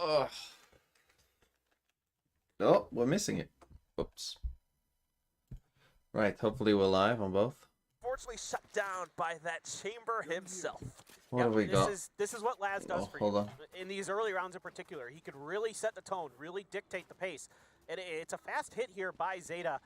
Ugh. Oh, we're missing it. Oops. Right, hopefully we're live on both. Fortunately shut down by that chamber himself. What have we got? This is what Laz does for hold you. on. In these early rounds in particular, he could really set the tone, really dictate the pace. And it's a fast hit here by Zeta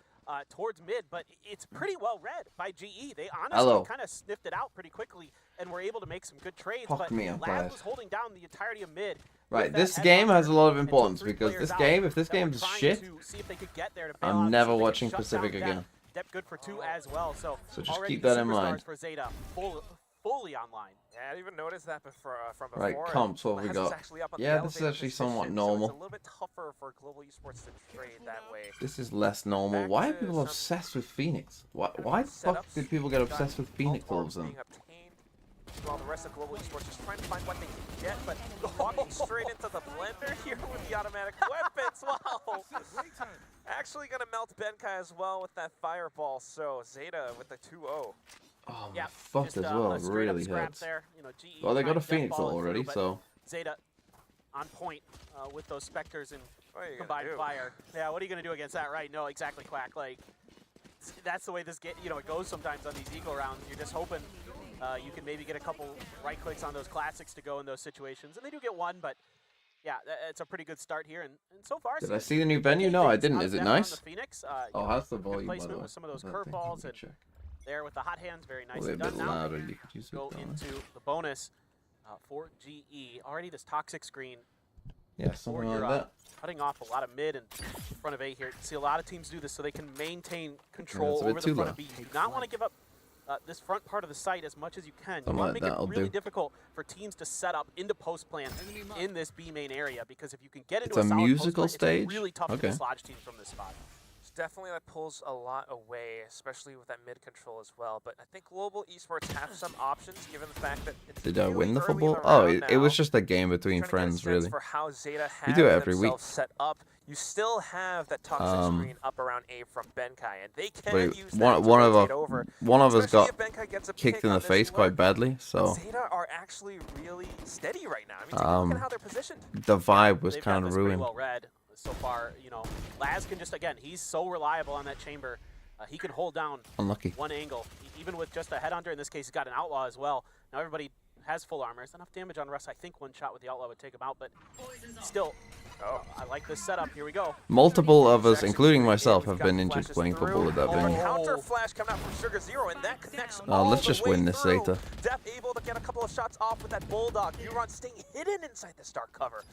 towards mid, but it's pretty well read by GE. They honestly kind of sniffed it out pretty quickly and were able to make some good trades. Fuck but me, I'm Laz tired. was holding down the entirety of mid. Right, this game has a lot of importance because this game, if this game is shit, I'm never watching Pacific again. Good for 2 as well, so just keep that in mind. For Zeta, fully online. Yeah, I didn't even notice that before, from before. Right, comps, what have we got? Yeah, this is actually somewhat normal. So it's a little bit tougher for Global Esports to trade that way. This is less normal. Why are people obsessed with Phoenix? Why the fuck did people get obsessed with Phoenix all of a sudden? While the rest of Global Esports is trying to find what they can get, but walking straight into the blender here with the automatic weapons. Wow! Actually gonna melt Benkai as well with that fireball. So Zeta with the 2-0. Oh, my fucked as well. It really hurts. There. You know, GE well, they got a Phoenix already, so. Zeta on point with those Spectres and combined fire. Yeah, what are you gonna do against that, right? No, exactly, Quack. Like, that's the way this game, you know, it goes sometimes on these eco rounds. You're just hoping you can maybe get a couple right clicks on those classics to go in those situations, and they do get one, but yeah, it's a pretty good start here. And so far, did I see the new venue? No, I didn't. Is it nice? Phoenix, oh, how's the volume? Placement by with some of those curveballs and there with the hot hands, very nicely a bit done. Now louder. You could use go into the bonus for GE. Already this toxic screen. Yeah, something like that. Cutting off a lot of mid and front of A here. You see a lot of teams do this so they can maintain control over the front of B. You do not want to give up this front part of the site as much as you can. You want to make it really difficult for teams to set up into post plan in this B main area, because if you can get into a musical stage, it's really tough to dislodge teams from this spot. Definitely that pulls a lot away, especially with that mid control as well. But I think Global Esports have some options given the fact that it's Did I win the football? Oh, it was just a game between friends, really. For how Zeta we do it every week. Set up. You still have that toxic screen up around A from Benkai, and they can use that one of us got kicked in the face quite badly, so Zeta are actually really steady right now. I mean, take a look at how they're positioned. The vibe was kind of ruined. Well read so far, you know. Laz can just, again, he's so reliable on that chamber. He can hold down one angle, even with just a headhunter. In this case, he's got an outlaw as well. Now everybody has full armor. It's enough damage on Russ. I think one shot with the outlaw would take him out, but still, I like this setup. Here we go. Multiple of us, including myself, have been injured playing football at that venue. Counter flash coming out from Sugar Zero, and that connects let's just win this Zeta. Def able to get a couple of shots off with that Bulldog. Neuron staying hidden inside the Stark cover.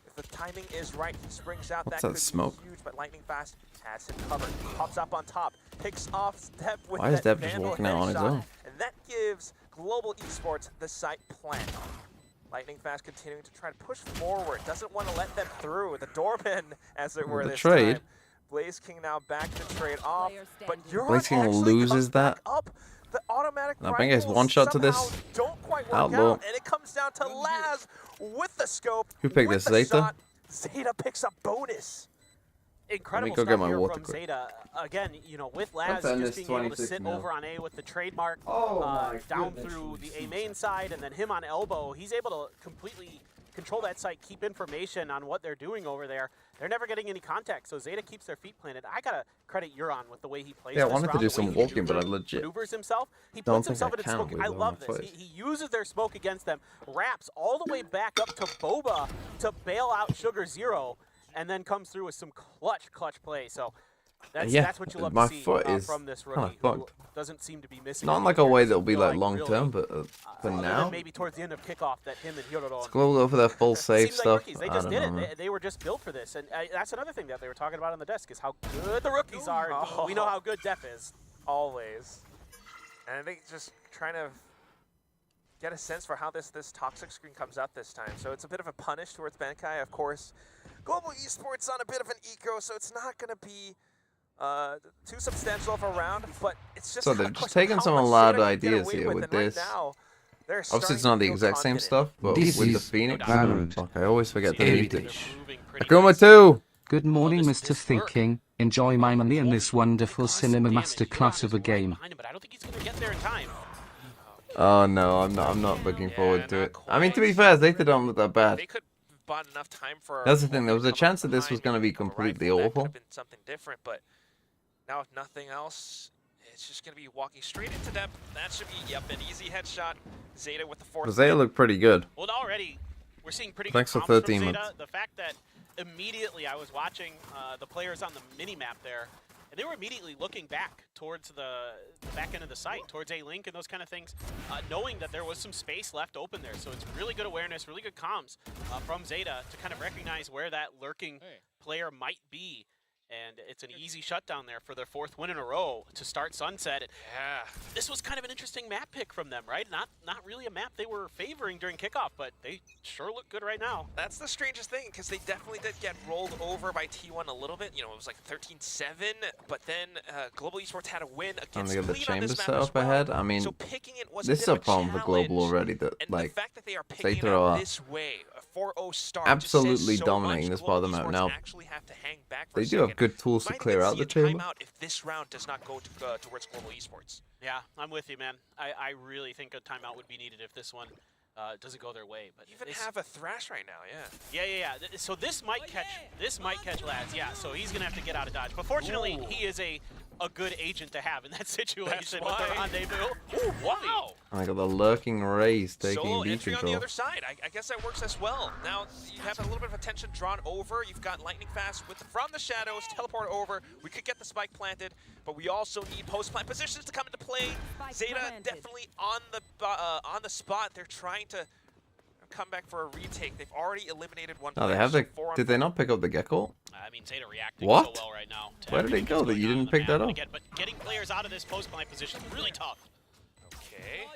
If the timing is right, he springs out. What's that that smoke? Be huge, but Lightning Fast has him covered. Pops up on top, picks off Def with Why is Def just walking out on his own? And that gives Global Esports the site plan. Lightning Fast continuing to try to push forward. Doesn't want to let them through. The doorman, as it were, this time. Blaze King now back to trade off, but Blaze King loses that. Up. The automatic I think it's one shot to this. Don't quite work Outlaw. out, and it comes down to Laz with the scope. Who picked this? Zeta? Zeta picks up bonus. Incredible stuff here from Zeta. Again, you know, with Laz just being able to sit over on A with the trademark down through the A main side, and then him on elbow, he's able to completely control that site, keep information on what they're doing over there. They're never getting any contact, so Zeta keeps their feet planted. I gotta credit Euron with the way he plays. Yeah, I wanted to do some walking, but I legit maneuvers himself. He puts himself in smoke. I love this. He uses their smoke against them, wraps all the way back up to Boba to bail out Sugar Zero, and then comes through with some clutch play. So that's what you love to see from this rookie who doesn't seem to be missing. Not in like a way that'll be like long term, but for now. Maybe towards the end of kickoff that him and Hiroro. Let's go over their full save stuff. They just did it. They were just built for this, and that's another thing that they were talking about on the desk is how good the rookies are. And we know how good Def is. Always. And I think just trying to get a sense for how this toxic screen comes out this time. So it's a bit of a punish towards Benkai, of course. Global Esports on a bit of an eco, so it's not going to be too substantial of a round, but it's just so they've just taken some loud ideas here with this. Obviously, it's not the exact same stuff, but with the Phoenix, fuck, I always forget the meeting. Akuma 2! Good morning, Mr. Thinking. Enjoy my money in this wonderful cinema masterclass of a game. Oh no, I'm not looking forward to it. I mean, to be fair, Zeta don't look that bad. bought enough time for. That's the thing. There was a chance that this was going to be completely awful. That could have been something different, but now if nothing else, it's just going to be walking straight into them. That should be an easy headshot. Zeta with the 4th. Zeta looked pretty good. Well, already we're seeing pretty Thanks good for comps 13 from Zeta. months. The fact that immediately I was watching the players on the mini map there, and they were immediately looking back towards the back end of the site, towards A-Link and those kind of things, knowing that there was some space left open there. So it's really good awareness, really good comms from Zeta to kind of recognize where that lurking player might be. And it's an easy shutdown there for their 4th win in a row to start Sunset. Yeah. This was kind of an interesting map pick from them, right? Not really a map they were favoring during kickoff, but they sure look good right now. That's the strangest thing, because they definitely did get rolled over by T1 a little bit. You know, it was like 13-7, but then Global Esports had a win against the Fleet on chambers this map set as up well. ahead. I mean, So picking it was this is a problem for Global already. That and like the fact that they are picking Zeta it up are this way, a 4-0 start, absolutely just says so dominating much. this part of the Global map. Esports Now, actually have to hang back for they a do have second. good tools to Might clear even out see the a chamber. timeout if this round does not go towards Global Esports. Yeah, I'm with you, man. I really think a timeout would be needed if this one doesn't go their way. But Even have a Thrash right now, yeah. Yeah. So this might catch Lads. Yeah, so he's gonna have to get out of dodge. But fortunately, he is a good agent to have in that situation with the rendezvous. Ooh, wow! I got the lurking rays taking Solo B entry on the control. other side. I guess that works as well. Now you have a little bit of attention drawn over. You've got lightning fast from the shadows, teleport over. We could get the spike planted, but we also need post-plant positions to come into play. Zeta definitely on the spot. They're trying to come back for a retake. They've already eliminated one No, player. they have the. So Did they not pick up the gecko? I mean, Zeta reacting What? so well right now. Where did it go that you didn't pick that up? Again, but getting players out of this post-plant position is really tough. Okay.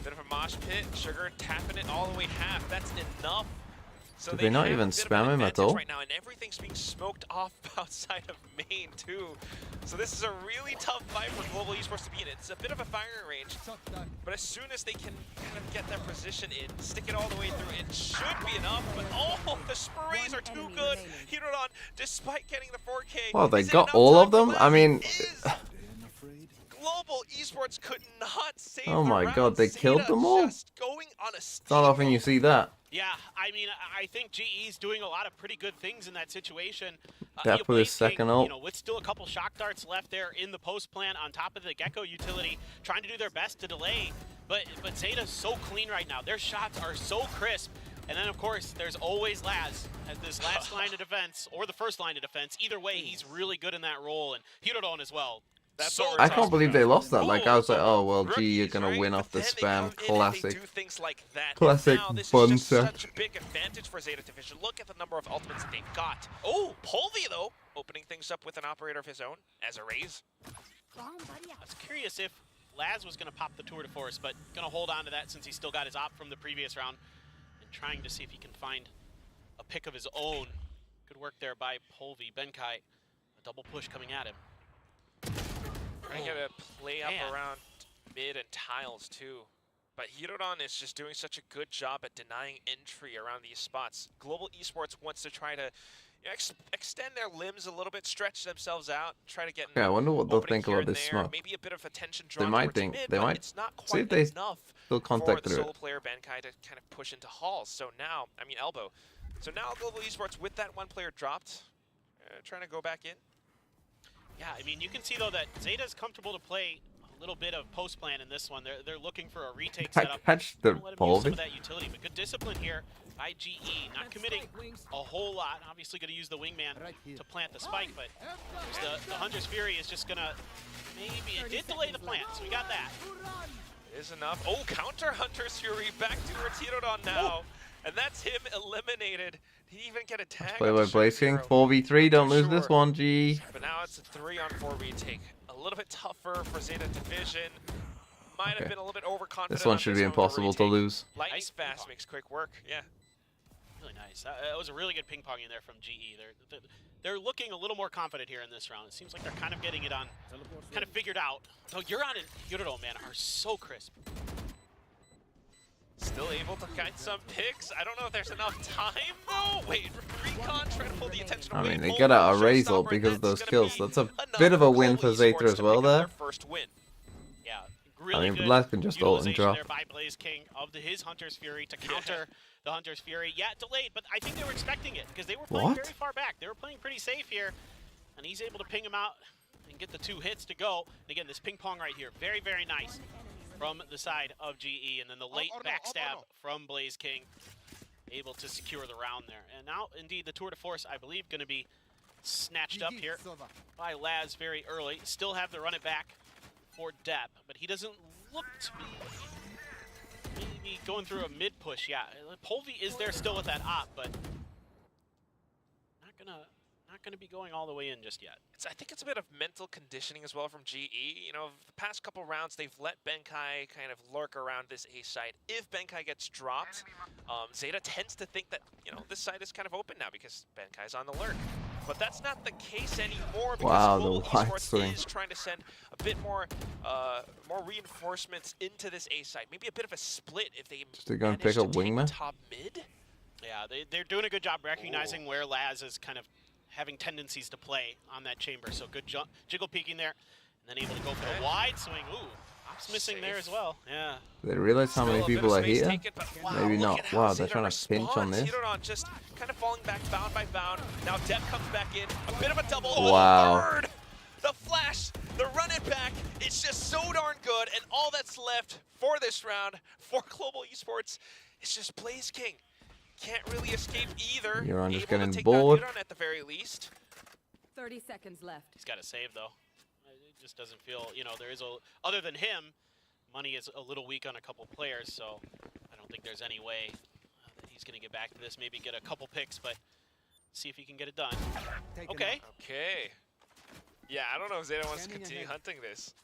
Bit of a mosh pit. Sugar tapping it all the way half. That's enough. So Did they not have even a bit of spam an him at advantage all? right now, and everything's being smoked off outside of main too. So this is a really tough fight for Global Esports to be in. It's a bit of a firing range, but as soon as they can kind of get their position in, stick it all the way through, it should be enough. But oh, the sprays are too good. Herodon, despite getting the 4K, Well, they is it got enough all time of to them. win? I mean, It is. Global Esports could not save Oh the my round. God, they Zeta killed them all. just going on a it's not often you see that. Yeah, I mean, I think GE's doing a lot of pretty good things in that situation. That for his second ult. You know, with still a couple shock darts left there in the post plant on top of the Gecko utility, trying to do their best to delay. But Zeta's so clean right now. Their shots are so crisp. And then, of course, there's always Laz as this last line of defense, or the first line of defense. Either way, he's really good in that role, and Herodon as well. That's So what we're I talking can't believe they about. lost that. Like, I was like, oh, well, gee, you're Rookies, going to right? win off the But then they come spam. in and they Classic. do things like that. Classic Now, this is just banter. such a big advantage for Zeta Division. Look at the number of ultimates that they've got. Oh, Polvi, though, opening things up with an operator of his own as a raise. I was curious if Laz was going to pop the tour de force, but going to hold on to that since he still got his op from the previous round, and trying to see if he can find a pick of his own. Good work there by Polvi. Benkai, a double push coming at him. Trying to get a play up Man. around mid and tiles, too. But Herodon is just doing such a good job at denying entry around these spots. Global Esports wants to try to extend their limbs a little bit, stretch themselves out, try to get Yeah, I wonder what they'll opening think here about and this there. smoke. Maybe a bit of attention drawn might towards think- mid, they but might it's not see quite if they enough still for contact the through solo it. player Bankai to kind of push into halls. So now, I mean Elbow. So now Global Esports with that one player dropped, trying to go back in. Yeah, I mean, you can see, though, that Zeta's comfortable to play a little bit of post-plan in this one. They're looking for a retake I setup. catch the Let him use some Polvi. of that utility, but good discipline here by GE. Not committing a whole lot. Obviously going to use the wingman to plant the spike, but the Hunter's Fury is just going to maybe... It did delay the plant, so we got that. Is enough. Oh, counter Hunter's Fury back to Herodon now. And that's him eliminated. Did he even get a tag? Play on by the Blaze King. Zero? 4v3. Don't For lose this sure. one, G. But now it's a 3-on-4 retake. A little bit tougher for Zeta Division. Might have Okay. been a little bit overconfident. This one on should this be one impossible to retake. lose. Lightning Nice fast ping-pong. makes quick work. Yeah. Really nice. That was a really good ping-pong in there from GE. They're looking a little more confident here in this round. It seems like they're kind of getting it on, kind of figured out. So Euron and Herodon, man, are so crisp. Still able to guide some picks. I don't know if there's enough time though. Wait, Recon trying to pull the attention I away. mean, they Pull get out a the raise showstopper, ult because and of those that's kills. gonna That's a be bit of a enough win for Global Zeta Esports as to well pick up there. their first win. Yeah, Really good Laz can just ult and utilization drop. there by Blaze King of his Hunter's Fury to counter the Hunter's Fury. Yeah, delayed, but I think they were expecting it because they were playing very far back. They were playing pretty safe here, and he's able to ping him out and get the 2 hits to go. And again, this ping pong right here, very, very nice from the side of GE, and then the late backstab from Blaze King, able to secure the round there. And now, indeed, the tour de force, I believe, going to be snatched up here by Laz very early. Still have to run it back for Depp, but he doesn't look to be maybe going through a mid push. Yeah, Polvi is there still with that op, but not gonna be going all the way in just yet. I think it's a bit of mental conditioning as well from GE. You know, the past couple rounds, they've let Benkai kind of lurk around this A site. If Benkai gets dropped, Zeta tends to think that, you know, this side is kind of open now because Benkai's on the lurk. But that's not the case anymore because Global Esports is trying to send a bit more reinforcements into this A site. Maybe a bit of a split if they going to pick up wingman. Top mid. Yeah, they're doing a good job recognizing where Laz is kind of having tendencies to play on that chamber. So good jiggle peeking there, and then able to go for the wide swing. Ooh, Op's missing there as well. Yeah. They realize how many people are here? Maybe not. Wow, they're trying to pinch on this. Just kind of falling back bound by bound. Now Depp comes back in. A bit of a double. Wow. The flash, the run it back. It's just so darn good. And all that's left for this round for Global Esports is just Blaze King. Can't really escape either. You're just getting bored. At the very least. 30 seconds left. He's got to save though. It just doesn't feel, you know, there is other than him, money is a little weak on a couple players, so I don't think there's any way that he's going to get back to this. Maybe get a couple picks, but see if he can get it done. Okay. Yeah, I don't know if Zeta wants to continue hunting this.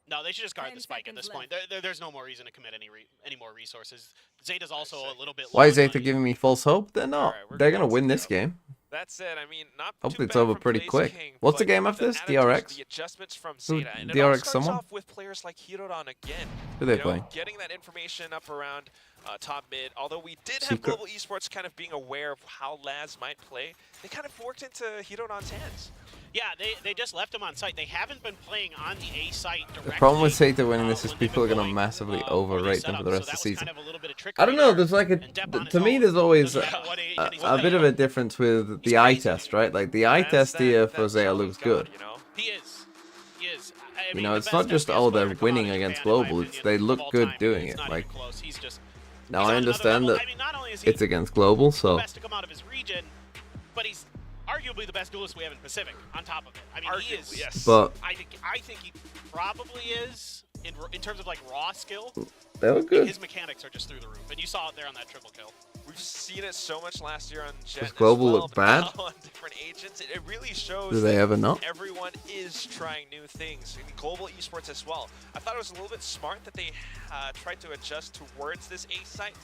No, they should just guard the spike at this point. There's no more reason to commit any more resources. Zeta's also a little bit. Why is Zeta giving me false hope? They're not. They're gonna win this game. That's it. I mean, not hopefully it's over pretty quick. What's the game after this? DRX? The adjustments from Zeta. And DRX someone? Off with players like Hirodan again. Who they playing? Getting that information up around top mid. Although we did have Global Esports kind of being aware of how Laz might play, they kind of worked into Hirodan's hands. Yeah, they just left him on site. They haven't been playing on the A site directly. The problem with Zeta winning this is people are going to massively overrate them for the rest of the season. I don't know, there's like a, to me there's always a bit of a difference with the eye test, right? Like the eye test here for Zeta looks good. He is. You know, it's not just, oh, they're winning against Global, it's they look good doing it. Like, now I understand that it's against Global, so. But he's arguably the best duelist we have in Pacific, on top of it. I mean, he is. Yes. But I think he probably is, in terms of like raw skill. They were good. His mechanics are just through the roof, and you saw it there on that triple kill. We've seen it so much last year on Jet. Does Global look bad? On different agents, it really shows. Do they ever not? Everyone is trying new things. I mean, Global Esports as well. I thought it was a little bit smart that they tried to adjust towards this A site.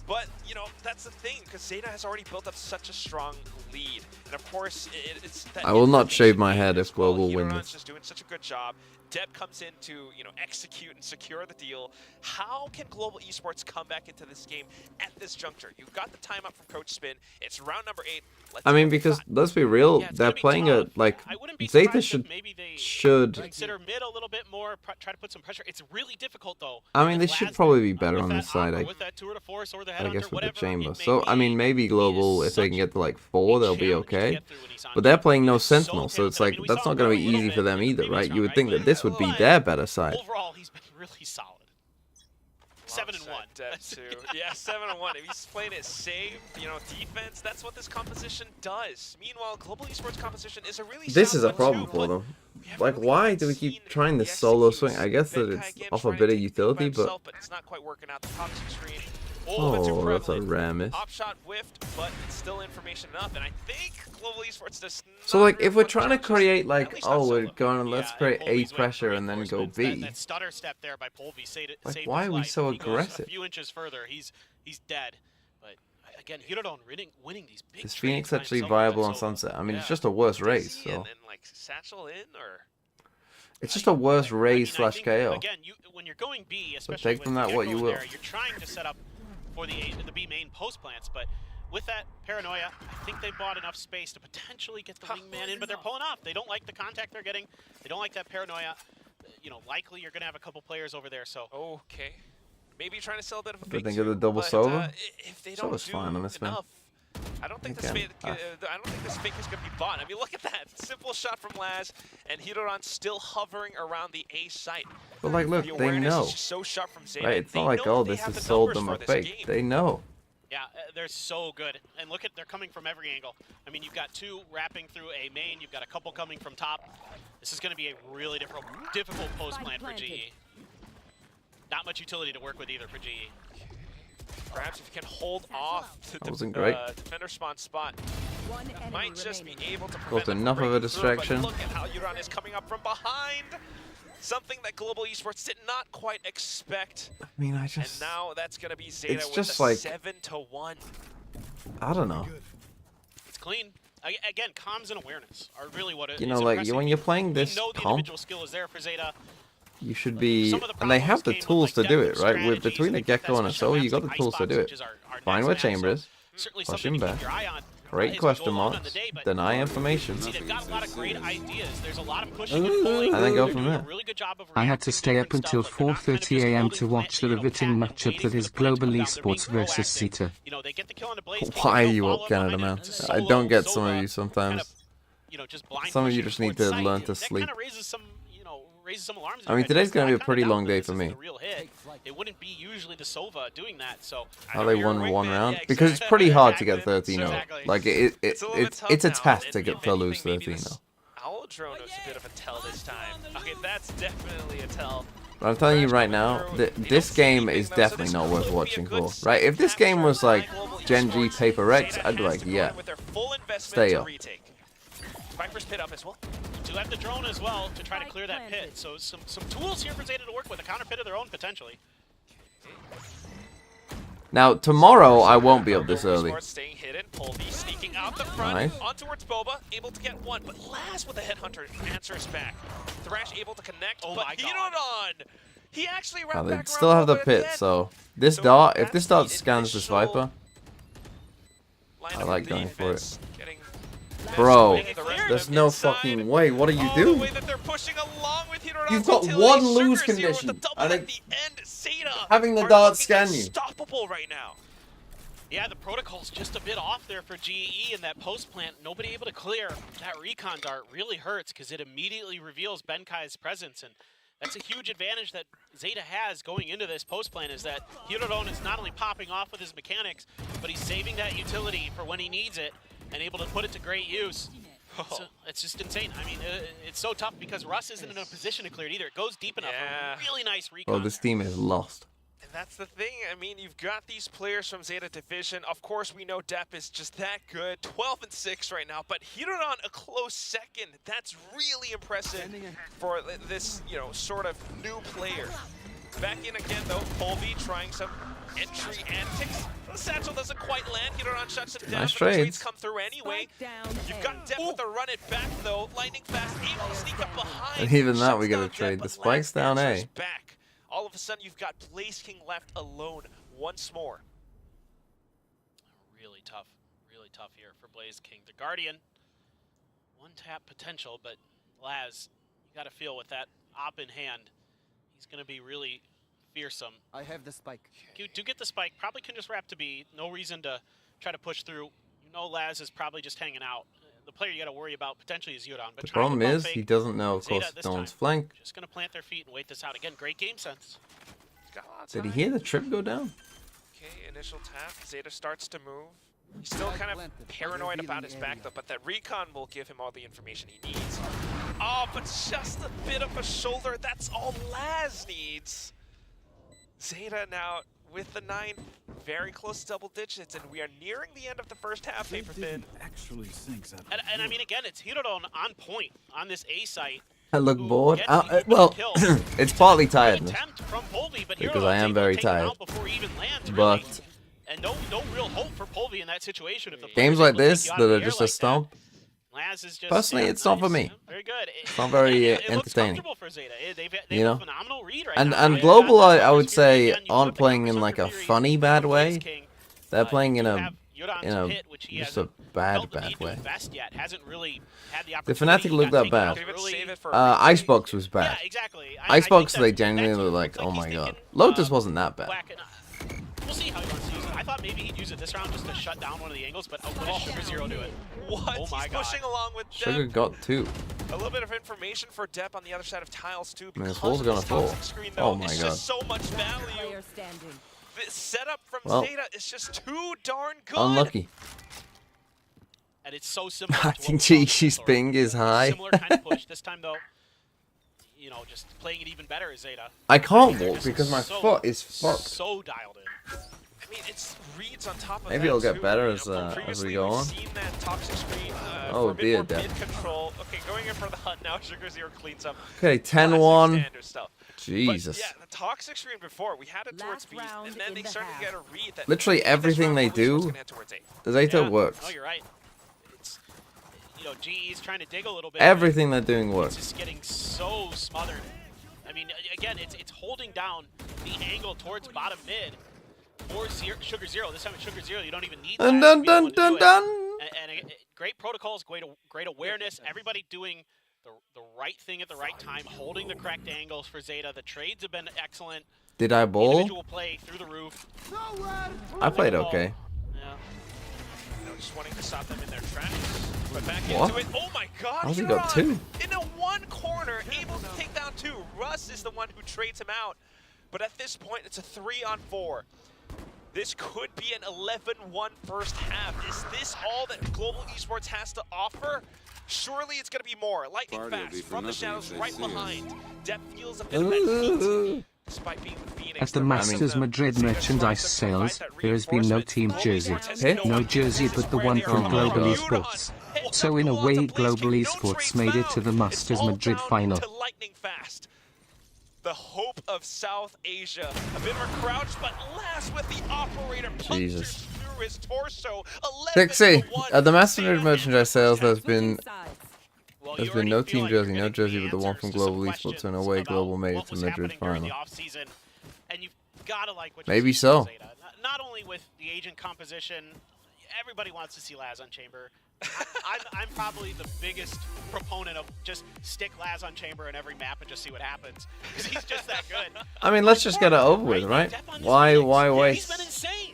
But, you know, that's the thing, because Zeta has already built up such a strong lead. And of course, it's that I will not shave my head if Global wins this. Just doing such a good job. Deb comes in to, you know, execute and secure the deal. How can Global Esports come back into this game at this juncture? You've got the time up from Coach Spin. It's round number 8. I mean, because let's be real, they're playing a like Zeta should consider mid a little bit more, try to put some pressure. It's really difficult though. I mean, they should probably be better on this side. I guess with the chamber. So I mean, maybe Global, if they can get to like 4, they'll be okay. But they're playing no Sentinel, so it's like that's not going to be easy for them either, right? You would think that this would be their better side. Overall, he's been really solid. 7-1. Yeah, 7-1. If he's playing it safe, you know, defense, that's what this composition does. Meanwhile, Global Esports composition is a really This is a problem for them. Like, why do we keep trying this solo swing? I guess that it's off a bit of utility, but it's not quite working out. The toxic screen. Oh, that's a rare miss. Shot whiffed, but it's still information enough, and I think Global Esports does. So like, if we're trying to create like, oh, we're going, let's create A pressure and then go B. That stutter step there by Polvi saved like, why are we so aggressive? A few inches further, he's dead. But again, Hirodan winning these big. Is Phoenix actually viable on Sunset? I mean, it's just a worse race, so. Like Satchel in or. It's just a worse raise slash KO. Again, when you're going B, especially take from that what you will. You're trying to set up for the B main post plants, but with that paranoia, I think they bought enough space to potentially get the wingman in, but they're pulling off. They don't like the contact they're getting. They don't like that paranoia. you know, likely you're going to have a couple players over there. So okay, maybe trying to sell a bit of a What do fake you think of the two, double but, Sova? If they don't Sova's do fine on this map. enough, I don't think this fake. I don't think this fake is going to be bought. I mean, look at that simple shot from Laz, and Hidoran still hovering around the A site. But like, look, The they awareness know. is just so sharp from Zeta. Right? It's They not like, know oh, they this have has the sold numbers them a for this fake. game. They know. yeah, they're so good. And look at, they're coming from every angle. I mean, you've got two wrapping through a main. You've got a couple coming from top. This is going to be a really difficult post plan for GE. Not much utility to work with either for GE. Perhaps if you can hold off to That wasn't great. defender spawn spot, might just be able to Caused prevent them enough from of a breaking through, but distraction. look at how Yuran is coming up from behind. Something that Global Esports did not quite expect. I mean, I And just, now that's going to be Zeta it's with just a like- 7-1. I don't know. It's clean. Again, comms and awareness are really what it You is know, like, impressing when me. you're playing We this know the comp, individual skill is there for Zeta. you should be, Some of the and they have the problems came tools with, to like, do depth it, right? of With between a strategies, and Gecko and a especially Soul, on you got the maps tools like to do Icebox, it. which is our Find next where map, chamber is, certainly push something him to keep back, your eye on, create as we question go along on marks, the day, but deny information, see, they've got a lot of great ideas. There's a lot of pushing and pulling. and then go They're from doing a there. really good job of I had to reacting stay up different until stuff, like they're not kind of 4:30 just AM holding to watch the plant, riveting pat and matchup waiting with for his the plant to global come down. They're being esports versus proactive. Zeta. You know, they get the kill on the Blaze King, Why are they'll you follow up Canada, behind man? it to I solo don't get some of Sova, you sometimes. kind of, you know, just blind Some of you pushing just need towards to site. learn to That sleep. kind of raises some, you know, raises some alarms. in I mean, your head. today's gonna be a I pretty kinda long doubt day that for this me. is the real hit. It wouldn't be usually the Sova doing that, so How they You're a won one wingman, round? yeah, Because it's pretty hard to get exactly. 13-0. Exactly. Like, It's a little bit tough it's a now, task and to if get to lose anything, maybe 13-0. this Owl drone was a bit of a tell this time. Okay, that's definitely a tell. But I'm telling you right now, this game is definitely not worth watching for. Right? If this game was like Gen G Paper X, I'd be like, yeah, stay up. Viper's pit up as well. do have the drone as well to try to clear that pit. So some tools here for Zeta to work with, a counter pit of their own potentially. Now, tomorrow, I won't be up this early. Staying hidden, Polvi sneaking out the front, Nice. on towards Boba, able to get one, but Laz with a headhunter answers back. Thrash able to connect, Oh but my God. Hidoran! He actually Now, wrapped they back still around have the Boba pit, again. so this So dart, if that's this dart the scans this initial Viper, line I of like going for defense, getting bro, the rest of there's them no inside. fucking way. What are you The doing? way that they're pushing along with Hidoran's You've got utility. one lose Sugar's here with the condition. double I at think the end. Zeta having the are dart looking scan you. unstoppable right now. Yeah, the protocol's just a bit off there for GE in that post plant. Nobody able to clear. That recon dart really hurts because it immediately reveals Benkai's presence, and that's a huge advantage that Zeta has going into this post plant, is that Hidoran is not only popping off with his mechanics, but he's saving that utility for when he needs it and able to put it to great use. So it's just insane. I mean, it's so tough because Russ isn't in a position to clear it either. It goes deep enough. Yeah. A really nice recon. Oh, this team is lost. And that's the thing. I mean, you've got these players from Zeta Division. Of course, we know Depp is just that good. 12-6 right now, but Hidoran a close second. That's really impressive for this, you know, sort of new player. Back in again, though. Polvi trying some entry antics. The satchel doesn't quite land. Hidoran shuts him down, Nice but the trades trades. come through anyway. Spike down You've A. got Depp with a run it back, though. Lightning fast, able to sneak up behind. And even that, Shuts we gotta down trade. Depp, The but spike's Laz down A. answers back. All of a sudden, you've got Blaze King left alone once more. Really tough here for Blaze King. The Guardian, one tap potential, but Laz, you got to feel with that op in hand, he's going to be really fearsome. I have the spike. You do get the spike, probably can just wrap to B, no reason to try to push through. You know Laz is probably just hanging out. The player you got to worry about potentially is Yudan. But The trying to problem pump is, fake, he doesn't know, of Zeta course, this no one's time, flank. Just going to plant their feet and wait this out. Again, great game sense. Got a lot of Did he time. hear the trip go down? Okay, initial tap. Zeta starts to move. He's still kind of paranoid about his back, though, but that recon will give him all the information he needs. Oh, but just a bit of a shoulder. That's all Laz needs. Zeta now with the 9, very close to double digits, and we are nearing the end of the first half, Paperfin. Actually sinks out. And I mean, again, it's Hidoran on point on this A site. I look Who bored. gets the Well, kill. it's partly Good tiredness. attempt from Polvi, but Because Hidoran's I am able to very take him tired. out before he even lands, really. But And no real hope for Polvi in that situation. If the games player's like able to take this you out that of the are air just like a stomp, that, Laz is just, personally, yeah, it's not for nice. me. Very good. It's not very it looks entertaining. comfortable for Zeta. They've You know? a phenomenal read right And now. and They've Global, got that I would Thunder Fury say, again. You aren't put the playing in Thunder like a Fury funny bad on Blaze way. King. They're playing in You a have, in a hit, which he just a hasn't bad felt the need to way. invest yet. Hasn't really had the The opportunity. Fnatic looked that bad. Icebox was bad. Yeah, exactly. Icebox, I they think genuinely were that's like, what oh it looks my he's god. thinking, Lotus wasn't that bad. We'll see how he wants to use it. I thought maybe he'd use it this round just to shut down one of the angles, but what does Sugar Zero do it? What? Oh my He's god. pushing along with Sugar Depp. got 2. A little bit of information for Depp on the other side of tiles too. Man, this Because wall's of gonna this fall. toxic screen, though, Oh my it's god. just so much value. Player standing. The setup from Well, Zeta is just too darn good. Unlucky. And it's so similar. I to think what we saw in Gigi's Valorant. ping is high. Similar kind of push. This time though, you know, just playing it even better is Zeta. I can't They're walk just because my so- foot is fucked. So dialed in. I mean, it's reads on top of Maybe that it'll get too. better You know, as we previously go we've on. seen that toxic screen Oh, for a bit dear, more Depp. mid control. Okay, going in for the hunt now. Sugar Zero cleans up. Okay, Classic 10-1. standard stuff. Jesus. But yeah, the toxic screen before, we had it towards Last B, round and then in they the started to half. get a read that Literally this everything round, they Blue Shorts do, gonna head towards A. Zeta Yeah. works. Oh, you're right. It's, you know, GE's trying to dig a little bit. Everything they're doing It's works. just getting so smothered. I mean, again, it's holding down the angle towards bottom mid for Sugar Zero. This time it's Sugar Zero. You don't even need Dun that to dun be able dun to dun do it. dun. And great protocols, great awareness. Everybody doing the right thing at the right time, holding the correct angles for Zeta. The trades have been excellent. Did I bowl? Individual play through the roof. I played Ball. okay. Yeah. You know, just wanting to stop them in their tracks. But back What? into it. Oh my god, How's he Huron got 2? in a one corner, able to take down 2. Russ is the one who trades him out. But at this point, it's a 3-on-4. This could be an 11-1 first half. Is this all that Global Esports has to offer? Surely it's going to be more. Lightning fast from the shadows right behind. Depp feels a bit of that heat. Despite being with Phoenix, At the Masters Madrid merchandise sales, there has been no team jersey. Eh? No jersey but the one from Oh my Global God. Esports. So in a way, Global Esports made it to the Masters Madrid final. To lightning fast. The hope of South Asia. A bit of a crouch, but last with the operator Jesus. punctures through his torso. 6C. 11-1. At the Master Zeta merchandise sales, there's been Switching sides. Well, There's you been no already feel team like jersey, you're no getting jersey but the one answers from to some Global Esports, questions and away about Global made it what to was Madrid happening during final. the offseason, and you've got to like what you Maybe see so. from Zeta. Not only with the agent composition, everybody wants to see Laz on Chamber. I'm probably the biggest proponent of just stick Laz on Chamber in every map and just see what happens, because he's just that good. I mean, let's just get it over with, right? Depp on his Why legs. why He's waste? been insane.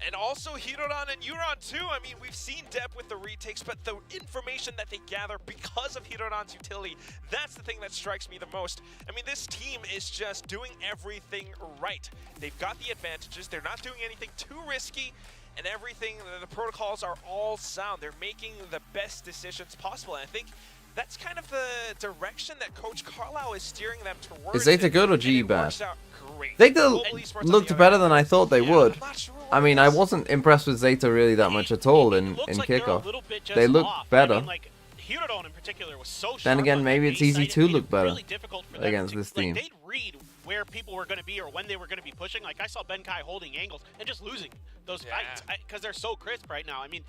And also Hiroran and Euron too. I mean, we've seen Depp with the retakes, but the information that they gather because of Hiroran's utility, that's the thing that strikes me the most. I mean, this team is just doing everything right. They've got the advantages. They're not doing anything too risky, and everything, the protocols are all sound. They're making the best decisions possible. And I think that's kind of the direction that Coach Carlisle is steering them towards. Is Zeta good or and GE it bad? works out great. Zeta Global Esports on the looked other better hand, than I thought they yeah, would. I'm not sure what I mean, it I is. wasn't impressed with Zeta really that much at all in It looks like they're a kickoff. little bit just They look off. better. I mean, like, Hirodon in particular was so Then sharp again, on maybe the it's base easy side, to it made look it better really difficult for them against to, this like, team. they'd read where people were going to be or when they were going to be pushing. Like, I saw Benkai holding angles and just losing those fights because they're so crisp right now. I mean,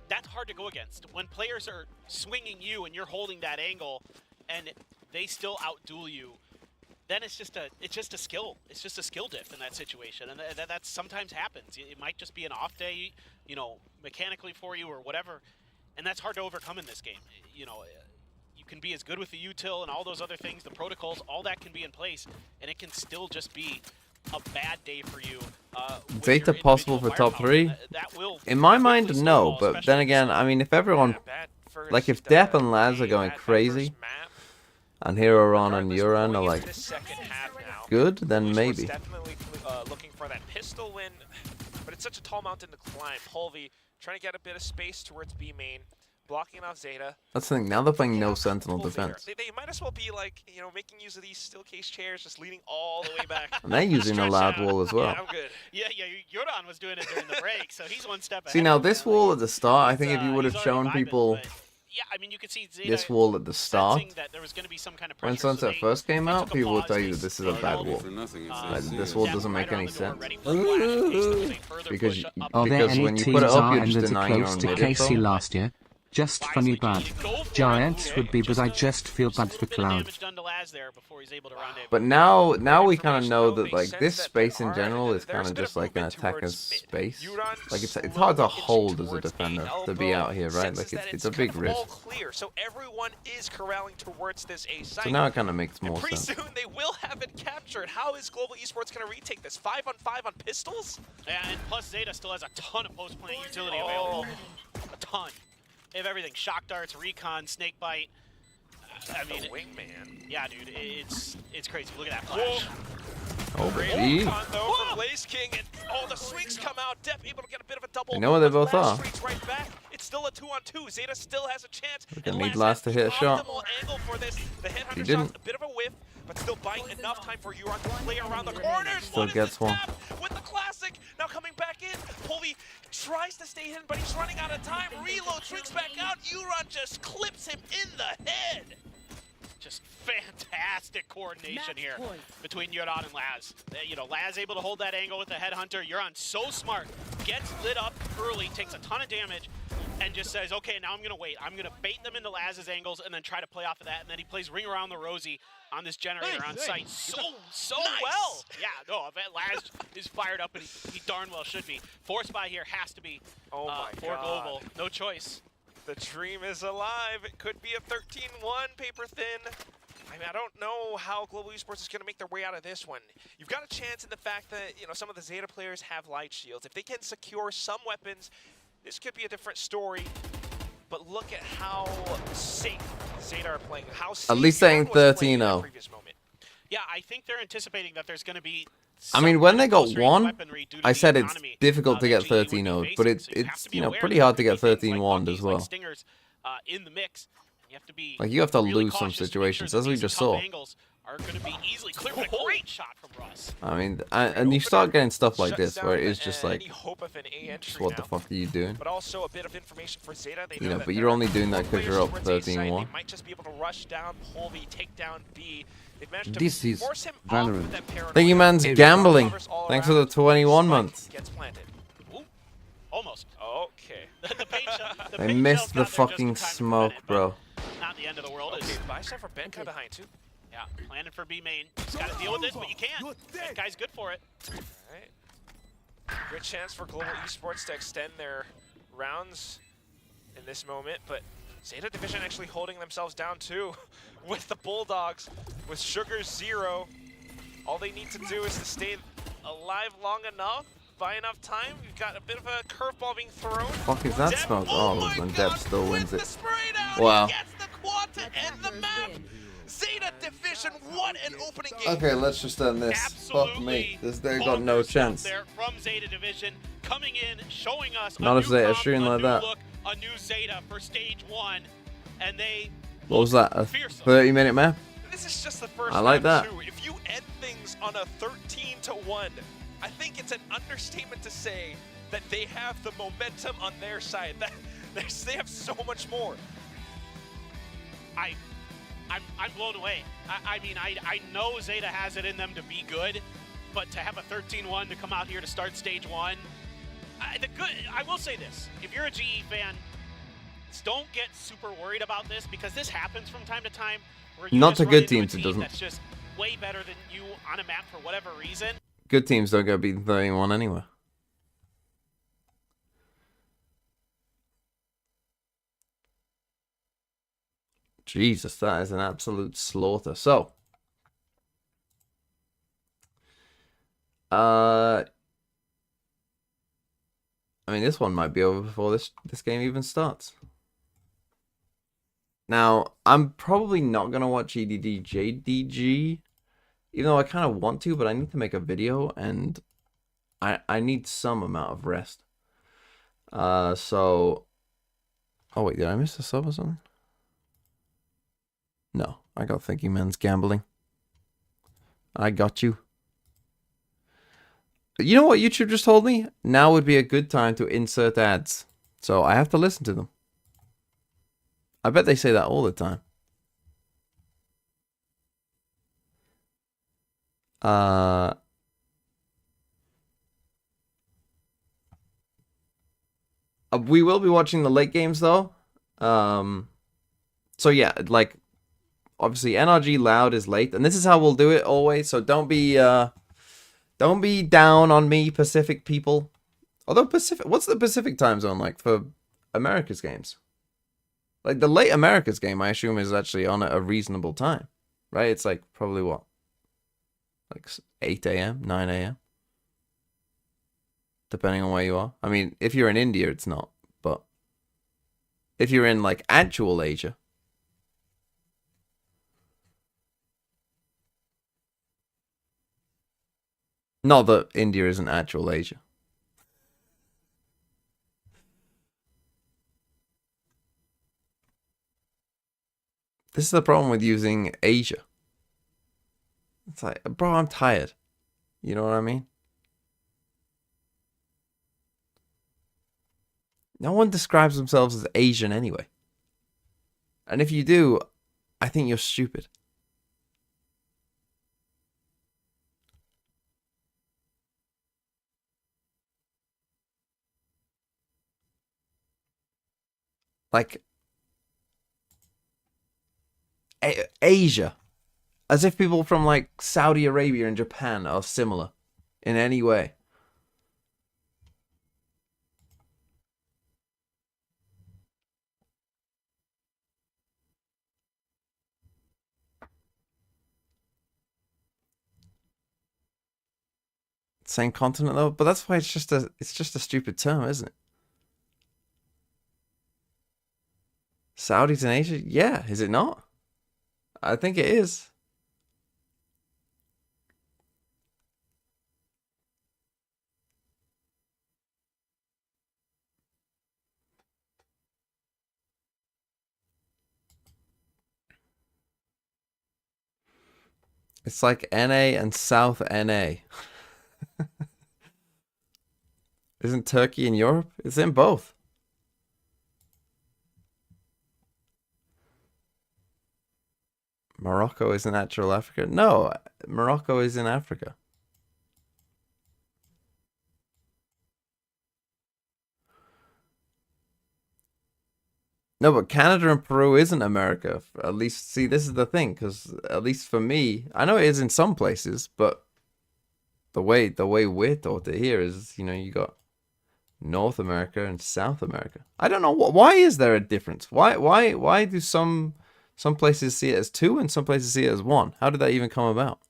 that's hard to go against. When players are swinging you and you're holding that angle and they still outduel you, then it's just a skill. It's just a skill diff in that situation, and that sometimes happens. It might just be an off day, you know, mechanically for you or whatever, and that's hard to overcome in this game. You know, you can be as good with the util and all those other things, the protocols, all that can be in place, and it can still just be a bad day for you. With Zeta your possible individual for top firepower. 3? That will In my quickly mind, snowball, no. But especially then if again, I mean, if everyone, like if Depp and Laz are going crazy, and Hiroran and Euron are like good, then maybe. Definitely looking for that pistol win, but it's such a tall mountain to climb. Polvi trying to get a bit of space towards B main, blocking off Zeta. That's the thing. Now they're playing no Sentinel People there. defense, They might as well be like, you know, making use of these steel case chairs, just leaning all the way back. and they're using a loud wall as well. Yeah, I'm good. Yeah, Jordan was doing it during the break, so he's one step ahead. See, now this wall at the start, I He's, think if you would have he's already shown vibing, people but yeah, I mean, you could see Zeta this wall at the start, sensing that there was going to be some kind of when pressure, so Sunset they- first came they out, took a people would pause, tell they you that this is a bad startled, wall. uh, This wall Depp doesn't right make around any the door, sense. ready for the flash in case there was a further Because push up Are there Because any when you teams put it up, are you're just ended denying your close own to mid KC info. last year? Just funny bad. Giants would be, but I just feel bad for Cloud. But now we kind of know that like this space in general is kind of just like an attacker's space. Like it's hard to hold as a defender to be out here, right? Like it's a big risk. So everyone is corralling towards this A site. So now it kind of makes more pretty sense. soon they will have it captured. How is Global Esports going to retake this? 5-on-5 on pistols? Yeah, and plus Zeta still has a ton of post-plant utility available. A ton. They have everything. Shock darts, recon, snake bite. I mean, wingman. Yeah, dude, it's crazy. Look at that flash. Oh, Great gee. recon, though, from Blaze King, and the swings come out. Dep able to get a bit of a double. I know where they both are. Right back. It's still a 2-on-2. Zeta still has a chance. We're gonna need Last to hit a shot. Angle for this. The headhunter He didn't. shot's a bit of a whiff, but still buying enough time for Euron to play around the corners. Still gets one. With the classic, now coming back in. Polly tries to stay hidden, but he's running out of time. Reload, shrinks back out. Euron just clips him in the head. Just fantastic coordination here between Euron and Laz. You know, Laz able to hold that angle with the headhunter. Euron so smart, gets lit up early, takes a ton of damage, and just says, okay, now I'm gonna wait. I'm gonna bait them into Laz's angles and then try to play off of that. And then he plays Ring Around the Rosie on this generator on site. So nice. well. Yeah, no, I bet Laz is fired up and he darn well should be. Force buy here has to be for Global. No choice. The dream is alive. It could be a 13-1 paper thin. I mean, I don't know how Global Esports is going to make their way out of this one. You've got a chance in the fact that, you know, some of the Zeta players have light shields. If they can secure some weapons, this could be a different story. But look at how safe Zeta are playing. How safe At least saying 13-0. Yeah, I think they're anticipating that there's going to be. I mean, when they got 1, I said it's difficult to get 13-0, but it's you know, pretty hard to get 13-1 as well. In the mix, you have to be like you have to really lose some situations, as we just saw. Are going to be easily clear with a great shot from Russ. I mean, and you start getting stuff like this where it is just like, just what the fuck are you doing? But also a bit of information for Zeta. They you know, but you're only doing that because you're up 13-1. Might just be able to rush down Polvi, take down B. This is Valorant. Thank you, man's gambling. Thanks for the 21 months. Ooh, almost. Okay. They missed the fucking smoke, bro. Not the end of the world. Okay, buy stuff for Benka behind too. Yeah, planning for B main. Just gotta deal with this, but you can. That guy's good for it. Alright. Good chance for Global Esports to extend their rounds in this moment, but Zeta Division actually holding themselves down too with the Bulldogs, with Sugar 0. All they need to do is to stay alive long enough, buy enough time. We've got a bit of a curveball being thrown. Fuck is that smoke? Oh, and Deb still wins it. Wow. He gets the quad to end the map. Zeta Division, what an opening game. Okay, let's just end this. Fuck me. They got no chance. There from Zeta Division, coming in, showing us not if Zeta shooting like that. A new Zeta for stage 1, and they. What was that? A 30-minute map? This is just the first. I like that. Too. If you end things on a 13-1, I think it's an understatement to say that they have the momentum on their side. That they have so much more. I'm blown away. I mean, I know Zeta has it in them to be good, but to have a 13-1 to come out here to start stage 1, I will say this: if you're a GE fan, don't get super worried about this because this happens from time to time. Where you not to good teams, it doesn't. That's just way better than you on a map for whatever reason. Good teams don't get beaten 31 anyway. Jesus, that is an absolute slaughter. So, I mean, this one might be over before this game even starts. Now, I'm probably not gonna watch EDDJDG, even though I kind of want to, but I need to make a video and I need some amount of rest. So, oh wait, did I miss a sub or something? No, I got Thinking Man's Gambling. I got you. You know what YouTube just told me? Now would be a good time to insert ads. So I have to listen to them. I bet they say that all the time. We will be watching the late games though. So yeah, like obviously NRG loud is late, and this is how we'll do it always. So don't be down on me, Pacific people. Although Pacific, what's the Pacific time zone like for America's games? Like the late America's game, I assume is actually on at a reasonable time, right? It's like probably what, like 8 a.m., 9 a.m. Depending on where you are. I mean, if you're in India, it's not. But if you're in like actual Asia, not that India isn't actual Asia. This is the problem with using Asia. It's like, bro, I'm tired. You know what I mean? No one describes themselves as Asian anyway. And if you do, I think you're stupid. Like, Asia. As if people from like Saudi Arabia and Japan are similar in any way. Same continent though, but that's why it's just a stupid term, isn't it? Saudis in Asia? Yeah, is it not? I think it is. It's like NA and South NA. Isn't Turkey in Europe? It's in both. Morocco is in actual Africa? No, Morocco is in Africa. No, but Canada and Peru isn't America. At least, see, this is the thing, because at least for me, I know it is in some places, but the way we're taught it here is, you know, you got North America and South America. I don't know why is there a difference? Why do some places see it as 2 and some places see it as 1? How did that even come about?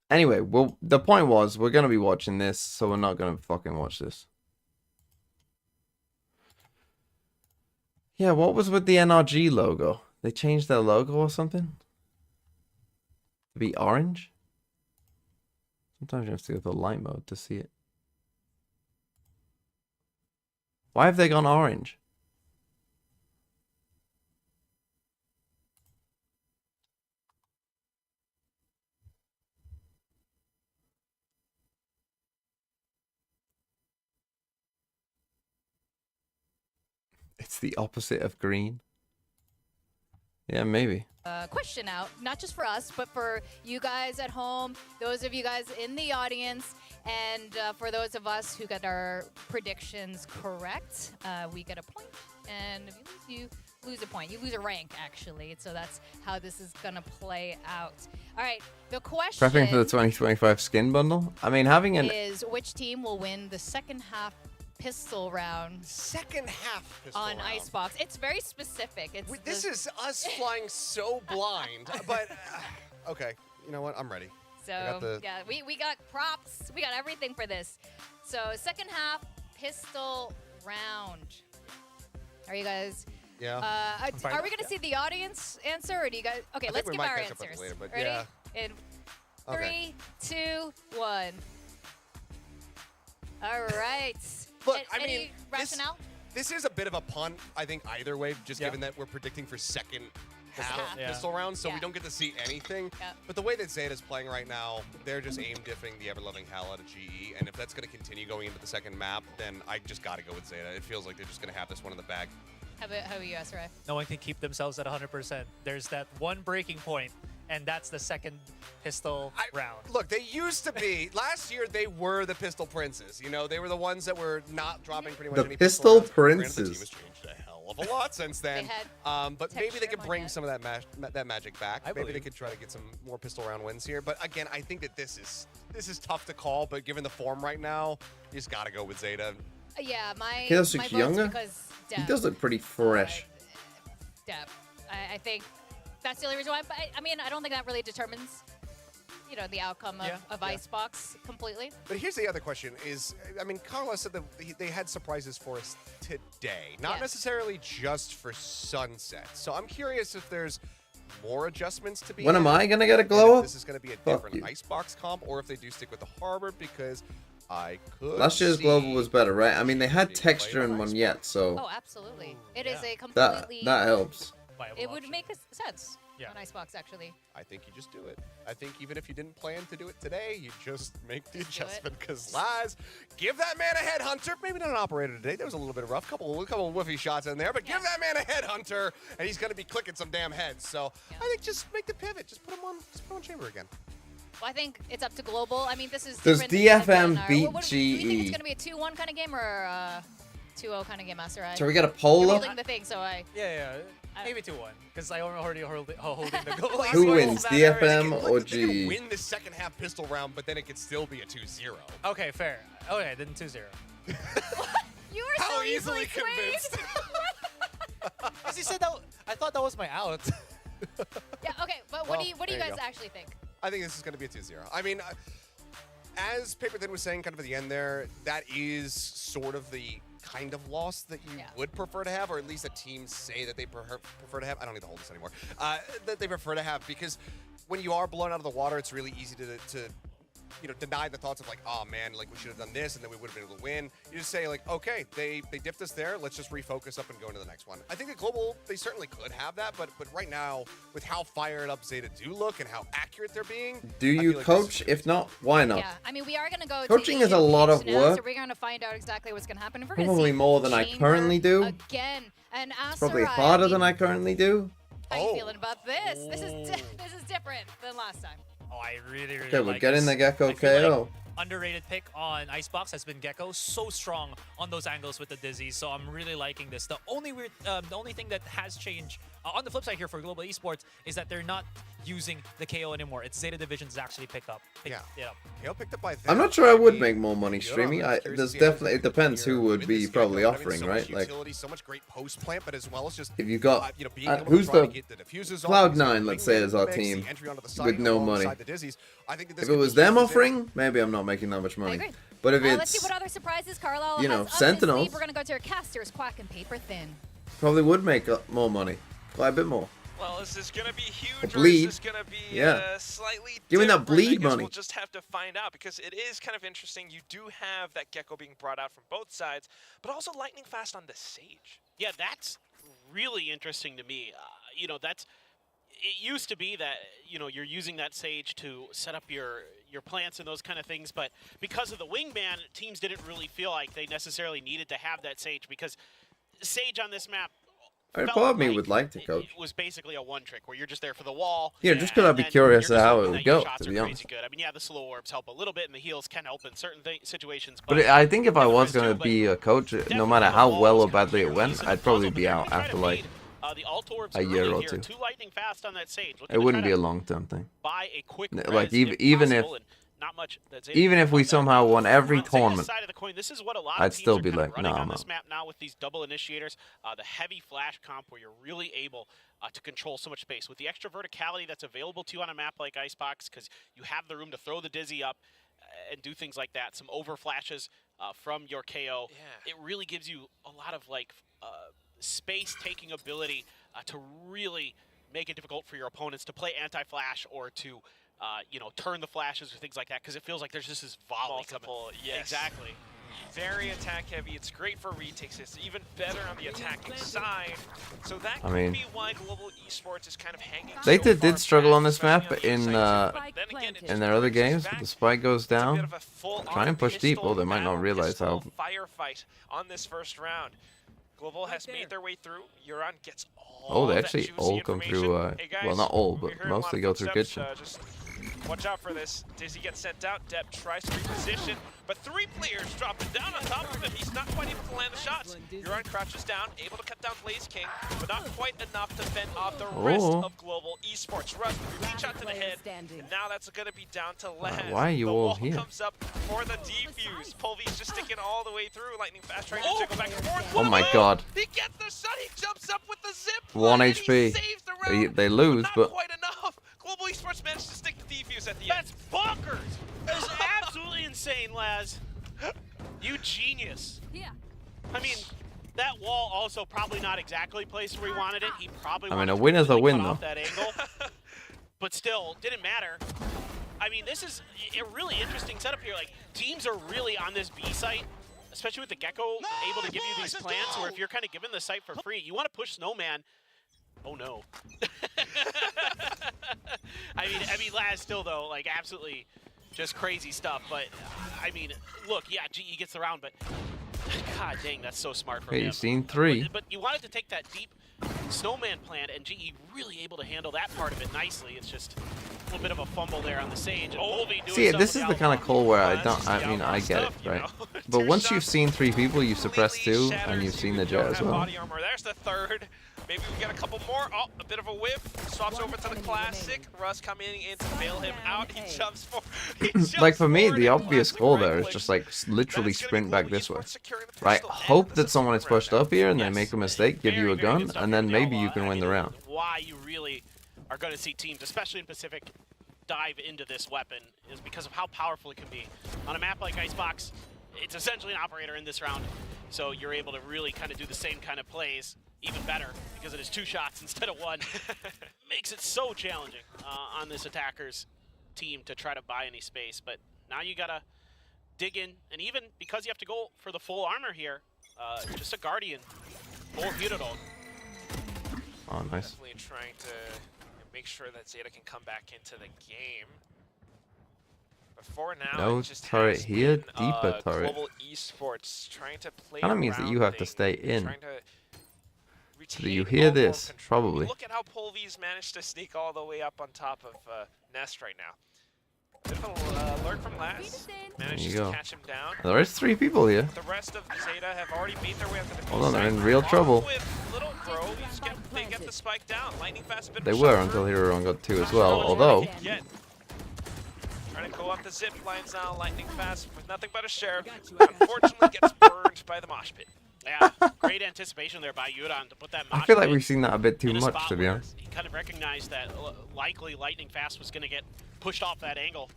Anyway, well, the point was we're gonna be watching this, so we're not gonna fucking watch this. Yeah, what was with the NRG logo? They changed their logo or something? To be orange? Sometimes you have to go to light mode to see it. Why have they gone orange? It's the opposite of green. Yeah, maybe. Question out, not just for us, but for you guys at home, those of you guys in the audience, and for those of us who got our predictions correct, we get a point. And if you lose, you lose a point. You lose a rank, actually. So that's how this is going to play out. All right, the question Prepping for the 2025 skin bundle? I mean, having an... is which team will win the second half pistol round? Second half pistol on round. Icebox. It's very specific. It's This is us flying so blind, but okay. You know what? I'm ready. So yeah, we got props. We got everything for this. So second half pistol round. Are you guys? Yeah. Are we gonna see the audience answer, or do you guys? Okay, let's give our answers. Later, but ready? Yeah. In 3, 2, 1. All right. Look, Any rationale? This is a bit of a punt, I think, either way, just given that we're predicting for second half pistol rounds, so we don't get to see anything. But the way that Zeta's playing right now, they're just aim diffing the ever-loving hell out of GE, and if that's going to continue going into the second map, then I just got to go with Zeta. It feels like they're just going to have this one in the bag. How about you, Esrai? No one can keep themselves at 100%. There's that one breaking point, and that's the second pistol round. Look, they used to be, last year they were the pistol princes. You know, they were the ones that were not dropping pretty much any pistol rounds. princes. Granted, the team has changed a hell of a lot since then. But maybe they could bring some of that magic back. Maybe they could try to get some more pistol round wins here. But again, I think that this is tough to call, but given the form right now, you just got to go with Zeta. Yeah, he does look younger. Deb, he does look pretty fresh. Deb, I think that's the only reason why. But I mean, I don't think that really determines, you know, the outcome of Icebox completely. But here's the other question: I mean, Carla said that they had surprises for us today, not necessarily just for Sunset. So I'm curious if there's more adjustments to be. When am I gonna get a glow up? This is gonna be a different Icebox comp, or if they do stick with the Harbor, because I could. Last year's global was better, right? I mean, they had texture in one yet, so. Oh, absolutely. It is a completely. That helps. It would make sense on Icebox, actually. I think you just do it. I think even if you didn't plan to do it today, you just make the adjustment. Because Laz, give that man a headhunter. Maybe not an operator today. There was a little bit of rough, couple of woofy shots in there. But give that man a headhunter, and he's going to be clicking some damn heads. So I think just make the pivot. Just put him on chamber again. Well, I think it's up to global. I mean, this is. Does DFM beat GE? Do you think it's going to be a 2-1 kind of game or a 2-0 kind of game, Master? So we got a poll up? The thing, so Yeah. Maybe 2-1, because I already holding the goal. Who wins, DFM or GE? They can win the second half pistol round, but then it could still be a 2-0. Okay, fair. Okay, then 2-0. You were so easily convinced. As you said, I thought that was my out. Yeah. Okay, but what do you guys actually think? I think this is going to be a 2-0. I mean, as Paper Thin was saying kind of at the end there, that is sort of the kind of loss that you would prefer to have, or at least that teams say that they prefer to have. I don't need to hold this anymore. That they prefer to have, because when you are blown out of the water, it's really easy to you know, deny the thoughts of like, oh man, like we should have done this and then we would have been able to win. You just say like, okay, they dipped us there. Let's just refocus up and go into the next one. I think that Global, they certainly could have that, but right now, with how fired up Zeta do look and how accurate they're being. Do you coach? If not, why not? Yeah, I mean, we are going to go. Coaching is a lot of work. So we're going to find out exactly what's going to happen. Probably more than I currently do. Again, and it's probably harder than I currently do. How are you feeling about this? This is different than last time. Oh, I really okay, we're like getting this. the Gecko KO. Like underrated pick on Icebox has been Gecko, so strong on those angles with the Dizzy, so I'm really liking this. The only thing that has changed on the flip side here for Global Esports is that they're not using the KO anymore. It's Zeta Division's actually picked up. KO picked up by them. I'm not sure I would make more money streaming. There's definitely, it depends who would be probably offering, right? Like, so much great post plant, but as well as just if you got who's the Cloud9, let's say, is our team with no money. If it was them offering, maybe I'm not making that much money. But if let's see what other surprises Carlisle you know, has Sentinels, we're gonna go to our casters, Quack and Paper Thin. Probably would make more money, quite a bit more. Well, is this going to be huge or is this going to be slightly Give me that different? bleed I guess money. We'll just have to find out, because it is kind of interesting. You do have that Gecko being brought out from both sides, but also lightning fast on the Sage. Yeah, that's really interesting to me. You know, it used to be that, you know, you're using that Sage to set up your plants and those kind of things, but because of the wingman, teams didn't really feel like they necessarily needed to have that Sage, because Sage on this map, part of me would like to coach. It was basically a one-trick where you're just there for the wall. Yeah, just because I'd be curious as to how it would go, to be honest. Good. I mean, yeah, the slow orbs help a little bit, and the heals can help in certain situations. But I think if I was going to be a coach, no matter how well or badly it went, I'd probably be out after like a year or two. It wouldn't be a long-term thing. Like even if we somehow won every tournament, I'd still be like, nah, on this map now with these double initiators, the heavy flash comp where you're really able to control so much space with the extra verticality that's available to you on a map like Icebox, because you have the room to throw the Dizzy up and do things like that. Some over flashes from your KO. It really gives you a lot of like space-taking ability to really make it difficult for your opponents to play anti-flash or to you know, turn the flashes or things like that, because it feels like there's just this volley coming. Yes. Exactly. Very attack heavy. It's great for retakes. It's even better on the attacking side. So that could be why Global Esports is kind of hanging. Zeta so did struggle on this map especially in on their other games, but the spike goes It's a bit down. of a full-on Try and push deep. pistol Oh, they might not battle, realize how. pistol firefight on this first round. Global has made their way through. Euron gets all Oh, they that actually juicy all come through. information. Hey guys, Well, not all, we're but hearing a lot mostly of go through footsteps, kitchen. just watch out for this. Dizzy gets sent out. Depp tries to reposition, but 3 players dropping down on top of him. He's not quite able to land the shots. Euron crouches down, able to cut down Blaze King, but not quite enough to fend off the rest of Global Esports. Russ, reach out to the head, and now that's going to be down to Laz. Why are you the all wall here? comes up for the defuse. Polvy's just sticking all the way through. Lightning fast trying to go back and forth. Oh my god. He gets the shot. He jumps up with the zip. 1 line, HP. He saves the round, They lose, not but quite enough. Global Esports managed to stick the defuse at the That's bonkers! That's absolutely insane, Laz. You genius. Yeah. I mean, that wall also probably not exactly placed where he wanted it. He probably I mean, wanted a to win is a really win, cut off though. that angle. But still, didn't matter. I mean, this is a really interesting setup here. Like, teams are really on this B site, especially with the Gecko able to give you these plants, where if you're kind of given the site for free, you want to push Snowman. Oh no. I mean, Laz still though, like absolutely just crazy stuff. But I mean, look, yeah, GE gets the round, but god dang, that's so smart from okay, him. you've seen 3. But you wanted to take that deep Snowman plant, and GE really able to handle that part of it nicely. It's just a little bit of a fumble there on the Sage. And Volvi doing See, stuff this with is the kind of Outlaw. call where I mean, I get it, stuff, you right? know. But Two once you've shots seen 3 people, you suppress 2, completely and you've shatters seen you. the You don't jet as have well. body armor. There's the third. Maybe we get a couple more. Oh, a bit of a whip. Swaps over to the classic. Russ coming in to bail him out. He jumps for. Like for me, the obvious goal there is just like literally sprint back this way. Right? Hope that someone is pushed up here and they make a mistake, give you a gun, and then maybe you can win the round. Why you really are going to see teams, especially in Pacific, dive into this weapon is because of how powerful it can be. On a map like Icebox, it's essentially an operator in this round, so you're able to really kind of do the same kind of plays, even better, because it is 2 shots instead of 1. Makes it so challenging on this attacker's team to try to buy any space, but now you gotta dig in, and even because you have to go for the full armor here, just a Guardian, full Hudodon. Oh, nice. Definitely trying to make sure that Zeta can come back into the game. But for now, No it just turret has here, been, deeper turret. Global Esports trying to play Kind of means that around you have to things, stay in. trying to So do you retain hear overall this? control. Probably. Look at how Polvy's managed to sneak all the way up on top of Nest right now. Bit of a lurk from Laz. Manages go. to catch him down. There is 3 people here. The rest of Zeta have already made their way up to the Hold on, they're side. in real Along trouble. with Little Crow, they get the spike down. Lightning fast, a bit They of a were shot until through. Hero got 2 as Not well, sure how much although more they can get. Trying to go up the zip lines now. Lightning fast with nothing but a sheriff. Unfortunately, gets burned by the mosh pit. Yeah, great anticipation there by Yuran to put that I mosh feel like pit we've seen that a bit too in a much, spot to be where honest. He kind of recognized that likely Lightning Fast was going to get pushed off that angle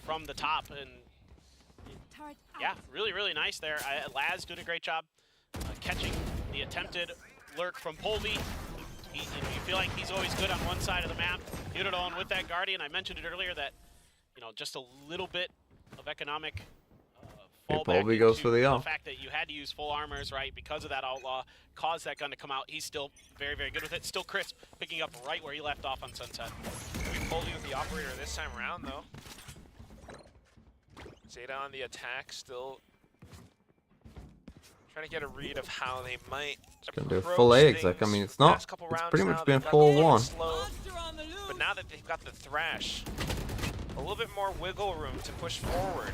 from the top, and yeah, really, really nice there. Laz did a great job catching the attempted lurk from Polvy. You feel like he's always good on one side of the map. Hudodon with that Guardian. I mentioned it earlier that, just a little bit of economic Okay, fallback Polvy goes into for the off. fact that you had to use full armors, right, because of that outlaw, caused that gun to come out. He's still very, very good with it. Still crisp, picking up right where he left off on Sunset. We Polvy with the operator this time around, though. Zeta on the attack, still trying to get a read of how they might Gonna do a approach full A things. exec. I mean, it's not. Last couple It's rounds pretty now, much been they've got the game 4-1. slow, but now that they've got the Thrash, a little bit more wiggle room to push forward.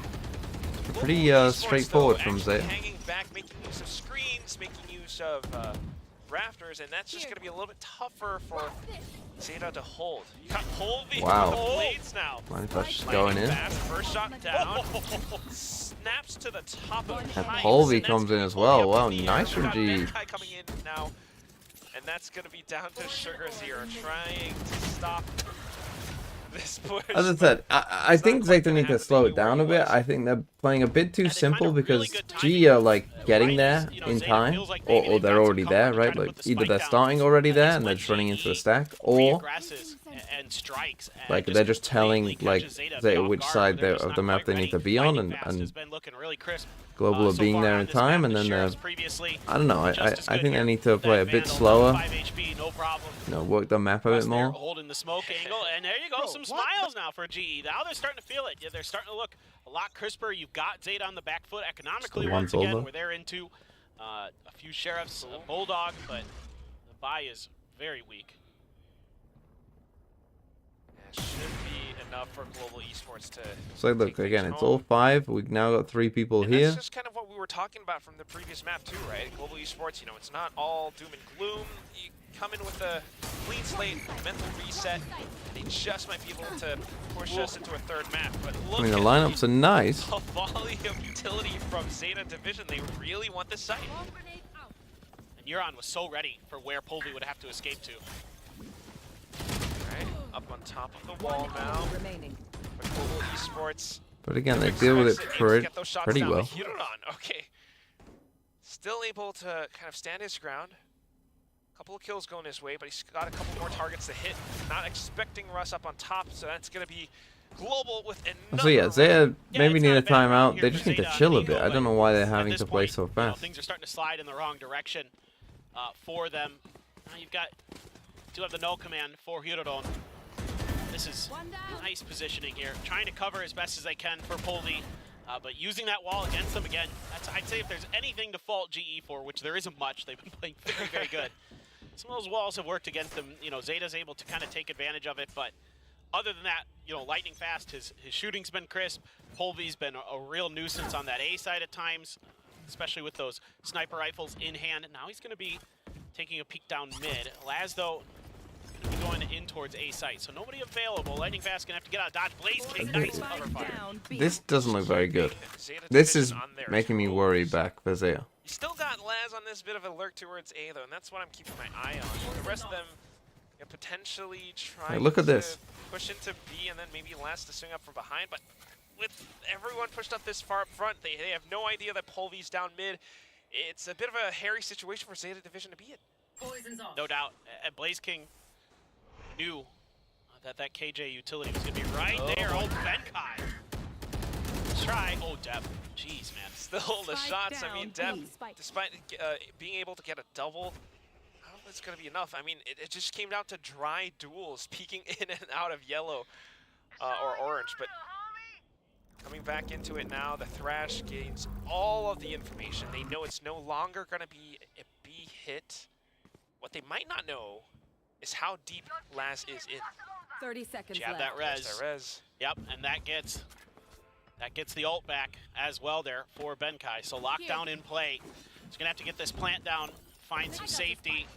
Pretty Global Esports, straightforward though, from actually Zeta. hanging back, making use of screens, making use of rafters, and that's just going to be a little bit tougher for Zeta to hold. You got Polvy Wow. with the blades now. Mind if I just Landing going in? fast, first shot down. Snaps to the top of the And heights, Polvy and that's comes in gonna as be well. up Wow, in the nice air. from We got G. Bankai coming in now, and that's going to be down to Sugar Zero trying to stop this push. As I said, I think Zeta need to slow it down a bit. I think they're playing a bit too simple because G are like getting there in time, or they're already there, right? Like either they're starting already there and they're just running into a stack, or and strikes. Like they're just telling like Zeta which side of the map they need to be on, and Global are being there in time, and then they're, I don't know, I think they need to play a bit slower, you know, work the map a bit more. Holding the smoke angle, and there you go, some smiles now for GE. Now they're starting to feel it. Yeah, they're starting to look a lot crisper. You've got Zeta on the back foot economically once again, where they're into a few sheriffs, a bulldog, but the buy is very weak. Should be enough for Global Esports to. So look, again, it's all 5. We've now got 3 people here. That's just kind of what we were talking about from the previous map too, right? Global Esports, you know, it's not all doom and gloom. You come in with a clean slate, mental reset. They just might be able to push us into a 3rd map. But look, I mean, the lineups are nice. A volley of utility from Zeta Division. They really want this site. And Euron was so ready for where Polvi would have to escape to. Up on top of the wall now. But Global Esports. But again, they deal with it pretty well. Okay. Still able to kind of stand his ground. A couple of kills going his way, but he's got a couple more targets to hit. Not expecting Russ up on top, so that's going to be Global with another. So yeah, Zeta maybe need a timeout. They just need to chill a bit. I don't know why they're having to play so fast. Things are starting to slide in the wrong direction for them. Now you've got to have the no command for Hirodon. This is nice positioning here. Trying to cover as best as they can for Polvi, but using that wall against them again. I'd say if there's anything to fault GE for, which there isn't much, they've been playing very, very good. Some of those walls have worked against them. You know, Zeta's able to kind of take advantage of it, but other than that, you know, lightning fast. His shooting's been crisp. Polvi's been a real nuisance on that A side at times, especially with those sniper rifles in hand. Now he's going to be taking a peek down mid. Laz, though, going in towards A site, so nobody available. Lightning Fast gonna have to get out of dodge. Blaze King, nice cover fire. This doesn't look very good. This is making me worry back for Zeta. You still got Laz on this bit of a lurk towards A though, and that's what I'm keeping my eye on. The rest of them, you know, potentially trying look at to this. push into B, and then maybe Laz to swing up from behind. But with everyone pushed up this far up front, they have no idea that Polvi's down mid. It's a bit of a hairy situation for Zeta Division to be in. No doubt. And Blaze King knew that KJ utility was going to be right there. Oh, Benkai. Try. Oh, Deb. Jeez, man. Still the shots. I mean, Deb, despite being able to get a double, I don't know if it's going to be enough. I mean, it just came down to dry duels, peeking in and out of yellow or orange. But coming back into it now, the Thrash gains all of the information. They know it's no longer going to be a B hit. What they might not know is how deep Laz is in. 30 seconds Jab left. that res. Yep, and that gets the ult back as well there for Benkai. So lockdown in play. He's gonna have to get this plant down, find some safety,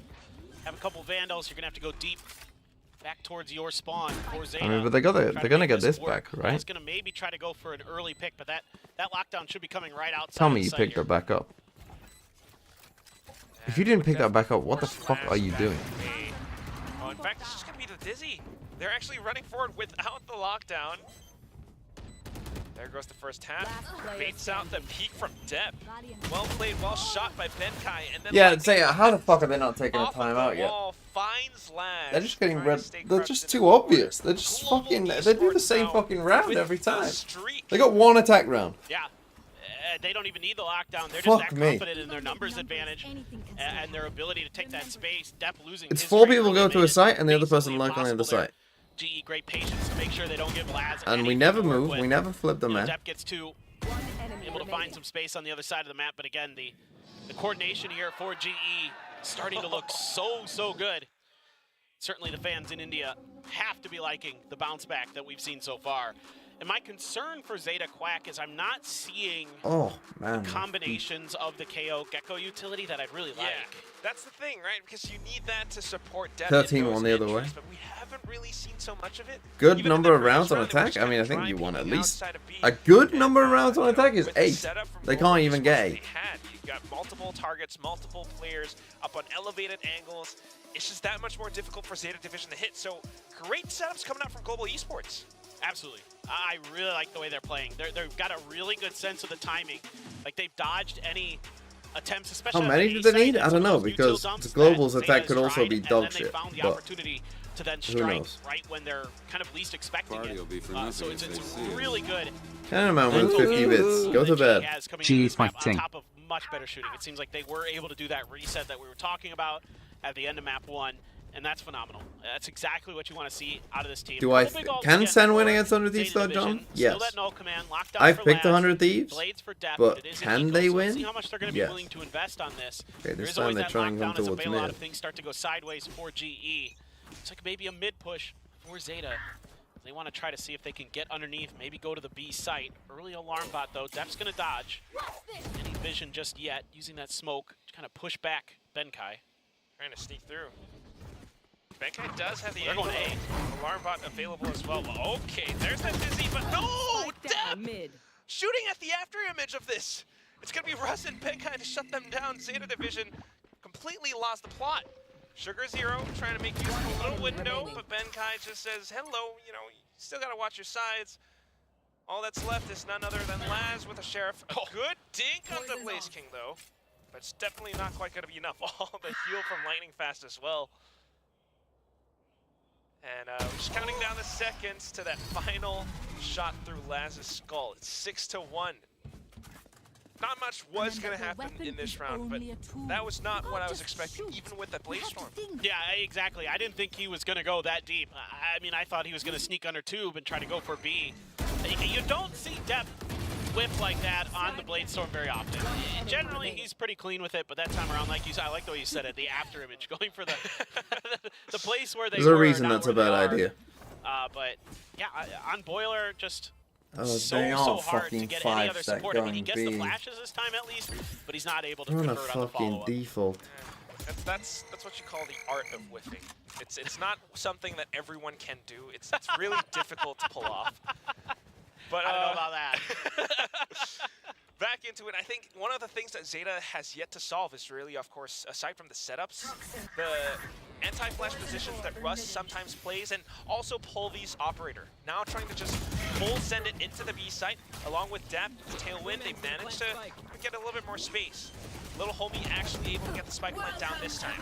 have a couple vandals. You're gonna have to go deep back towards your spawn for Zeta. I mean, but they're gonna get this back, right? He's gonna maybe try to go for an early pick, but that lockdown should be coming right outside. Tell me you picked that back up. If you didn't pick that back up, what the fuck are you doing? Oh, in fact, it's just going to be the Dizzy. They're actually running forward without the lockdown. There goes the first tap. Baits out the peek from Dep. Well played, well shot by Benkai. And then yeah, say how the fuck are they not taking a timeout yet? Finds Laz. They're just getting red. They're just too obvious. They're just fucking. They do the same fucking round every time. They got one attack round. Yeah. They don't even need the lockdown. They're just that confident in their numbers advantage and their ability to take that space. Dep losing. It's 4 people go to a site and the other person lurk on the other site. GE great patience to make sure they don't give Laz. And we never move. We never flip the map. Dep gets able to find some space on the other side of the map, but again, the coordination here for GE starting to look so good. Certainly the fans in India have to be liking the bounce back that we've seen so far. And my concern for Zeta Quack is I'm not seeing combinations of the KO Gecko utility that I'd really like. That's the thing, right? Because you need that to support Dep. 13 won the other way. But we haven't really seen so much of it. Good number of rounds on attack. I mean, I think you won at least. A good number of rounds on attack is 8. They can't even get 8. You've got multiple targets, multiple players up on elevated angles. It's just that much more difficult for Zeta Division to hit. So great setups coming out from Global Esports. Absolutely. I really like the way they're playing. They've got a really good sense of the timing. Like, they've dodged any attempts, especially. How many do they need? I don't know, because the Global's attack could also be dog shit. They found the opportunity to then Who strike knows? right when they're kind of least expecting it. So it's really good. Cameraman wins 50 bits. Go to bed. Jeez, my On thing. top of much better shooting. It seems like they were able to do that reset that we were talking about at the end of map 1, and that's phenomenal. That's exactly what you want to see out of this team. Do I can Sen win against 100 Thieves though, John? Yes. I've picked 100 Thieves, but can they win? See how much they're going to be willing to invest on this. Okay, this time they're trying to come towards A lot mid. of things start to go sideways for GE. It's like maybe a mid push for Zeta. They want to try to see if they can get underneath, maybe go to the B site. Early alarm bot though, Def's going to dodge. Any vision just yet, using that smoke to kind of push back Benkai. Trying to sneak through. Benkai does have the alarm bot available as well. Okay, there's that Dizzy, but no! Def! Shooting at the after image of this! It's going to be Russ and Benkai to shut them down. Zeta Division completely lost the plot. Sugar Zero trying to make use of a little window, but Benkai just says, hello, you know, you still got to watch your sides. All that's left is none other than Laz with a Sheriff. A good dink on the Blaze King, though. But it's definitely not quite going to be enough. All the heal from Lightning Fast as well. And we're just counting down the seconds to that final shot through Laz's skull. It's 6-1. Not much was going to happen in this round, but that was not what I was expecting, even with that Blaze Storm. Yeah, exactly. I didn't think he was going to go that deep. I mean, I thought he was going to sneak under tube and try to go for B. You don't see Def whip like that on the Blade Storm very often. Generally, he's pretty clean with it, but that time around, like you said, I like the way you said it, the after image, going for the the place where they were. There's a reason that's a bad idea. But yeah, on Boiler, just Oh, so hard to get any other support. I mean, he gets the flashes this time at least, but he's not able to convert on the follow-up. Default. That's what you call the art of whiffing. It's not something that everyone can do. It's really difficult to pull off. But I don't know about that. Back into it, I think one of the things that Zeta has yet to solve is really, of course, aside from the setups, the anti-flash positions that Russ sometimes plays, and also Polvy's operator. Now trying to just full send it into the B site, along with Dap, Tailwind, they managed to get a little bit more space. Little homie actually able to get the spike plant down this time.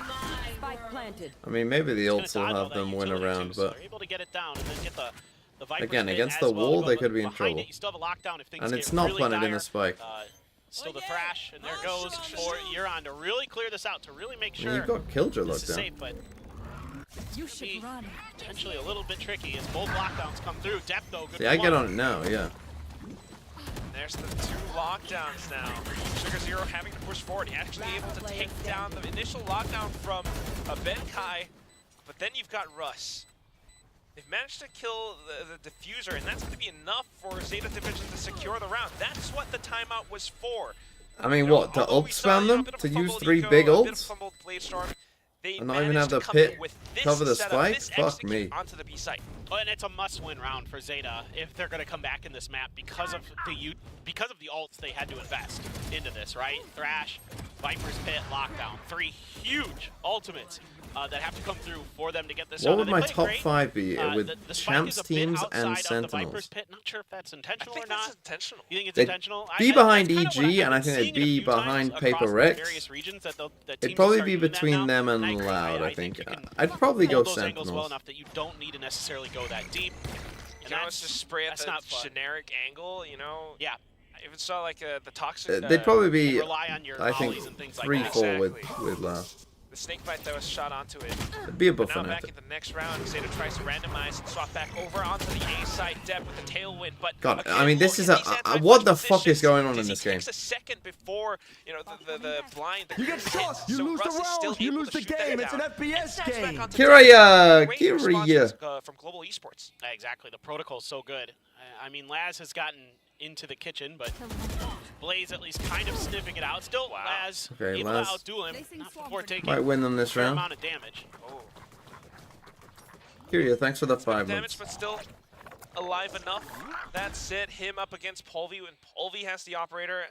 I mean, maybe the ults will have them win around, but able to get it down and then get the again, against the wall, they could be in trouble. And it's not planted in the spike. Still the thrash, and there goes for Euron to really clear this out, to really make sure you've got Killjoy locked down. Safe, but you should run. Potentially a little bit tricky as both lockdowns come through. Depth though, good. See, I get on it now, yeah. There's the 2 lockdowns now. Sugar Zero having to push forward, actually able to take down the initial lockdown from Benkai, but then you've got Russ. They've managed to kill the diffuser, and that's going to be enough for Zeta Division to secure the round. That's what the timeout was for. I mean, what, to ult spam them? To use 3 big ults? And not even have the pit cover the spike? Fuck me. Onto the B site. Oh, and it's a must-win round for Zeta if they're going to come back in this map because of the ults they had to invest into this, right? Thrash, Viper's Pit, Lockdown. 3 huge ultimates that have to come through for them to get this. What would my top 5 be with champs teams and sentinels? Not sure if that's intentional or not. That's intentional. You think it's They'd intentional? be behind EG, and I think they'd be behind Paper Rex. It'd probably be between them and Loud, I think. I'd probably go sentinels. Well enough that you don't need to necessarily go that deep. You know, it's just spray at the generic angle, you know? Yeah. If it's not like the toxic... they'd probably be, I think, 3-4 with Loud. The snake bite that was shot onto it. It'd be a buff now on back it. in the next round, Zeta tries to randomize and swap back over onto the A side depth with the tailwind. But God, again, I mean, this is a what the fuck is going on in this game? Takes a second before the blind. You get tossed. You lose the round. You lose the game. It's an FPS game. Kirya. From Global Esports. Exactly. The protocol's so good. I mean, Laz has gotten into the kitchen, but Blaze at least kind of sniffing it out. Still, Laz able to outdo him, not before taking might win them this round. Amount of damage. Kirya, thanks for the 5 damage, but still alive enough. That's it. Him up against Polvy, when Polvy has the operator.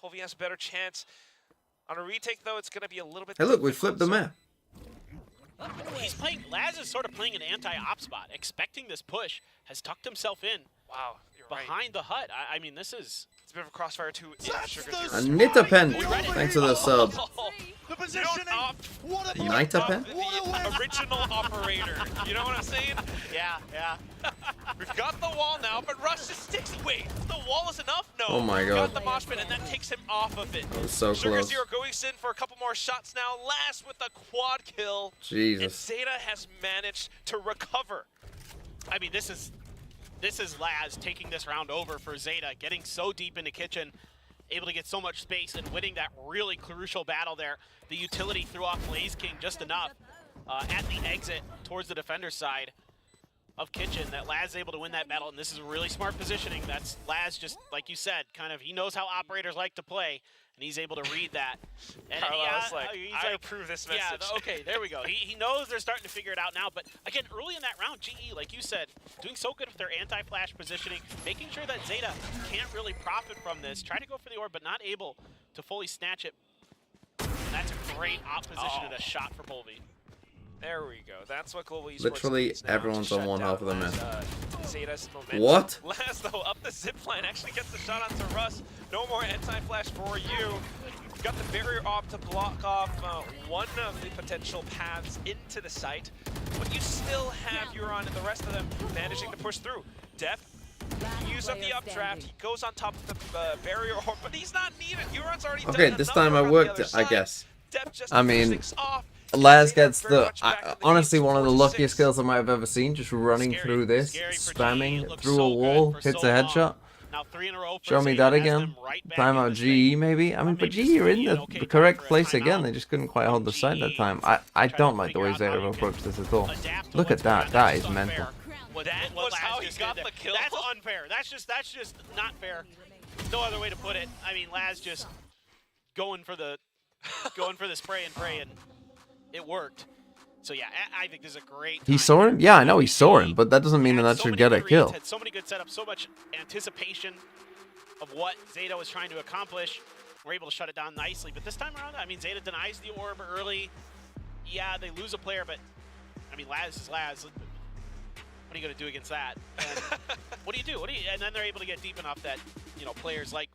Polvy has a better chance. On a retake, though, it's going to be a little bit. Hey, look, we flipped the map. He's playing. Laz is sort of playing an anti-op spot, expecting this push. Has tucked himself in. Wow, you're behind the hut. I mean, this is... It's a bit of a crossfire too. A Nita pen. Thanks for the sub. The positioning. A Nita pen? The original operator. You know what I'm saying? Yeah. We've got the wall now, but Rush just sticks. Wait, the wall is enough? No. Oh my god. Got the mosh pit, and that takes him off of it. That was so close. Zero going in for a couple more shots now. Last with the quad kill. Jesus. And Zeta has managed to recover. I mean, this is Laz taking this round over for Zeta, getting so deep into kitchen, able to get so much space and winning that really crucial battle there. The utility threw off Blaze King just enough at the exit towards the defender's side of kitchen that Laz is able to win that battle, and this is really smart positioning. That's Laz, just like you said, kind of, he knows how operators like to play, and he's able to read that. And I approve this message. Yeah, okay, there we go. He knows they're starting to figure it out now, but again, early in that round, GE, like you said, doing so good with their anti-flash positioning, making sure that Zeta can't really profit from this, try to go for the orb, but not able to fully snatch it. And that's a great op position and a shot for Polvi. There we go. That's what Global Esports Literally needs now everyone's on one half of the map. Zeta's momentum. What? Laz, though, up the zipline, actually gets the shot onto Russ. No more anti-flash for you. You've got the barrier op to block off one of the potential paths into the site, but you still have Euron and the rest of them managing to push through. Def, use up the updraft. He goes on top of the barrier orb, but he's not needed. Euron's already done Okay, this time I worked it, I guess. Def just I mean, off. Laz gets the, honestly, one of the luckiest kills I might have ever seen, just running through this, spamming through a wall, hits a headshot. Show me that again. Timeout GE maybe? I mean, but GE are in the correct place again, they just couldn't quite hold the site that time. I don't like the way Zeta approached this at all. Look at that, that is mental. That was how he got the kill. That's unfair. That's just not fair. No other way to put it. I mean, Laz just going for the spray and pray, and it worked. So yeah, I think this is a great. He saw him? Yeah, I know he saw him, but that doesn't mean that should get a kill. Had so many good setups, so much anticipation of what Zeta was trying to accomplish. We're able to shut it down nicely, but this time around, I mean, Zeta denies the orb early. Yeah, they lose a player, but I mean, Laz is Laz. What are you going to do against that? And what do you do? And then they're able to get deep enough that, you know, players like,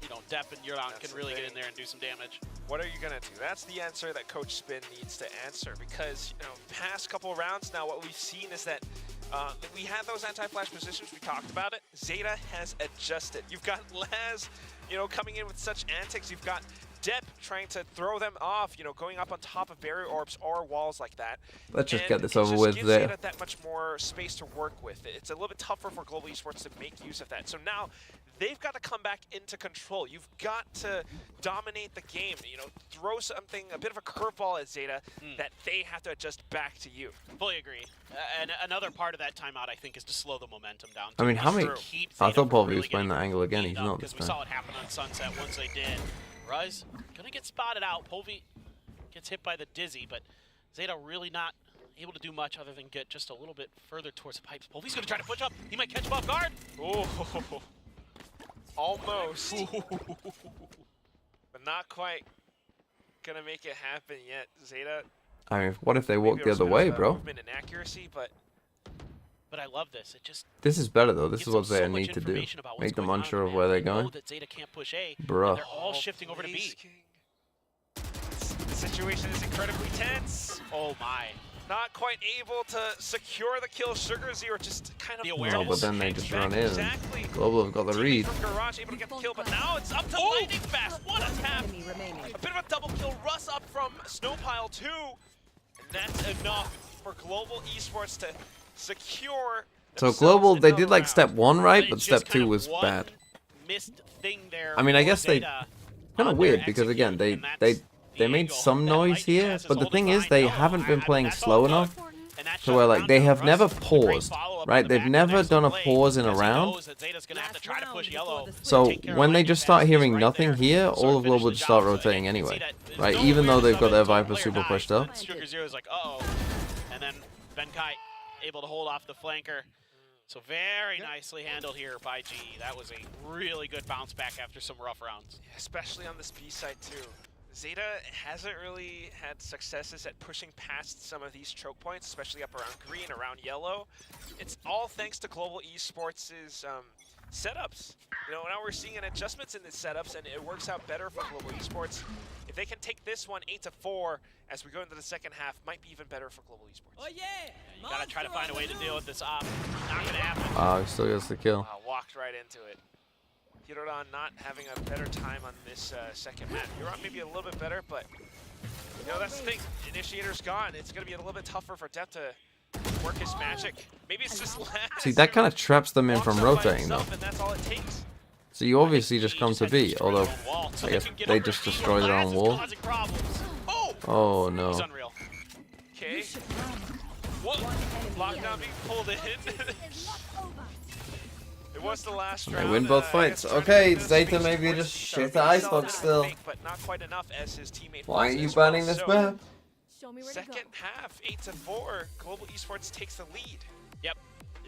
you know, Depp and Euron can really get in there and do some damage. What are you going to do? That's the answer that Coach Spin needs to answer, because, you know, past couple of rounds now, what we've seen is that we had those anti-flash positions, we talked about it. Zeta has adjusted. You've got Laz, you know, coming in with such antics. You've got Depp trying to throw them off, you know, going up on top of barrier orbs or walls like that. Let's just get this over with there. Zeta that much more space to work with. It's a little bit tougher for Global Esports to make use of that. So now they've got to come back into control. You've got to dominate the game, you know, throw something, a bit of a curveball at Zeta that they have to adjust back to you. Fully agree. And another part of that timeout, I think, is to slow the momentum down. I mean, how many? I thought Polvi was playing that angle again. He's not this time. Because we saw it happen on Sunset once they did. Ruz gonna get spotted out. Polvi gets hit by the dizzy, but Zeta really not able to do much other than get just a little bit further towards the pipes. Polvi's gonna try to push up. He might catch him off guard. Oh, almost. But not quite gonna make it happen yet. Zeta. I mean, what if they walk the other way, bro? Movement and accuracy, but I love this. It just this is better though. This is what Zeta need to do. Make them unsure of where they're going. That Zeta can't push A. Bruh. They're all shifting over to B. The situation is incredibly tense. Oh my. Not quite able to secure the kill. Sugar Zero just kind of no, but then they just run in. Exactly. Global have got the read. From Garage able to get the kill, but now it's up to Lightning Fast. What a tap! A bit of a double kill. Russ up from Snowpile 2. And that's enough for Global Esports to secure. So Global, they did like step 1 right, but step 2 was bad. Missed thing there. I mean, I guess they kind of weird because again, they made some noise here, but the thing is they haven't been playing slow enough to where like they have never paused, right? They've never done a pause in a round. So when they just start hearing nothing here, all of Global just start rotating anyway, right? Even though they've got their Viper super pushed up. Sugar Zero's like, uh-oh. And then Benkai able to hold off the flanker. So very nicely handled here by GE. That was a really good bounce back after some rough rounds. Yeah, especially on this B side too. Zeta hasn't really had successes at pushing past some of these choke points, especially up around green, around yellow. It's all thanks to Global Esports' setups. You know, now we're seeing adjustments in the setups, and it works out better for Global Esports. If they can take this one 8-4 as we go into the second half, might be even better for Global Esports. Oh yeah! You gotta try to find a way to deal with this op. Not gonna happen. He still gets the kill. Walked right into it. Hirodon not having a better time on this second map. Hirodon maybe a little bit better, but you know, that's the thing. Initiator's gone. It's gonna be a little bit tougher for Depp to work his magic. Maybe it's just last. See, that kind of traps them in from rotating though. And that's all it takes. So you obviously just come to B, although I guess they just destroy their own wall. Oh no. He's unreal. Okay. What? Lockdown being pulled in. It was the last round. They win both fights. Okay, Zeta maybe just shit at Icebox still. But not quite enough as his teammate. Why are you banning this map? Second half, 8-4. Global Esports takes the lead. Yep.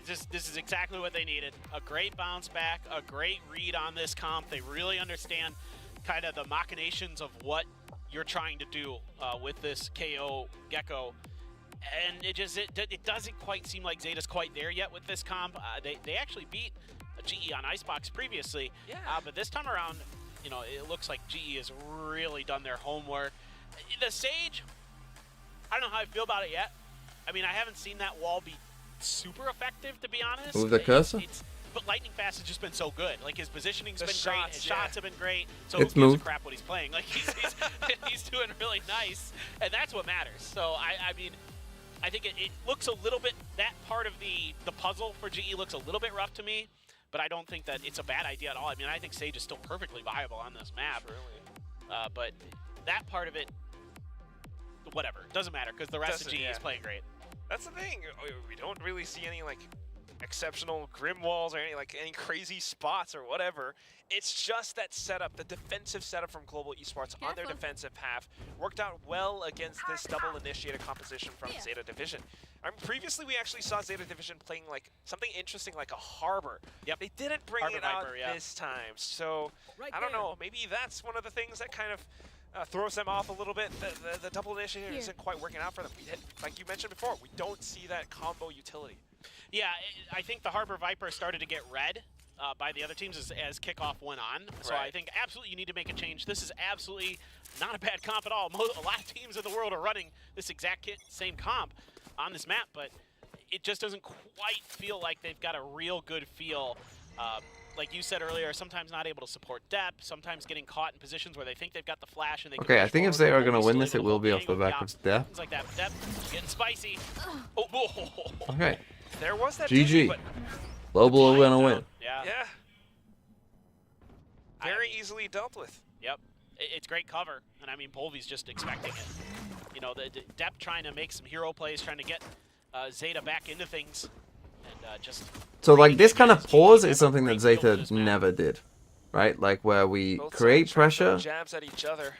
This is exactly what they needed. A great bounce back, a great read on this comp. They really understand kind of the machinations of what you're trying to do with this KO Gecko. And it doesn't quite seem like Zeta's quite there yet with this comp. They actually beat GE on Icebox previously, but this time around, you know, it looks like GE has really done their homework. The Sage, I don't know how I feel about it yet. I mean, I haven't seen that wall be super effective, to be honest. Move the cursor. But Lightning Fast has just been so good. Like, his positioning's been great, his shots have been great. So It's who gives a moved. crap what he's playing? Like, he's doing really nice, and that's what matters. So I mean, I think it looks a little bit, that part of the puzzle for GE looks a little bit rough to me, but I don't think that it's a bad idea at all. I mean, I think Sage is still perfectly viable on this map. But that part of it, whatever, doesn't matter because the rest of GE is playing great. That's the thing. We don't really see any like exceptional grim walls or any crazy spots or whatever. It's just that setup, the defensive setup from Global Esports on their defensive half worked out well against this double initiator composition from Zeta Division. Previously we actually saw Zeta Division playing like something interesting like a harbor. Yep. They didn't bring it out this time. So I don't know, maybe that's one of the things that kind of throws them off a little bit. The double initiator isn't quite working out for them. Like you mentioned before, we don't see that combo utility. Yeah, I think the Harbor Viper started to get read by the other teams as kickoff went on. So I think absolutely you need to make a change. This is absolutely not a bad comp at all. A lot of teams in the world are running this exact same comp on this map, but it just doesn't quite feel like they've got a real good feel. Like you said earlier, sometimes not able to support depth, sometimes getting caught in positions where they think they've got the flash and they Okay, I think if they are going to win this, it will be off the back of depth. Things like that. Depth getting spicy. Okay. There was that GG. Global are going to win. Yeah. Very easily dealt with. Yep. It's great cover, and I mean, Polvy's just expecting it. You know, the depth trying to make some hero plays, trying to get Zeta back into things. And just so like this kind of pause is something that Zeta never did, right? Like where we create pressure. Jabs at each other,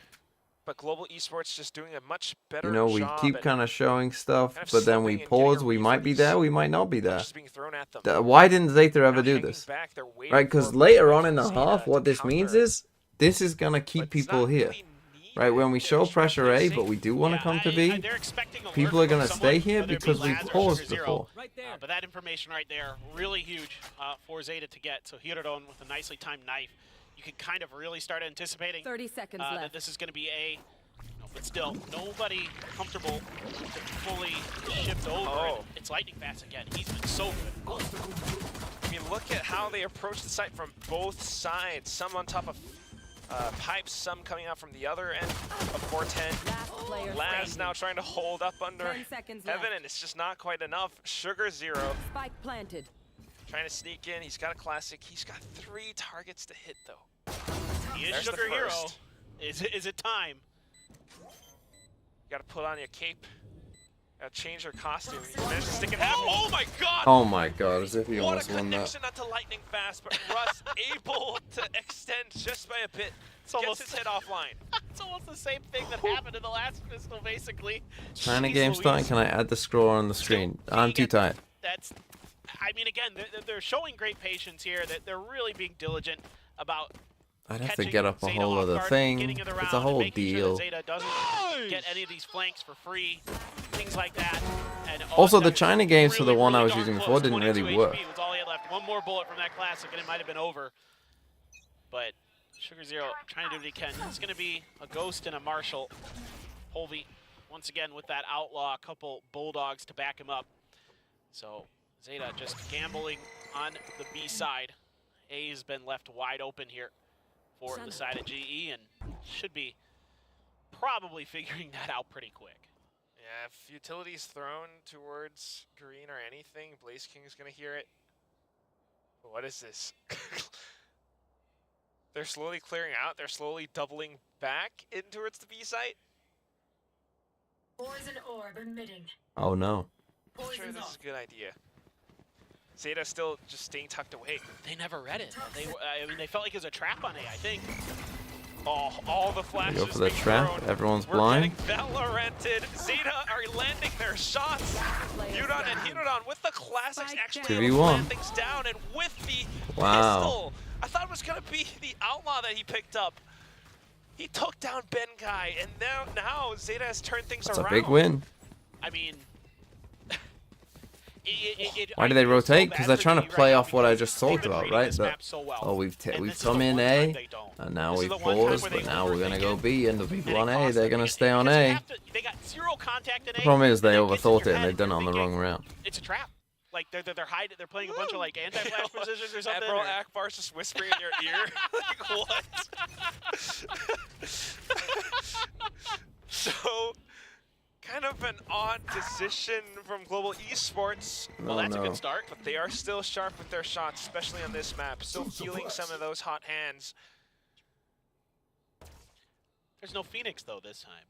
but Global Esports just doing a much better You know, we job keep at kind of showing stuff, kind of but then we slipping and getting pause. a We read might for be these there, we might not be there. punches being thrown at them. Why didn't Zeta ever Now do hanging this? back, they're waiting Right, because for later on in the Zeta half, what to this means counter. is this is gonna keep But it's people not here. really Right, when we show pressure A, but we do want to come to B, people are going to stay here because we paused before. But that information right there, really huge for Zeta to get. So Hirodon with a nicely timed knife, you can kind of really start anticipating 30 seconds that left. this is going to be A. But still, nobody comfortable to fully shift over. It's Lightning Fast again. He's been so good. I mean, look at how they approach the site from both sides. Some on top of pipes, some coming out from the other end of 410. Laz now trying to hold up under Heaven, and it's just not quite enough. Sugar 0. Spike planted. Trying to sneak in. He's got a classic. He's got 3 targets to hit, though. He is There's the Sugar Hero. first. Is it time? You gotta put on your cape. Gotta change your costume. You managed to stick it half. Oh my god! Oh my god, as if he What almost a won that. connection, not to Lightning Fast, but Russ able to extend just by a bit. Gets his head offline. It's almost the same thing that happened in the last pistol, basically. China Jeez game Louise. starting. Can I add the score on the screen? I'm too tired. That's, I mean, again, they're showing great patience here. That they're really being diligent about I'd have to get up a whole other thing. It's a whole deal. Zeta doesn't get any of these flanks for free, things like that. And Also, the China games for the one I was using before didn't really work. Was all he had left. One more bullet from that classic, and it might have been over. But Sugar Zero trying to do what he can. It's going to be a Ghost and a Marshall. Holvey, once again, with that Outlaw, a couple Bulldogs to back him up. So Zeta just gambling on the B side. A has been left wide open here for the side of GE, and should be probably figuring that out pretty quick. Yeah, if utility's thrown towards green or anything, Blaze King is going to hear it. What is this? They're slowly clearing out. They're slowly doubling back in towards the B site. Poison orb emitting. Oh no. I'm sure this is a good idea. Zeta still just staying tucked away. They never read it. I mean, they felt like it was a trap on A, I think. Oh, all the flashes. Go for the trap. Thrown. Everyone's We're blind. Valoranted. Zeta are landing their shots. Yudon and Hinodon with the classics actually able to 2v1. land things down, and with the pistol. I thought it was going to be the Outlaw that he picked up. He took down Benkai, and now Zeta has turned things around. That's a big win. I mean, why do they rotate? Because they're trying to play off what I just talked about, right? That, oh, we've come in A, and now we've paused, but now we're going to go B, and the people on A, they're going to stay on A. They got zero contact in A. The problem is they overthought it, and they've done it on the wrong route. It's a trap. Like they're hiding, they're playing a bunch of like anti-flash positions or something. Admiral Akbar's just whispering in your ear. Like what? So, kind of an odd decision from Global Esports. Well, that's a good start. But they are still sharp with their shots, especially on this map. Still feeling some of those hot hands. There's no Phoenix though this time.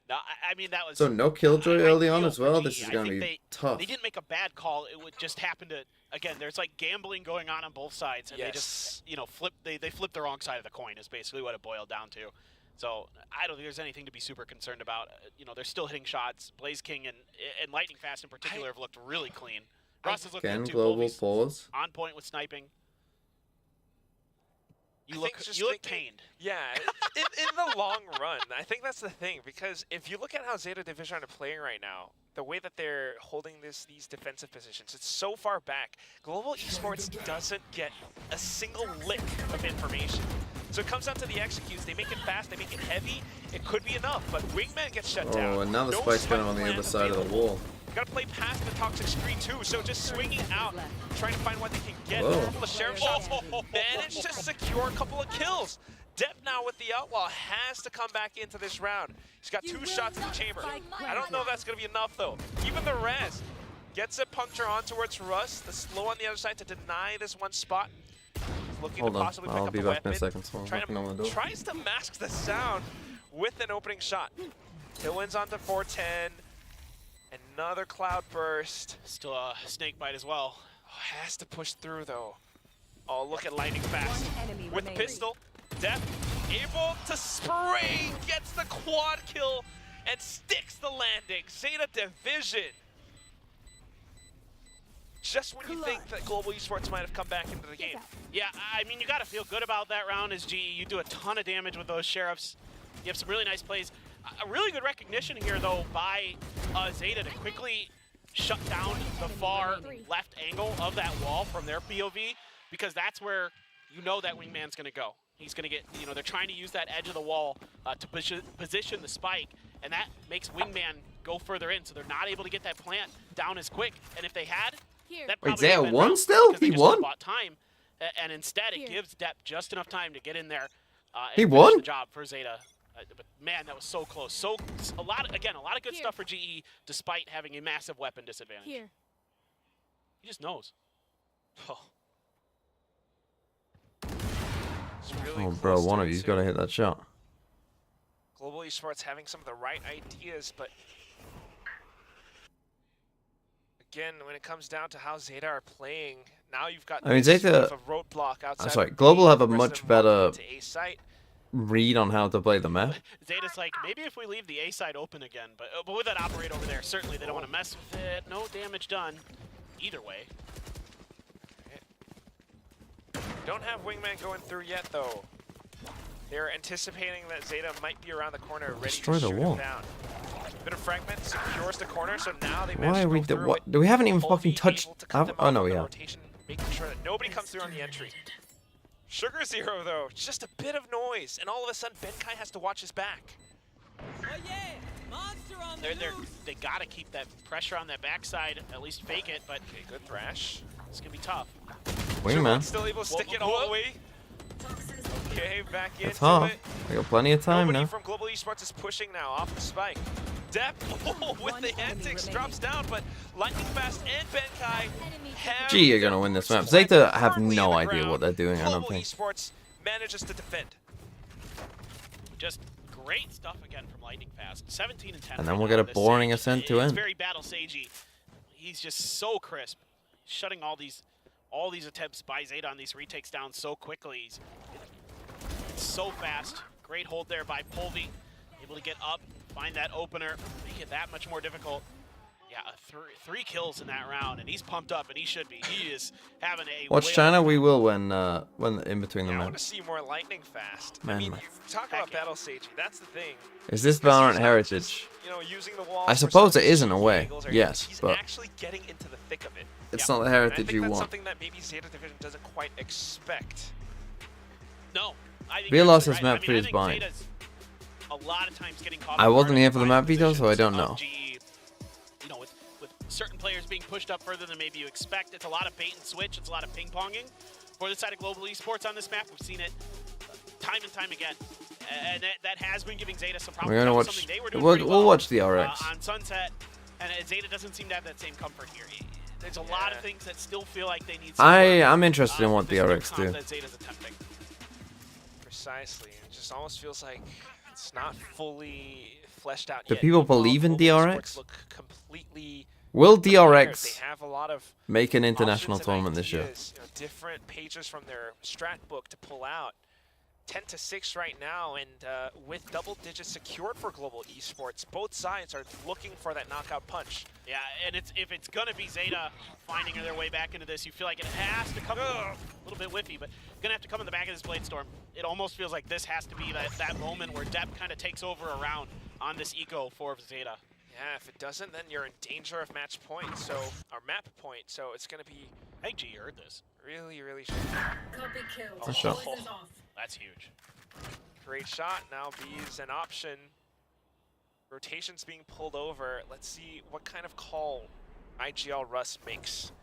No, I mean that was. So no Killjoy early on as well. This is going to be tough. They didn't make a bad call. It would just happen to. Again, there's like gambling going on both sides, and they just flip. They flip the wrong side of the coin. Is basically what it boiled down to. So I don't think there's anything to be super concerned about. They're still hitting shots. Blaze King and Lightning Fast in particular have looked really clean. Russ is looking Again, good too. global Bolby's pause. on point with sniping. You look pained. Yeah, in the long run, I think that's the thing, because if you look at how Zeta Division are playing right now, the way that they're holding these defensive positions, it's so far back. Global Esports doesn't get a single lick of information. So it comes down to the executes. They make it fast, they make it heavy. It could be enough, but Wingman gets shut down. Oh, and now the spike's going on the other side of the wall. Gotta play past the toxic screen too, so just swinging out, trying to find what they can get. Whoa. A couple of sheriff shots, managed to secure a couple of kills. Depp now with the Outlaw has to come back into this round. He's got 2 shots in the chamber. I don't know if that's gonna be enough though. Even the res gets a puncture on towards Russ. The slow on the other side to deny this one spot. He's looking to possibly pick up the weapon. I'll be back in a second. So Tries to mask the sound with an opening shot. It wins on to 410. Another cloud burst. Still a snake bite as well. Oh, has to push through though. Oh, look at Lightning Fast with the pistol. Death able to spray, gets the quad kill and sticks the landing. Zeta Division. Just when you think that Global Esports might have come back into the game. Yeah, I mean, you got to feel good about that round as GE. You do a ton of damage with those sheriffs. You have some really nice plays. A really good recognition here, though, by Zeta to quickly shut down the far left angle of that wall from their POV, because that's where you know that Wingman's going to go. He's going to get, they're trying to use that edge of the wall to position the spike, and that makes Wingman go further in, so they're not able to get that plant down as quick. And if they had, that probably Zeta won still? He won? Bought time, and instead it gives Depp just enough time to get in there and he finish won? the job for Zeta. But man, that was so close. So a lot of good stuff for GE, despite having a massive weapon disadvantage. He just knows. Oh, really bro, one of you's got to hit that shot. Global Esports having some of the right ideas, but again, when it comes down to how Zeta are playing, now you've got Zeta. A roadblock outside. I'm sorry, Global have a Rest of much them better to A site. read on how to play the map. Zeta's like, maybe if we leave the A side open again, but with that operator over there, certainly they don't want to mess with it. No damage done either way. Don't have Wingman going through yet, though. They're anticipating that Zeta might be around the corner, ready Destroy to the shoot wall. him down. Bit of fragment secures the corner, so now they Why managed are to we? go through What? it. We haven't even Able fucking to touched. cut them Oh off no, with we the have. rotation, making sure that nobody comes through on the entry. Sugar Zero, though, just a bit of noise, and all of a sudden Benkai has to watch his back. They gotta keep that pressure on that backside, at least fake it, but Okay, good thrash. it's gonna be tough. Wingman. Still able to stick it all the way. Okay, back into It's hard. it. I got plenty of time Nobody now. from Global Esports is pushing now off the spike. Depp with the antics drops down, but Lightning Fast and Benkai have Gee, you're gonna win this map. Zeta have no idea what they're doing, I don't Global think. Esports manages to defend. Just great stuff again from Lightning Fast. 17 and 10. And then right we'll now get a on this boring Sage. ascent to It's end. very battle sagey. He's just so crisp, shutting all these attempts by Zeta on these retakes down so quickly. He's so fast. Great hold there by Polvi. Able to get up, find that opener, make it that much more difficult. Yeah, three kills in that round, and he's pumped up, and he should be. He is having a Watch whale. China, we will when in between the I want maps. to see more Lightning Fast. Man, I mean, man. you talk about battle sagey. That's the thing. Is this Because Valorant he's not heritage? just, you know, using the wall I for suppose some it is in a cheeky way, angles or yes, he's but actually getting into the thick of it. it's Yeah. not the And I heritage think you that's want. something that maybe Zeta Division doesn't quite expect. No, I think Velos you're has right. map I mean, for I his think bind. Zeta's a lot of times getting caught I off wasn't guard here for the by map veto, so I don't positions know. of GE. You know, with certain players being pushed up further than maybe you expect, it's a lot of bait and switch. It's a lot of ping-ponging. For the side of Global Esports on this map, we've seen it time and time again. And that has been giving Zeta some problems. We're gonna That was watch. something they were doing We'll, pretty we'll well, watch the RX. on Sunset, and Zeta doesn't seem to have that same comfort here. There's a lot of things that still feel like they need some work. I'm interested in what the This new RX comp do. that Zeta's attempting. Precisely. It just almost feels like it's not fully fleshed out Do yet. people Meanwhile, believe in Global DRX? Esports look completely Will prepared. DRX They have a lot of make an international options and tournament this year? ideas, you know, different pages from their strat book to pull out. 10-6 right now, and with double digits secured for Global Esports, both sides are looking for that knockout punch. Yeah, and if it's gonna be Zeta finding their way back into this, you feel like it has to come a little bit whiffy, but gonna have to come in the back of this Blade Storm. It almost feels like this has to be that moment where Depp kind of takes over around on this eco for Zeta. Yeah, if it doesn't, then you're in danger of match point, or map point, so it's gonna be I think G heard this. really, really Copy kill. Good shot. Poison's off. That's huge. great shot. Now B is an option. Rotation's being pulled over. Let's see what kind of call IGL Russ makes.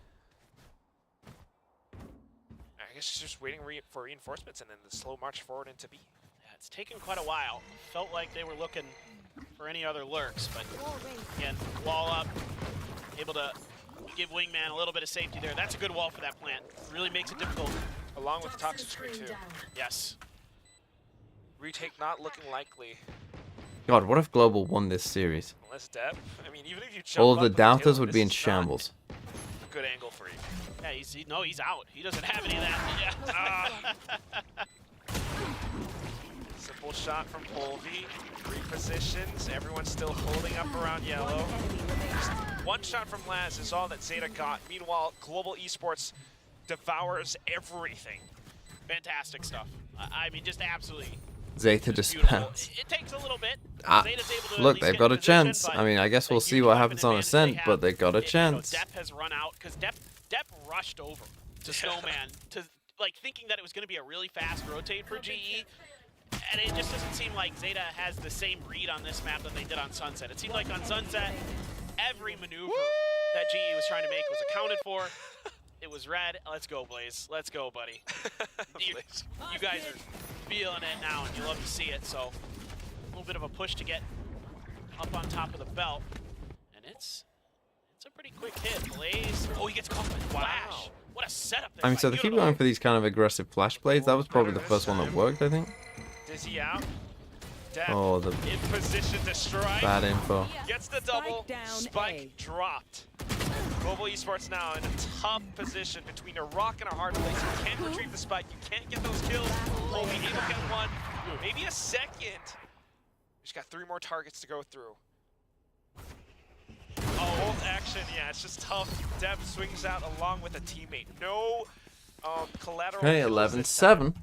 I guess she's just waiting for reinforcements and then the slow march forward into B. Yeah, it's taken quite a while. Felt like they were looking for any other lurks, but again, wall up, able to give Wingman a little bit of safety there. That's a good wall for that plant. Really makes it difficult. Along with the toxic screen too. Yes. Retake not looking likely. God, what if Global won this series? Unless Depp. I mean, even if you jump All of up the with doubters Taylor, would be in this is shambles. not a good angle for you. Yeah, he's out. He doesn't have any of that. Yeah. Simple shot from Polvi. Repositions. Everyone's still holding up around yellow. Just one shot from Laz is all that Zeta got. Meanwhile, Global Esports devours everything. Fantastic stuff. I mean, just absolutely Zeta beautiful. dispense. It takes a little bit. Ah, Zeta's able to at look, least they've get got in a position, chance. but I mean, I guess a we'll see huge what weapon happens on advantage Ascent, they but have. they got a chance. You know, Depp has run out because Depp rushed over to Snowman to like thinking that it was going to be a really fast rotate for GE. And it just doesn't seem like Zeta has the same read on this map that they did on Sunset. It seemed like on Sunset, every maneuver that GE was trying to make was accounted for. It was red. Let's go, Blaze. Let's go, buddy. you guys are feeling it now, and you love to see it. So a little bit of a push to get up on top of the belt. And it's a pretty quick hit. Blaze. Oh, he gets caught with flash. Wow. What a setup there. I mean, so they keep going for these kind of aggressive flash blades. That was probably the first one that worked, I think. Dizzy out. Depp Oh, the in position to strike. bad info. Gets the double. Spike down Spike A. dropped. Global Esports now in a tough position between a rock and a hard place. You can't retrieve the spike. You can't get those kills. Only able to get one, maybe a second. Just got 3 more targets to go through. Oh, both action. Yeah, it's just tough. Depp swings out along with a teammate. No Oh, collateral. Okay, kills 11-7.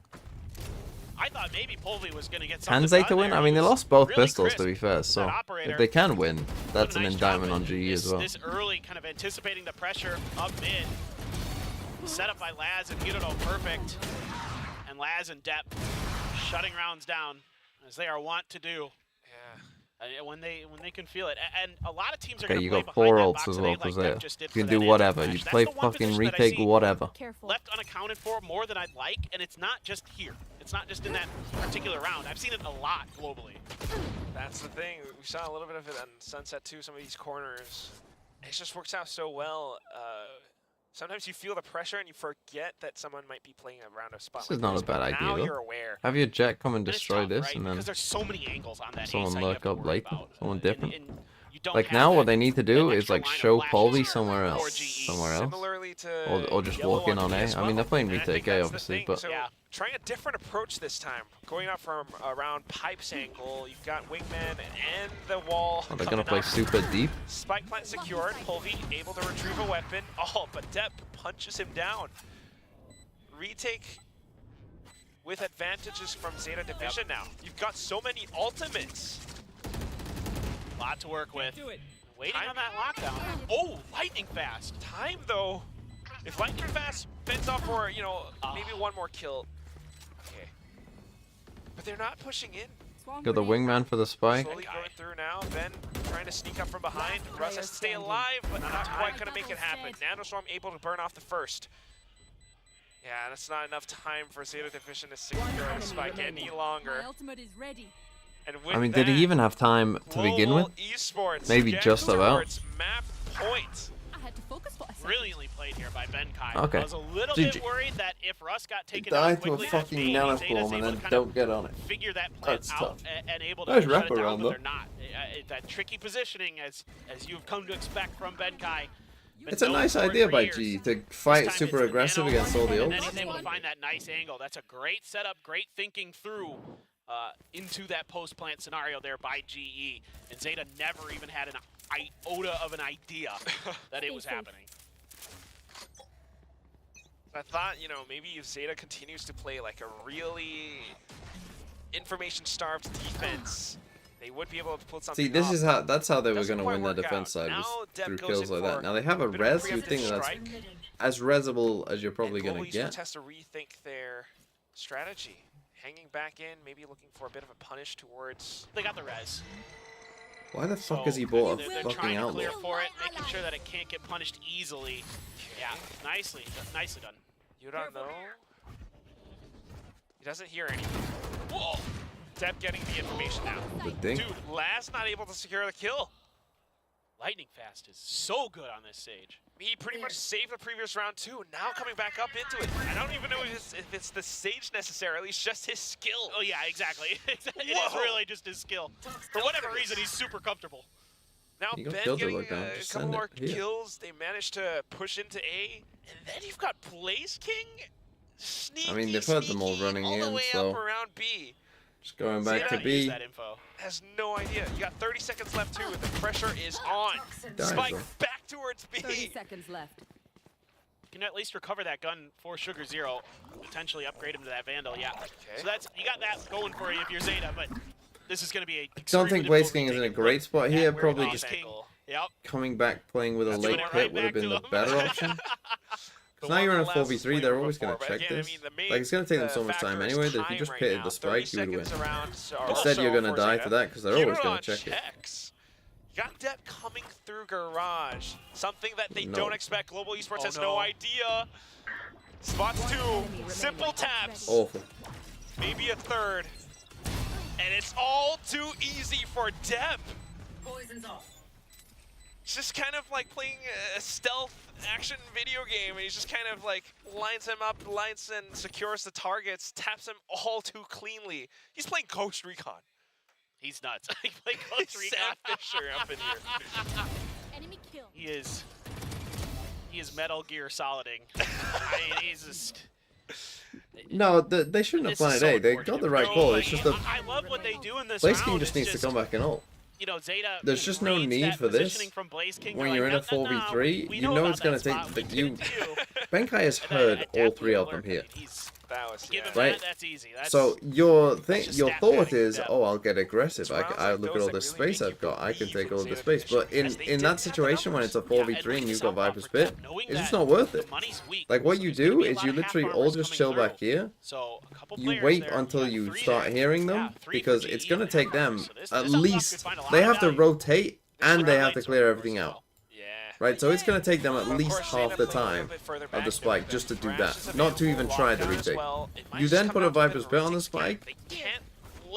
I thought maybe Polvi was going to get Can something Zeta done win? there. I mean, they He was lost both really pistols, to crisp. be fair, so That operator if they can win, that's did a an nice job indictment on with GE as well. This early kind of anticipating the pressure up mid. Set up by Laz and Hirano perfect. And Laz and Depp shutting rounds down, as they are wont to do. When they can feel it, and a lot of teams are Okay, going to you play got behind 4 that ults box as and well eight for like Zeta. Depp just did You can for do that whatever. answer You match. play That's the one fucking position that I retake see whatever. left unaccounted for more than I'd like, and it's not just here. It's not just in that particular round. I've seen it a lot globally. That's the thing. We saw a little bit of it on Sunset too. Some of these corners, it just works out so well. Sometimes you feel the pressure and you forget that someone might be playing around a spot. This is not a bad idea, Now though. you're aware. Have your Jet come and And it's destroy tough, this, right? and then Because there's so many angles on that someone ace that you have lurk to up worry later. about. Someone different. And you don't Like have now, what that- they need to do that is extra like line of show flashes Polvi or somewhere GE. else, somewhere else, Similarly to or just Yellow walk in on A. as I mean, well. they're playing And I think retake A, that's the obviously, thing. but So trying a different approach this time, going up from around Pipes angle. You've got Wingman and the wall. are they gonna coming play up. super deep? Spike plant secured. Polvi able to retrieve a weapon. Oh, but Depp punches him down. Retake with advantages from Zeta Division now. You've got so many ultimates. A lot to work with. Waiting on that lockdown. Oh, lightning fast. Time though. If lightning fast fends off for, you know, maybe one more kill. Okay. But they're not pushing in. Got the wingman for the spike. Slowly going through now. Ben trying to sneak up from behind. Russ has to stay alive, but not quite going to make it happen. Nanoswarm able to burn off the first. Yeah, that's not enough time for Zeta Division to secure the spike any longer. My ultimate is ready. And with I mean, did he that, even have time to begin with? Global Esports Maybe gets just about. towards map point. I had to focus for a second. Brilliantly played here by Ben Kai. Okay. I was a little GG. bit worried that if Russ got taken Die down to a quickly, fucking maybe Zeta's nanopalm able and to then kind don't of get on it. figure that plan That's out tough. and able to Nice shut it wrap down, around, but though. they're not. That tricky positioning, as you've come to expect from Ben Kai. It's a nice idea by G to fight This time super it's the aggressive nano, against all the and then ults. he's able to find that nice angle. That's a great setup, great thinking through into that post-plant scenario there by GE. And Zeta never even had an iota of an idea that it was happening. I thought, you know, maybe if Zeta continues to play like a really information-starved defense, they would be able to pull something See, this off. is how that's how they were Doesn't going to quite win their work defense out. side, was Now Depp through goes kills in like that. for Now they have a bit of res, you preemptive think that's strike. as resable as you're probably And going Global to Esports get. has to rethink their strategy. Hanging back in, maybe looking for a bit of a punish towards... They got the res. Why the fuck So, has he bought they're a trying fucking to outlaw? clear for it, making sure that it can't get punished easily. Yeah, nicely done. You don't know? He doesn't hear anything. Whoa! Depp getting the information now. The dink. Dude, Laz not able to secure the kill. Lightning fast is so good on this stage. He pretty much saved the previous round too. Now coming back up into it. I don't even know if it's the stage necessarily. It's just his skill. Oh yeah, exactly. It is Whoa. really just his skill. For whatever reason, he's super comfortable. Now You got Ben killed to getting look down. a Just couple send it more here. kills. They managed to push into A. And then you've got Blaze King. Sneaky, I mean, they've heard them all sneaky, running all the in, way so up around B. just going back to Zeta B. That info. Has no idea. You got 30 seconds left too, and the pressure is on. Dies, Spike though. back towards 30 B. seconds left. You can at least recover that gun for Sugar Zero, potentially upgrade him to that Vandal. Yeah. Okay. So that's you got that going for you if you're Zeta, but this is going to be a. Don't think Blaze King is in a great spot here. Probably just King. Yep. coming back playing with a Doing late it pit right would have back been to the him. better option. The Now you're in a one Laz 4v3, they're always before, going to but check again, I this. mean, the main, Like, it's going to take them so much factor time is anyway that if you time just right pitted now. the strike, 30 you would win. seconds around, so Instead, you're also going to for die Zeta. to that because they're always going Giron to check it. checks. You got Depp coming through Garage. Something that they No. don't expect. Global Esports Oh, has no. no idea. Spots two. Simple taps. Awful. Maybe a third. And it's all too easy for Depp. Poison's off. It's just kind of like playing a stealth action video game, and he's just kind of like lines him up, lines and secures the targets, taps him all too cleanly. He's playing Ghost Recon. He's nuts. He played Coach Recon. Sam Fisher up in here. Enemy kill. He is Metal Gear Soliding. I mean, he's just. No, they shouldn't have This is planted so A. They unfortunate. got the right No, call. like, It's just that I love what they do in this Blaze round. King just It's needs to come back and ult. you know, Zeta. There's just no need for this. When you're in a 4v3, you know it's going to take you. Benkai has heard all three of them here. Right? So your thought is, oh, I'll get aggressive. I look at all this space I've got. I can take all this space. But in that situation when it's a 4v3 and you've got Viper's Pit, it's just not worth it. Like what you do is you literally all just chill back here. You wait until you start hearing them because it's gonna take them at least. They have to rotate and they have to clear everything out. Right, so it's going to take them at least half the time of the spike just to do that, not to even try the retake. You then put a Viper's Pit on the spike,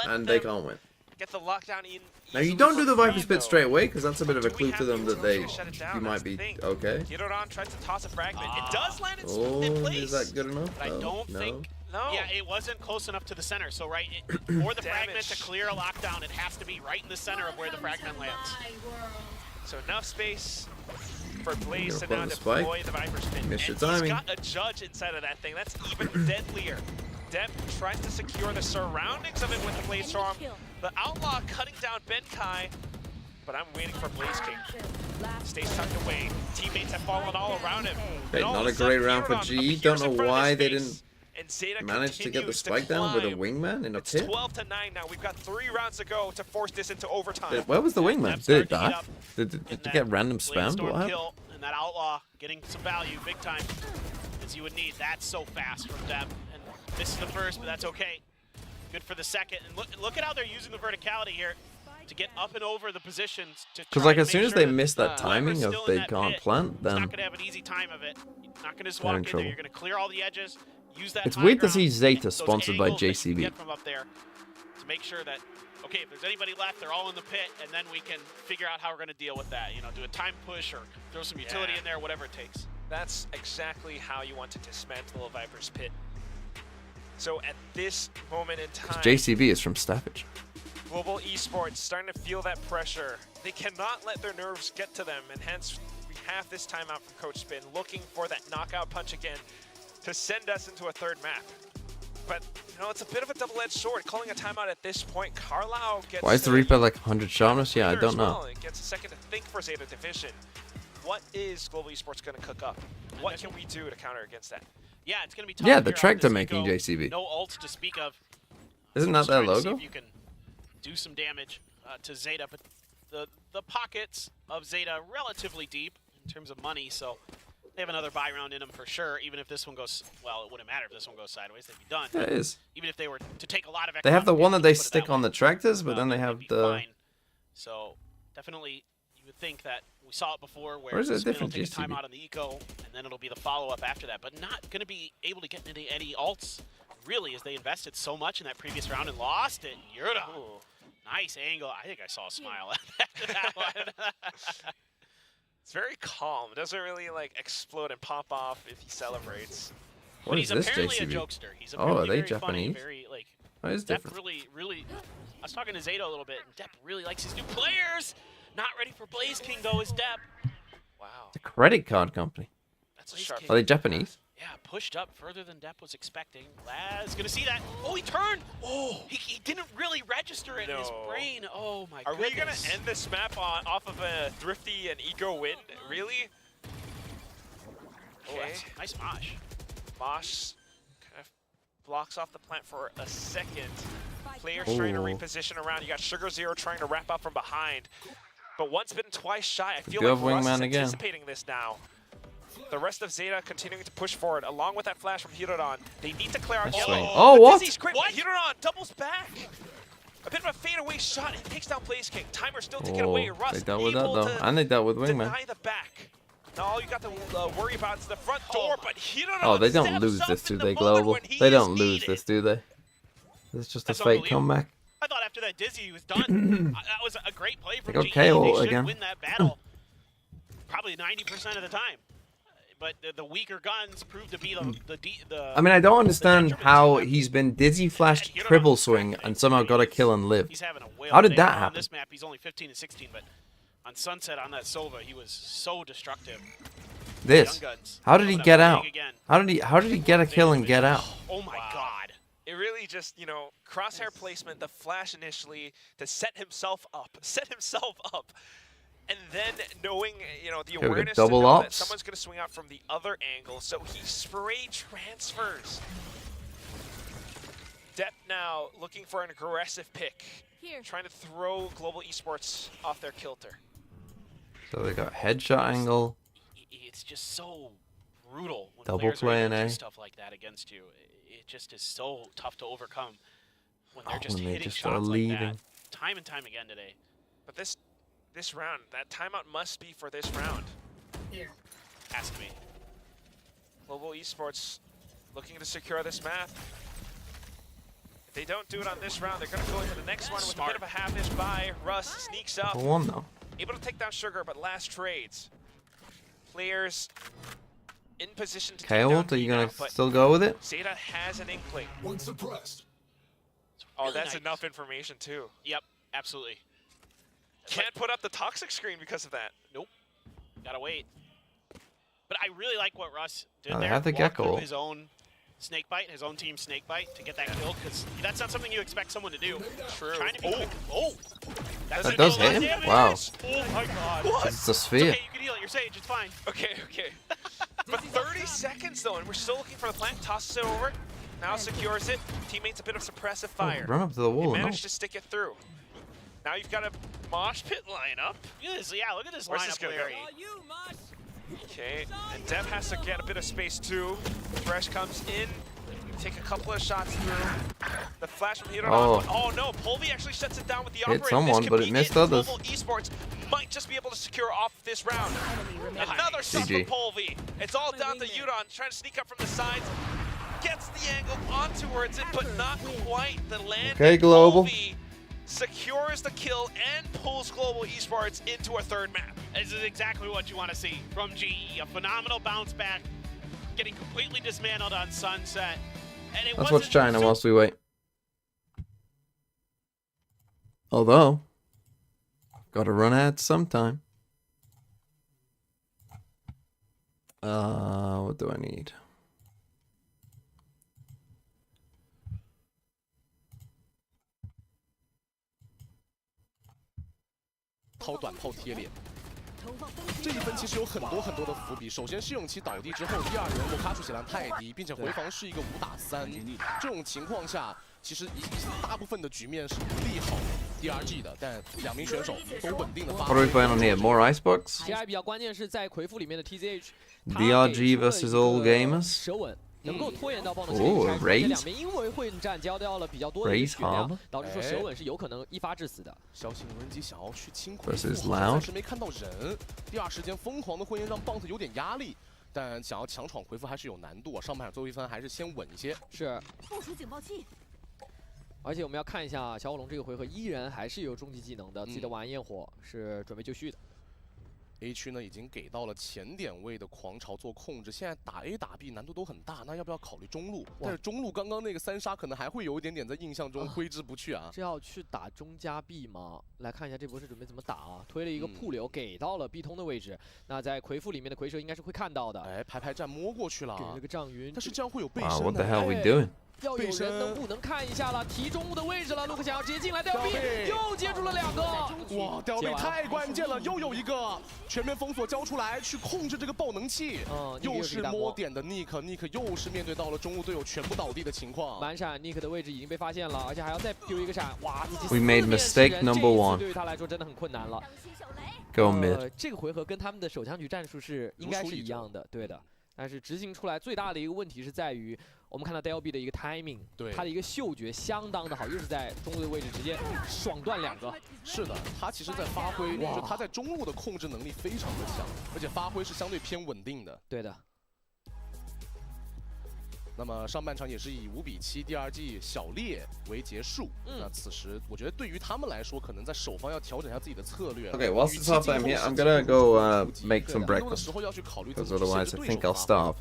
and they can't win. Now you don't do the Viper's Pit straight away, because that's a bit of a clue to them that you might be okay. Oh, is that good enough? No. Yeah, it wasn't close enough to the center, so right, for the fragment to clear a lockdown, it has to be right in the center of where the fragment lands. So enough space for Blaze to now deploy the Viper's Pit. And he's got a judge inside of that thing. That's even deadlier. Depp tries to secure the surroundings of it with the Blaze Storm. The Outlaw cutting down Benkai. But I'm waiting for Blaze King. Stays tucked away. Teammates have fallen all around him. Okay, not a great round for G. Don't know why they didn't manage to get the spike down with a wingman in a pit. It's 12-9 now. We've got 3 rounds to go to force this into overtime. Where was the wingman? Did it die? Did it get random spammed? What happened? And that Outlaw getting some value big time, as you would need. That's so fast from them. And this is the first, but that's okay. Good for the second. And look at how they're using the verticality here to get up and over the positions. Because like as soon as they miss that timing of they can't plant, then it's not gonna have an easy time of it. You're not gonna just walk in there. You're gonna clear all the edges. Use that. It's weird to see Zeta sponsored by JCB. Get from up there to make sure that, okay, if there's anybody left, they're all in the pit, and then we can figure out how we're going to deal with that. You know, do a time push or throw some utility in there, whatever it takes. That's exactly how you want to dismantle a Viper's Pit. So at this moment in time, JCB is from Stafford. Global Esports starting to feel that pressure. They cannot let their nerves get to them, and hence we have this timeout from Coach Spin, looking for that knockout punch again to send us into a third map. But, you know, it's a bit of a double-edged sword. Calling a timeout at this point, Carlisle gets... Why is the Reaper like 100 sharpness? Yeah, I don't know. It gets a second to think for Zeta Division. What is Global Esports going to cook up? What can we do to counter against that? Yeah, it's going to be tough. Yeah, the tractor making JCB. No ults to speak of. Isn't that their logo? If you can do some damage to Zeta, but the pockets of Zeta relatively deep in terms of money, so... They have another buy round in them for sure, even if this one goes, well, it wouldn't matter if this one goes sideways, they'd be done. Yeah, it is. Even if they were to take a lot of They have the one that they stick on the tractors, but then they have the... So, definitely, you would think that we saw it before where is it Spin will different take a JCB? time out on the eco, and then it'll be the follow-up after that, but not going to be able to get into any alts, really, as they invested so much in that previous round and lost it. Yurda. Nice angle. I think I saw a smile after that one. It's very calm. It doesn't really like explode and pop off if he celebrates. What is this apparently JCB? a jokester. He's Oh, are they very Japanese? Funny, very, like, that is Depp different. really, I was talking to Zeta a little bit, and Depp really likes his new players. Not ready for Blaze King though is Depp. Wow. It's a credit card company. That's a sharp. Are they Japanese? Yeah, pushed up further than Depp was expecting. Laz gonna see that. Oh, he turned. Oh, he didn't really register it in his brain. Oh my goodness. Are we gonna end this map off of a thrifty and eco win? Really? Okay. Oh, nice Mosh. Mosh kind of blocks off the plant for a second. Players trying to reposition around. You got Sugar Zero trying to wrap up from behind. But once bitten, twice shy. I feel like Russ is anticipating this now. The rest of Zeta continuing to push forward, along with that flash from Hirodan. They need to clear out yellow. Oh, what? What? Hirodan doubles back. A bit of a fadeaway shot. It takes down Blaze King. Timer still ticking away. Russ they dealt with that though, and they dealt with Wingman. Deny the back. Now all you got to worry about is the front door, but Hirodan Oh, they don't lose this, do they, Global? They don't lose this, do they? It's just a fake comeback. I thought after that Dizzy was done. That was a great play from GE. KO They should again. win that battle probably 90% of the time. But the weaker guns proved to be the I mean, I don't understand how he's been Dizzy flashed triple swing and somehow got a kill and lived. He's having a whale How did day. that On happen? this map, he's only 15 and 16, but on Sunset on that Sova, he was so destructive. This. Young guns. How did he get out? Again. How did he get a kill and get out? Oh my god. It really really just, you know, crosshair placement, the flash initially to set himself up. And then knowing, you know, the awareness to know that someone's going to swing out from the other angle, so he spray transfers. Depp now looking for an aggressive pick, trying to throw Global Esports off their kilter. So they got headshot angle. It's just so brutal when Double players play are in able to A. do stuff like that against you. It just is so tough to overcome when they're just hitting shots like that time and time again today. But this round, that timeout must be for this round. Here. Has to be. Global Esports looking to secure this map. If they don't do it on this round, they're going to go into the next one with a bit of a half-ish buy. Russ sneaks up. One though. Able to take down Sugar, but last trades. Players in position to take down K-ult, are you gonna but still go with it? Zeta has an inkling. One suppressed. Oh, that's enough information too. Yep, absolutely. Can't put up the toxic screen because of that. Nope. Gotta wait. But I really like what Russ did Oh, they there. have the Walk Gecko. through his own snake bite, his own team snake bite to get that kill, because that's not something you expect someone to do. True. Trying to be quick. Oh! That does hit him? Wow. Oh my god. What? It's a It's sphere. okay, you can heal it. You're Sage. It's fine. Okay. But 30 seconds though, and we're still looking for the plant. Tosses it over. Now secures it. Teammates a bit of suppressive fire. Run up to the wall. He No. managed to stick it through. Now you've got a mosh pit lineup. Look at this Where's this lineup, gonna go? Larry. Okay, and Dev has to get a bit of space too. Thresh comes in, take a couple of shots through. The flash from Hero. Oh no, Polvi actually shuts it down with the operator. Hit someone, but it missed others. Global Esports might just be able to secure off this round. Another shot from Polvi. It's all down to Udon, trying to sneak up from the sides. Gets the angle on towards it, but not quite the land. Okay, Global. Polvi secures the kill and pulls Global Esports into a third map. This is exactly what you want to see from GE. A phenomenal bounce back, getting completely dismantled on Sunset. And Let's watch China whilst we wait. Although, gotta run ads sometime. What do I need?掏短炮贴脸。这一分其实有很多的伏笔。首先，试用期倒地之后，第二轮洛卡数血量太低，并且回防是一个5打3。这种情况下，其实大部分的局面是不利好 DRG 的，但两名选手都稳定的发挥。 What are we playing on here? More Icebox? TI 比较关键是在回复里面的 TZH。 DRG versus all gamers. 舌吻。 能够拖延到爆能哦这两边因为混战交掉了比较多的血量，导致说舌吻是有可能一发致死的。小型无人机想要去清回复，暂时没看到人。第二时间疯狂的混烟让 Bounce 有点压力，但想要强闯回复还是有难度。上半场最后一分还是先稳一些。是。部署警报器。 而且我们要看一下小火龙这个回合依然还是有终极技能的，自己的晚安焰火是准备就绪的。 A 区呢已经给到了前点位的狂潮做控制，现在打 A 打 B 难度都很大，那要不要考虑中路？但是中路刚刚那个3杀可能还会有一点点在印象中挥之不去啊。这要去打中加 B 吗？来看一下这波是准备怎么打啊？推了一个铺流，给到了 B 通的位置。那在魁父里面的魁蛇应该是会看到的。哎，排站摸过去了，给了个障晕，但是这样会有背身。 What the hell are we doing? 要有人能不能看一下了？提中路的位置了，卢克想要直接进来，吊臂又接住了2个。哇，吊臂太关键了，又有一个全面封锁交出来，去控制这个爆能器。又是摸点的 Nick 又是面对到了中路队友全部倒地的情况。满闪 Nick 的位置已经被发现了，而且还要再丢一个闪。哇，自己We made mistake number 1。对于他来说真的很困难了。 Go mid。这个回合跟他们的手枪局战术是应该是一样的，对的。但是执行出来最大的一个问题是在于。 我们看到 DLB 的一个 timing， 对他的一个嗅觉相当的好，又是在中路的位置直接爽断2个。是的，他其实在发挥，就他在中路的控制能力非常的强，而且发挥是相对偏稳定的。对的。那么上半场也是以5比7 DRG 小烈为结束。那此时我觉得对于他们来说，可能在守方要调整一下自己的策略。Okay, whilst it's half time here, I'm gonna go make some breakfast. Because otherwise, I think I'll starve.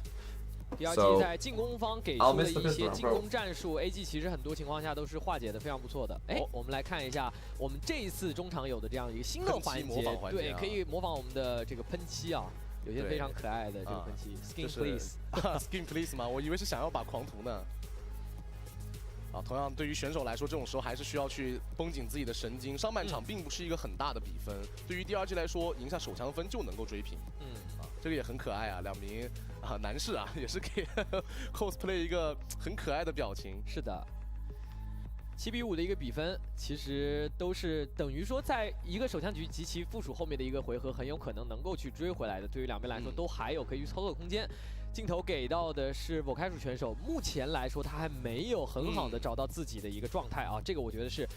DRG 在进攻方给出的一些进攻战术 ，AG 其实很多情况下都是化解的非常不错的。哎，我们来看一下我们这一次中场有的这样一个新的环节，对，可以模仿我们的这个喷漆啊，有些非常可爱的这个喷漆 ，Skin Please，Skin Please 吗？我以为是想要把狂徒呢。啊，同样对于选手来说，这种时候还是需要去绷紧自己的神经。上半场并不是一个很大的比分，对于DRG来说，赢下手枪分就能够追平。这个也很可爱啊，两名男士啊，也是给cosplay 一个很可爱的表情。是的。7比5的一个比分，其实都是等于说，在一个手枪局及其附属后面的一个回合，很有可能能够去追回来的。对于两边来说，都还有可以去操作的空间。镜头给到的是我开属选手，目前来说他还没有很好的找到自己的一个状态啊，这个我觉得是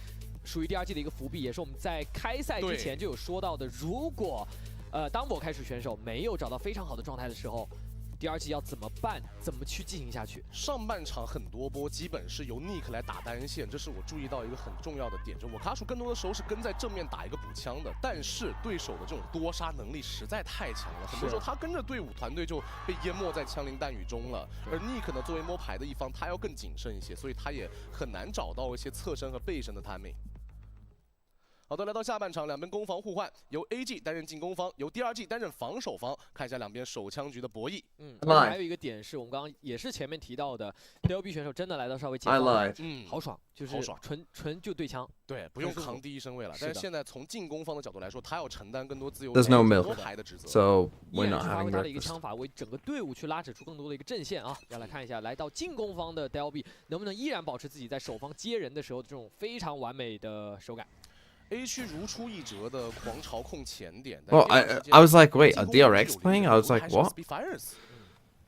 属于DRG的一个伏笔，也是我们在开赛之前就有说到的。如果当我开属选手没有找到非常好的状态的时候， DRG 要怎么办？怎么去进行下去？上半场很多波基本是由 Nick 来打单线，这是我注意到一个很重要的点，就我卡属更多的时候是跟在正面打一个补枪的，但是对手的这种多杀能力实在太强了，很多时候他跟着队伍团队就被淹没在枪林弹雨中了。而 Nick 呢，作为摸牌的一方，他要更谨慎一些，所以他也很难找到一些侧身和背身的 timing。 好的，来到下半场，两边攻防互换，由 AG 担任进攻方，由 DRG 担任防守方。看一下两边手枪局的博弈。还有一个点是我们刚刚也是前面提到的 ，DLB 选手真的来到稍微前方，好爽，就是纯就对枪，对，不用扛第一身位了。但是现在从进攻方的角度来说，他要承担更多自由摸牌的职责。So we're not 发挥 having 他的一个枪法，为整个队伍去拉扯出更多的一个阵线啊。要来看一下，来到进攻方的 DLB 能不能依然保持自己在守方接人的时候的这种非常完美的手感。 A 区如出一辙的狂潮控前点。 Well, I was like, wait, a DRX playing? I was like, what?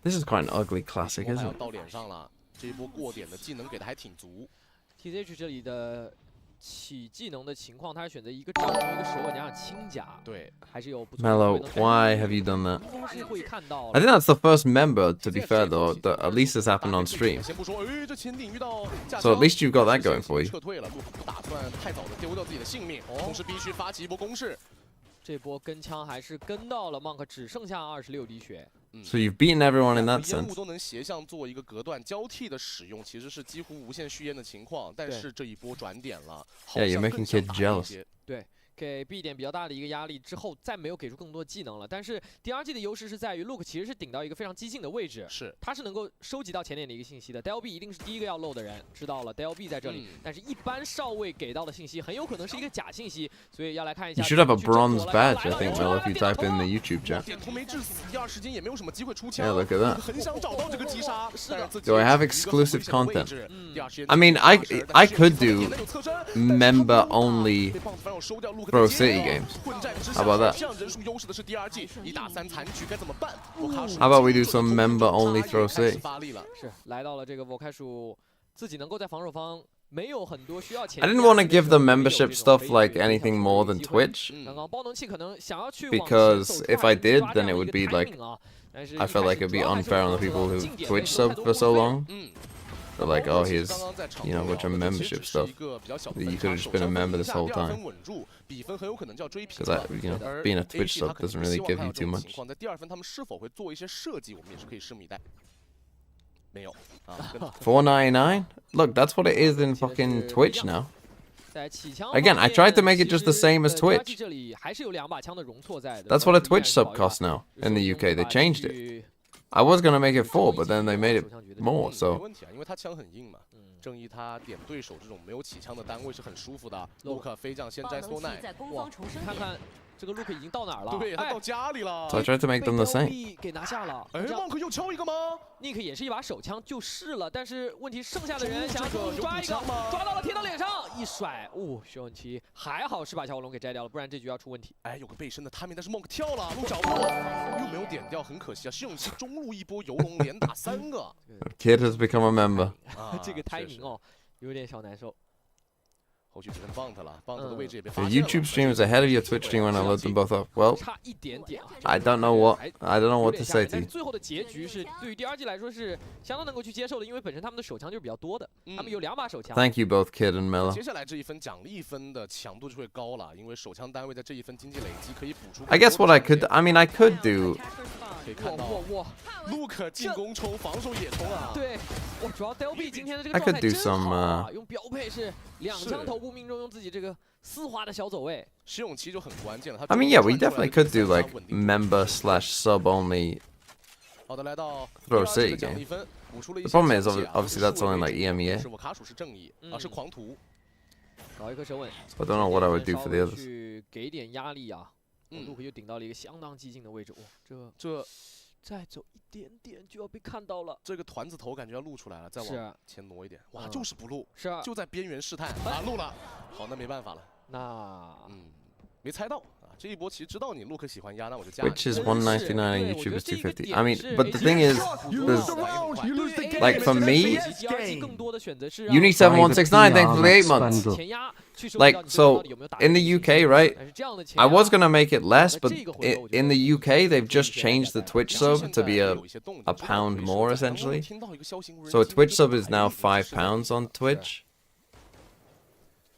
This is quite an ugly classic, isn't it? 到脸上了，这一波过点的技能给的还挺足。TZH 这里的起技能的情况，他是选择一个掌一个手稳加上轻甲，对，还是有不错。Mellow, why have you done that? 应该是会看到。 I think that's the first member, to be fair though, that at least this happened on stream. 先不说，这前顶遇到 So at least you've got that going for you. 撤退了，不打算太早的丢掉自己的性命，同时必须发起一波攻势。这波跟枪还是跟到了 Monk， 只剩下26滴血。 So you've beaten everyone in that sense. 烟雾都能斜向做一个隔断交替的使用，其实是几乎无限续烟的情况。但是这一波转点了， Yeah, you're making kids jealous. 对。 给 B 点比较大的一个压力之后，再没有给出更多技能了。但是 DRG 的优势是在于 Look 其实是顶到一个非常激进的位置，他是能够收集到前点的一个信息的。DLB 一定是第一个要漏的人，知道了 DLB 在这里，但是一般少尉给到的信息很有可能是一个假信息，所以要来看一下。You should have a bronze badge, I think, Mel, if you type in the YouTube chat. 点头没致死，第二时间也没有什么机会出枪。 Yeah, look at that. 很想找到这个击杀。Do I have exclusive content? I mean, I could do member only Pro City games. How about that? How about we do some member only Throw C? 是来到了这个我开属自己能够在防守方没有很多需要前。 I didn't want to give the membership stuff like anything more than Twitch. 刚刚包能器可能想要去 Because if I did, then it would be like I felt like it'd be unfair on the people who Twitch sub for so long. But like, oh, here's, you know, a bunch of membership stuff. You could have just been a member this whole time. Because, you know, being a Twitch sub doesn't really give you too much. 在第二分他们是否会做一些设计，我们也是可以拭目以待。没有啊。$4.99? Look, that's what it is in fucking Twitch now. Again, I tried to make it just the same as Twitch. That's what a Twitch sub costs now in the UK. They changed it. I was gonna make it 4, but then they made it more. So. 因为他枪很硬嘛。正义他点对手这种没有起枪的单位是很舒服的。Luke 飞将先摘缩奈。哇，看看这个 Luke 已经到哪儿了？对，他到家里了。So I tried to make them the same. 给拿下了。哎，Monk 又敲一个吗 ？Nick 也是一把手枪就是了，但是问题剩下的人想要抓一个，抓到了贴到脸上，一甩，徐文琪还好是把小火龙给摘掉了，不然这局要出问题。哎，有个背身的 timing， 但是 Monk 跳了，鹿角又没有点掉，很可惜啊。徐永琪中路一波游龙连打3个。Kid has become a member. 这个 timing 哦，有点小难受。 后续只剩 banter 了 ，banter 的位置也被 The YouTube stream is ahead of your Twitch stream when I load them both up. Well, I don't know what to say to you. 最后的结局是对于 DRG 来说是相当能够去接受的，因为本身他们的手枪就是比较多的，他们有2把手枪。Thank you both, Kid and Melo. 接下来这一分奖励分的强度就会高了，因为手枪单位在这一分经济累积可以补出。I guess what I could do. 可以看到，Luke 进攻冲，防守也冲啊。对，哇，主要 DLB 今天的这个状态真好啊，用标配是2枪头部命中，用自己这个丝滑的小走位。徐永琪就很关键了。I mean, yeah, we definitely could do like member/sub only. 好的，来到 Throw C game. The problem is, obviously, that's only like EMEA. 是我卡鼠是正义，是狂徒。搞一颗神稳。 I don't know what I would do for the others. 去给点压力啊！路克又顶到了一个相当激进的位置，哇，这再走一点点就要被看到了。这个团子头感觉要露出来了，再往前挪一点。哇，就是不露，是啊，就在边缘试探啊，露了。好，那没办法了。那没猜到。 这一波其实知道你陆克喜欢压，那我就加。 Which is 199 and YouTube is 250. I mean, but the thing is, like for me, Uni7169, thanks for the 8 months. Like, so in the UK, right? I was gonna make it less, but in the UK, they've just changed the Twitch sub to be a pound more essentially. So a Twitch sub is now £5 on Twitch.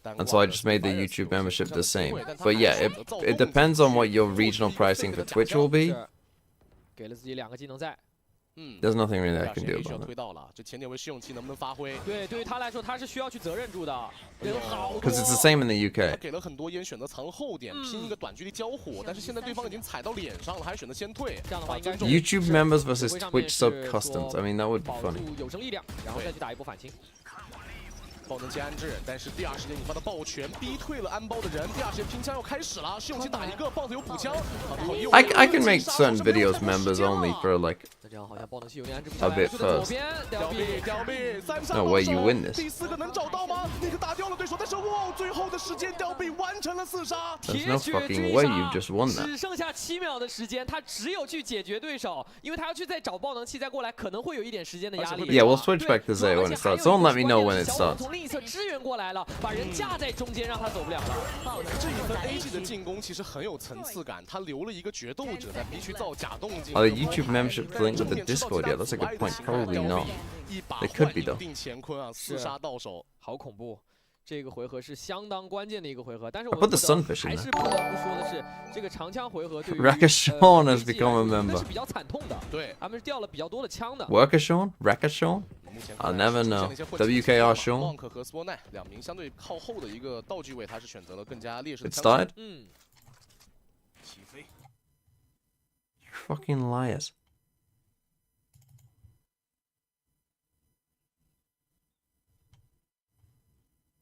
And so I just made the YouTube membership the same. But yeah, it depends on what your regional pricing for Twitch will be. There's nothing really I can do about it. Because it's the same in the UK. YouTube members versus Twitch sub customs. I mean, that would be funny. 爆能接安置，但是第二时间引发的爆拳逼退了安包的人。第二时间拼枪要开始了，试用期打一个，豹子有补枪。I can make certain videos members only for like a bit first. No way you win this. 第四个能找到吗？那个打掉了对手，但是哇，最后的时间吊臂完成了4杀。There's no fucking way you just won that. 只剩下7秒的时间，他只有去解决对手，因为他要去再找爆能器再过来，可能会有一点时间的压力。Yeah, we'll switch back to Zeta when it starts. Someone let me know when it starts. 另一侧支援过来了，把人架在中间，让他走不了了。这一分 AG 的进攻其实很有层次感，他留了一个决斗者在必须造假动静。Are the YouTube membership linked with the Discord yet? That's a good point. Probably not. They could be though. 定乾坤啊，4杀到手，好恐怖。这个回合是相当关键的一个回合，但是我 put the sunfish in 还是不得不说的是，这个长枪回合对于 Rakashon has become a member. 是比较惨痛的，对，他们是掉了比较多的枪的。Workashon? Rakashon? I'll never know. WKR Sean? Monk 和 Spawn 2名相对靠后的一个道具位，他是选择了更加劣势的 It's died? 起飞。 You fucking liars.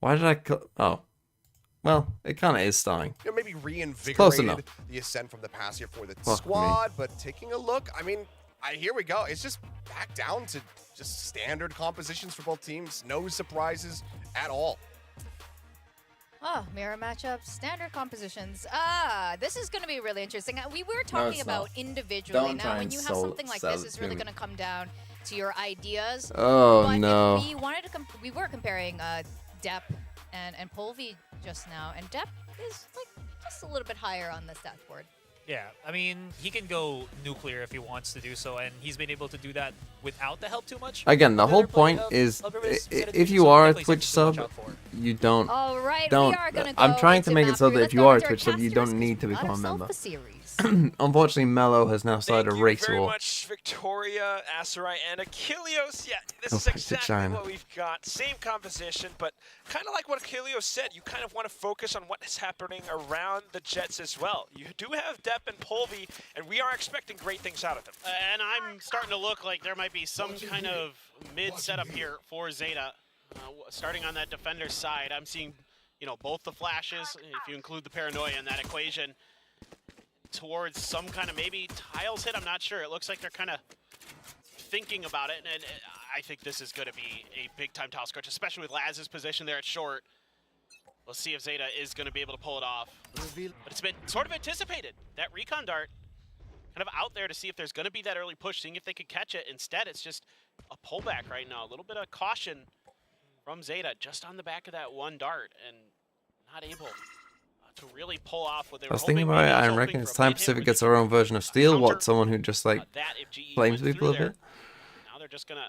Why did I oh. Well, it kind of is starting. You know, maybe reinvigorated the ascent from the past here for the squad, but taking a look, I mean, here we go. It's just back down to just standard compositions for both teams. No surprises at all. Oh, mirror matchups, standard compositions. This is going to be really interesting. We were talking about individually. Now, when you have something like this, it's really going to come down to your ideas. Oh, but no. We were comparing Depp and Polvi just now, and Depp is like just a little bit higher on the stat board. Yeah, I mean, he can go nuclear if he wants to do so, and he's been able to do that without the help too much. Again, the whole point is, if you are a Twitch sub, you don't. I'm trying to make it so that if you are a Twitch sub, you don't need to become a member. Unfortunately, Mello has now started a race war. Thank you very much, Victoria, Asarai, and Achilleos. Yeah, this is exactly what we've got. Same composition, but kind of like what Achilleos said, you kind of want to focus on what is happening around the Jets as well. You do have Depp and Polvi, and we are expecting great things out of them. And I'm starting to look like there might be some kind of mid setup here for Zeta. Starting on that defender's side, I'm seeing, you know, both the flashes, if you include the paranoia in that equation, towards some kind of maybe tiles hit. I'm not sure. It looks like they're kind of thinking about it, and I think this is going to be a big-time tile scratch, especially with Laz's position there at short. We'll see if Zeta is going to be able to pull it off. But it's been sort of anticipated. That recon dart kind of out there to see if there's going to be that early push, seeing if they could catch it. Instead, it's just a pullback right now. A little bit of caution from Zeta just on the back of that one dart, and not able to really pull off what they were hoping. I was thinking about it, I reckon it's time Pacific gets their own version of Steel. What, someone who just like flames people a bit? Now they're just going to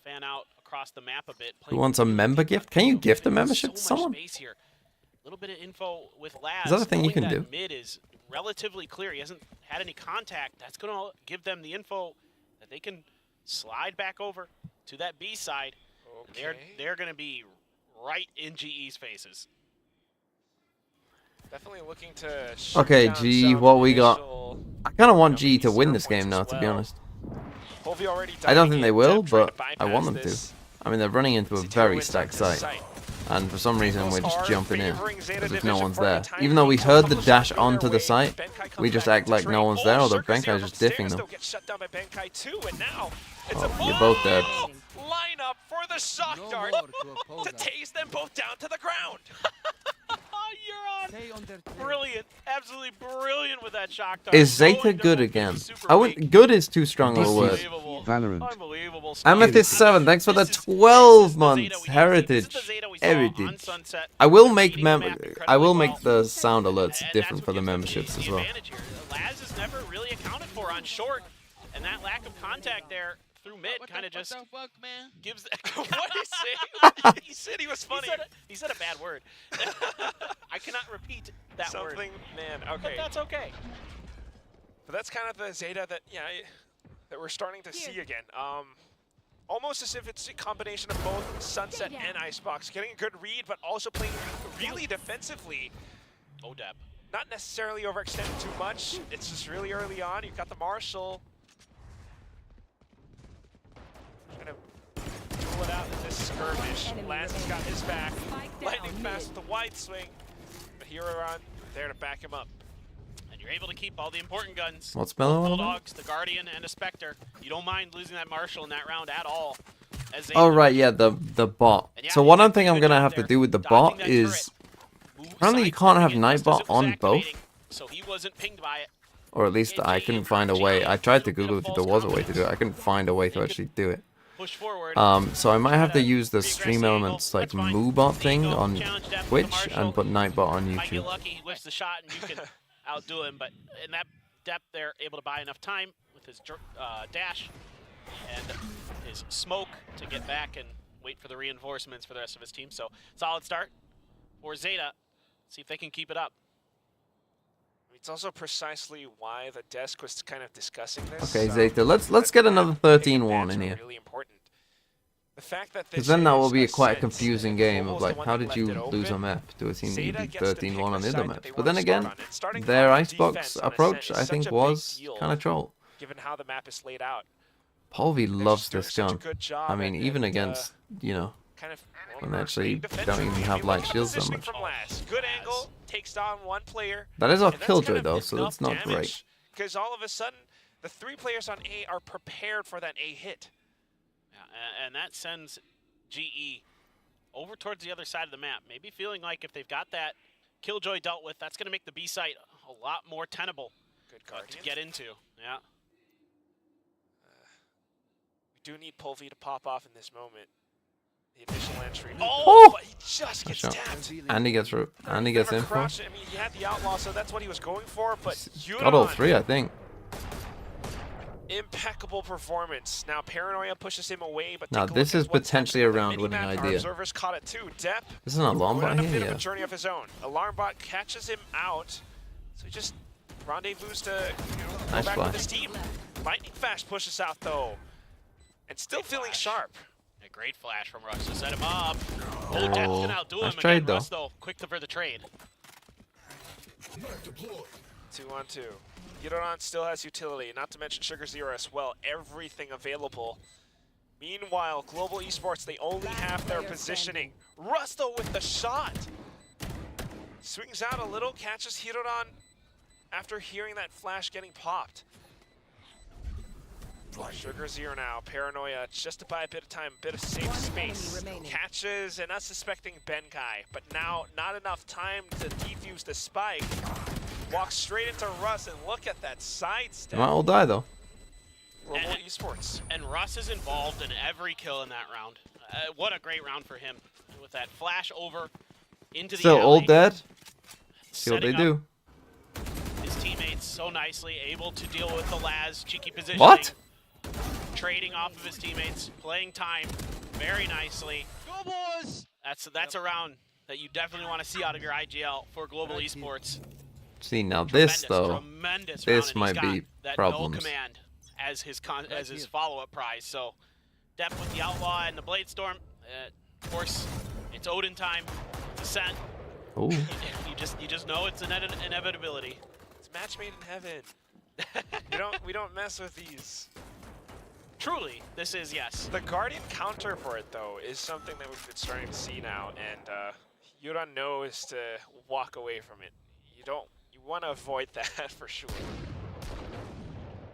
fan out across the map a bit. Who wants a member gift? Can you gift a membership to someone? A little bit of info with Laz. Is that a thing you can do? Mid is relatively clear. He hasn't had any contact. That's going to give them the info that they can slide back over to that B side. Okay. They're going to be right in GE's faces. Definitely looking to. Okay, G, what we got? I kind of want G to win this game now, to be honest. I don't think they will, but I want them to. I mean, they're running into a very stacked site. And for some reason, we're just jumping in because if no one's there. Even though we heard the dash onto the site, we just act like no one's there, although Benkai's just diffing them. Oh, you're both dead. Line up for the shock dart to tase them both down to the ground. You're on. Brilliant. Absolutely brilliant with that shock dart. Is Zeta good again? I wouldn't. Good is too strong of a word. Valorant. Unbelievable. Amethyst 7, thanks for the 12 months. Heritage. I will make the sound alerts different for the memberships as well. Laz is never really accounted for on short, and that lack of contact there through mid kind of just gives. What did he say? He said he was funny. He said a bad word. I cannot repeat that word. Man, okay. But that's okay. But that's kind of the Zeta that that we're starting to see again. Almost as if it's a combination of both Sunset and Icebox, getting a good read, but also playing really defensively. Oh, Deb. Not necessarily overextending too much. It's just really early on. You've got the Marshall. Trying to duel it out in this skirmish. Laz has got his back. Lightning fast with the wide swing. But Huron there to back him up. And you're able to keep all the important guns. What's Mellow on? Bulldogs, the Guardian, and a Spectre. You don't mind losing that Marshall in that round at all. Oh, right, yeah, the bot. So what I think I'm going to have to do with the bot is... Apparently you can't have Nightbot on both. So he wasn't pinged by it. Or at least I couldn't find a way. I tried to Google if there was a way to do it. I couldn't find a way to actually do it. So I might have to use the Stream Elements like MooBot thing on Twitch and put Nightbot on Might be YouTube. lucky he whiffs the shot and you can outdo him, but in that depth they're able to buy enough time with his dash and his smoke to get back and wait for the reinforcements for the rest of his team. So solid start for Zeta. See if they can keep it up. It's also precisely why the desk was kind of discussing this. Okay, Zeta, let's get another 13-1 in here. Really important. The fact that Because then that will be quite a confusing game of like, how did you lose a map to a team that you did 13-1 on the other maps? But then again, their Icebox approach, I think, was kind of troll. Given how the map is laid out. Polvi loves this gun. I mean, even against, you know, when they actually don't even have light shields that much. Good angle, takes down one player. That is off Killjoy though, so that's not great. Because all of a sudden, the 3 players on A are prepared for that A hit. Yeah, and that sends GE over towards the other side of the map. Maybe feeling like if they've got that Killjoy dealt with, that's going to make the B site a lot more tenable to get into. Yeah. We do need Polvi to pop off in this moment. The initial entry. Oh! But he just gets tapped. And he gets through. And he gets info. I mean, he had the outlaw, so that's what he was going for. But got all 3, I think. Impeccable performance. Now Paranoia pushes him away, but now this is potentially a round-winning idea. Observers caught it too. Depp. This is an alarm bot here, yeah. A journey of his own. Alarm bot catches him out, so he just rendezvous to go back with his team. Lightning fast pushes out though, and still feeling sharp. A great flash from Russ to set him up. Oh, Depp can outdo him trade, again. Russ though, quick for the trade. 2-on-2. Hiroran still has utility, not to mention Sugar Zero as well. Everything available. Meanwhile, Global Esports, they only have their positioning. Rusto with the shot. Swings out a little, catches Hiroran after hearing that flash getting popped. Sugar Zero now, Paranoia, just to buy a bit of time, a bit of safe space. Catches an unsuspecting Benkai, but now not enough time to defuse the spike. Walks straight into Russ, and look at that sidestep. They might all die though. Global Esports. And Russ is involved in every kill in that round. What a great round for him. With that flash over into the Still alley. all dead. See what they do. His teammates so nicely able to deal with the Laz cheeky positioning. What? Trading off of his teammates, playing time very nicely. Go boys! That's a round that you definitely want to see out of your IGL for Global Esports. See, now this though, tremendous this round, might be that problems. No command as his follow-up prize. So, Depp with the Outlaw and the Blade Storm. Of course, it's Odin time. Descent. Oh. you just know it's an inevitability. It's match made in heaven. we don't mess with these. Truly, this is, yes. The Guardian counter for it, though, is something that we've been starting to see now, and Yuran knows to walk away from it. You want to avoid that for sure.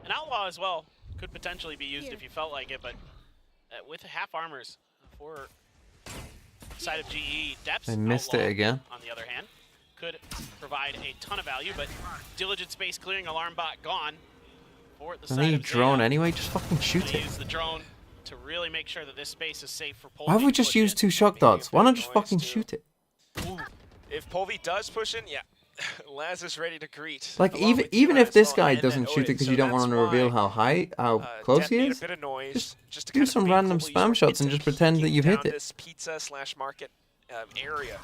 An Outlaw as well could potentially be used if you felt like it, but with half armors for side of GE, Depths I missed Outlaw, it again. on the other hand, could provide a ton of value, but Diligent space clearing, alarm bot gone. I need drone anyway, just fucking shoot it. Use the drone to really make sure that this space is safe for Polvi. Why have we just used 2 shock darts? Why not just fucking shoot it? Ooh. If Polvi does push in, yeah, Laz is ready to greet. Like even if this guy doesn't shoot it because you don't want to reveal how close he is, just do some random spam shots and just pretend that you've hit it. This pizza/market area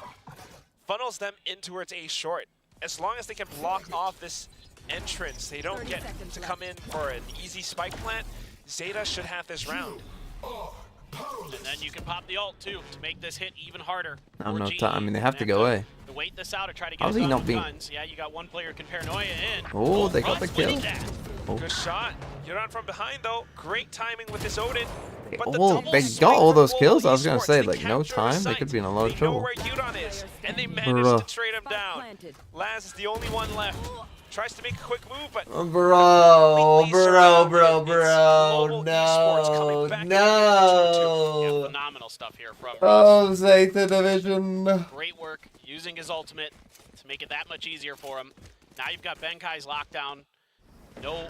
funnels them in towards A short. As long as they can block off this entrance, they don't get to come in for an easy spike plant. Zeta should have this round. And then you can pop the ult too to make this hit even harder. I mean, they have to go away. To wait this out or try to get How's he not being? guns. Yeah, you got one player who can paranoia in. Oh, they got the kill. Oh. Good shot. Yuran from behind though. Great timing with this Odin. But They got all those kills. I was gonna say, like, no time. They could be in a lot of trouble. Know where Yuran is, and they managed to trade him down. Laz is the only one left. Tries to make a quick move, but bro, no. Yeah, phenomenal stuff here from Oh, Zeta division. Great work using his ultimate to make it that much easier for him. Now you've got Benkai's lockdown. No.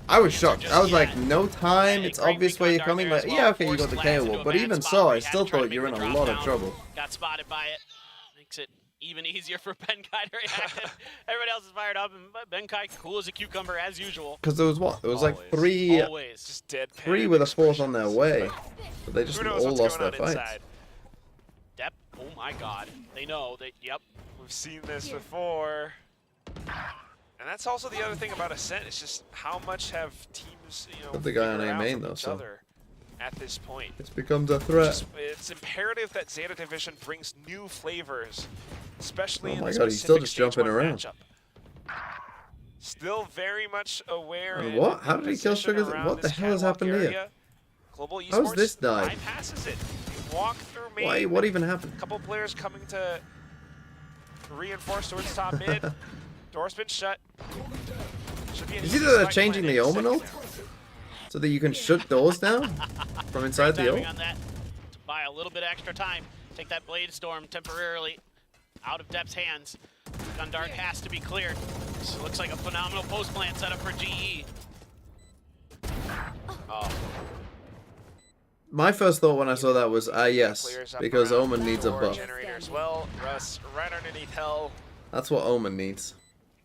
I was shocked. I was like, no time. It's obvious where you're coming. Like, yeah, okay, you got the KO wall, but even so, I still thought you're in a lot of trouble. Got spotted by it. Makes it even easier for Benkai to react. Everybody else is fired up, and Benkai cool as a cucumber as usual. Because there was what? There was like three with a fourth on their way, but they just all lost their fights. Dep, oh my god, they know that. Yep, we've seen this before. And that's also the other thing about Ascent. It's just how much have teams, Put the guy on A main though, so at this point. This becomes a threat. It's imperative that Zeta Division brings new flavors, especially in my the god, he's still just Stage jumping 1 around. matchup. Still very much aware. And what? How did he kill Sugars? What the hell has happened here? Global Esports How's this died? bypasses it. You walk through main. Why? What even happened? A couple players coming to reinforce towards top mid. Door's been shut. Is either they're changing the Omen ult so that you can shut doors down from inside the ult? On that to buy a little bit extra time. Take that Blade Storm temporarily out of Dep's hands. Gundark has to be cleared. This looks like a phenomenal post plant setup for GE. Oh. My first thought when I saw that was, yes, because Omen needs a buff. Generator as well. Russ right underneath Hell. That's what Omen needs.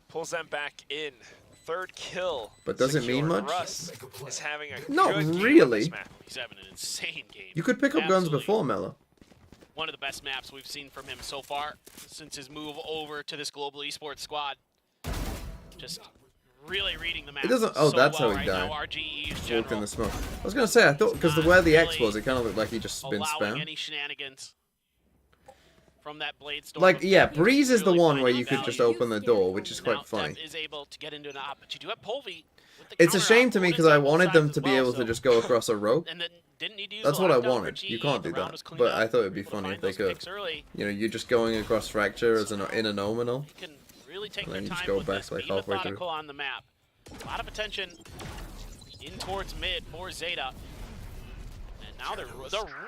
Pulls them back in. Third kill. But does it mean much? Russ is having a Not good game really. on this map. He's having an insane game. You could pick up guns before, Mello. One of the best maps we've seen from him so far since his move over to this global esports squad. Just really reading the map. It doesn't. Oh, so that's well how he died. Walked in the smoke. I was gonna say, I thought because where the X was, it kind of looked like he just spin spam. Any shenanigans from that Blade Storm. Like, yeah, Breeze is the one where you could just open the door, which is quite funny. Is able to get into an op, but you do have Polvi. It's a shame to me because I wanted them to be able to just go across a rope. That's what I wanted. You can't do that, but I thought it'd be funny if they could. You know, you're just going across Fracture as in a nominal, and then you just go back like halfway through. On the map. A lot of attention in towards mid for Zeta. And now they're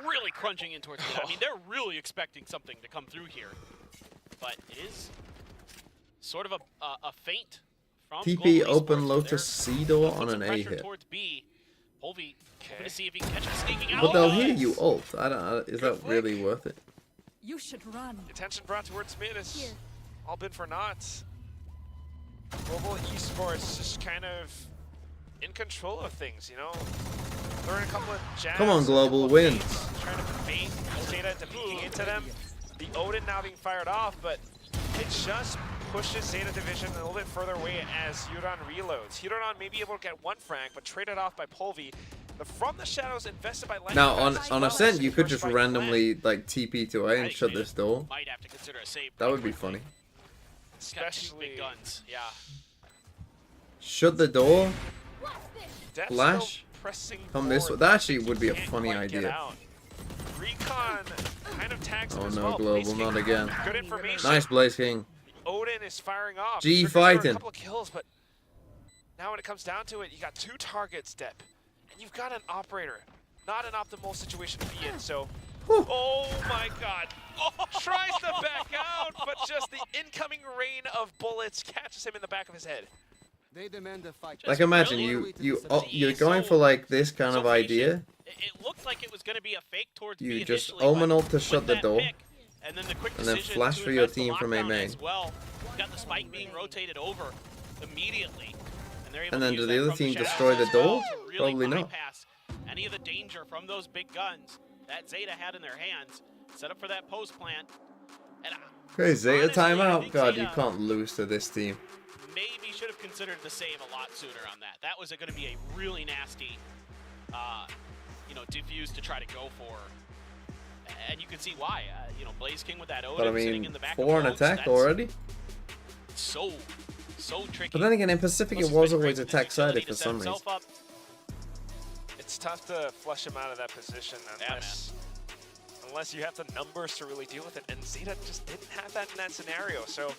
really crunching in towards mid. I mean, they're really expecting something to come through here. But it is sort of a feint from TP Global open Esports. Lotus C door on an A Pressure hit. towards B. Polvi going to see if he can catch him sneaking out. But they'll hear you ult. I don't. Is that really worth it? You should run. Attention brought towards mid is all been for naught. Global Esports just kind of in control of things, you know. Throwing a couple of jabs. Come on, Global, win. Trying to bait Zeta into peeking into them. The Odin now being fired off, but it just pushes Zeta Division a little bit further away as Yuran reloads. Yuran may be able to get one frag, but traded off by Polvi. The From the Shadows invested by Lightning. Now on Ascent, you could just randomly like TP to A and shut this door. Might have to consider a save. That would be funny. Especially big guns, yeah. Shut the door. Flash. pressing Come this way. That actually would be a funny idea. Recon kind of tags him Oh as no, well. Global, not again. Good information. Nice, Blaze King. Odin is firing off. G Circus got fighting. a couple of kills, but now when it comes down to it, you got 2 targets, Depp, and you've got an operator. Not an optimal situation to be in, so. Oh my god. Oh, tries to back out, but just the incoming rain of bullets catches him in the back of his head. They demand a fight. Like imagine you're going for like this kind of idea. It looked like it was going to be a fake towards You B just initially, omen but ult to shut the that door, pick, and then the quick and then decision flash to for your invest the team from A lockdown main. as well. Got the spike being rotated over immediately, and they're able And then to do use the that other from team shadows destroy the as well door? to really Probably not. bypass any of the danger from those big guns that Zeta had in their hands. Set up for that post plant. And Okay, Zeta honestly, I timeout. think God, Zeta you can't lose to this team. maybe should have considered the save a lot sooner on that. That was going to be a really nasty, you know, defuse to try to go for. And you can see why. You know, Blaze King with that Odin But I sitting mean, in the back 4 of an boats, attack that's already. So tricky. But then again, in Pacific, it Plus, was he's been always great with his attack sided utility for to set some reason. himself up. It's tough to flush him out of that position unless you have the numbers to really deal with it, and Zeta just didn't have that in that scenario. So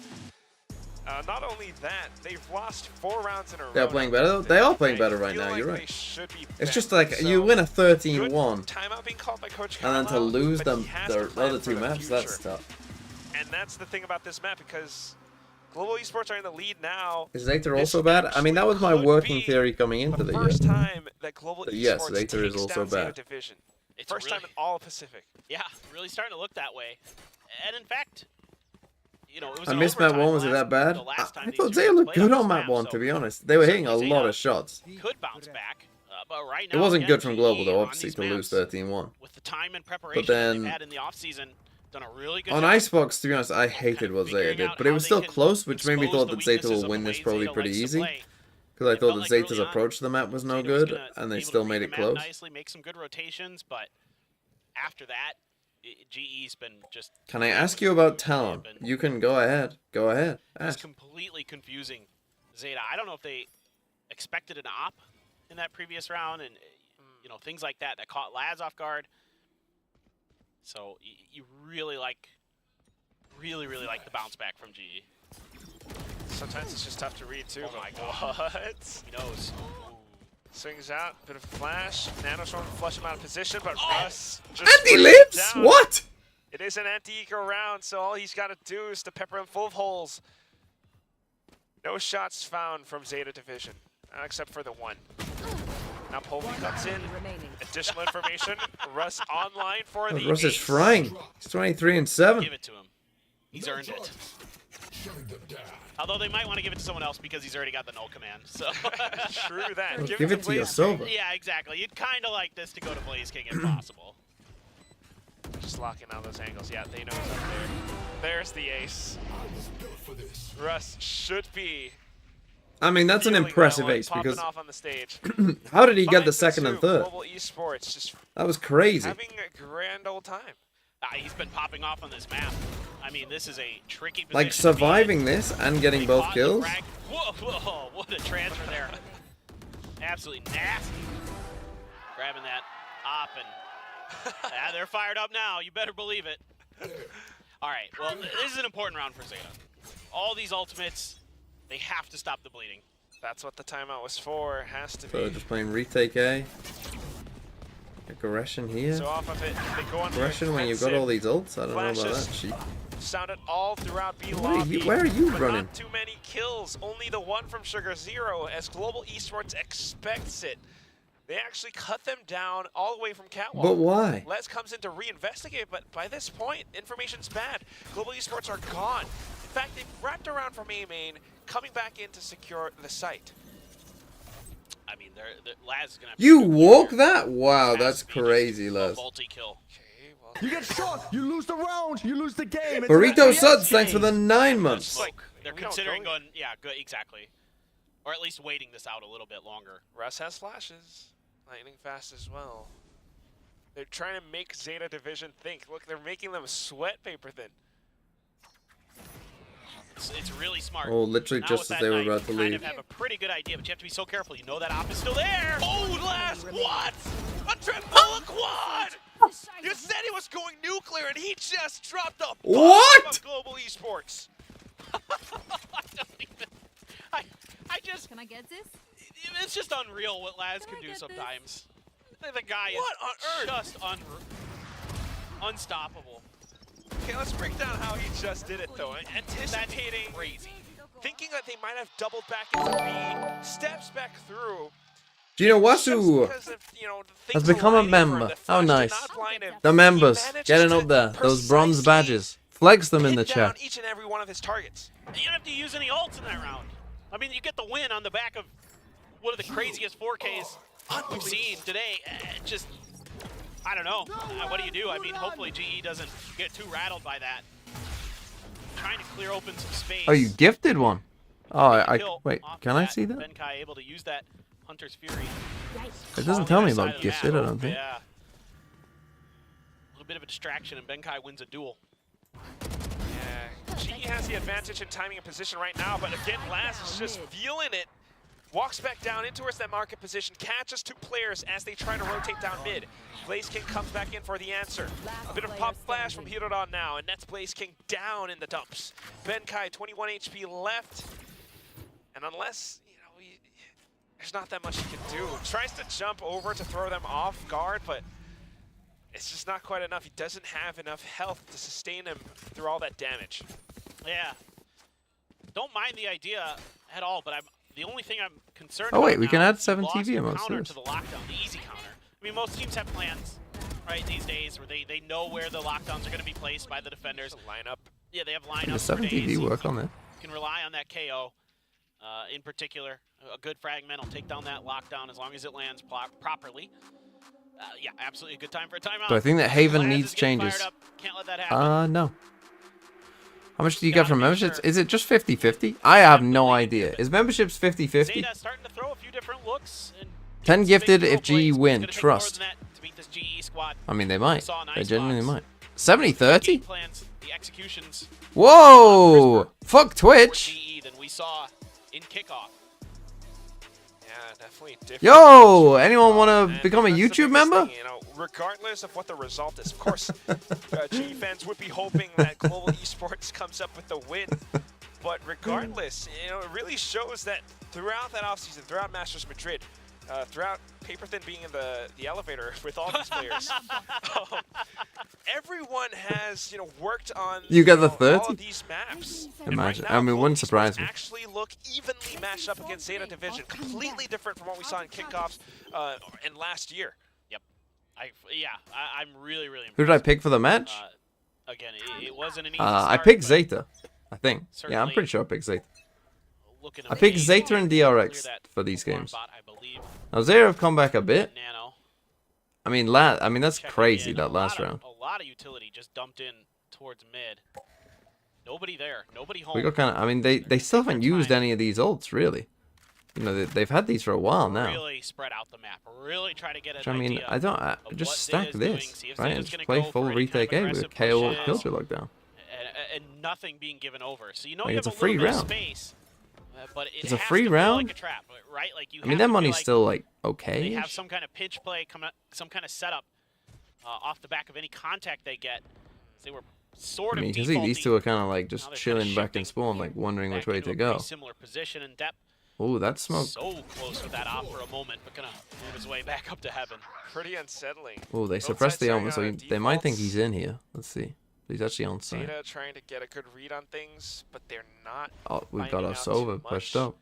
not only that, they've lost 4 rounds in a row. They're playing better. They are playing better right now. You're right. It's just like you win a 13-1, timeout being called by Coach and then to Carlisle, lose but them he has the to plan other for 2 the maps, that's future. tough. And that's the thing about this map, because Global Esports are in the lead now. Is Zeta also bad? I mean, that was my working theory coming into the year. First time that Global Esports Yes, Zeta is takes also down Zeta bad. Division. It's First time in all of Pacific. Yeah, really starting to look that way. And in fact, you know, it was I an missed map overtime 1. Was it last- that bad? the last time I these thought two Zeta guys looked played good on on this map 1, so to be honest. They were hitting a certainly lot Zeta of shots. could bounce back, but right now It wasn't again, good from Global, GE though, on obviously, these to lose maps, 13-1. with the time and preparation But that then, they've had in the offseason, done a really good on job. Icebox, to be honest, I hated what Zeta did. But it was still close, which made me thought that Zeta will win this probably pretty easy. Because I thought that Zeta's approach to the map was no good, and they still made it close. Nicely, make some good rotations, but after that, GE's been just. Can I ask you about Talon? You can go ahead. Go ahead. It's Ask. completely confusing Zeta. I don't know if they expected an op in that previous round, and you know, things like that caught Laz off guard. So you really like the bounce back from GE. Sometimes it's just tough to read too. Oh my god. What? He knows. Swings out, bit of a flash. Nanostorm to flush him out of position, but Russ just Anti-lips? What? It is an anti-eco round, so all he's got to do is to pepper him full of holes. No shots found from Zeta Division, except for the 1. Now Polvi comes in. Additional information. Russ online for the Russ is ace. frying. He's 23-7. Give it to him. He's earned it. Although they might want to give it to someone else because he's already got the null command. So true that. Well, give it to your Silver. Yeah, exactly. You'd kind of like this to go to Blaze King if possible. Just locking out those angles. Yeah, they know he's up there. There's the ace. Russ should be. I mean, that's an impressive ace because off on the stage. how did he get the 2nd and 3rd? Global Esports just that was crazy. having a grand old time. He's been popping off on this map. I mean, this is a tricky position. Like surviving this and getting both kills. Whoa, whoa, what a transfer there. Absolutely nasty. Grabbing that op and they're fired up now. You better believe it. All right, well, this is an important round for Zeta. All these ultimates, they have to stop the bleeding. That's what the timeout was for. Has to So be. just playing retake A. Aggression here. So off of it, they go on Aggression when you've got all these ults. I don't know about that. Cheap. Sounded all throughout B Where are lobby. you- where are you but running? Not too many kills. Only the 1 from Sugar Zero, as Global Esports expects it. They actually cut them down all the way from Catwalk. But why? Les comes in to reinvestigate, but by this point, information's bad. Global Esports are gone. In fact, they've wrapped around from A main, coming back in to secure the site. I mean, Laz is gonna have You walk that? Wow, that's crazy, Les. multi-kill. You get shot, you lose the round, you lose the game. Burrito Suds, thanks for the 9 months. They're considering going, yeah, good, exactly. Or at least waiting this out a little bit longer. Russ has flashes. Lightning fast as well. They're trying to make Zeta Division think. Look, they're making them sweat paper thin. It's really smart. Oh, literally Now just with as they that were knife, about to you kind leave. of have a pretty good idea, but you have to be so careful. You know that op is still there. Oh, last what? A triple quad! You said he was going nuclear, and he just dropped the bomb What? of Global Esports. I just... Can I get this? It's just unreal what Laz can do sometimes. The guy What on is earth? just unstoppable. Okay, let's break down how he just did it, though. Anticipating, That's crazy. thinking that they might have doubled back into B, steps back through. Wasu has become a member. How nice. The members, getting up there. Those bronze badges. Flex them in the chat. Each and every one of his targets. You don't have to use any ults in that round. I mean, you get the win on the back of one of the craziest 4Ks we've seen today. Just, I don't know. What do you do? I mean, hopefully GE doesn't get too rattled by that. Trying to clear open some space. Oh, you gifted one. Oh, wait. Can I see that? bankai able to use that Hunter's Fury. It doesn't tell me about gifted, I don't think. Yeah. A little bit of a distraction, and Benkai wins a duel. Yeah, GE has the advantage in timing and position right now, but again, Laz is just feeling it. Walks back down in towards that market position, catches two players as they try to rotate down mid. Blaze King comes back in for the answer. A bit of pop flash from Hirodon now, and that's Blaze King down in the dumps. Benkai, 21 HP left, and unless, there's not that much he can do. Tries to jump over to throw them off guard, but it's just not quite enough. He doesn't have enough health to sustain him through all that damage. Yeah. Don't mind the idea at all, but the only thing I'm concerned Oh wait, about we can now add is 7 you lost TV your emotes counter to to this. the lockdown, the easy counter. I mean, most teams have plans, right, these days, where they know where the lockdowns are going to be placed by the defenders. Lineup. Yeah, they have lineups. Can the 7 TV work on there? You can rely on that KO. In particular, a good fragment will take down that lockdown as long as it lands properly. Yeah, absolutely a good time for a timeout. Do I think that Haven Laz needs is getting changes? fired up. Can't let that happen. No. How much do you get from memberships? Is it just 50-50? I have no idea. Is memberships 50-50? Zeta starting to throw a few different looks. And 10 gifted if plays, GE win. Trust. to beat this GE squad. I mean, they might. Saw an They Icebox. genuinely might. 70-30? Plans, the executions Whoa! Fuck Twitch! GE than we saw in kickoff. Yeah, definitely different. Yo! Anyone want to And become a that's the YouTube biggest member? thing, regardless of what the result is, of course, GE fans would be hoping that Global Esports comes up with the win. But regardless, it really shows that throughout that offseason, throughout Masters Madrid, throughout Paperthin being in the elevator with all these players, everyone has worked on You got the all 30? of these maps. And Imagine. right now, I mean, it Global wouldn't surprise Esports me. actually look evenly matched up against Zeta Division, completely different from what we saw in kickoffs and last year. Yep. I'm really, really impressed. Who did I pick for the match? Again, it wasn't an easy I start, picked but Zeta. I think. Yeah, I'm pretty sure I picked Zeta. I picked Zeta and DRX for these games. Now Zeta have come back a bit. Nano. I mean, that's crazy that last round. A lot of utility just dumped in towards mid. Nobody there. Nobody home. We got kind of. I mean, they still haven't used any of these ults really. They've had these for a while now. Really spread out the map. Really try to get an I mean, idea I don't. of just what stack Zeta's doing, this, see if right? Zeta's And just gonna play go full for any retake kind A of with aggressive KO pushes, killjoy lockdown. and nothing being given over. So you know Like, you it's have a free little bit of round. space, but it It's a has free to feel round? like a trap, right? Like you I mean, have that to feel money's like still like they okay. have some kind of pinch play, some kind of setup off the back of any contact they get. They were sort I of mean, you can see these defaulting. two are kind of like Now just they're chilling kinda back in shifting spawn, like wondering which back way into to a go. pretty similar position and depth. Oh, that smoke. So close with that op for a moment, but gonna move his way back up to heaven. Pretty unsettling. Oh, they Both suppressed sides the starting element, so out at they might think defaults. he's in here. Let's see. He's actually on site. Zeta trying to get a good read on things, but they're not. Oh, we've got finding our out Sova too pushed much. up.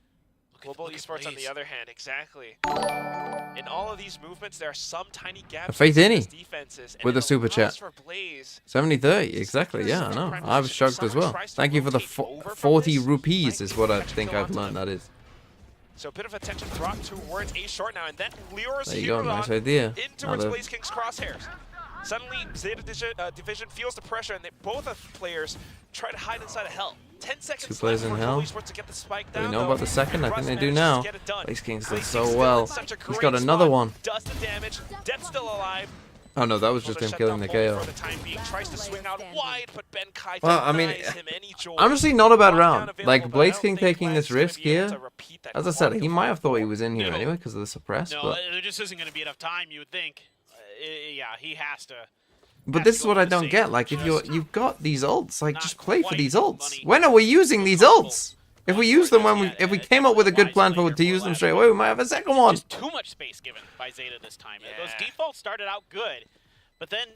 Global look at Esports on Blaze. the other hand, exactly. In all of these movements, there are some tiny gaps Faith in Innie Zeta's defenses, and with it a super allows chat. for Blaze 70-30, exactly. Yeah, I know. I was shocked as well. Thank you for the 40 rupees is what I think I've learned that is. So a bit of attention brought towards A short now, and that lures There you go, nice Hirodon idea. in Now towards they're- Blaze King's crosshairs. Suddenly, Zeta Division feels the pressure, and both of the players try to hide inside a hell. 10 seconds Two players left in for hell. Global Esports to get the spike Do we down, know though, about the second? I and think they Russ do manages now. to get it done. Blaze King's done Blaze so King's well. still in such a He's great got another spot, one. Does the damage. Depth still alive. Oh no, that was just him killing the KO. Well, I mean, honestly, not a bad round. Like, Blaze King taking this risk here. As I said, he might have thought he was in here anyway because of the suppress. No, but there just isn't going to be enough time, you would think. Yeah, he has to. But this is what I don't get. Like, if you've got these ults, like, just play for these ults. When are we using these ults? If we use them if we came up with a good plan to use them straight away, we might have a second one. Just too much space given by Zeta this time. Yeah. Those defaults started out good, but then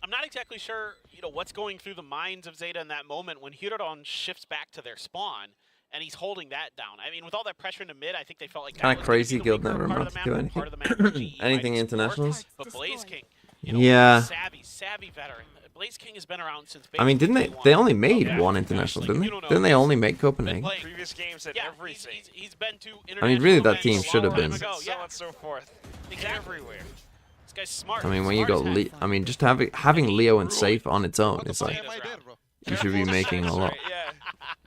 I'm not exactly sure, what's going through the minds of Zeta in that moment when Hirodon shifts back to their spawn and he's holding that down. I mean, with all that pressure in the mid, I think they felt like kind of crazy. Guild never amounted to do anything. Anything internationals. But Blaze King, yeah. Savvy veteran. Blaze King has been around since. I mean, didn't they only made one international, didn't they? Didn't they only make Copenhagen? Previous games and everything. He's been to I mean, really, that team should have been. So on and so forth. Everywhere. This guy's smart. I mean, when you got I mean, just having Leo and Safe on its own, it's like you should be making a lot. Yeah.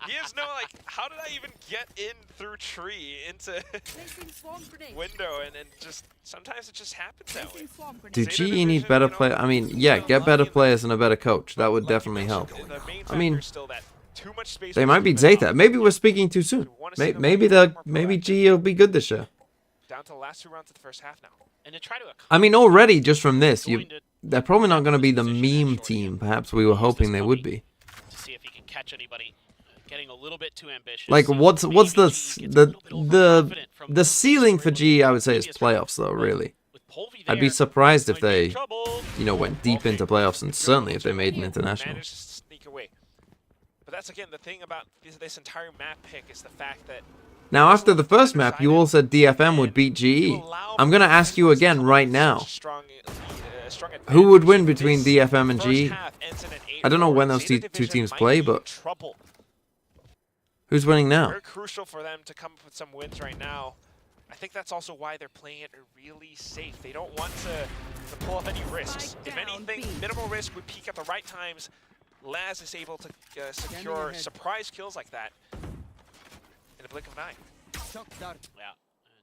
He has no, like, how did I even get in through tree into window and just, sometimes it just happens that way. Do GE need better players? I mean, yeah, get better players and a better coach. That would definitely help. I mean, they might beat Zeta. Maybe we're speaking too soon. Maybe GE will be good this year. Down to the last 2 rounds of the first half now. And to try to I mean, already just from this, they're probably not going to be the meme team. Perhaps we were hoping they would be. To see if he can catch anybody. Getting a little bit too ambitious. Like, what's the ceiling for GE? I would say is playoffs, though. Really, I'd be surprised if they, went deep into playoffs, and certainly if they made an international. But that's again the thing about this entire map pick is the fact that. Now, after the first map, you all said DFM would beat GE. I'm gonna ask you again right now. Who would win between DFM and GE? I don't know when those two teams play, but. Who's winning now? Very crucial for them to come up with some wins right now. I think that's also why they're playing it really safe. They don't want to pull off any risks. If anything, minimal risk would peak at the right times. Laz is able to secure surprise kills like that in a blink of an eye. Yeah, and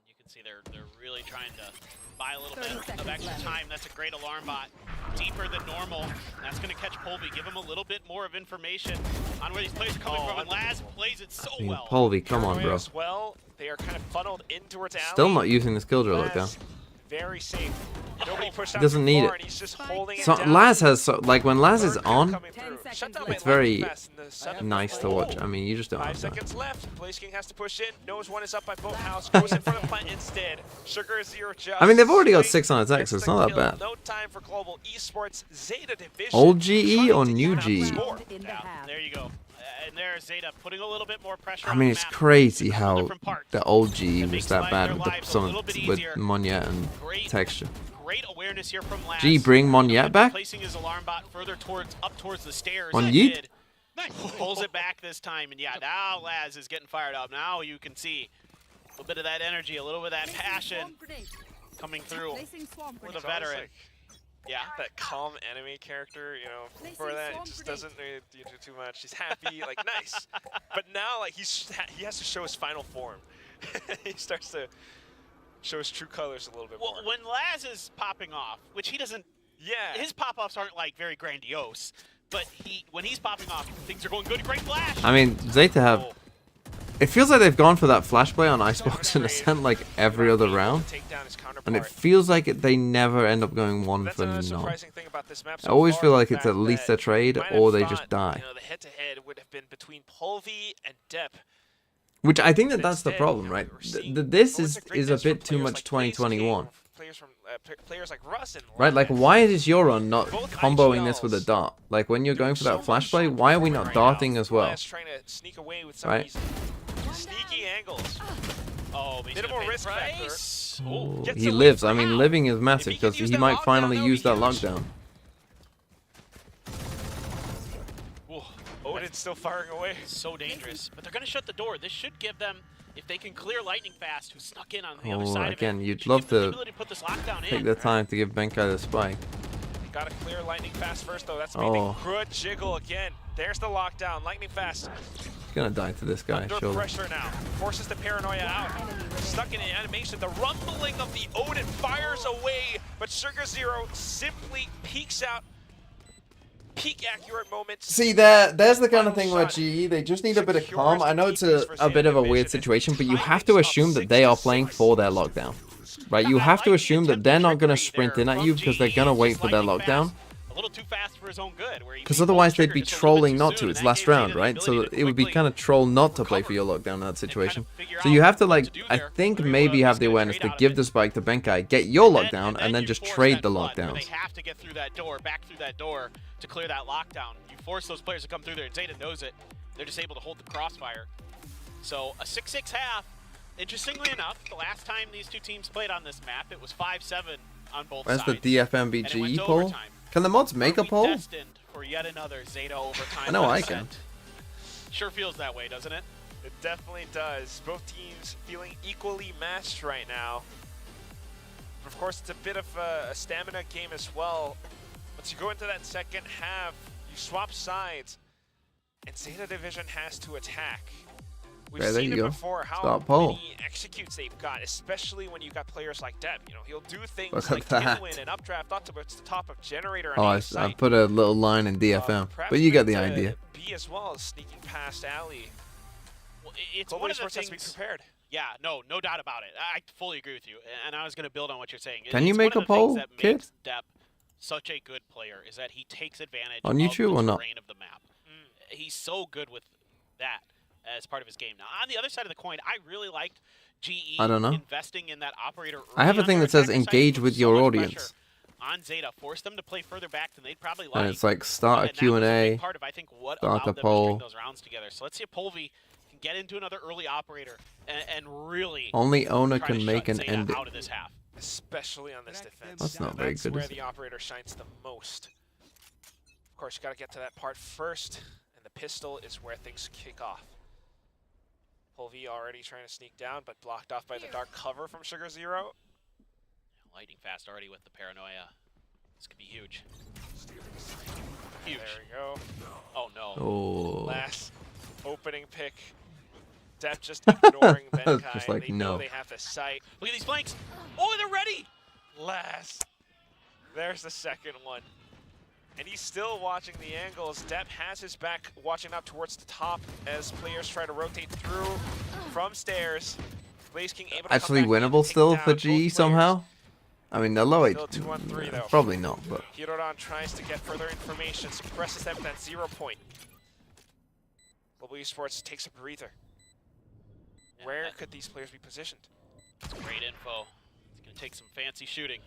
you can see they're really trying to buy a little bit of extra time. That's a great alarm bot. Deeper than normal. That's going to catch Polvi. Give him a little bit more of information on where these players are coming from. And Laz plays it so well. Polvi, come on, bro. Well, they are kind of funneled in towards alley. Still not using the skill drill like that. Very safe. Nobody pushed out doesn't need it. He's just holding so it down. Laz has like when Laz is on, it's very nice to watch. I mean, you just don't have 5 that. seconds left. Blaze King has to push in. Knows one is up by Boathouse. Goes in for the plant instead. Sugar is 0 just. I mean, they've already got 6 on attack, so it's not that bad. No time for global esports. Zeta division. Old GE or new GE? Yeah, there you go. And there's Zeta putting a little bit more pressure. I mean, it's crazy how the old GE was that bad with Monyet and texture. Great awareness here from Laz. Gee, bring Monyet back? Placing his alarm bot further up towards the stairs. On Yeet? Pulls it back this time, and yeah, now Laz is getting fired up. Now you can see a little bit of that energy, a little bit of that passion coming through for the veteran. Yeah, that calm enemy character, before that, he just doesn't do too much. He's happy, like, nice. But now, like, he has to show his final form. He starts to show his true colors a little bit more. Well, when Laz is popping off, which he doesn't, his pop-offs aren't, like, very grandiose, but when he's popping off, things are going good. Great flash! I mean, Zeta have... It feels like they've gone for that flash play on Icebox in a sense, like, every other round. And it feels like they never end up going 1 for none. I always feel like it's at least a trade, or they just die. The head-to-head would have been between Polvi and Depp. Which I think that's the problem, right? This is a bit too much 2021. Players like Russ and right, like why is Euron not comboing this with a dart? Like when you're going for that flash play, why are we not darting as well? Right? Sneaky angles. Oh, minimal risk factor. He lives. I mean, living is massive because he might finally use that lockdown. Odin's still firing away. So dangerous. But they're going to shut the door. This should give them, if they can clear Lightning Fast, who snuck in on the other side again, of it, you'd love to put this lockdown take the time to give Benkai the spike. Got to clear Lightning Fast first, though. That's going to be a good jiggle again. There's the lockdown. Lightning Fast gonna die to this guy, Under surely. pressure now. Forces the paranoia out. Stuck in an animation. The rumbling of the Odin fires away, but Sugar Zero simply peeks out. Peak accurate moments. See, there's the kind of thing where GE, they just need a bit of calm. I know it's a bit of a weird situation, but you have to assume that they are playing for their lockdown. Right? You have to assume that they're not going to sprint in at you because they're going to wait for their lockdown. A little too fast for his own good. Because otherwise they'd be trolling not to. It's last round, right? So it would be kind of troll not to play for your lockdown in that situation. So you have to, like, I think maybe have the awareness to give the spike to Benkai, get your lockdown, and then just trade the lockdowns. They have to get through that door, back through that door to clear that lockdown. You force those players to come through there, and Zeta knows it. They're just able to hold the crossfire. So a 6-6 half. Interestingly enough, the last time these two teams played on this map, it was 5-7 on both sides. Where's the DFMBGE poll? Can the mods make a poll? Destined for yet another Zeta overtime. I know I can. Sure feels that way, doesn't it? It definitely does. Both teams feeling equally matched right now. Of course, it's a bit of a stamina game as well. Once you go into that second half, you swap sides, and Zeta Division has to attack. We've seen it before, how many executes they've got, especially when you've got players like Deb. You know, he'll do things like kill win and updraft up towards the top of Generator. Oh, I put a little line in DFM, but you get the idea. B as well, sneaking past Ali. Well, it's one of the things. Has to be prepared. Yeah, no doubt about it. I fully agree with you, and I was going to build on what you're saying. Can you make a poll, kid? Deb such a good player is that he takes advantage on YouTube of the or not? terrain of the map. He's so good with that as part of his game. Now, on the other side of the coin, I really liked GE investing in that operator. I have a thing that says engage with your audience. On Zeta, force them to play further back than they'd probably like. And it's like start a Q&A, part of, I think, what start a allowed them to poll. string those rounds together. So let's see if Polvi can get into another early operator and really only owner can make an Zeta ending. out of this half. Especially on this defense. That's not very good. That's where the operator shines the most. Of course, you got to get to that part first, and the pistol is where things kick off. Polvi already trying to sneak down, but blocked off by the dark cover from Sugar Zero. Lightning fast already with the paranoia. This could be huge. Huge. There we go. Oh no. Oh. Last opening pick. Dep just ignoring Benkai. Just like, they know they have the sight. Look at these flanks. Oh, they're ready. Last. There's the second one. And he's still watching the angles. Dep has his back watching up towards the top as players try to rotate through from stairs. Blaze King able to Actually winnable still for GE somehow? I mean, they're low Still 2-on-3 though. Probably not, but... Hiroran tries to get further information, suppresses them at that 0 point. Global Esports takes a breather. Where could these players be positioned? That's great info. It's going to take some fancy shooting.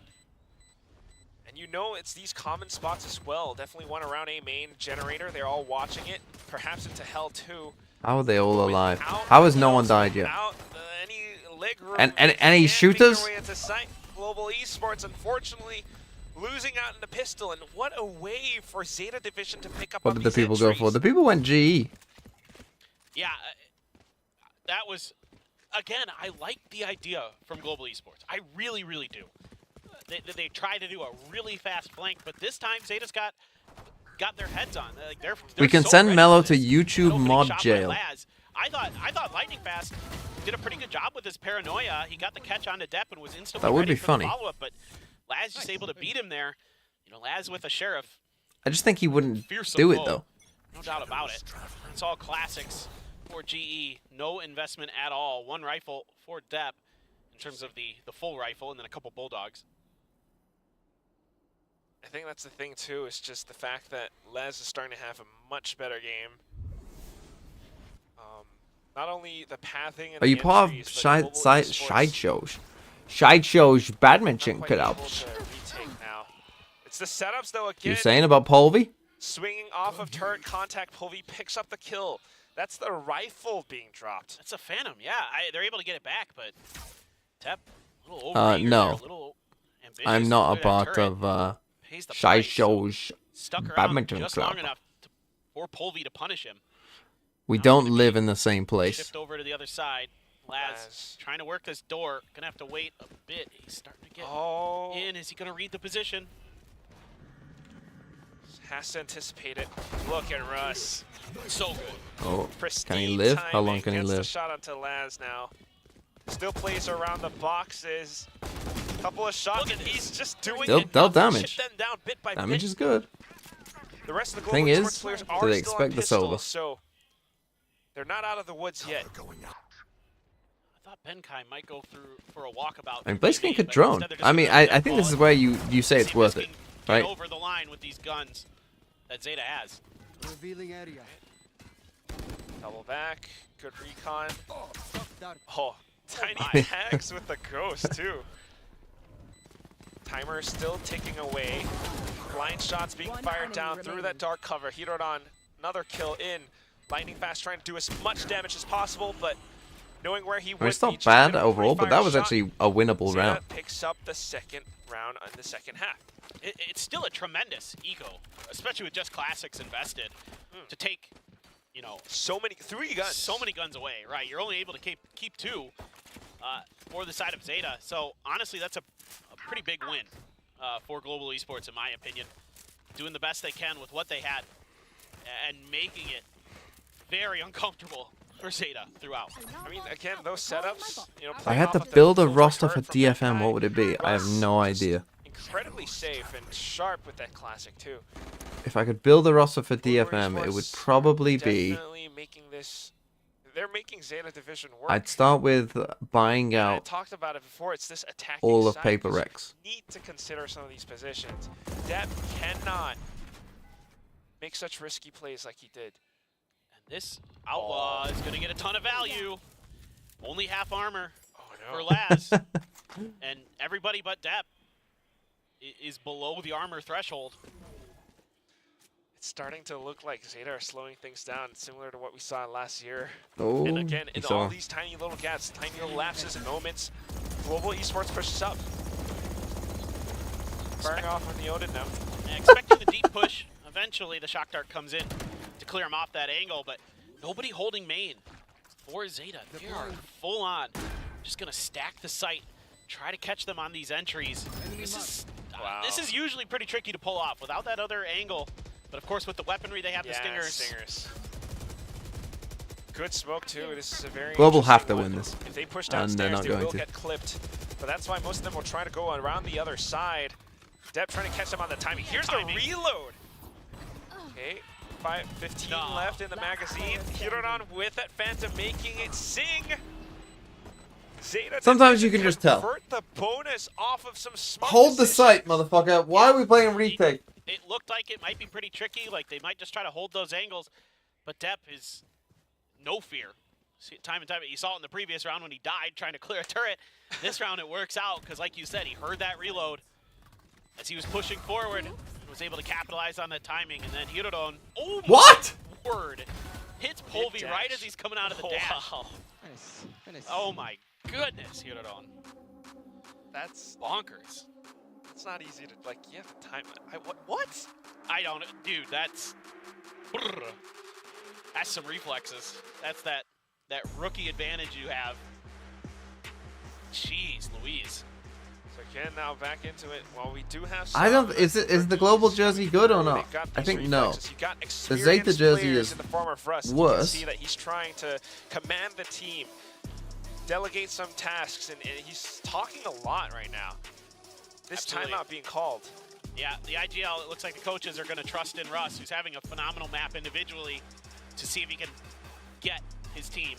And you know it's these common spots as well. Definitely one around A main Generator. They're all watching it. Perhaps into Hell too. How are they all alive? How has no one died yet? Any leg room, And any shooters? Global Esports, unfortunately, losing out in the pistol. And what a way for Zeta Division to pick up What on did the these people go entries. for? The people went GE. Yeah, that was, again, I like the idea from Global Esports. I really, really do. They tried to do a really fast flank, but this time Zeta's got their heads on. Like they're We can so send ready Mello for to this. YouTube An opening mod shot by jail. Laz. I thought Lightning Fast did a pretty good job with his paranoia. He got the catch onto Dep and was instantly That would ready be for funny. the follow-up, but Laz just able to beat him there. You know, Laz with a sheriff. I just think he wouldn't Fearsome do it foe. though. No doubt about it. It's all classics for GE. No investment at all. One rifle for Dep in terms of the full rifle, and then a couple bulldogs. I think that's the thing too, is just the fact that Les is starting to have a much better game. Not only the pathing and Are you the part of entries, but Shide Global Esports shows? Shide shows badminton not quite able clubs. to retake now. It's the setups though again. You saying about Polvi? Swinging off of turret contact, Polvi picks up the kill. That's the rifle being dropped. That's a Phantom, yeah. They're able to get it back, but Tep, a little over No. a little ambitious. I'm not a Look at that part turret. of Pays the Shide price. shows Stuck around badminton just club. long enough for Polvi to punish him. We don't live in the same place. Shift over to the other side. Laz trying to work this door. Gonna have to wait a bit. He's starting to get in. Is he gonna read the position? Has to anticipate it. Look at Russ. So good. Oh, Pristine can he live? How long timing. can he Gets the live? shot onto Laz now. Still plays around the boxes. Couple of shots, and he's just doing it. They'll damage. Them down bit by Damage bit. is good. The rest of the Thing global is, esports players do are they still expect on this pistols, over? so they're not out of the woods yet. I thought Benkai might go through for a walkabout. I mean, Blaziken could drone. I mean, I think this is where you say it's worth it, right? Over the line with these guns that Zeta has. Revealing area. Double back, good recon. Oh, tiny tags with the ghost too. Timer still ticking away. Blind shots being fired down through that dark cover. Hirodon, another kill in. Lightning fast trying to do as much damage as possible, but knowing where he would It's not be, bad overall, but that was actually a winnable Zeta round. picks up the second round in the second half. It's still a tremendous eco, especially with just classics invested, to take, you know, so many guns away. Right, you're only able to keep two for the side of Zeta. So honestly, that's a pretty big win for Global Esports, in my opinion. Doing the best they can with what they had and making it very uncomfortable for Zeta throughout. I mean, again, those setups, you know, If I had to build a roster for DFM, what would it be? I have no idea. Incredibly safe and sharp with that classic too. If I could build a roster for DFM, it would probably be... Definitely making this... They're making Zeta Division work. I'd start with buying I out talked about it before. It's this attacking all of side, Paper 'cause Rex. you need to consider some of these positions. Depp cannot make such risky plays like he did. And this Outlaw is going to get a ton of value. Only half armor for Laz. And everybody but Depp is below the armor threshold. It's starting to look like Zeta are slowing things down, similar to what we saw last year. Oh, and again, in all these tiny little gaps, tiny little lapses and moments, Global Esports pushes up. Firing off on the Odin now. Expecting the deep push. Eventually, the Shock Dart comes in to clear him off that angle, but nobody holding main for Zeta. They are full on. Just going to stack the site, try to catch them on these entries. This is usually pretty tricky to pull off without that other angle. But of course, with the weaponry, they have the stingers. Good smoke too. This is a very Global have to win this. If they push And they're downstairs, not they going will to. get clipped. But that's why most of them will try to go around the other side. Depp trying to catch them on the timing. Here's the reload. Okay, 15 left in the magazine. Hirodon with that Phantom making it sing. Zeta Sometimes you can just tell. Convert the bonus off of some smart Hold the decisions. site, motherfucker. Why are we playing retake? It looked like it might be pretty tricky. Like, they might just try to hold those angles. But Depp is no fear. See, time and time, you saw it in the previous round when he died trying to clear a turret. This round it works out because, like you said, he heard that reload as he was pushing forward and was able to capitalize on that timing. And then Hirodon, oh my word, hits Polvi right as he's coming out of the dash. Wow. Oh my goodness, Hirodon. That's bonkers. It's not easy to, like, you have to time it. What? I don't, dude, that's some reflexes. That's that rookie advantage you have. Jeez Louise. So again, now back into it. While we do have I don't. Is the global jersey good or not? I think no. The Zeta jersey is worse. You can see that he's trying to command the team, delegate some tasks, and he's talking a lot right now. This timeout being called. Yeah, the IGL, it looks like the coaches are going to trust in Russ, who's having a phenomenal map individually, to see if he can get his team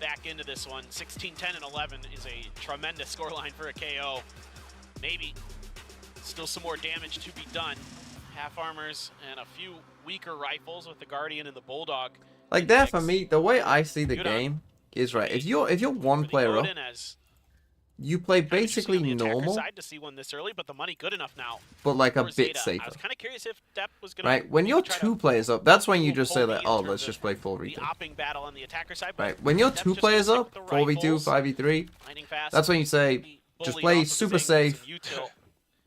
back into this one. 16, 10, and 11 is a tremendous scoreline for a KO. Maybe still some more damage to be done. Half armors and a few weaker rifles with the Guardian and the Bulldog. Like that for me, the way I see the game is right. If you're one player up, you play basically normal, side to see one this early, but the money good enough now. but like a bit Zeta. safer. I was kind of curious if Depp was going to. Right, when you're two players up, that's when you just say that, oh, let's just play full the retake. opping battle on the attacker side. Right, when you're two players up, 4v2, 5v3, that's when you say, just play super safe,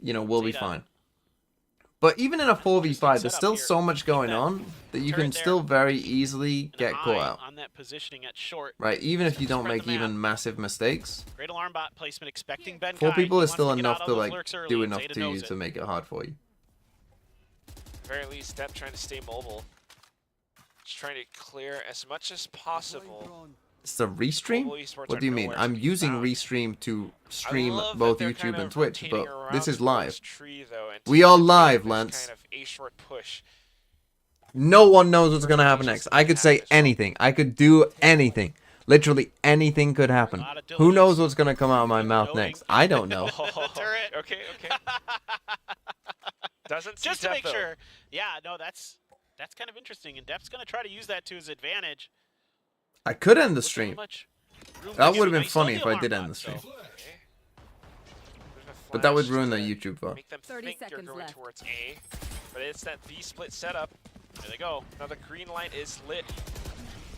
you know, we'll be fine. But even in a 4v5, there's still so much going on that you can still very easily get caught out. On that positioning at short. Right, even if you don't make even massive mistakes, Great alarm bot placement expecting Ben. 4 people is still enough to like do enough to you to make it hard for you. At the very least, Dep trying to stay mobile. Just trying to clear as much as possible. It's a restream? What do you mean? I'm using restream to stream both YouTube and Twitch, but this is live. We are live, Lance. No one knows what's gonna happen next. I could say anything. I could do anything. Literally anything could happen. Who knows what's gonna come out of my mouth next? I don't know. Okay. Doesn't just to make sure. Yeah, no, that's kind of interesting, and Dep's gonna try to use that to his advantage. I could end the stream. That would have been funny if I did end the stream. But that would ruin the YouTube file. Make them think you're going towards A, but it's that B split setup. There they go. Now the green light is lit.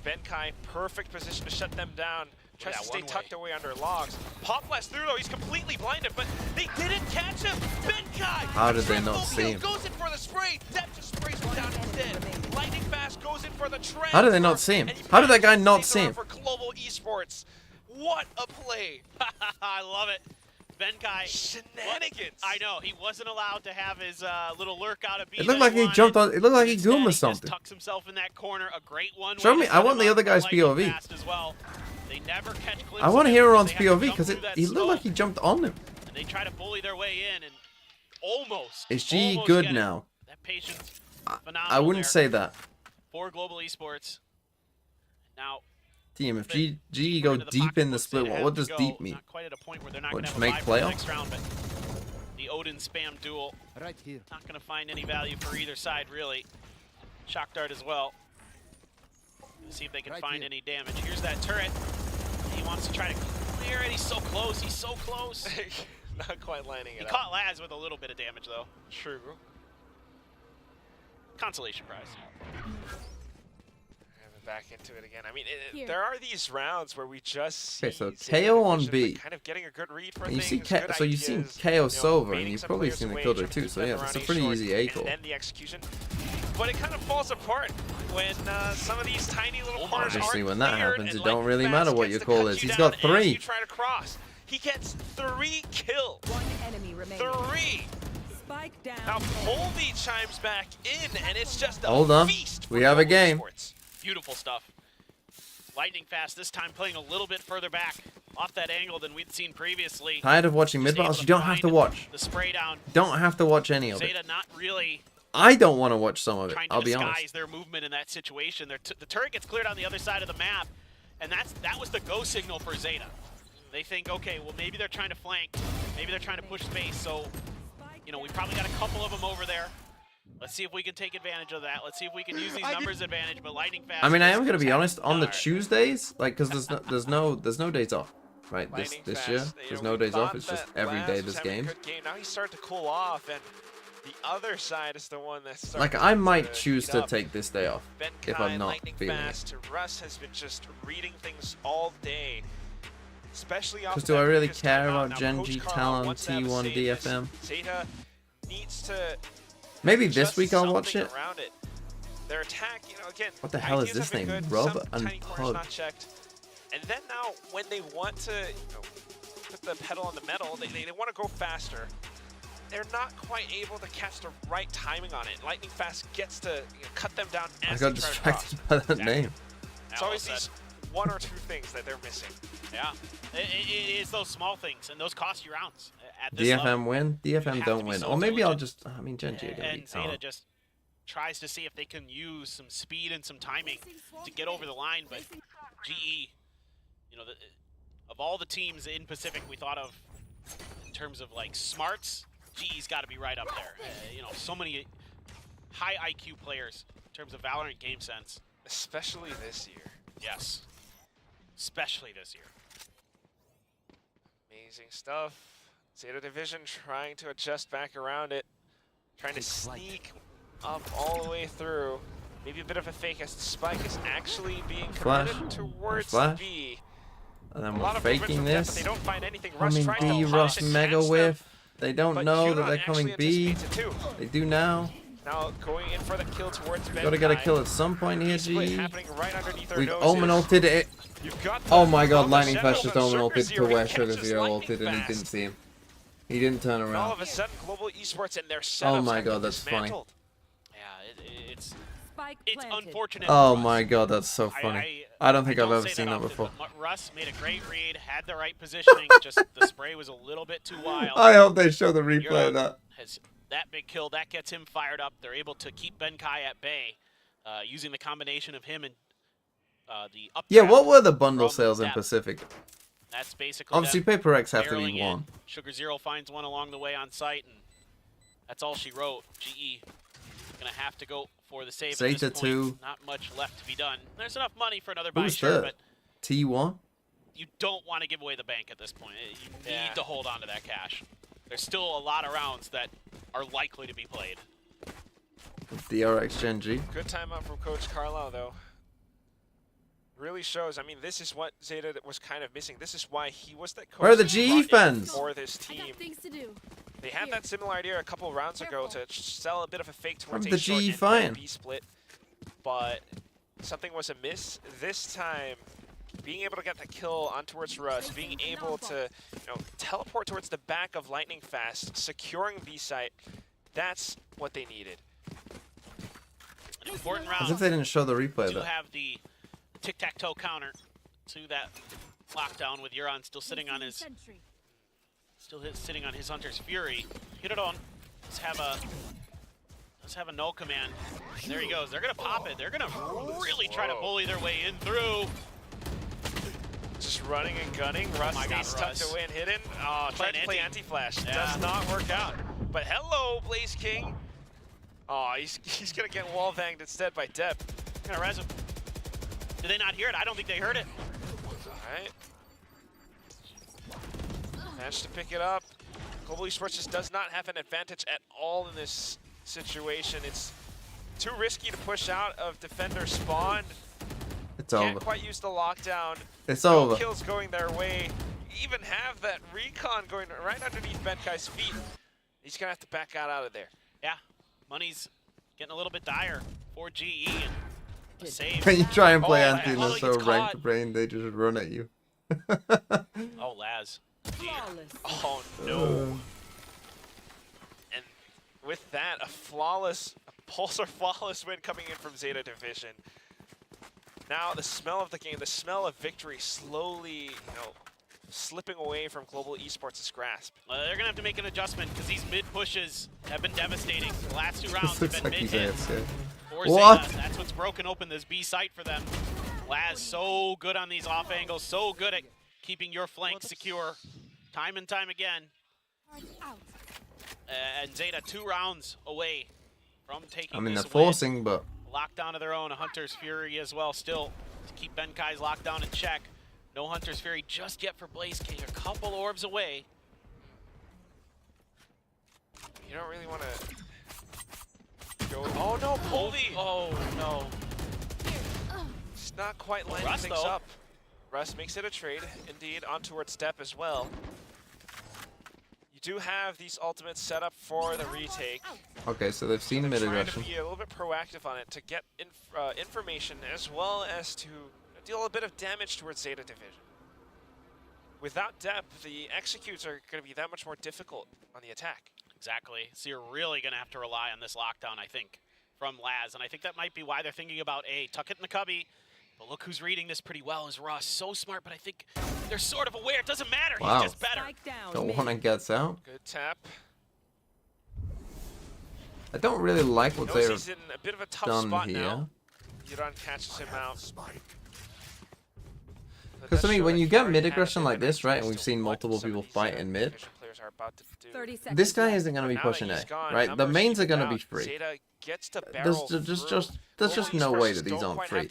Benkai, perfect position to shut them down. Tries to stay tucked away under logs. Pop blast through though, he's completely blinded, but they didn't catch him! Benkai! How did they not see him? Goes in for the spray! Dep just sprays him down instead. Lightning fast goes in for the trend. How did they not see him? How did that guy not see him? For global esports. What a play! I love it. Benkai. Shenanigans! I know, he wasn't allowed to have his little lurk out of B. It looked like he jumped on. It looked like he Goomba something. Tucks himself in that corner. A great one. Show me. I want the other guy's POV. As well. They never catch I want Heron's POV because he looked like he jumped on him. And they try to bully their way in and almost. Is G good now? That patience. I wouldn't say that. For global esports. Now. Team, if G go deep in the split, what does deep mean? What, just make playoffs? The Odin spam duel. Right here. Not going to find any value for either side, really. Shock dart as well. See if they can find any damage. Here's that turret. He wants to try to clear it. He's so close. He's so close. Not quite lining it He up. caught Laz with a little bit of damage, though. True. Consolation prize. Back into it again. I mean, there are these rounds where we just see so KO on B. Kind of getting a good read for and you things, see, so you've seen KO Silver, and you've probably seen the Killjoy too. So yeah, it's a pretty easy A call. And then the execution, but it kind of falls apart when some of these tiny little corners obviously, when that happens, it don't really matter what your call is. He's got 3. Try to cross. He gets 3 kills. 1 enemy remaining. 3. Spike down. Now Colby chimes back in, and it's just a Hold on. feast. We have a game. Beautiful stuff. Lightning fast this time, playing a little bit further back off that angle than we'd seen previously. Tired of watching mid battles? You don't have to watch. The spray down. Don't have to watch any of it. Zeta not really. I don't want to watch some of it. I'll be honest. Trying to disguise their movement in that situation. The turret gets cleared on the other side of the map, and that was the go signal for Zeta. They think, okay, well maybe they're trying to flank, maybe they're trying to push space. So, you know, we probably got a couple of them over there. Let's see if we can take advantage of that. Let's see if we can use these numbers advantage. But lightning fast. I mean, I am gonna be honest. On the Tuesdays, like, cause there's no days off, right? This year, there's no days off. It's just every day this game. Now he's starting to cool off, and the other side is the one that's like I might choose to take this day off if I'm not feeling it. Russ has been just reading things all day, especially off. Because do I really care about Genji, Talon, T1, DFM? Zeta needs to. Maybe this week I'll watch it. Their attack, you know, again, what the hell is this name? Rub and Pug. And then now, when they want to put the pedal on the metal, they want to go faster. They're not quite able to catch the right timing on it. Lightning Fast gets to cut them down as I got distracted by that name. It's always these 1 or 2 things that they're missing. Yeah, it is those small things, and those cost you rounds. At this DFM level, win? DFM don't win. Or maybe I'll just, I mean, Genji are going to be Zeta just tries to see if they can use some speed and some timing to get over the line, but GE, you know, of all the teams in Pacific we thought of in terms of like smarts, GE's got to be right up there. You know, so many high IQ players in terms of Valorant game sense. Especially this year. Yes. Especially this year. Amazing stuff. Zeta Division trying to adjust back around it. Trying to sneak up all the way through. Maybe a bit of a fake as the spike is actually being committed towards B. And then we're faking this. They don't find anything. Coming B, Russ Mega Whiff. They don't know that they're coming B. They do now. Now going in for the kill towards Ben. Gotta get a kill at some point here, G. Right We've Omen ulted it. Oh my god, Lightning Flash just Omen ulted to where Sugar Zero ulted and he didn't see him. He didn't turn around. All of a sudden, global esports and their setups oh my god, that's funny. It's unfortunate. Oh my god, that's so funny. I don't think I've ever seen that before. Russ made a great read, had the right positioning, just the spray was a little bit too wild. I hope they show the replay of that. Has that big kill, that gets him fired up. They're able to keep Benkai at bay using the combination of him and the up. Yeah, what were the bundle sales in Pacific? That's basically obviously Paper X have to be one. Sugar Zero finds one along the way on site, and that's all she wrote. GE gonna have to go for the save. Zeta 2. Not much left to be done. There's enough money for another buy, Who's sure, that? but T1? you don't want to give away the bank at this point. You need to hold on to that cash. There's still a lot of rounds that are likely to be played. DRX Gen G. Good timeout from Coach Carlisle, though. Really shows. I mean, this is what Zeta was kind of missing. This is why he was that coach. Where are the GE fans? For this team. They had that similar idea a couple of rounds ago to sell a bit of a fake towards the GE fan? B split, but something was amiss. This time, being able to get the kill on towards Russ, being able to teleport towards the back of Lightning Fast, securing B site, that's what they needed. An important round. As if they didn't show the replay of to that. have the tic-tac-toe counter to that lockdown with Euron still sitting on his Hunter's Fury. Hit it on. Let's have a no command. There he goes. They're gonna pop it. They're gonna really try to bully their way in through. Just running and gunning. Russ stays tucked away and hidden. Oh, tried to play anti-flash. Does not work out. But hello, Blaze King. Oh, he's gonna get wall banged instead by Depp. Gonna res him. Did they not hear it? I don't think they heard it. Alright. Managed to pick it up. Global Esports just does not have an advantage at all in this situation. It's too risky to push out of defender spawn. It's Can't over. quite use the lockdown. It's no over. Kills going their way. Even have that recon going right underneath Benkai's feet. He's gonna have to back out of there. Yeah, money's getting a little bit dire for GE. And a save. When you try and play anti Laz so gets ranked caught. brain, they just run at you. Oh, Laz. Oh no. And with that, a Pulsar flawless win coming in from Zeta Division. Now the smell of the game, the smell of victory slowly, slipping away from Global Esports' grasp. They're gonna have to make an adjustment because these mid pushes have been devastating. The last 2 rounds have Looks been like mid he's hits. For What? Zeta. That's what's broken open this B site for them. Laz so good on these off angles, so good at keeping your flank secure time and time again. And Zeta 2 rounds away from taking I mean, this they're forcing, but lockdown of their own. A Hunter's Fury as well, still to keep Benkai's lockdown in check. No Hunter's Fury just yet for Blaze King. A couple orbs away. You don't really want to go. Oh no, Poldy! Oh no. It's not quite lining Russ, things though. up. Russ makes it a trade, indeed, on towards Step as well. You do have these ultimates set up for the retake. okay, so they've seen mid Trying to aggression. be a little bit proactive on it to get information as well as to deal a bit of damage towards Zeta Division. Without depth, the executes are going to be that much more difficult on the attack. Exactly. So you're really going to have to rely on this lockdown, I think, from Laz. And I think that might be why they're thinking about, tuck it in the cubby. But look who's reading this pretty well is Russ. So smart, but I think they're sort of aware. It doesn't matter. Wow. He's just better. The one gets out. Good tap. I don't really like what Knows they've he's in a bit of a tough done spot here. now. Yuran catches him out. Because, I mean, when you get mid aggression like this, right, and we've seen multiple people fight in mid, this guy isn't going to be pushing A, right? The mains are going to be free. There's just no way that these aren't free,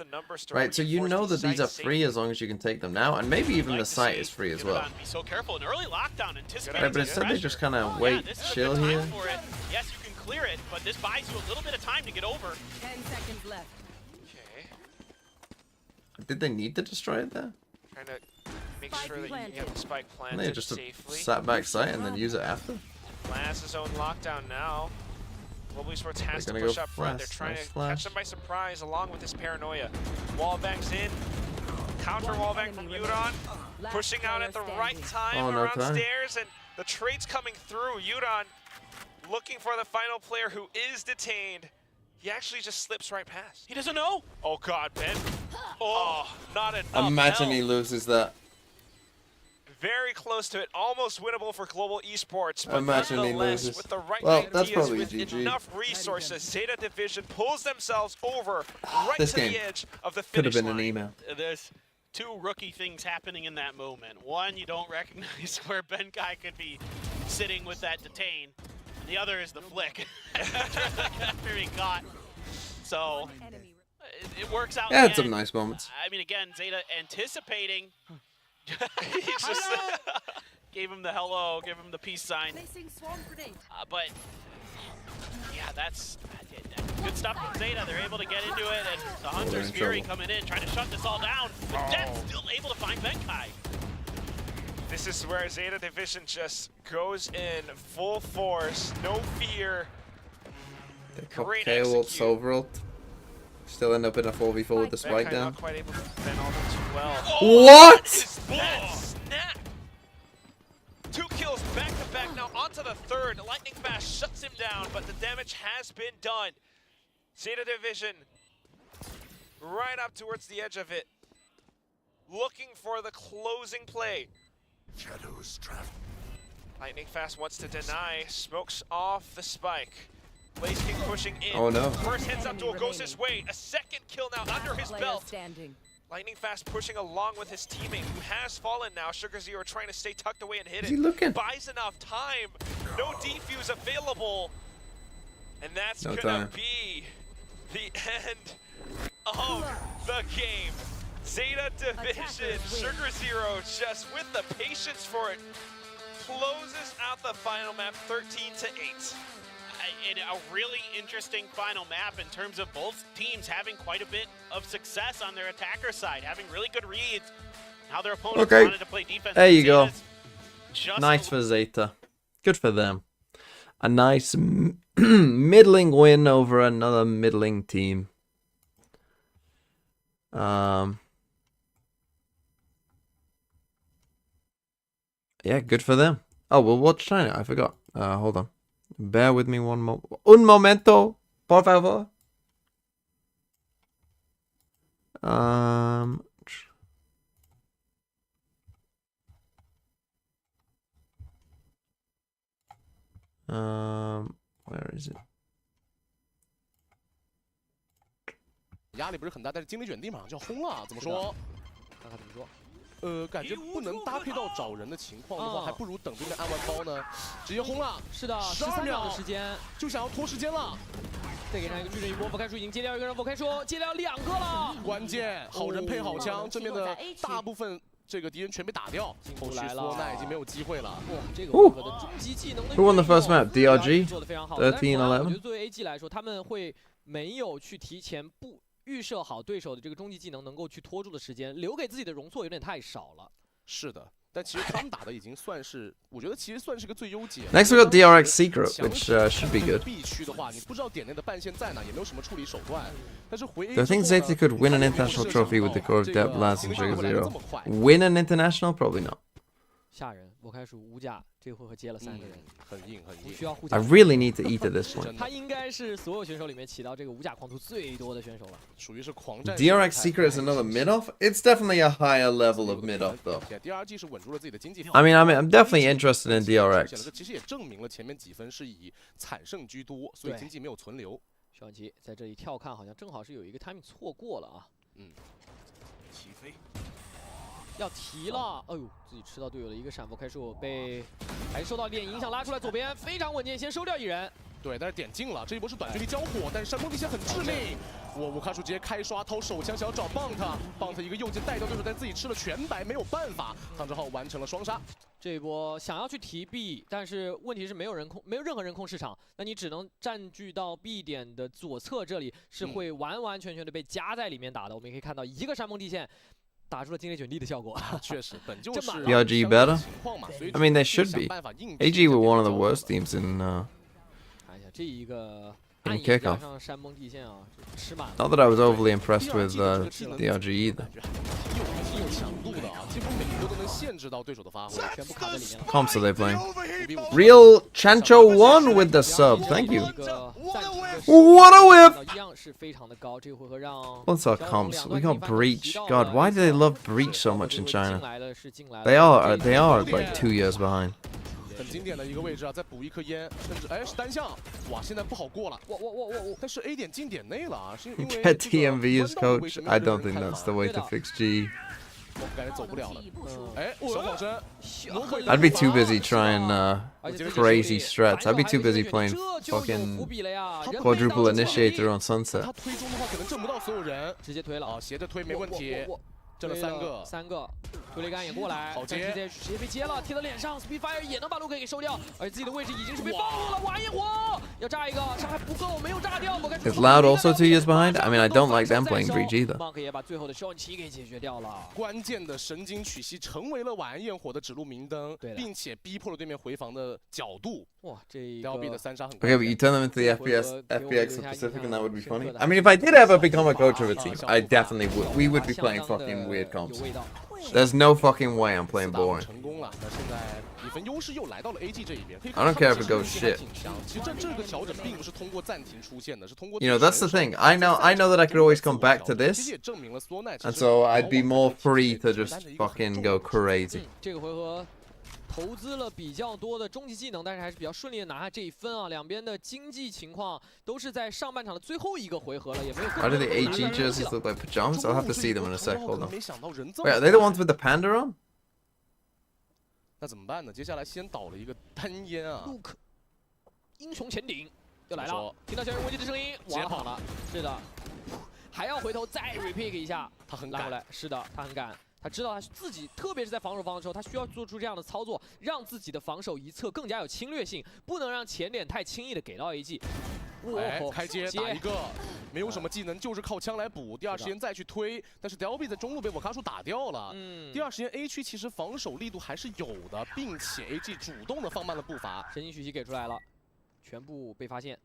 right? So you know that these are free as long as you can take them now, and maybe even the site is free as well. Be so careful. An early lockdown, anticipating Right, but instead they just kind of wait, chill here. Yes, you can clear it, but this buys you a little bit of time to get over. 10 seconds left. Okay. Did they need to destroy it there? Trying to make sure that you can get the spike planted They just safely. sat back site and then use it after. Laz his own lockdown now. Global Esports has to They're gonna push go up front. They're flash, trying nice to flash. catch them by surprise along with this paranoia. Wallbangs in. Counter wallbang from Yuran. Pushing out at the right time no around time. stairs, and the trade's coming through. Yuran looking for the final player who is detained. He actually just slips right past. He doesn't know. Oh God, Ben. Oh, not enough. Imagine he loses that. Very close to it, almost winnable for Global Esports, but Imagine he nonetheless, loses. with the right Well, that's ideas, probably with GG. enough resources, Zeta Division pulls themselves over right This to game the edge of the could have finish been an line. email. There's two rookie things happening in that moment. One, you don't recognize where Benkai could be sitting with that detain. And the other is the flick after he got. So it works out. Yeah, had some nice moments. I mean, again, Zeta anticipating. He just gave him the hello, gave him the peace sign. But yeah, that's good stuff from Zeta. They're able to get into it, and the Hunter's Fury coming in, trying to shut this all down. But Death still able to find Benkai. This is where Zeta Division just goes in full force, no fear. Great K-Waltz overall. Still end up in a 4v4 with the spike down. Not quite able to defend all too well. What? Snap! 2 kills back to back, now onto the third. Lightning Fast shuts him down, but the damage has been done. Zeta Division right up towards the edge of it, looking for the closing play. Shadows trapped. Lightning Fast wants to deny, smokes off the spike. Blaze King pushing in. Oh no. First heads up duel goes his way. A second kill now under his belt. Lightning Fast pushing along with his teammate who has fallen now. Sugar Zero trying to stay tucked away and hit it. Is he looking? Buys enough time. No defuse available. And that's No gonna time. be the end of the game. Zeta Division, Sugar Zero just with the patience for it, closes out the final map 13-8. In a really interesting final map in terms of both teams having quite a bit of success on their attacker side, having really good reads. How their opponents wanted to play defense. There you go. Nice for Zeta. Good for them. A nice middling win over another middling team. Yeah, good for them. Oh, we'll watch China. I forgot. Hold on. Bear with me un momento, por favor. Where is it? 压力不是很大，但是精灵卷地马上就要轰了，怎么说？看看怎么说。感觉不能搭配到找人的情况的话，还不如等对面按完包呢，直接轰了。是的，13秒的时间，就想要拖时间了。再给上一个巨人一波，佛开叔已经接掉一个人，佛开说接掉2个了。关键好人配好枪，正面的大部分这个敌人全被打掉，后续索奈已经没有机会了。哇，这个回合的终极技能的 Who won the first map? DRG? 做得非常好。 13-11. 我觉得作为 AG 来说，他们会没有去提前预设好对手的这个终极技能能够去拖住的时间，留给自己的容错有点太少了。是的，但其实他们打的已经算是，我觉得其实算是个最优解。 Next we got DRX Secret, which should be good. B 区的话，你不知道点内的半线在哪，也没有什么处理手段。但是回 Do I think Zeta could win an international trophy with the core of Depth, Lance, and Sugar Zero? Win an international? Probably not. 吓人，我开始无价，这回合接了3个人，很硬很硬。不需要互 I 相。 really need to eat at this point. 他应该是所有选手里面起到这个无价狂徒最多的选手了。属于是狂战。DRX Secret is another mid off. It's definitely a higher level of mid off though. DRG 是稳住了自己的经济。I mean, I'm definitely interested in DRX. 其实也证明了前面几分是以惨胜居多，所以经济没有存留。小奇在这里跳看，好像正好是有一个 timing 错过了啊。起飞。 要提了，哎呦，自己吃到队友的一个闪佛开术，被还受到一点影响，拉出来左边非常稳健，先收掉一人。对，但是点进了，这一波是短距离交火，但是山峰地线很致命。我卡叔直接开刷掏手枪，想要找棒特一个右键带掉对手，但自己吃了全白，没有办法，唐哲浩完成了双杀。这一波想要去提 B， 但是问题是没有任何人控市场，那你只能占据到 B 点的左侧，这里是会完完全全的被夹在里面打的。我们也可以看到一个山峰地线。 打出了精灵卷地的效果，确实，本就是 DRG better? I mean, they should be. AG were one of the worst teams in 看一下这一个 in kickoff. 上山崩地线啊，吃满了。 Not that I was overly impressed with DRG either. 有强度的啊，几乎每一个都能限制到对手的发挥，全部卡在里面了。 Comps are they playing? Real Chancho 1 with the sub. Thank you. What a whip! 一样是非常的高，这个回合让 What's our comps? We got Breach. God, why do they love Breach so much in China? 进来了是进来了。 They are like 2 years behind. 很经典的一个位置啊，再补一颗烟，甚至哎是单向，哇，现在不好过了，哇，但是 A 点进点内了啊，是因为 Get TMV as coach? I don't think that's the way to fix G. 我感觉走不了了。哎，小晃身 I'd be too busy trying crazy strats. I'd be too busy playing fucking quadruple initiator on Sunset. 他推中的话可能挣不到所有人，直接推了啊，斜着推没问题，挣了3个，推雷杆也过来，好接，直接被接了，贴到脸上 ，Speedfire 也能把卢克给收掉，而自己的位置已经是被暴露了，玩野火要炸一个，伤害不够，没有炸掉。Is Loud also 2 years behind? I mean, I don't like them playing Breach either. Monk 也把最后的消音器给解决掉了。关键的神经取息成为了晚安焰火的指路明灯，并且逼迫了对面回防的角度。哇，这 LB 的3杀很。 Okay, but you turn them into the FPX of Pacific, and that would be funny. I mean, if I did ever become a coach of a team, I definitely would. We would be playing fucking weird comps. There's no fucking way I'm playing boring. 成功了，那现在比分优势又来到了 AG 这一边。 I don't care if it goes shit. 其实这个调整并不是通过暂停出现的，是通过。 You know, that's the thing. I know that I could always come back to this, and so I'd be more free to just fucking go crazy. 这个回合投资了比较多的终极技能，但是还是比较顺利的拿下这一分啊。两边的经济情况都是在上半场的最后一个回合了，也没有。Why do the AG jerseys look like pajamas? I'll have to see them in a sec. Hold on. Wait, are they the ones with the panda on? 那怎么办呢？接下来先倒了一个单烟啊。Luke，英雄前顶又来了，听到小人危机的声音，往跑了。是的，还要回头再 repick 一下，他很赶回来。是的，他很赶。 他知道他自己，特别是在防守方的时候，他需要做出这样的操作，让自己的防守一侧更加有侵略性，不能让前点太轻易的给到 AG。哎，开接打一个，没有什么技能，就是靠枪来补。第二时间再去推，但是 Delby 在中路被我卡数打掉了。第二时间 A 区其实防守力度还是有的，并且 AG 主动的放慢了步伐。神经讯息给出来了，全部被发现。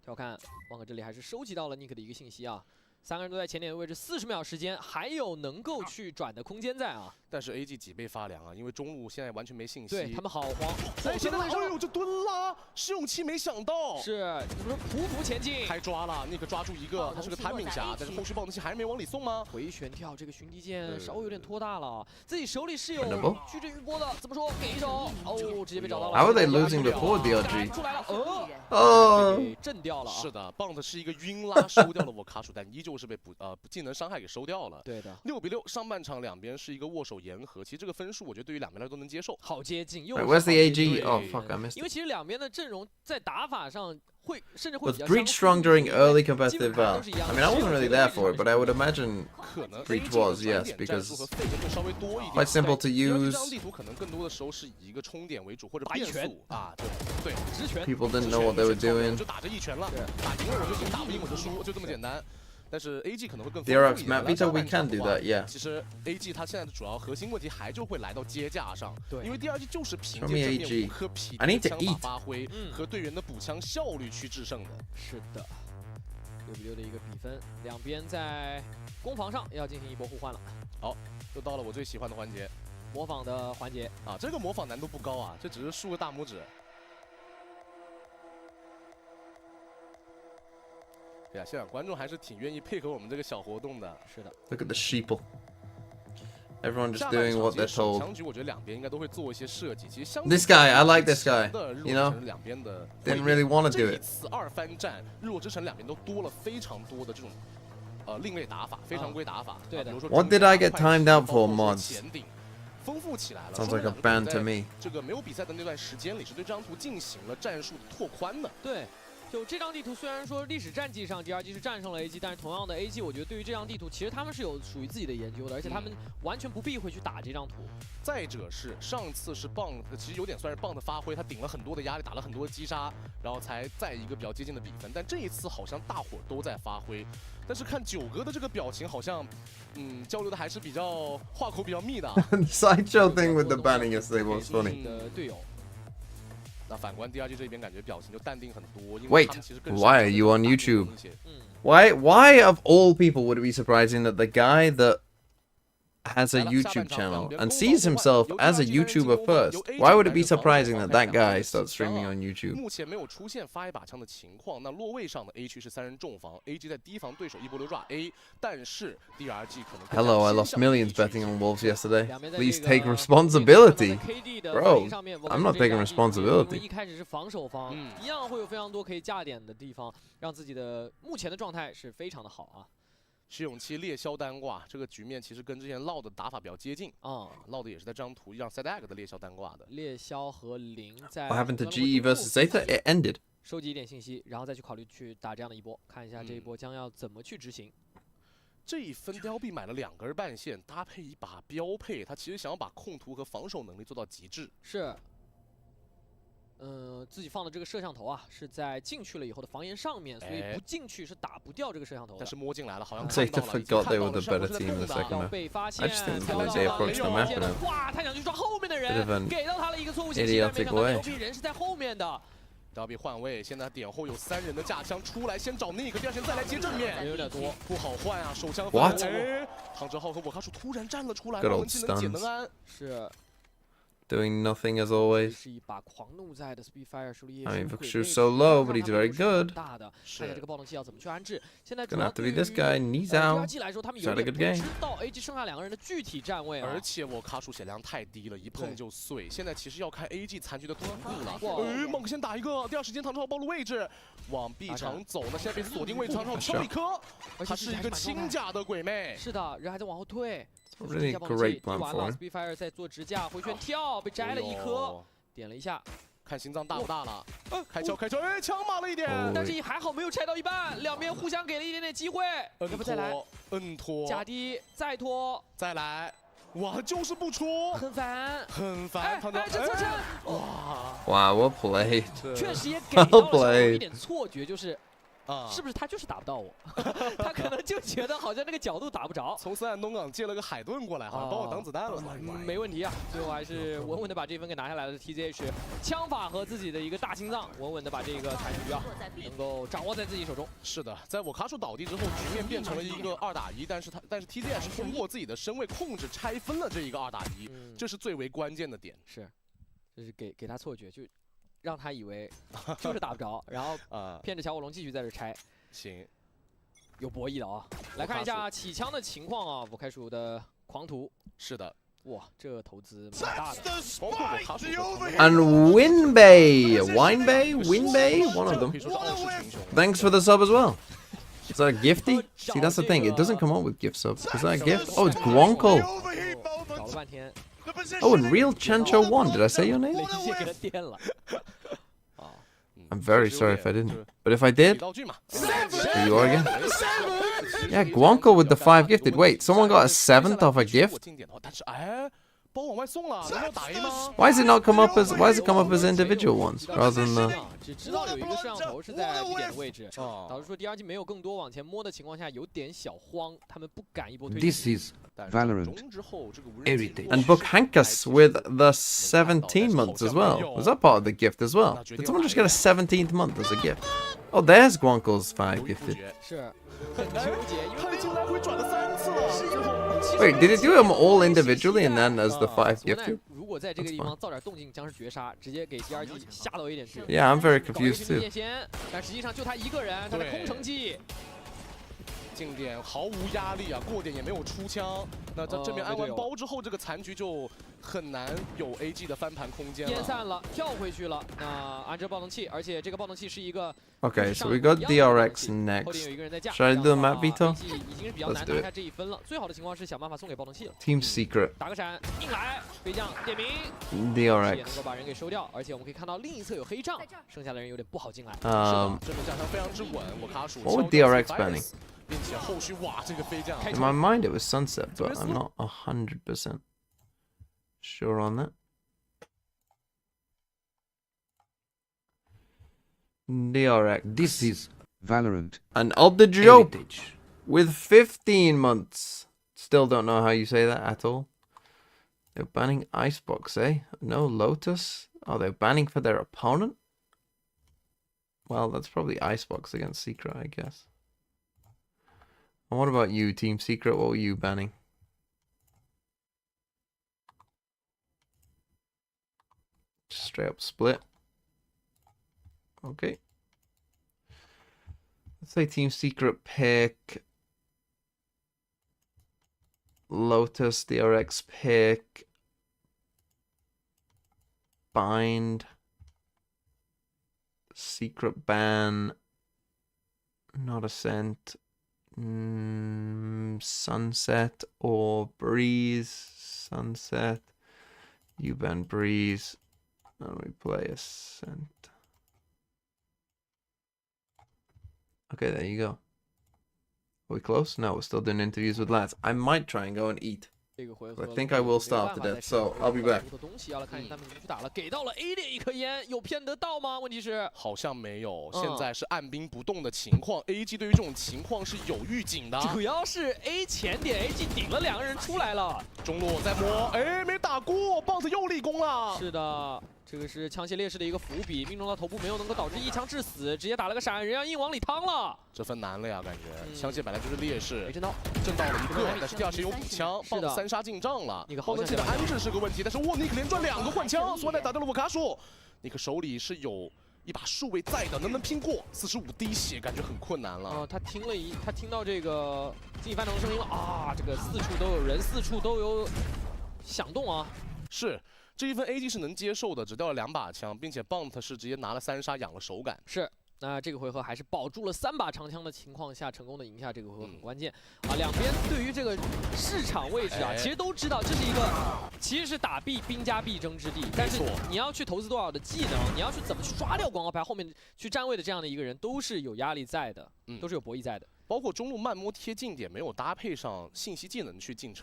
调看，旺哥这里还是收集到了 Nick 的一个信息啊。 3个人都在前点的位置，40秒时间，还有能够去转的空间在啊。但是 AG 几倍发凉啊，因为中路现在完全没信息。对他们好慌。哎，现在哎呦，这蹲啦！试用期没想到。是，你说匍匐前进。开抓了，那个抓住一个，他是个贪命侠，但是后续爆能器还没往里送吗？回旋跳，这个寻敌剑稍微有点拖大了，自己手里是有矩阵余波的，怎么说？给一手，哦，直接被找到了。 How are they losing before DRG? 出来了，给震掉了。是的 ，Bound 是一个晕拉收掉了我卡鼠，但依旧是被技能伤害给收掉了。对的，6比6，上半场两边是一个握手言和，其实这个分数我觉得对于两边来说都能接受。好接近，又 Where's the AG? Oh fuck, I missed. 因为其实两边的阵容在打法上会甚至会比较 Was Breach strong during early competitive Val? I mean, I wasn't really there for it, but I would imagine Breach was, yes, because quite simple to use. 这张地图可能更多的时候是以一个冲点为主或者变速啊，对，直拳。 People didn't know what they were doing. 就打这一拳了，打赢了我就赢，打不赢我就输，就这么简单。 但是 AG 可能会更 DRX map veto we can do that, yeah. 其实 AG 它现在的主要核心问题还就会来到接架上，对，因为 DRG 就是凭借正面5颗匹敌的枪法发挥和队员的补枪效率去制胜的。是的，6比6的一个比分，两边在攻防上要进行一波互换了。好，又到了我最喜欢的环节，模仿的环节啊，这个模仿难度不高啊，这只是竖个大拇指。 对呀，现场观众还是挺愿意配合我们这个小活动的。是的。Look at the sheeple. Everyone just doing what they're told. 强局我觉得两边应该都会做一些设计。其实 This guy, I like this guy. You know, 两边的 didn't really want to do it. 这一次2番战，日落之城两边都多了非常多的这种另类打法，非常规打法。对的。 What did I get timed out for, mods? 丰富起来了。 Sounds like a ban to me. 这个没有比赛的那段时间里，是对这张图进行了战术的拓宽的。对。 就这张地图，虽然说历史战绩上 DRG 是战胜了 AG， 但是同样的 AG， 我觉得对于这张地图，其实他们是有属于自己的研究的，而且他们完全不避讳去打这张图。再者是上次是Bound，其实有点算是Bound的发挥，他顶了很多的压力，打了很多的击杀，然后才在一个比较接近的比分。但这一次好像大伙都在发挥，但是看9哥的这个表情，好像交流的还是比较话口比较密的。Sideshow thing with the banning yesterday was funny. 的队友。 那反观 DRG 这边，感觉表情就淡定很多。 Wait, why are you on YouTube? Why of all people would it be surprising that the guy that has a YouTube channel and sees himself as a YouTuber first, why would it be surprising that that guy starts streaming on YouTube? 目前没有出现发一把枪的情况。那落位上的 A 区是3人重防 ，AG 在提防对手一波流抓 A， 但是 DRG 可能。Hello, I lost millions betting on Wolves yesterday. Please take responsibility, bro. I'm not taking responsibility. 一开始是防守方，一样会有非常多可以架点的地方，让自己的目前的状态是非常的好啊。 试用期猎枭单挂，这个局面其实跟之前烙的打法比较接近啊。烙的也是在这张图让 Zeta 的猎枭单挂的。猎枭和零在。What happened to GE versus Zeta? It ended. 收集一点信息，然后再去考虑去打这样的一波，看一下这一波将要怎么去执行。这一分貂币买了2根半线，搭配一把标配，他其实想要把控图和防守能力做到极致。是。 自己放的这个摄像头啊，是在进去了以后的房檐上面，所以不进去是打不掉这个摄像头的。但是摸进来了，好像 Zeta forgot they were the better team in the second half. I just think that they approached the map in a 哇，他想去抓后面的人，给到他了一个错误信息，没 idiotic 想到 way. 牛逼人是在后面的。貂币换位，现在点后有3人的架枪出来，先找那个，第二线再来接正面，有点多，不好换啊，手枪。What？ 唐哲浩和我卡楚突然站了出来，我们技能解能安。是。 Doing nothing as always. 是一把狂怒在的 Speedfire 手里 I mean, Vuxu's so low, but he's very good. 大的，看一下这个暴动器要怎么去安置。现在 Gonna have to be this guy, and he's out. DRG 来说，他们 He's 有 had a 点 good 不 game. 知道 AG 剩下2个人的具体站位啊。而且我卡楚血量太低了，一碰就碎。现在其实要看 AG 残局的突破了。猛先打一个，第二时间唐朝暴露位置，往 B 场走。那现在被锁定位置，唐朝挑一颗，他是一个轻甲的鬼妹。是的，人还在往后退。 Really great plan for him. Speedfire 在做支架，回旋跳被摘了一颗，点了一下，看心脏大不大了。开枪，哎，枪码了一点，但是还好没有拆到一半，两边互相给了一点点机会。要不再来？摁拖，假低，再拖，再来。哇，就是不出，很烦，很烦。哎，这侧身，哇 ，well played. 确实也给到了小龙一点错觉，就是。 是不是他就是打不到我？他可能就觉得好像那个角度打不着。从3岸东港借了个海盾过来，好像帮我挡子弹了。没问题啊，最后还是稳稳的把这分给拿下来了。TZH 枪法和自己的一个大心脏，稳稳的把这个残局啊能够掌握在自己手中。是的，在我卡楚倒地之后，局面变成了一个2打1，但是 TZH 通过自己的身位控制拆分了这一个2打1，这是最为关键的点。是，就是给他错觉就。 让他以为就是打不着，然后骗着小火龙继续在这拆。行，有博弈的啊！来看一下起枪的情况啊，我开鼠的狂徒。是的，哇，这投资蛮大的。包括我卡鼠 And Winbay, one of them. Thanks for the sub as well. Is that a gifty? See, that's the thing. It doesn't come up with gift subs. Is that a gift? Oh, it's Guanco. 找了半天。 Oh, and Real Chancho won. Did I say your name? I'm very sorry if I didn't. But if I did, here you are again. Yeah, Guanco with the 5 gifted. Wait, someone got a 7th off a gift? Why does it not come up as? Why does it come up as individual ones rather than the? 只知道有一个摄像头是在 B 点的位置，导致说DRG 没有更多往前摸的情况下有点小慌，他们不敢一波推进。 This is Valorant. Heritage. And book Hankus with the 17 months as well. Was that part of the gift as well? Did someone just get a 17th month as a gift? Oh, there's Guanco's 5 gifted. 是，很纠结，因为进来回转了3次了。 Wait, did it do them all individually and then as the 5 gifted? 如果在这个地方造点动静，将是绝杀，直接给 DRG 吓到一点去。 Yeah, I'm very confused too. 但实际上就他一个人，他的空城计。 进点毫无压力啊，过点也没有出枪。那在正面安完包之后，这个残局就很难有 AG 的翻盘空间了。烟散了，跳回去了。那安着暴动器，而且这个暴动器是一个。 Okay, so we got DRX next. Should I do the map veto? Let's do it. Team Secret. 打个闪，硬来，飞将点名。DRX. 也能够把人给收掉，而且我们可以看到另一侧有黑障，剩下的人有点不好进来。这个架枪非常之稳，我卡鼠。 What would DRX banning? 并且后续哇，这个飞将。 In my mind, it was Sunset, but I'm not 100% sure on that. DRX. This is Valorant. And of the joke with 15 months. Still don't know how you say that at all. They're banning Icebox, eh? No Lotus. Oh, they're banning for their opponent? Well, that's probably Icebox against Secret, I guess. And what about you, Team Secret? What were you banning? straight up split. Okay. Let's say Team Secret pick. Lotus, DRX pick. Bind. Secret ban. Not Ascent. Sunset or Breeze. Sunset. You ban Breeze. And we play Ascent. Okay, there you go. Are we close? No, we're still doing interviews with lads. I might try and go and eat. But I think I will starve to death, so I'll be back. 给到了 A 点一颗烟，有骗得到吗？问题是好像没有，现在是按兵不动的情况。AG 对于这种情况是有预警的，主要是 A 前点 AG 顶了2个人出来了，中路在摸，哎，没打过，棒子又立功了。是的。 这个是枪械劣势的一个伏笔，命中到头部没有能够导致一枪致死，直接打了个闪，人要硬往里趟了。这分难了呀，感觉枪械本来就是劣势，没震到了一个，但是第二时有补枪，棒子3杀进账了。耗能器的安置是个问题，但是沃尼克连赚2个换枪，索奈打掉了沃卡树，尼克手里是有一把数位在的，能不能拼过？45滴血，感觉很困难了。他听到这个经济翻腾的声音了啊，这个4处都有人，4处都有响动啊，是。 这一分 AG 是能接受的，只掉了2把枪，并且 Bunt 是直接拿了3杀养了手感。是，那这个回合还是保住了3把长枪的情况下，成功的赢下这个回合很关键啊。两边对于这个市场位置啊，其实都知道这是一个其实是打必兵家必争之地，但是你要去投资多少的技能，你要去怎么去刷掉广告牌，后面去站位的这样的一个人都是有压力在的，都是有博弈在的。 包括中路慢摸贴近点没有搭配上信息技能去进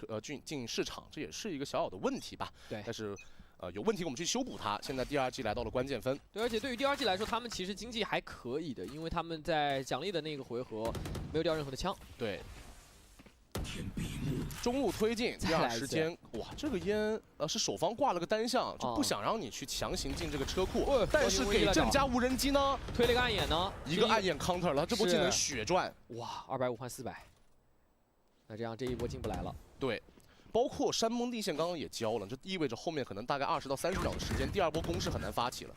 市场，这也是一个小小的问题吧。对，但是有问题我们去修补它。现在第2季来到了关键分。对，而且对于第2季来说，他们其实经济还可以的，因为他们在奖励的那个回合没有掉任何的枪。对。中路推进，第2时间，哇，这个烟是首方挂了个单向，就不想让你去强行进这个车库，但是给郑家无人机呢，推了一个暗眼呢，一个暗眼 counter 了，这波技能血赚，哇，250换400，那这样这一波进不来了。对，包括山盟地线刚刚也交了，这意味着后面可能大概20到30秒的时间，第2波攻势很难发起了。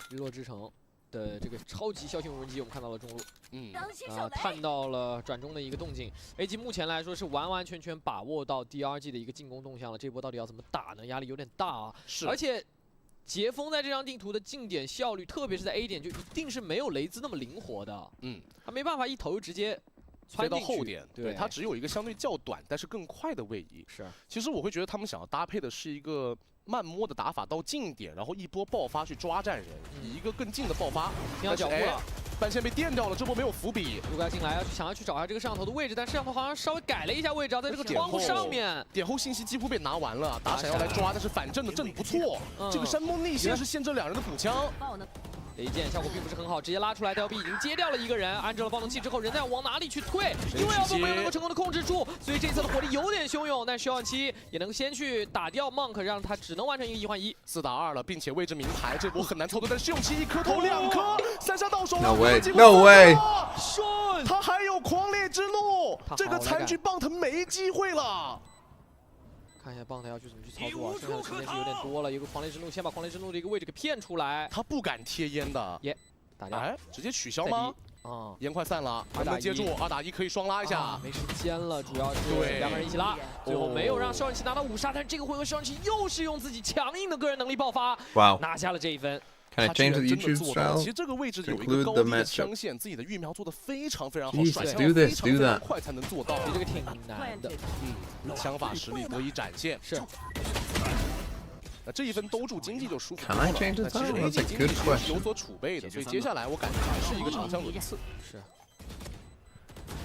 日落之城。 的这个超级消息无人机，我们看到了中路，探到了转中的一个动静。AG 目前来说是完完全全把握到第2季的一个进攻动向了，这波到底要怎么打呢？压力有点大啊。是，而且杰锋在这张地图的进点效率，特别是在 A 点，就一定是没有雷兹那么灵活的。他没办法一头就直接飞到后点，对，他只有一个相对较短但是更快的位移。是，其实我会觉得他们想要搭配的是一个。 慢摸的打法到近点，然后一波爆发去抓战人，以一个更近的爆发。听到脚步了，半线被电掉了，这波没有伏笔。如果要进来，想要去找一下这个摄像头的位置，但摄像头好像稍微改了一下位置，在这个窗户上面。点后信息几乎被拿完了，打闪要来抓，但是反正的阵不错。这个山峰逆线是限制2人的补枪。 雷剑效果并不是很好，直接拉出来， DLB 已经接掉了一个人，安置了爆动器之后，人在往哪里去退？因为要不没有能够成功的控制住，所以这一次的火力有点汹涌，但徐小七也能先去打掉 Monk， 让他只能完成一个1换1。4打2了，并且位置明牌，这波很难操作，但是徐永七1颗投2颗，3杀到手了 ，No way，No way， 顺，他还有狂烈之怒，这个残局棒他没机会了。 看一下棒他要去怎么去操作啊，剩下的时间是有点多了。一个狂烈之怒，先把狂烈之怒的一个位置给骗出来。他不敢贴烟的，打掉，哎，直接取消吗？烟快散了，能不能接住？2打1可以双拉一下，没时间了，主要是2个人一起拉，最后没有让邵元奇拿到5杀，但是这个回合邵元奇又是用自己强硬的个人能力爆发，拿下了这一分。 Can I change the YouTube style? 其实这个位置有一个高低的枪线，自己的预瞄做得非常非常好，甩枪 do this, do that， 快才能做到。这个挺难的，枪法实力得以展现。是。那这一分兜住经济就舒服了。那其实 AG 经济是有所储备的，所以接下来我感觉还是一个长枪轮次。是。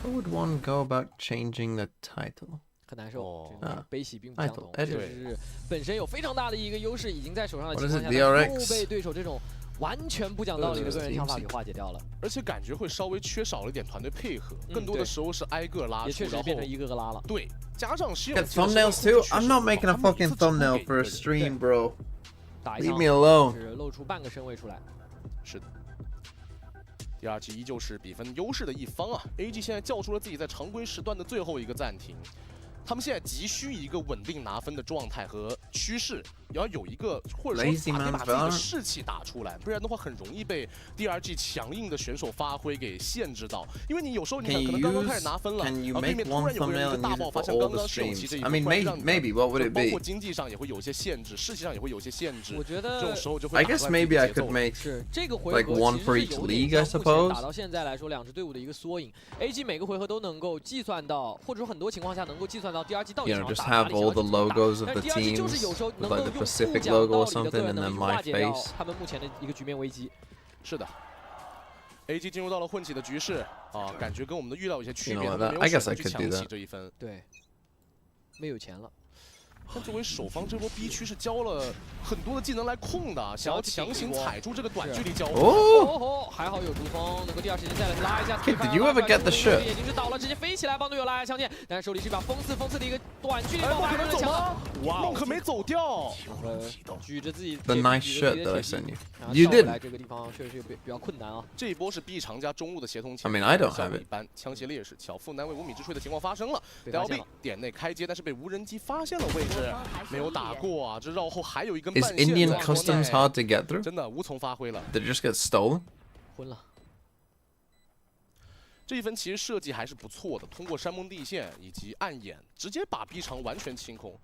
How would one go about changing the title? 很难受，这个悲喜并不相同。确实是本身有非常大的一个优势已经在手上的情况下，又被对手这种完全不讲道理的个人枪法给化解掉了。而且感觉会稍微缺少了一点团队配合，更多的时候是挨个拉出，也确实变成一个个拉了。对，加上是 thumbnails too. I'm not making a fucking thumbnail for a stream, bro. Leave me alone. 是露出半个身位出来。是的。 第2局依旧是比分优势的一方啊 ，AG 现在叫出了自己在常规时段的最后一个暂停，他们现在急需一个稳定拿分的状态和趋势，要有一个或者说把自己的士气打出来，不然的话很容易被 DRG 强硬的选手发挥给限制到。因为你有时候你可能刚刚开始拿分了，然后对面突然有个人一个大爆发，像刚刚是勇气这一波，包括经济上也会有一些限制，士气上也会有一些限制。我觉得这种时候就会 I guess maybe I could make 是这个回合 like one for each league, I suppose. 打到现在来说，两支队伍的一个缩影。AG 每个回合都能够计算到，或者说很多情况下能够计算到 DRG 到底想要打哪里，想要怎么打。但 DRG 就是有时候能够用不讲道理的个人能力化解掉他们目前的一个局面危机。是的。AG 进入到了混起的局势啊，感觉跟我们的预料有些区别， I guess I 去 could 抢 do 起 that. 这一分。对，没有钱了。但作为首方，这波 B 区是交了很多的技能来控的，想要强行踩住这个短距离交火。哦，还好有毒风，能够第二时间再来拉一下。Did you ever get the shot？ 眼睛是倒了，直接飞起来帮队友拉下枪剑，但是手里是一把锋刺的一个短距离爆发，能走吗？哇，梦可没走掉。举着自己 The nice shot that I sent you. 然后 You did. 来这个地方确实比较困难啊。这一波是 B 长加中路的协同前 I mean, I don't have it. 一般枪械劣势，巧妇难为无米之炊的情况发生了。LB 点内开接，但是被无人机发现了位置，没有打过啊！这绕后还有一根半 Is 线。Indian customs hard to get through? 真的无从发挥了。Did it just get stolen? 昏了。这一分其实设计还是不错的，通过山盟地线以及暗眼，直接把 B 场完全清空。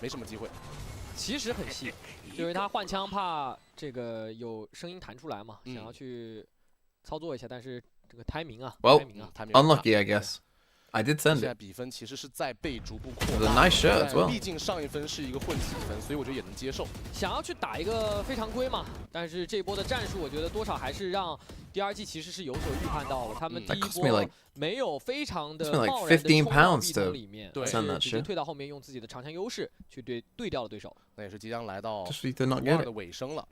没什么机会。其实很细，因为他换枪怕这个有声音弹出来嘛，想要去操作一下，但是这个timing 啊 ，Well, ，timing unlucky, I guess. I did send it. 现在比分其实是在被逐步扩大。Nice shot as well. 毕竟上一分是一个混起分，所以我觉得也能接受。想要去打一个非常规嘛，但是这一波的战术，我觉得多少还是让 DRG 其实是有所预判到了。他们第一波没有非常的贸然的冲到 B 桶里面，对，直接退到后面，用自己的长枪优势去对掉了对手。那也是即将来到2的尾声了。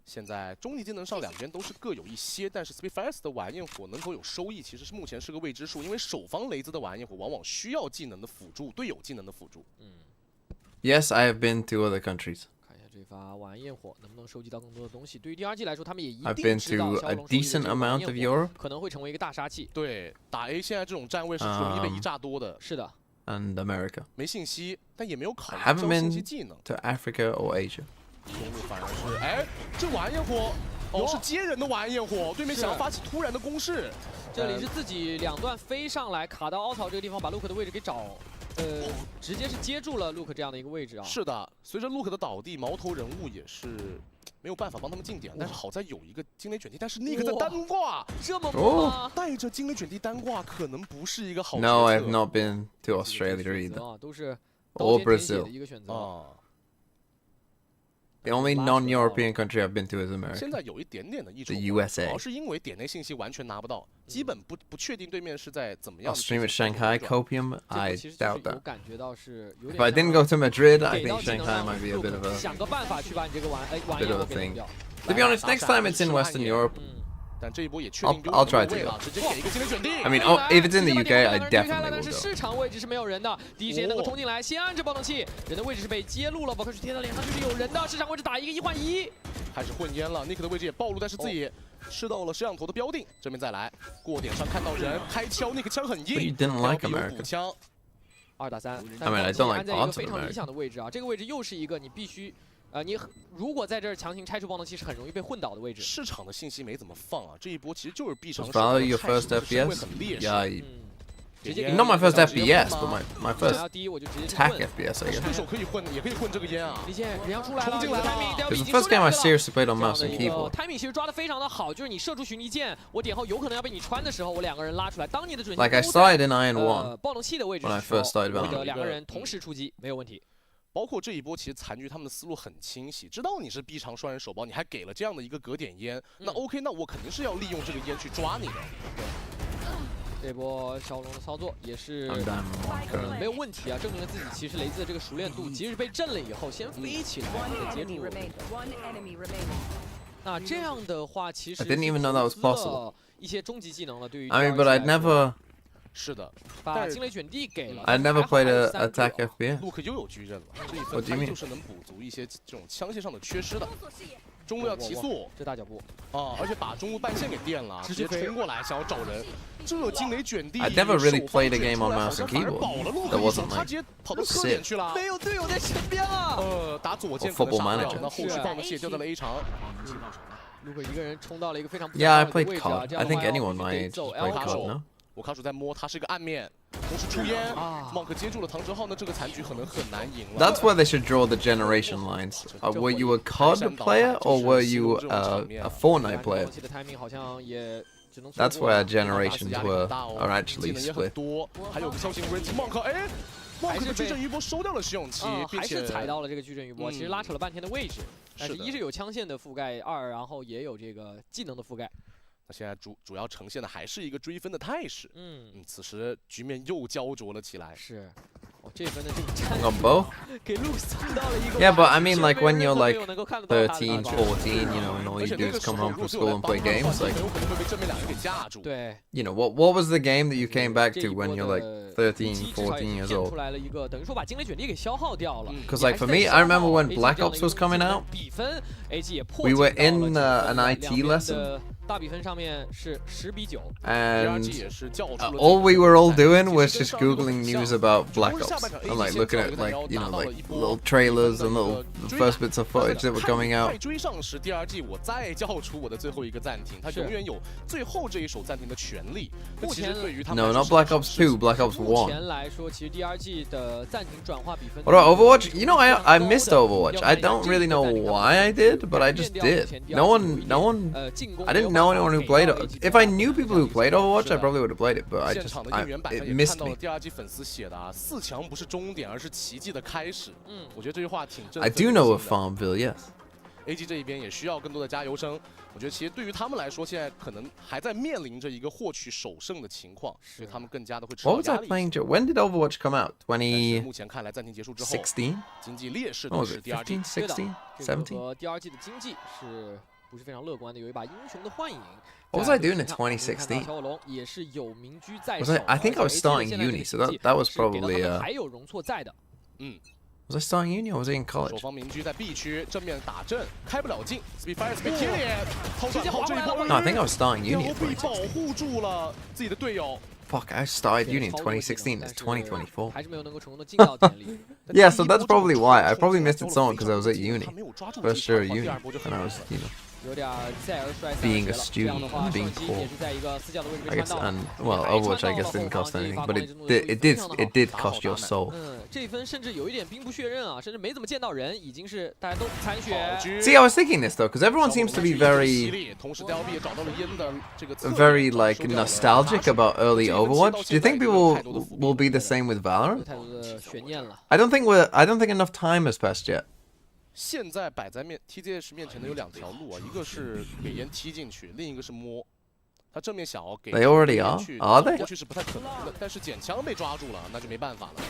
现在终极技能上两边都是各有一些，但是 Spitfires 的晚焰火能否有收益，其实是目前是个未知数，因为首方雷兹的晚焰火往往需要技能的辅助，队友技能的辅助。Yes, I have been to other countries. 看一下这发晚焰火能不能收集到更多的东西。对于 DRG 来说，他们也一 I've 定 been 知道 to a decent amount of Europe. 可能会成为一个大杀器。对，打 A 现在这种站位是容易被一炸多的。是的。And America. 没信息，但也没有考虑 Haven't 交信息 been 技能。to Africa or Asia. 中路反而是，这晚焰火，是接人的晚焰火，对面想要发起突然的攻势。这里是自己两段飞上来，卡到凹槽这个地方，把 Luke 的位置给直接是接住了 Luke 这样的一个位置啊。是的，随着 Luke 的倒地，矛头人物也是没有办法帮他们进点，但是好在有一个惊雷卷地，但是 Nick 的单挂这么猛吗？带着惊雷卷地单挂可能不是一个好。No, I have not been to Australia either. 都是 or Brazil. 的一个选择。The only non-European country I've been to is America. 现在有一点点的异常， The USA. 主要是因为点内信息完全拿不到，基本不确定对面是在怎么样。I'll stream at Shanghai Copium. I doubt that. 感觉到是 If I didn't go to Madrid, I think Shanghai might be a bit of a 想个办法去把你这个bit of a thing. To be honest, next time it's in Western Europe. 但这一波也确定 I'll try to. 直接给一个惊雷卷地。I mean, if it's in the UK, I definitely will 但是 go. 市场位置是没有人的，第一时间能够冲进来，先按着爆动器，人的位置是被揭露了，宝克去贴到脸上就是有人的，市场位置打一个1换1，开始混烟了 ，Nick 的位置也暴露，但是自己吃到了摄像头的标定，这边再来过点上看到人，开敲 Nick 枪很硬 You didn't like America. 枪2打3， I mean, I don't like 安在一个 odds 非 of 常理想 America. 的位置啊，这个位置又是一个你必须。你如果在这儿强行拆除爆动器是很容易被混倒的位置。市场的信息没怎么放啊，这一波其实就是 B 场 Valor your first FPS? Yeah. Not my first FPS, but my first attack FPS, I guess. 对手可以混，也可以混这个烟啊。李健，人要出来了，冲进了 It's the first game I seriously played on mouse and keyboard. timing 其实抓得非常的好，就是你射出寻敌箭，我点后有可能要被你穿的时候，我两个人拉出来，当你的准心 Like I started in Iron 1. 爆动器的位置 when I first started 我 Valorant. 的两个人同时出击没有问题。包括这一波，其实残局他们的思路很清晰，知道你是 B 场双人手包，你还给了这样的一个隔点烟，那 OK， 那我肯定是要利用这个烟去抓你的。这波小龙的操作也是没有问题啊，证明了自己其实雷兹的这个熟练度，即使被震了以后，先飞起来再接住。那这样的话，其实 I didn't even know that was possible. 一些终极技能了，对于 I mean, but I'd never. 是的，把惊雷卷地给了。 I never played a attack FPS. Luke 又有巨刃了，这一分他就是能补足一些这种枪械上的缺失的。中路要提速，这大脚步啊！而且把中路半线给电了，直接冲过来想要找人。这惊雷卷地， I never really played a game on mouse and keyboard. That wasn't 他 like 直接跑到侧点去了，没有队友在身边啊！打左键可能杀不了，那后续放的血掉在了 A 场。路克一个人冲到了一个非常 Yeah, I played COD. I think anyone my age played COD, no? 我卡鼠在摸，他是一个暗面，同时出烟。Monk 接住了唐哲浩，那这个残局可能很难赢了。That's where they should draw the generation lines. Were you a COD player or were you a Fortnite player? That's where generations are actually split. 还有个消息，Monk 哎。Monk 的矩阵余波收掉了试用期，还是踩到了这个矩阵余波，其实拉扯了半天的位置。但是一是有枪线的覆盖，二然后也有这个技能的覆盖。那现在主要呈现的还是一个追分的态势。此时局面又焦灼了起来。是。这分的这个战术给 Luke 送到了一个。Yeah, but I mean, like when you're like 13, 14, you know, and all you do is come home from school and play games, like. 对。You know what was the game that you came back to when you're like 13, 14 years old? 出来了一个等于说把惊雷卷地给消耗掉了。Because like for me, I remember when Black Ops was coming out. We were in an IT lesson. 大比分上面是10比9。And all we were all doing was just googling news about Black Ops and like looking at like you know like little trailers and little first bits of footage that were coming out. 追上时，第二季我再叫出我的最后一个暂停，他永远有最后这一手暂停的权利。目前对于他 No, not Black Ops 2, Black Ops 1. 目前来说，其实第二季的暂停转化比分。What about Overwatch? You know, I missed Overwatch. I don't really know why I did, but I just did. No one. I didn't know anyone who played it. If I knew people who played Overwatch, I probably would have played it, but it missed me. 第二季粉丝写的啊，4强不是终点，而是奇迹的开始。我觉得这句话挺振奋。I do know of Farmville, yes. AG 这一边也需要更多的加油声。我觉得其实对于他们来说，现在可能还在面临着一个获取首胜的情况，所以他们更加的会吃到压力。What was I playing? When did Overwatch come out? 目前看来，暂停结束之后，16经济劣势的是第二季，16, 17. 和第二季的经济是不是非常乐观的？有一把英雄的幻影。What was I doing in 2016? I think I was starting uni, so that was probably. 还有容错在的。Was I starting uni or was I in college? 守方明居在 B 区正面打阵，开不了镜 ，Speed Fire Speed 贴脸，偷转后这一波。 No, I think I was starting uni. 保护住了自己的队友。 Fuck, I started uni in 2016. It's 2024. 还是没有能够成功的进到典礼。Yeah, so that's probably why. I probably missed it so much because I was at uni. First year at uni, and I was, you know. Being a student and being poor. I guess, and well, Overwatch I guess didn't cost anything, but it did cost your soul. 这分甚至有一点兵不血刃啊，甚至没怎么见到人，已经是大家都残血。See, I was thinking this though, because everyone seems to be very like nostalgic about early Overwatch. Do you think people will be the same with Valorant? I don't think enough time has passed yet. 现在摆在TZS 面前的有2条路啊，一个是给烟踢进去，另一个是摸。他正面想要给 They already are. Are they? 过去是不太可能的，但是捡枪被抓住了，那就没办法了。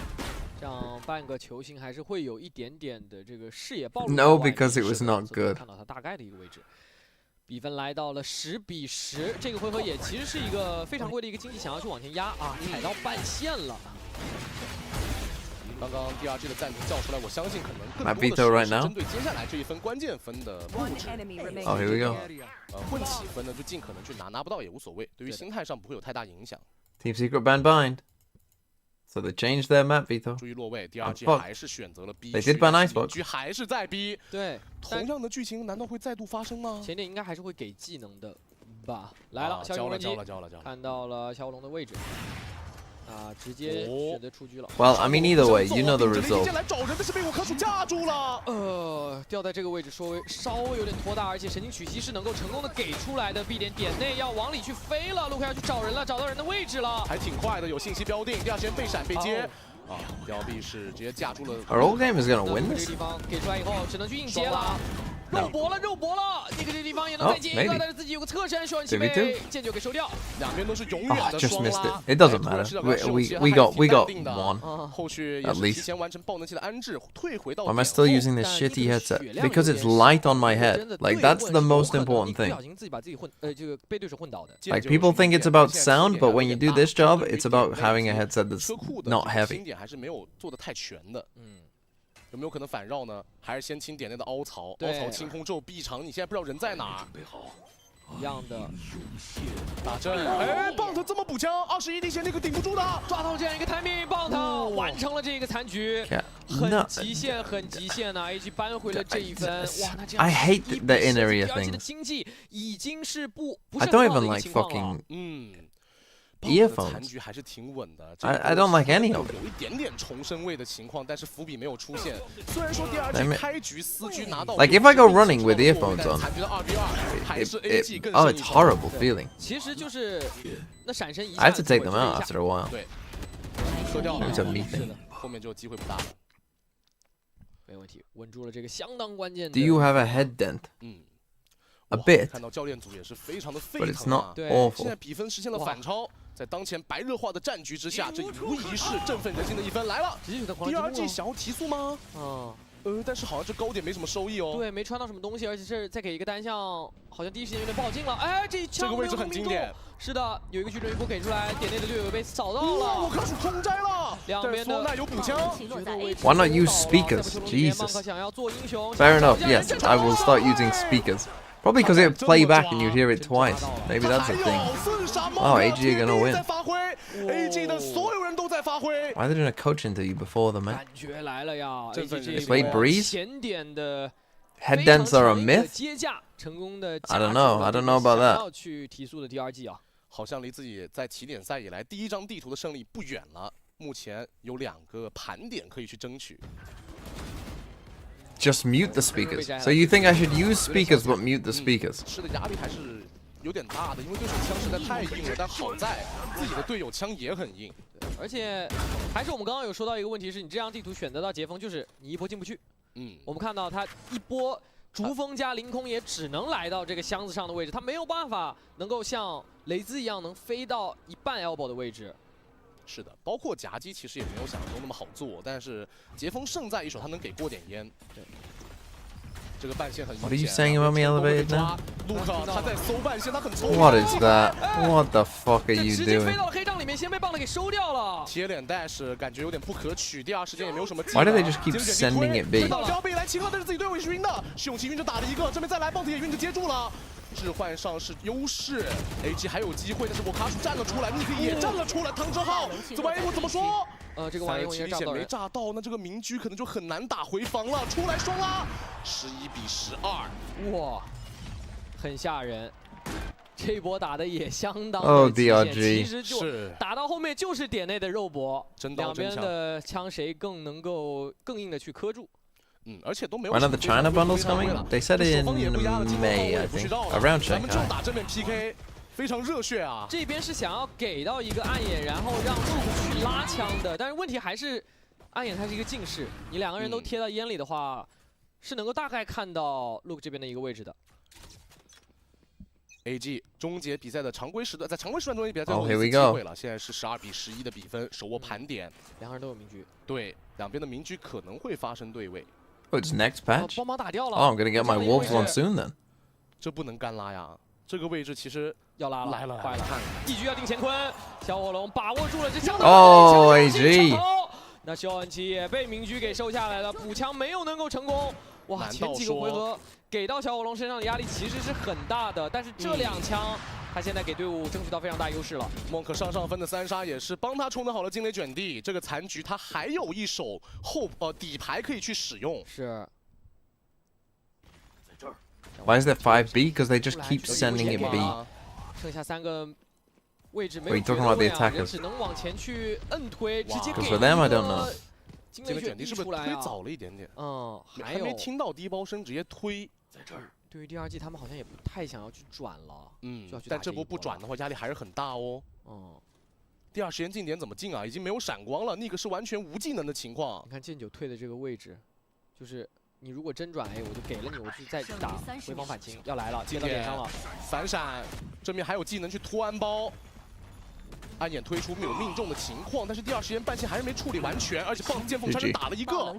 这样半个球星还是会有一点点的这个视野暴露。No, because it was not good. 看到他大概的一个位置。比分来到了10比10，这个回合也其实是一个非常贵的一个经济，想要去往前压啊，踩到半线了。 刚刚第二季的暂停叫出来，我相信可能更多的是针对接下来这一分关键分的布置。Oh, here we go. 混起分呢，就尽可能去拿不到也无所谓，对于心态上不会有太大影响。Team Secret banned bind, so they changed their map, Vito. 注意落位，第二季还是选择了 B 区。They did ban Icebox. 局还是在 B。对，同样的剧情难道会再度发生吗？前点应该还是会给技能的吧？来了，交了，看到了小火龙的位置。 直接选择出局了。Well, I mean, either way, you know the result. 来找人，但是被我卡鼠架住了。掉在这个位置稍微有点拖大，而且神经取息是能够成功的给出来的。B 点内要往里去飞了，卢克要去找人了，找到人的位置了，还挺快的，有信息标定，第二时间被闪被接。吊臂是直接架住了。Our old game is gonna win this. 这个地方给出来以后，只能去硬接了。 肉搏了！这个地方也能再接一个，但是自己有个侧身，需要去被剑就给收掉。两边都是永远的双拉。It doesn't matter. We got one. 后续也是提前完成爆能器的安置，退回到。Why am I still using this shitty headset? Because it's light on my head. Like that's the most important thing. 这 Like people think it's about sound, but when you do this job, it's about having a headset that's not heavy. 还是没有做的太全的。有没有可能反绕呢？还是先清点内的凹槽？凹槽清空之后闭场，你现在不知道人在哪儿。一样的打阵，哎，棒头这么补枪，21滴血那个顶不住的，抓到这样一个 timing， 棒头完成了这个残局，很极限，很极限呐 ！AG 扳回了这一分，哇，那这样 I hate the in area thing. 的经济已经是不 I don't even like fucking earphones. 残局还是挺稳的。I don't like any of it. 有一点点重生位的情况，但是伏笔没有出现。虽然说第二局开局4局拿到 ，like if I go running with earphones on, 残局的2v2还是 AG 更 oh, it's horrible feeling. 其实就是那闪身一下 I have to take them out after a while. 对，喝掉了， It's a meeting. 是的，后面就机会不大了。没问题，稳住了这个相当关键的。 Do you have a head dent? A bit. 看到教练组也是非常的沸 But it's 腾啊 not awful. 现在比分实现了反超。在当前白热化的战局之下，这无疑是振奋人心的一分来了。第二季想要提速吗？但是好像这高点没什么收益哦。对，没穿到什么东西，而且是再给一个单向，好像第一时间有点爆进了。哎，这一枪这个位置很经典。是的，有一个巨人一波给出来，点内的队友被扫到了。我卡鼠空摘了，两边的那有补枪。 Why not use speakers? Jesus. 想要做英雄。 Fair enough. Yes, I will start using speakers. Probably because it would play back and you'd hear it twice. Maybe that's the thing. Oh, AG are gonna win. AG 的所有人都在发挥。 Why are they doing a coach interview before them, man? 感觉来了呀 ！Wait, Breeze? 前点的 Head dents are a myth? 接架成功的 I don't know. I don't know about that. 要去提速的第二季啊，好像离自己在起点赛以来第一张地图的胜利不远了。目前有2个盘点可以去争取。 Just mute the speakers. So you think I should use speakers but mute the speakers? 是的，压力还是有点大的，因为对手枪实在太硬了。但好在自己的队友枪也很硬，而且还是我们刚刚有说到一个问题，是你这张地图选择到截锋，就是你一波进不去。我们看到他一波逐风加凌空也只能来到这个箱子上的位置，他没有办法能够像雷兹一样能飞到一半 elbow 的位置。 是的，包括夹击其实也没有想象中那么好做，但是杰锋胜在一手，他能给过点烟。对，这个半线很明显。What are you saying about me elevated now? 卢克他在搜半线，他很聪明。 What is that? What the fuck are you 直接飞 doing? 到了黑帐里面，先被棒子给收掉了。贴脸 dash 感觉有点不可取，第二时间也没有什么。 Why do they just keep sending it B? 到标被来清了，但是自己队友也是晕的，是勇气晕着打了一个，这边再来棒子也晕着接住了。 置换上是优势 ，AG 还有机会，但是我卡鼠站了出来，尼克也站了出来，唐哲浩这玩意我怎么说？这个玩意起点没炸到，那这个明居可能就很难打回防了，出来双拉，11比12，哇，很吓人，这一波打的也相当的DRG 其实就打到后面就是点内的肉搏，两边的枪谁更能够更硬的去磕住。 而且都没有。 When are the China bundles coming? They said it in May, I think. Around 咱们就 Shanghai. 打正面 PK， 非常热血啊！这边是想要给到一个暗眼，然后让路去拉枪的，但是问题还是暗眼它是一个近视，你2个人都贴到烟里的话，是能够大概看到 Luke 这边的一个位置的。 AG 终结比赛的常规时段，在常规时段中也比赛最后 here we 机 go 会了，现在是12比11的比分，手握盘点，2个人都有明居。对，两边的明居可能会发生对位。 Oh, it's next patch? 帮忙打掉了。 Oh, I'm gonna get my wolves one soon then. 这不能干拉呀，这个位置其实要拉了，来了，坏了，一局要定乾坤，小火龙把握住了这枪。哦 ，AG。 那肖恩奇也被明居给收下来了，补枪没有能够成功。哇，前几个回合给到小火龙身上的压力其实是很大的，但是这2枪。 他现在给队伍争取到非常大优势了。孟克上分的3杀也是帮他冲得好了惊雷卷地。这个残局他还有一手底牌可以去使用。是。Why is there 5B? Because they just keep sending it B. 剩下3个位置没有。 What are you talking about the attackers? 只能往前去摁推，直接给。 Because for them I don't know. 惊雷卷地是不是推早了一点点？还没听到低包声，直接推。在这儿。 对于第2季，他们好像也不太想要去转了。但这波不转的话，压力还是很大哦。第2时间进点怎么进啊？已经没有闪光了，那个是完全无技能的情况。你看剑九退的这个位置，就是你如果真转，哎，我就给了你，我去再打回防反清，要来了，接到脸上了，反闪，正面还有技能去拖安包。 暗眼推出没有命中的情况，但是第2时间半线还是没处理完全，而且棒剑锋杀人打了一个。哦，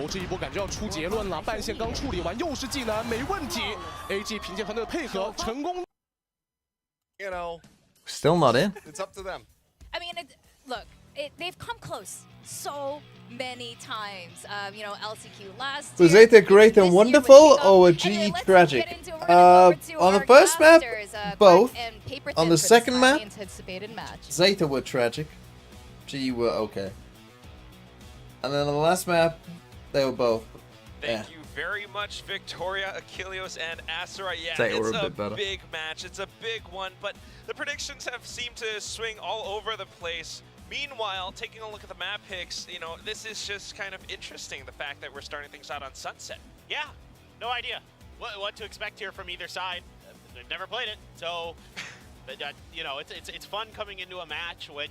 这一波感觉要出结论了，半线刚处理完又是技能，没问题。AG 凭借团队的配合成功。You know, still not in. It's up to them. I mean, look, they've come close so many times. You know, LCQ last Was Zeta great and wonderful or GE tragic? On the first map, both. On the second map, Zeta were tragic. GE were okay. And then on the last map, they were both. Thank you very much, Victoria, Achilles, and Asteroid. Yeah, Zeta were it's a bit better. big match. It's a big one, but the predictions have seemed to swing all over the place. Meanwhile, taking a look at the map picks, you know, this is just kind of interesting, the fact that we're starting things out on Sunset. Yeah, no idea what to expect here from either side. They've never played it, so but, you know, it's fun coming into a match when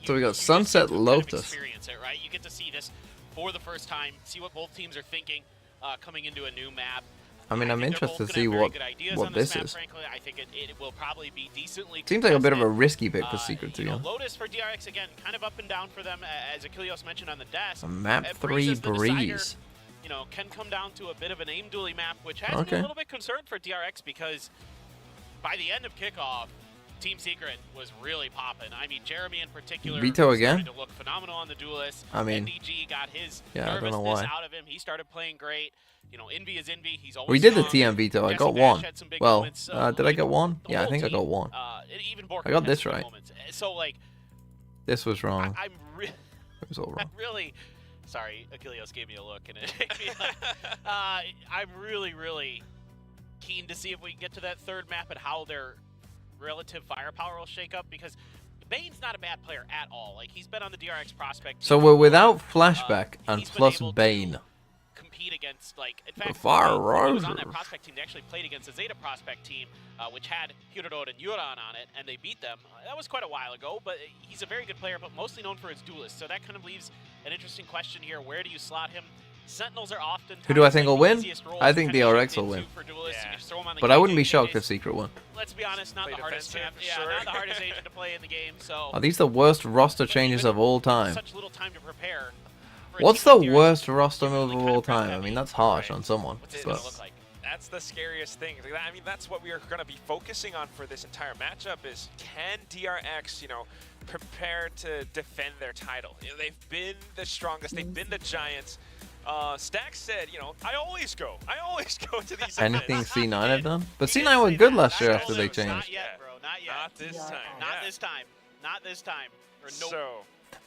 So we got Sunset Lotus. Experience it, right? You get to see this for the first time, see what both teams are thinking coming into a new map. I mean, I'm interested to see what this map, is. Frankly, I think it will probably be decently. Seems like a bit of a risky pick for Secret to you. Lotus for DRX again, kind of up and down for them, as Achilles mentioned on the desk. A map 3 breeze. You know, can come down to a bit of an aim dually map, which has me a little bit concerned for DRX because by the end of kickoff, Team Secret was really popping. I mean, Jeremy in particular Vito again? started to look phenomenal on the duelist. I mean, NDG got his I don't know why. out of him. He started playing great. You know, Envy is Envy. He's always We did the strong. TM Veto. I Jesse got Bash one. had some big Well, moments, did I get one? Yeah, I think I team, got one. Even Bork I got had this some big right. moments. So, like, This was wrong. I'm It was all wrong. really sorry. Achilles gave me a look, and it made me I'm really keen to see if we can get to that third map and how their relative firepower will shake up, because Bane's not a bad player at all. Like, he's been on the DRX prospect. So we're without Flashback and plus Bane. Compete against, like, in fact, Fire was on Roser. that prospect team. They actually played against the Zeta prospect team, which had Hirorod and Yuran on it, and they beat them. That was quite a while ago, but he's a very good player, but mostly known for his duelist. So that kind of leaves an interesting question here. Where do you slot him? Sentinels are often Who do I think will win? I think DRX will win. But I wouldn't be shocked if Secret won. Let's be honest, not the hardest champ. Yeah, not the hardest agent to play in the game. So Are these the worst roster changes of all time? such little time to prepare. What's the worst roster move of all time? I mean, that's harsh on someone. But That's the scariest thing. I mean, that's what we are going to be focusing on for this entire matchup is, can DRX, you know, prepare to defend their title? You know, they've been the strongest. They've been the giants. Stax said, you know, I always go to these anything events. C9 have done? But C9 were good last year after they changed. Not yet, bro. Not yet. Not this time. Not this time. Not this time. Or no. So,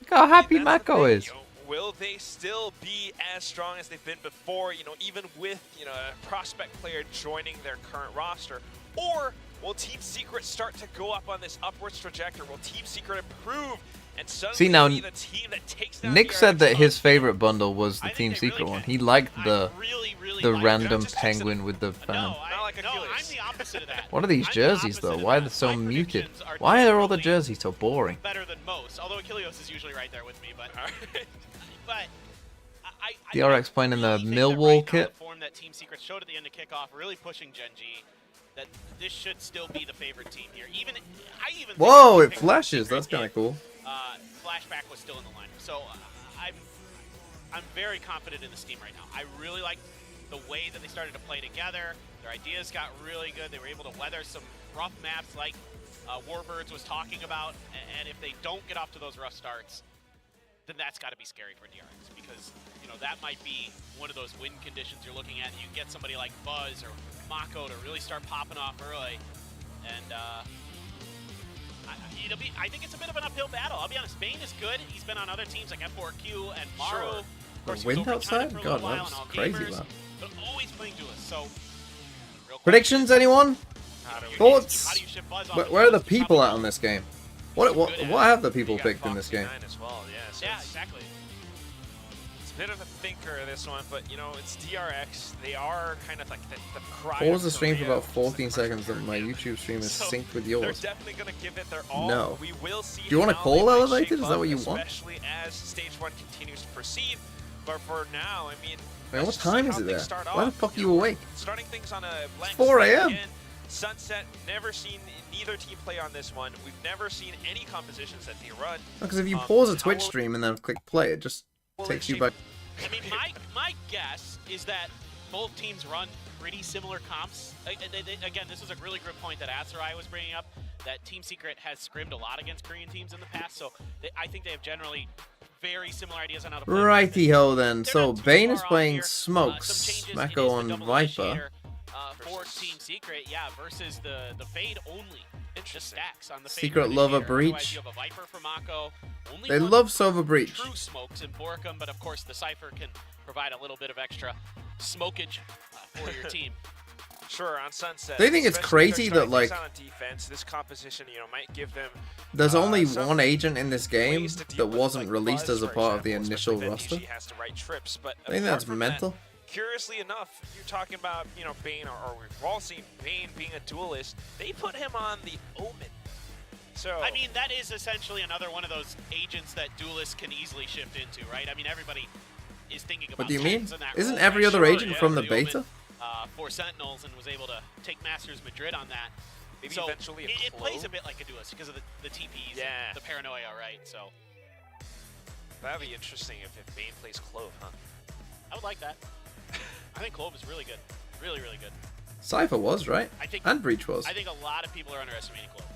Look how happy Mako is. You know, will they still be as strong as they've been before, you know, even with, you know, a prospect player joining their current roster? Or will Team Secret start to go up on this upwards trajectory? Will Team Secret improve and suddenly See, now, be the team that takes down Nick DRX said that on his favorite bundle was the Team Secret one. He liked the random penguin with the fan. No, I'm the opposite of that. What are these jerseys though? Why are they so muted? Why are all the jerseys so boring? Better than most, although Achilles is usually right there with me, but DRX playing in the think that Millwall right now, kit. the form that Team Secret showed at the end of kickoff, really pushing Gen G, that this should still be the favorite team here. I even Whoa, think it flashes. That's kind of cool. Flashback was still in the lineup, so I'm very confident in this team right now. I really like the way that they started to play together. Their ideas got really good. They were able to weather some rough maps like Warbirds was talking about, and if they don't get off to those rough starts, then that's got to be scary for DRX, because, you know, that might be one of those win conditions you're looking at. You get somebody like Buzz or Mako to really start popping off early, and I think it's a bit of an uphill battle. I'll be honest, Bane is good. He's been on other teams like F4Q and Maru. Of course, The wind he was over outside? for a God, little while that was on All crazy, Gamers, man. but always playing duelists. So, Predictions, anyone? Thoughts? how do you ship Buzz off Where are the people at on this game? What have the people picked in this game? As well, yeah, exactly. It's a bit of a thinker, this one, but, you know, it's DRX. They are kind of like the cry. Pause the stream for about 14 seconds and my YouTube stream is synced with yours. They're definitely going to give it their all. No. We will see. Do you want to how call they might elevated? shape Is that what you up, want? Especially as stage 1 continues to proceed. But for now, I mean, Man, what let's time see is how it things there? start Why the off. fuck are you awake? Starting things on a blank 4 slate a.m. again. Sunset, never seen neither team play on this one. We've never seen any compositions that they run. Because if you pause a Twitch stream and then click play, it just takes you back. I mean, my guess is that both teams run pretty similar comps. Again, this is a really good point that Atsurai was bringing up, that Team Secret has scrimmed a lot against Korean teams in the past, so I think they have generally very similar ideas on how to play. Righty-ho then. So Bane is playing here. Smokes, Mako on Viper. For Team Secret, yeah, versus the Fade only. Just stacks on the Fade Secret love a Initiator. breach. Otherwise, you have a Viper for Mako. Only They one love Sova Breach. True smokes in Borkum, but of course the Cypher can provide a little bit of extra smokage for your team. Sure, on Sunset. They think it's crazy that, like, on defense, this composition, might give them. There's only one agent in this game that wasn't released as a part of the initial roster. Has to write trips, but I think that's mental. Curiously enough, you're talking about, Bane, or we've all seen Bane being a duelist. They put him on the Omen. So I mean, that is essentially another one of those agents that duelists can easily shift into, right? I mean, everybody is thinking about. What do you mean? Tens in that Isn't role, every right? other Sure, agent yeah, from the Omen, beta? For Sentinels, and was able to take Masters Madrid on that. Maybe so eventually it plays a bit like a duelist because of the TPs, and the paranoia, right? So that'd be interesting if Bane plays Clove, huh? I would like that. I think Clove is really good, really, really good. Cypher was, right? And Breach was. I think a lot of people are underestimating Clove.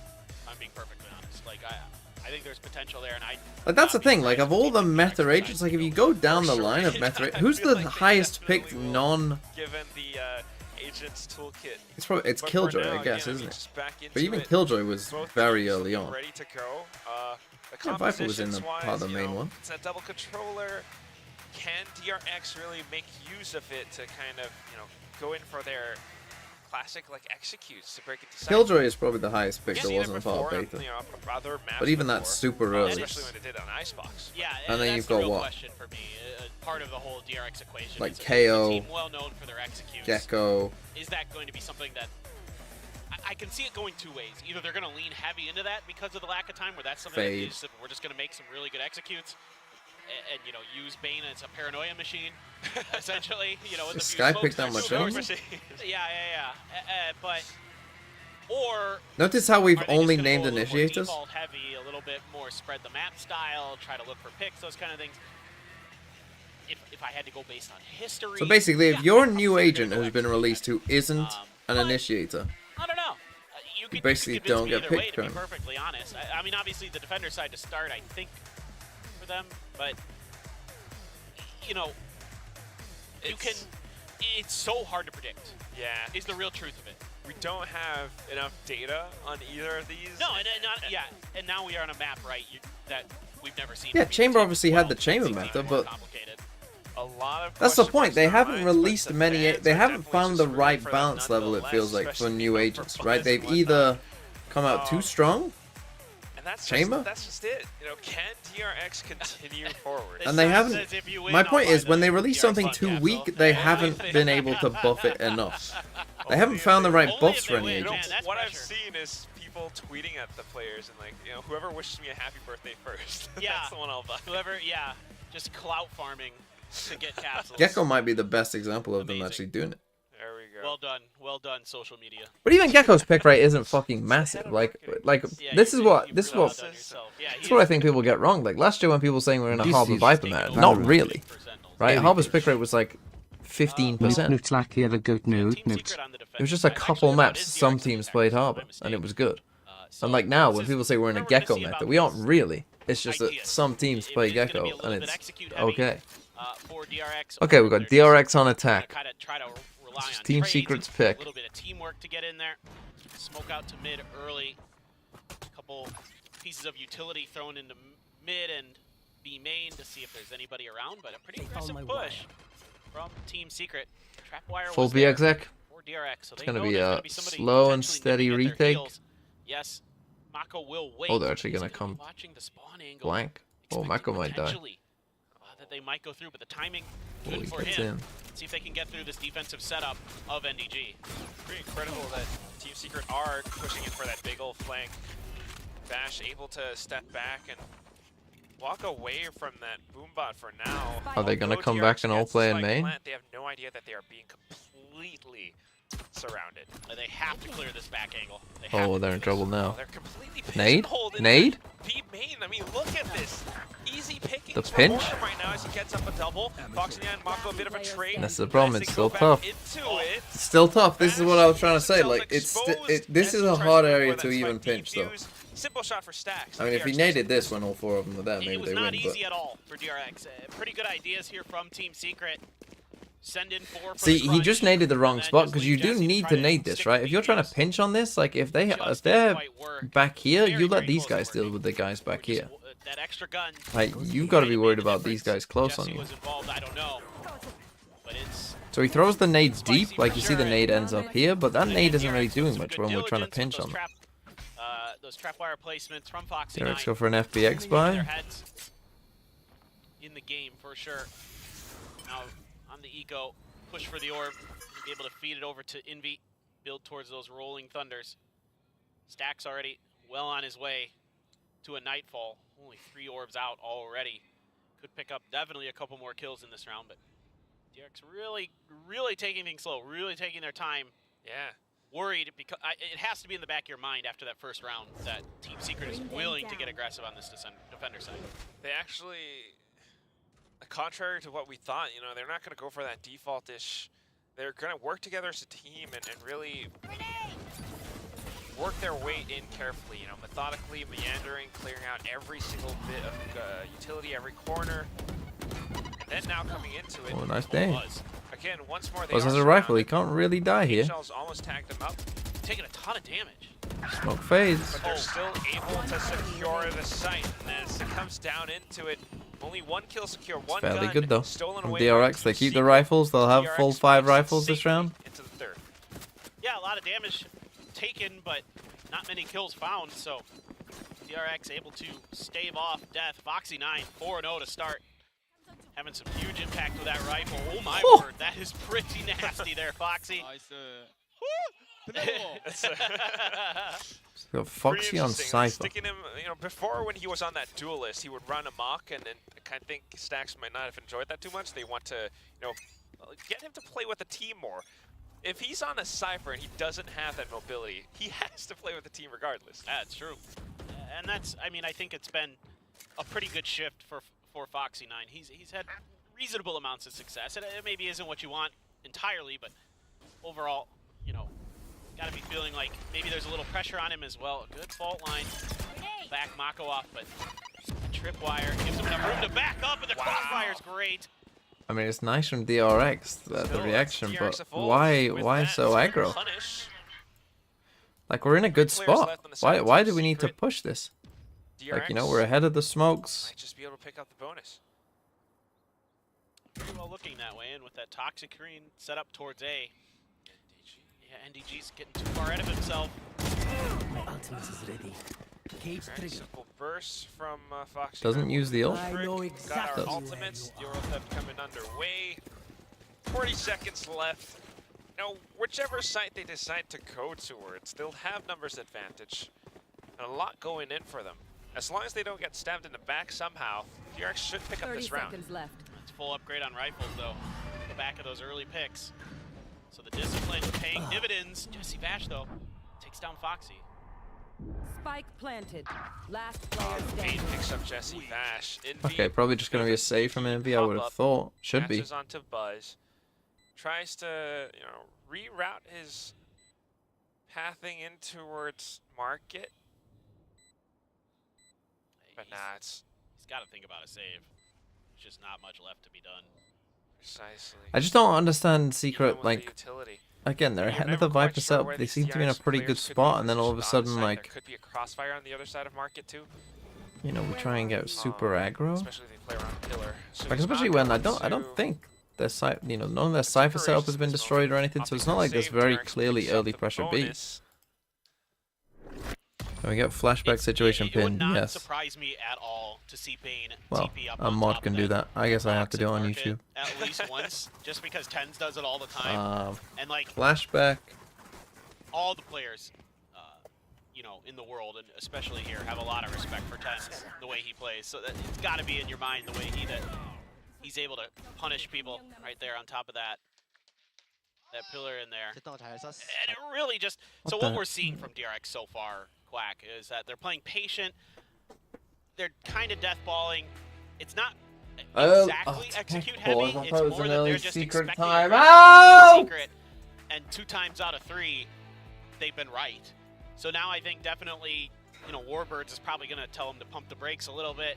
I'm being perfectly honest. Like I think there's potential there, and Like, that's the thing, like, of all the meta agents, like, if you go down the line of meta, who's the highest picked non... Given the agent's toolkit. It's Killjoy, I guess, isn't it? But even Killjoy was very early on. Ready to go. Yeah, Viper was in the part of the main one. It's a double controller. Can DRX really make use of it to kind of, go in for their classic executes to break it to Killjoy is probably the highest pick that wasn't a part of beta. But even that's super early. Especially when it did on Icebox. Yeah, and then you've got the real what? question for me. Part of the whole DRX equation. Like is KO, a team well known for their executes. Gecko. Is that going to be something that I can see it going two ways? Either they're going to lean heavy into that because of the lack of time, where that's something Fade. that we're just going to make some really good executes. And use Bane as a paranoia machine, essentially. In the Sky picked that much up. Yeah. But Notice how we've are they only just gonna named go a little more initiators. default heavy, a little bit more spread the map style, try to look for picks, those kind of things. If I had to go based on history. So basically, if you're a new agent who's been released who isn't an initiator, I don't know. you basically don't get either way, picked to be currently. perfectly honest. I mean, obviously the defender side to start, I think, for them, but it's so hard to predict. Yeah. Is the real truth of it. We don't have enough data on either of these. No, and now we are on a map, right, that we've never seen. Yeah, Chamber obviously had the Chamber meta, but a lot of that's the point. They haven't released many. They haven't found the right balance level. It feels like for new agents, right? They've either come out too strong. And that's Chamber? That's just it. Can DRX continue forward? And they haven't. My point is, when they release something too weak, they haven't been able to buff it enough. They haven't found the right buffs for any agents. What I've seen is people tweeting at the players and whoever wishes me a happy birthday first. Yeah. That's the one I'll buy. Whoever, just clout farming to get capsules. Gecko might be the best example of them actually doing it. There we go. Well done, social media. But even Gecko's pick rate isn't fucking massive. Like this is what I think people get wrong. Like last year when people were saying we're in a Harbor Viper meta, not really, right? Harbor's pick rate was like 15%. It was just a couple maps some teams played Harbor, and it was good. And like now, when people say we're in a Gecko meta, we aren't really. It's just that some teams play Gecko, and it's okay. Okay, we've got DRX on attack. This is Team Secret's pick. A little bit of teamwork to get in there. Smoke out to mid early. A couple pieces of utility thrown into mid and B main to see if there's anybody around, but a pretty aggressive push from Team Secret. Trapwire Full was there BXX. for DRX, so It's they gonna know be there's a gonna be somebody slow and potentially steady nipping at their retake. heels. Yes, Mako will wait. Oh, they're actually He's gonna come watching the spawn angle. blank. Oh, Mako might die. Potentially, that they might go through, but the timing Oh, good he for gets him. in. See if they can get through this defensive setup of NDG. Pretty incredible that Team Secret are pushing in for that big old flank. Bash able to step back and walk away from that boombot for now. Are they gonna Although come DRX back and all gets play in spike main? plant, they have no idea that they are being completely surrounded. They have to clear this back angle. They have Oh, to they're in do trouble this. now. They're completely Nade? pigeonholed in Nade? B main. I mean, look at this. Easy pickings The for pinch? Borkum right now as he gets up a double. Foxy and Mako a bit of a trade. That's the problem. It's still Back tough. into it. It's still tough. This is what I was trying to say. Like this is a hard area to even pinch though. Simple shot for Stacks. I mean, if he naded this when all 4 of them were there, maybe It was they not win. easy at all for DRX. Pretty good ideas here from Team Secret. Send in 4 for See, the he just crunch, naded the wrong and spot then because just you leave do Jesse need try to nade this, stick right? with If you're trying to DPS. pinch on this, like if they're Just back quite here, Very, you let very these close guys to deal with the guys back here. that extra gun. Like you got to be worried about these guys close Jesse on you. was involved, I don't know. But it's So he throws the nade deep, spicy like for you see the sure, nade ends up here, but that and nade isn't DRX really with doing some much good when we're trying to diligence pinch with on them. those trap wire placements from Foxy DRX 9. go for an FBX Their buy. heads in the game for sure. Now on the eco, push for the orb, be able to feed it over to Envy, build towards those rolling thunders. Stacks already well on his way to a nightfall. Only 3 orbs out already. Could pick up definitely a couple more kills in this round, but DRX really taking things slow, really taking their time. Yeah. Worried because it has to be in the back of your mind after that first round that Team Secret is willing to get aggressive on this defender side. They actually, contrary to what we thought, you know, they're not going to go for that default-ish. They're going to work together as a team and really work their way in carefully, you know, methodically, meandering, clearing out every single bit of utility, every corner. And then now coming into it. Oh, nice day. Again, once more they Buzz has a rifle, he can't really die here. Shells almost tagged him up. Taking a ton of damage. Smoke fades. But they're still able to secure the site. And as it comes down into it, only 1 kill secure, 1 gun Fairly good though. stolen From away DRX, they keep the rifles. They'll have full 5 rifles this round. into the third. Yeah, a lot of damage taken, but not many kills found. So DRX able to stave off death. Foxy 9, 4-0 to start. Having some huge impact with that rifle. Oh my word, that is pretty nasty there, Foxy. Got Foxy on Cypher. Sticking him, you know, before when he was on that duelist, he would run amok, and I kind of think Stacks might not have enjoyed that too much. They want to, you know, get him to play with the team more. If he's on a Cypher and he doesn't have that mobility, he has to play with the team regardless. That's true. And that's, I mean, I think it's been a pretty good shift for Foxy 9. He's had reasonable amounts of success. It maybe isn't what you want entirely, but overall, you know, got to be feeling like maybe there's a little pressure on him as well. Good fault line. Back Mako off, but tripwire gives him enough room to back up, and the crossfire's great. I mean, it's nice from DRX, the reaction, but why so aggro? Like, we're in a good spot. Why do we need to push this? Like, you know, we're ahead of the smokes. Might just be able to pick up the bonus. Pretty well looking that way, and with that toxic green set up towards A. Yeah, NDG's getting too far ahead of himself. My ultimate is ready. Cage trigger. Simple burst from Foxy. Doesn't use the ult. I know exactly. Got our ultimates. Euro theft coming underway. 40 seconds left. Now, whichever site they decide to go towards, they'll have numbers advantage. And a lot going in for them. As long as they don't get stabbed in the back somehow, DRX should pick up this round. 30 seconds left. It's full upgrade on rifles, though. The back of those early picks. So the discipline paying dividends. Jesse Vash, though, takes down Foxy. Spike planted. Last player Fade standing. picks up Jesse Vash. Okay, probably just going to be a save from Envy, I would have thought. Should be. Matches onto Buzz. Tries to, you know, reroute his pathing in towards Market. But nah, he's got to think about a save. There's just not much left to be done. Precisely. I just don't understand Secret, Even with the like, utility. again, they're You're ahead of never the quite Viper sure setup. where They these seem to be in a DRX pretty good players could be spot, and then all of a positioned on sudden, the side. like, There could be a crossfire on the other side of Market too. you know, we try and get super aggro. Especially if they play around Pillar. So Like, he's especially not when I going don't to- think their you know, none of their Cypher setup has been destroyed or anything, so it's not like there's very clearly early pressure B. Can we get flashback situation It would pin? not Yes. surprise me at all to see Bane Well, TP up a on mod top can of do that. I guess I have to toxic do it on market YouTube. at least once, just because Tens does it all the time. And like Flashback. all the players, you know, in the world, and especially here, have a lot of respect for Tens, the way he plays. So that, it's got to be in your mind the way he's able to punish people right there on top of that pillar in there. And it really just, so what we're seeing from DRX so far, Quack, is that they're playing patient. They're kind of deathballing. It's not exactly execute heavy. It's more that they're just expecting secret, and 2 times out of 3, they've been right. So now I think definitely you know, Warbirds is probably going to tell him to pump the brakes a little bit,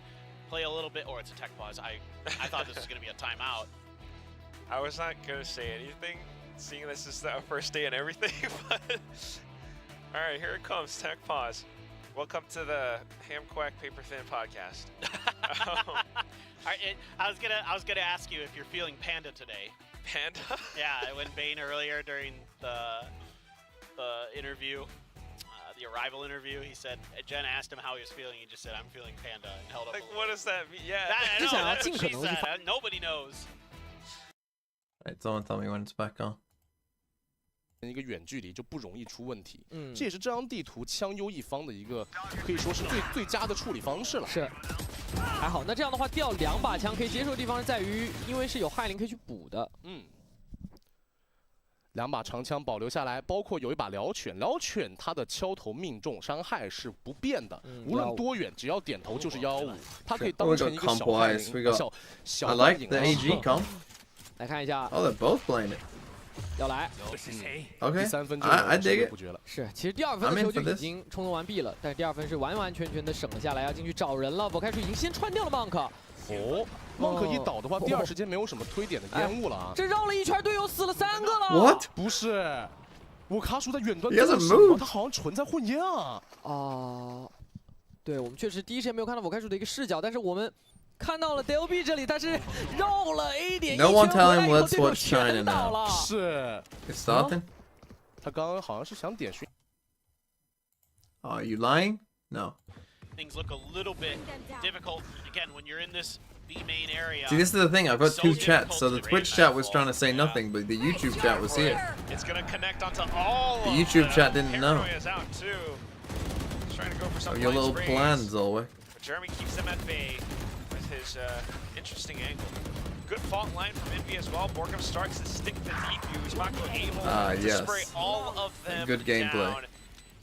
play a little bit, or it's a tech pause. I thought this was going to be a timeout. I was not going to say anything, seeing this is our first day and everything, but all right, here it comes, tech pause. Welcome to the Ham Quack Paper Thin podcast. I was gonna ask you if you're feeling Panda today. Panda? Yeah, when Bane earlier during the interview, the arrival interview, he said, Jen asked him how he was feeling. He just said, "I'm feeling Panda," and held up. Like, what does that mean? Yeah. I know, that's what she said. Nobody knows. Right, someone tell me when it's back on. 一个远距离就不容易出问题，这也是这张地图枪优一方的一个可以说是最佳的处理方式了。是，还好。那这样的话，掉2把枪可以接受的地方是在于，因为是有害灵可以去补的。2把长枪保留下来，包括有一把獠犬，獠犬它的敲头命中伤害是不变的，无论多远，只要点头就是115，它可以当成一个小害灵、小 I like the AG comp. 来看一下。Oh, they're both playing it. 要来 ，OK， 第3分就 I dig it。是，其实第2分的时候就已经冲刺完毕了，但是第2分是完完全全的省了下来，要进去找人了。我开始已经先穿掉了 Monk。Monk 一倒的话，第2时间没有什么推点的烟雾了啊。这绕了一圈，队友死了3个了。What？ 不是，我卡叔在远端 move， 他好像纯在混烟啊。对，我们确实第一时间没有看到我开叔的一个视角，但是我们。看到了 DLB 这里，但是绕了 A 点一圈 No one tell him 回来以后 let's watch China 全倒 now. 了。是 It's starting. 他刚刚好像是想点寻。Are you lying? No. Things look a little bit difficult again when you're in this B main area. See, this is the thing. I've got 2 chats. So the Twitch chat was trying to say nothing, but the YouTube chat was here. It's gonna connect onto all. The YouTube chat didn't know. Trying to go for some your little plans, Zolwick. Jeremy keeps them at bay with his interesting angle. Good fault line from Envy as well. Borgum starts to stick the defuse. Mako able to spray all of them good gameplay. down.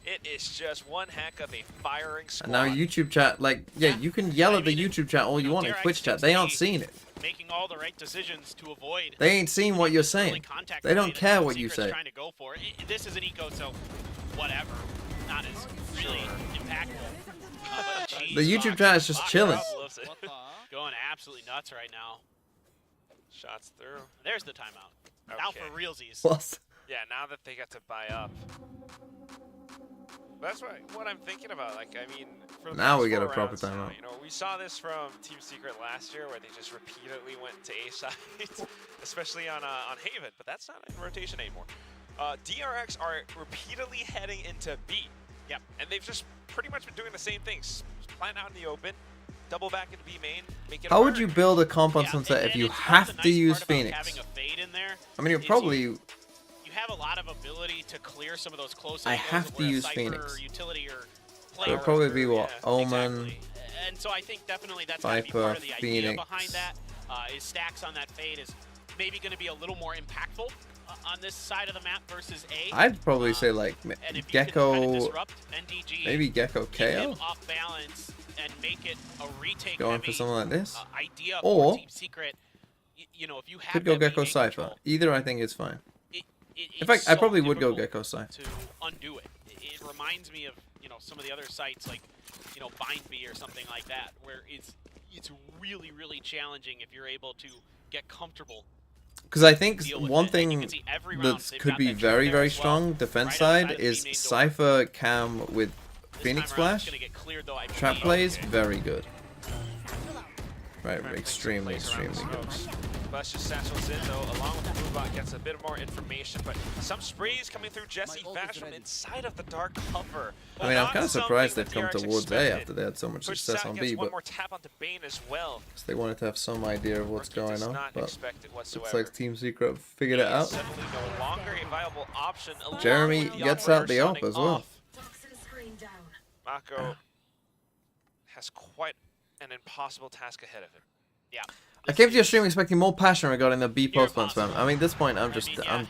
It is just one heck of a firing squad. And now YouTube chat, like, yeah, you can yell at the YouTube chat all you want in Twitch chat. They aren't seeing it. Making all the right decisions to avoid. They ain't seeing what you're saying. They don't care what you say. Trying to go for it. This is an eco, so whatever. Not as really impactful. The YouTube chat is just chilling. Going absolutely nuts right now. Shots through. There's the timeout. Okay. Now for realsies. What? Yeah, now that they got to buy up. That's what I'm thinking about. Like, I mean, for now we get a proper timeout. You know, we saw this from Team Secret last year, where they just repeatedly went to A side, especially on Haven. But that's not in rotation anymore. DRX are repeatedly heading into B. Yep, and they've just pretty much been doing the same things. Plant out in the open, double back into B main, make it. How would you build a comp on Sunset if you have to use Phoenix? I mean, you probably. You have a lot of ability to clear some of those close. I have to use Phoenix. Utility or It'll probably be what? Omen. Exactly. And so I think definitely that's going to be part of the idea behind that. Is stacks on that fade is maybe going to be a little more impactful on this side of the map versus A. I'd probably say like Gecko, maybe Gecko KO. Off balance and make it a retake. Going for something like this, idea or Team Secret. You know, if you have could go Gecko Cypher. Either I think is fine. In fact, I probably would go Gecko Cypher. To undo it, it reminds me of some of the other sites like BindB or something like that, where it's really challenging if you're able to get comfortable. Because I think one thing that could be very strong defense side is Cypher Cam with Phoenix Flash. Trap plays very good. Right, extremely good. Bus just satchels in though, along with the Moobot gets a bit more information, but some sprays coming through Jesse Fast from inside of the dark cover. I mean, I'm kind of surprised they've come towards A after they had so much success on B, but more tap onto Bane as well. They wanted to have some idea of what's going on, but it's like Team Secret figured it out. No longer a viable option. Jeremy gets out the AWP as well. Mako has quite an impossible task ahead of him. Yeah. I came to your stream expecting more passion regarding the B post-plant spam. I mean, at this point, I'm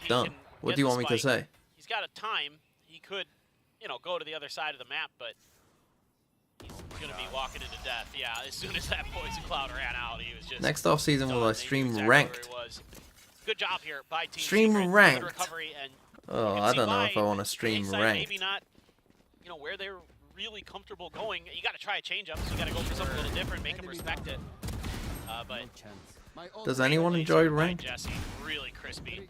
done. What do you want me to say? He's got a time. He could, go to the other side of the map, but he's going to be walking into death. Yeah, as soon as that poison cloud ran out, he was just... Next off season, will I stream ranked? Good job here by Team Stream Secret. ranked? Oh, I don't know if I want to stream ranked. Maybe not, where they're really comfortable going. You got to try a change up, so you got to go for something a little different, make him respect it. But Does anyone enjoy ranked? Jesse, really crispy.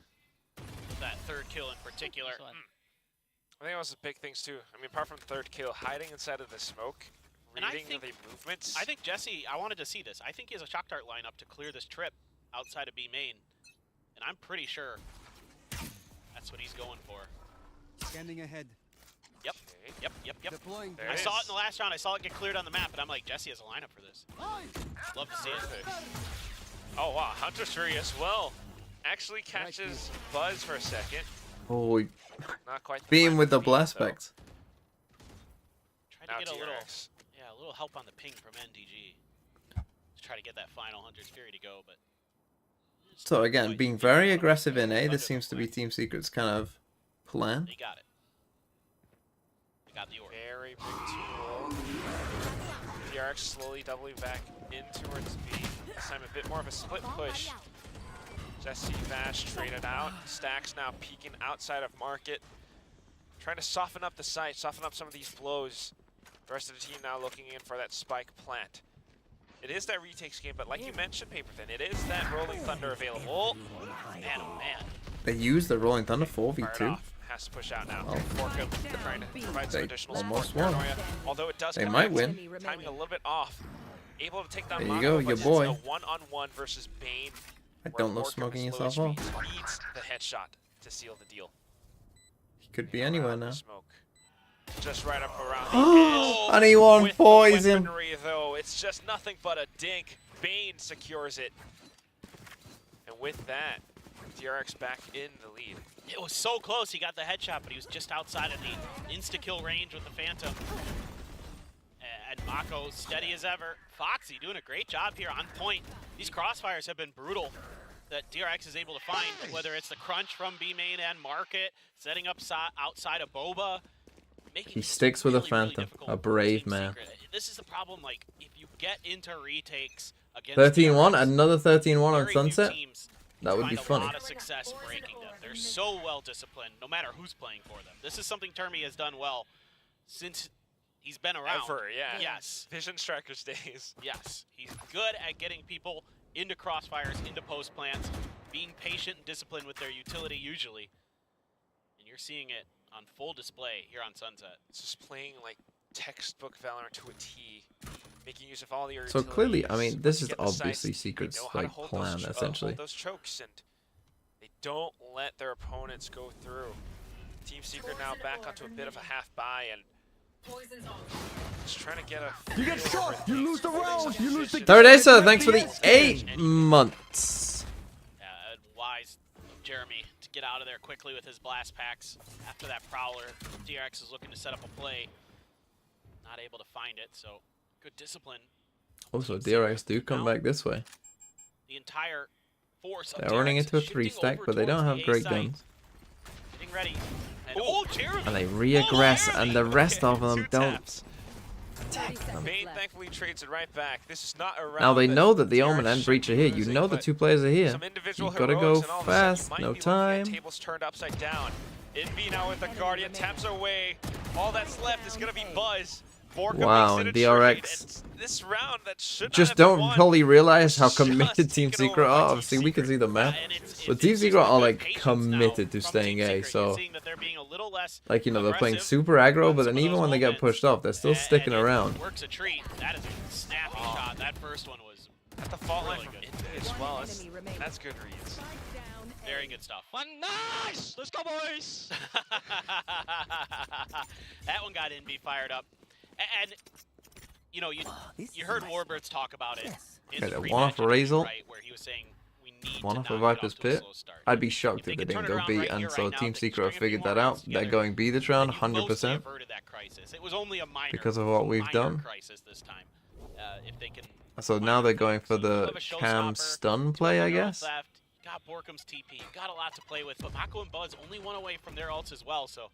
That third kill in particular. I think that was the big things too. I mean, apart from third kill, hiding inside of the smoke, reading the movements. I think Jesse, I wanted to see this. I think he has a shock dart lineup to clear this trip outside of B main. And I'm pretty sure that's what he's going for. Scanning ahead. Yep. Yep. Deploying. I saw it in the last round. I saw it get cleared on the map, and I'm like, Jesse has a lineup for this. Love to see it. Oh wow, Hunter's Fury as well. Actually catches Buzz for a second. Oh, Not quite. beam with the blast specs. Tried to get a little help on the ping from NDG to try to get that final Hunter's Fury to go, but. So again, being very aggressive in A, this seems to be Team Secret's kind of plan. They got it. They got the order. Very big tool. DRX slowly doubling back in towards B. This time a bit more of a split push. Jesse Vash traded out. Stacks now peeking outside of market. Trying to soften up the site, soften up some of these blows. The rest of the team now looking in for that spike plant. It is that retakes game, but like you mentioned, Paperthin, it is that Rolling Thunder available. Man, oh man. They use the Rolling Thunder 4v2. Has to push out now. Oh. Forka trying to provide some additional almost support. won. Paranoia, although it does They come might out, win. Timing a little bit off. Able to take down There you Mako, go, your but boy. it's a one-on-one versus Bane. I where don't love Forka smoking slowly yourself off. needs the headshot to seal the deal. He could be anywhere now. Smoke. Just right up around the edge. And he won With poison. weaponry, though, it's just nothing but a dink. Bane secures it. And with that, DRX back in the lead. It was so close. He got the headshot, but he was just outside of the insta-kill range with the Phantom. And Mako steady as ever. Foxy doing a great job here on point. These crossfires have been brutal that DRX is able to find, whether it's the crunch from B main and market, setting up outside of Boba. He sticks with a Phantom, a brave man. This is the problem, like, if you get into retakes against 13-1, another 13-1 on Sunset? teams, That would be funny. a lot of success breaking them. They're so well disciplined, no matter who's playing for them. This is something Termi has done well since he's been around. Ever, yeah. Yes. Vision Strikers days. Yes. He's good at getting people into crossfires, into post plants, being patient and disciplined with their utility usually. And you're seeing it on full display here on Sunset. It's just playing like textbook Valorant to a T, making use of all your So clearly, I mean, this is get the obviously sights, Secret's they know how to like hold plan, those, essentially. hold those chokes, and they don't let their opponents go through. Team Secret now back onto a bit of a half buy and just trying to get a. You get shot, you lose the round, you lose the game. Tardesa, thanks for the 8 months. Wise Jeremy to get out of there quickly with his blast packs after that Prowler. DRX is looking to set up a play. Not able to find it, so good discipline. Also, DRX do come back this way. The entire force of They're running DRX into a shifting 3-stack, over but they don't towards have the A great site. guns. Getting ready. And oh, Jeremy! And they re-aggress, and the rest of them don't. Bane thankfully trades it right back. This is not a round. Now they that know that the DRX Omen and should Breach are be here. You losing, know the but 2 players are here. some individual You gotta heroics, go and all of a sudden you fast, might no be looking at time. tables turned upside down. Envy now with the Guardian, taps away. All that's left is gonna be Buzz. Wow, and DRX this round that should just don't fully realize how committed Team Secret are. Obviously, we can see the map, but Team Secret are like committed to staying A. So, like, you know, they're playing super aggro, but then even when they get pushed off, they're still sticking around. Works a treat. That is a snappy shot. That first one was at the fault line from Envy as well. That's good reads. Very good stuff. Nice! Let's go, boys! That one got Envy fired up. And, you know, you heard Warbirds talk about it. Okay, the one off a Razel, right, where he was saying we need one to off a not Viper's get off to a Pit. slow start. I'd be shocked if they didn't go B, and so Team Secret have figured that out. They're going B this round, 100%, It was only a minor, because of what we've done. crisis this time. If they can So now they're going for the cam stun play, I guess. left, got Borkum's TP, got a lot to play with, but Mako and Buzz only one away from their ults as well, so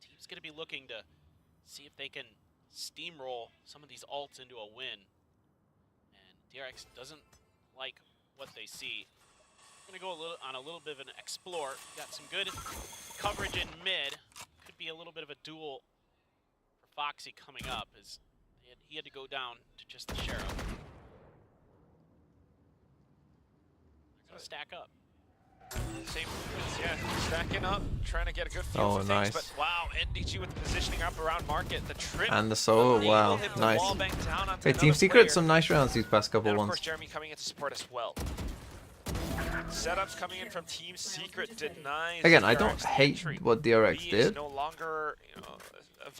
team's going to be looking to see if they can steamroll some of these ults into a win. And DRX doesn't like what they see. Going to go on a little bit of an explore. Got some good coverage in mid. Could be a little bit of a duel for Foxy coming up is he had to go down to just the Sheriff. They're gonna stack up. Same, yeah, stacking up, trying to get a good feel for nice. things, but wow, NDG with the positioning up around market, the trip. And the solo, wow, nice. Okay, Team Secret, some nice rounds these past couple and of ones. course, Jeremy coming in to support as well. Setups coming in from Team Secret denies. Again, I don't hate what DRX did. No longer, you know,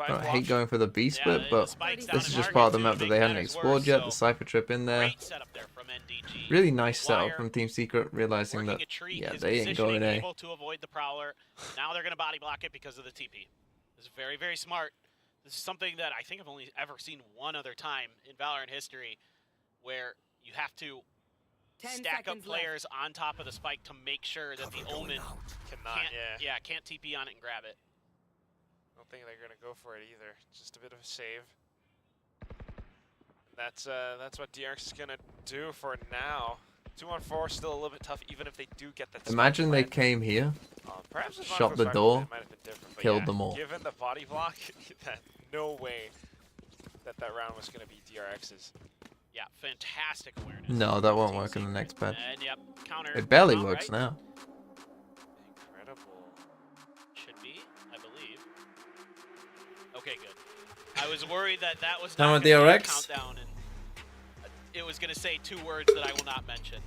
I don't hate going for the B split, but this is just part of the map that they hadn't explored yet. The Cypher trip in there. Really nice setup from Team Secret, realizing that, yeah, they ain't going A. Able to avoid the Prowler. Now they're going to body block it because of the TP. This is very, very smart. This is something that I think I've only ever seen one other time in Valorant history, where you have to stack up players on top of the spike to make sure that the Omen can't TP on it and grab it. I don't think they're gonna go for it either. Just a bit of a save. That's what DRX is gonna do for now. 2-on-4 still a little bit tough, even if they do get that. Imagine they came here, shut the door, killed them all. Given the body block, no way that round was gonna be DRX's. Yeah, fantastic awareness. No, that won't work in the next patch. And yep, counter. It barely works now. Incredible. Should be, I believe. Okay, good. I was worried that was Time not with gonna be a DRX. countdown, and it was going to say 2 words that I will not mention.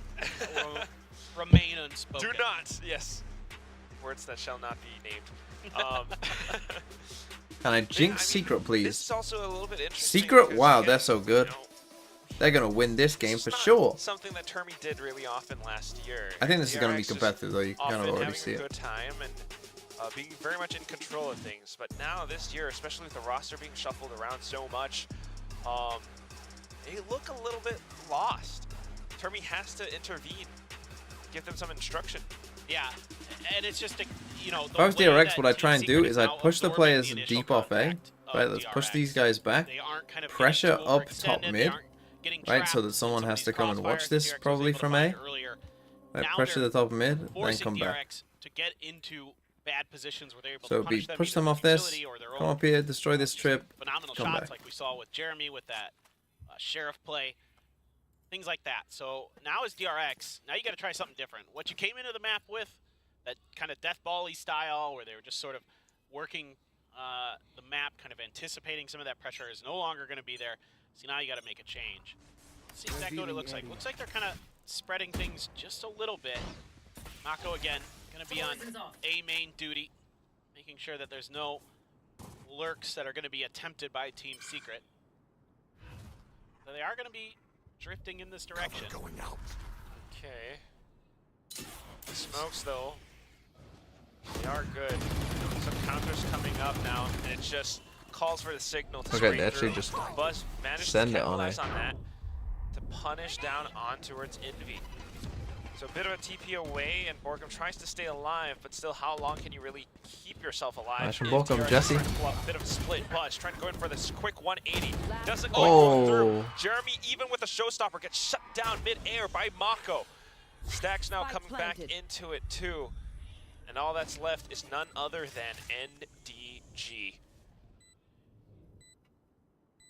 Remain unspoken. Do not. Yes. Words that shall not be named. Can I jinx Secret, please? This is also a little bit interesting. Secret? Wow, they're so good. They're going to win this game for sure. Something that Termi did really often last year. I think this is going to be competitive, though. You can kind of already see it. Good time and being very much in control of things. But now this year, especially with the roster being shuffled around so much, they look a little bit lost. Termi has to intervene, give them some instruction. Yeah, and it's just, you know, if I was DRX, what I'd try and do is I'd push the players deep off A. Right, let's push these guys back. Pressure up top mid. Right, so that someone has to come and watch this probably from A. Right, pressure the top mid, then come back. To get into bad positions where they're able So to it'd be punish push them off this, come up here, destroy this trip, phenomenal come shots back. like we saw with Jeremy with that Sheriff play, things like that. So now is DRX. Now you got to try something different. What you came into the map with, that kind of death ball-y style where they were just sort of working the map, kind of anticipating some of that pressure, is no longer going to be there. So now you got to make a change. Let's see exactly what it looks like. Looks like they're kind of spreading things just a little bit. Mako again, going to be on A main duty, making sure that there's no lurks that are going to be attempted by Team Secret. So they are going to be drifting in this direction. Going out. Okay. The smokes, though, they are good. Some counters coming up now, and it just calls for the signal to Okay, they actually just Buzz managed send to it on capitalize A. on that to punish down on towards Envy. So a bit of a TP away, and Borkum tries to stay alive, but still, how long can you really keep yourself alive? Nice from Borkum, Jesse. A bit of a split. Buzz trying to go in for this quick 180. Doesn't go through. Jeremy, even with a showstopper, gets shut down mid-air by Mako. Stacks now coming back into it too. And all that's left is none other than NDG.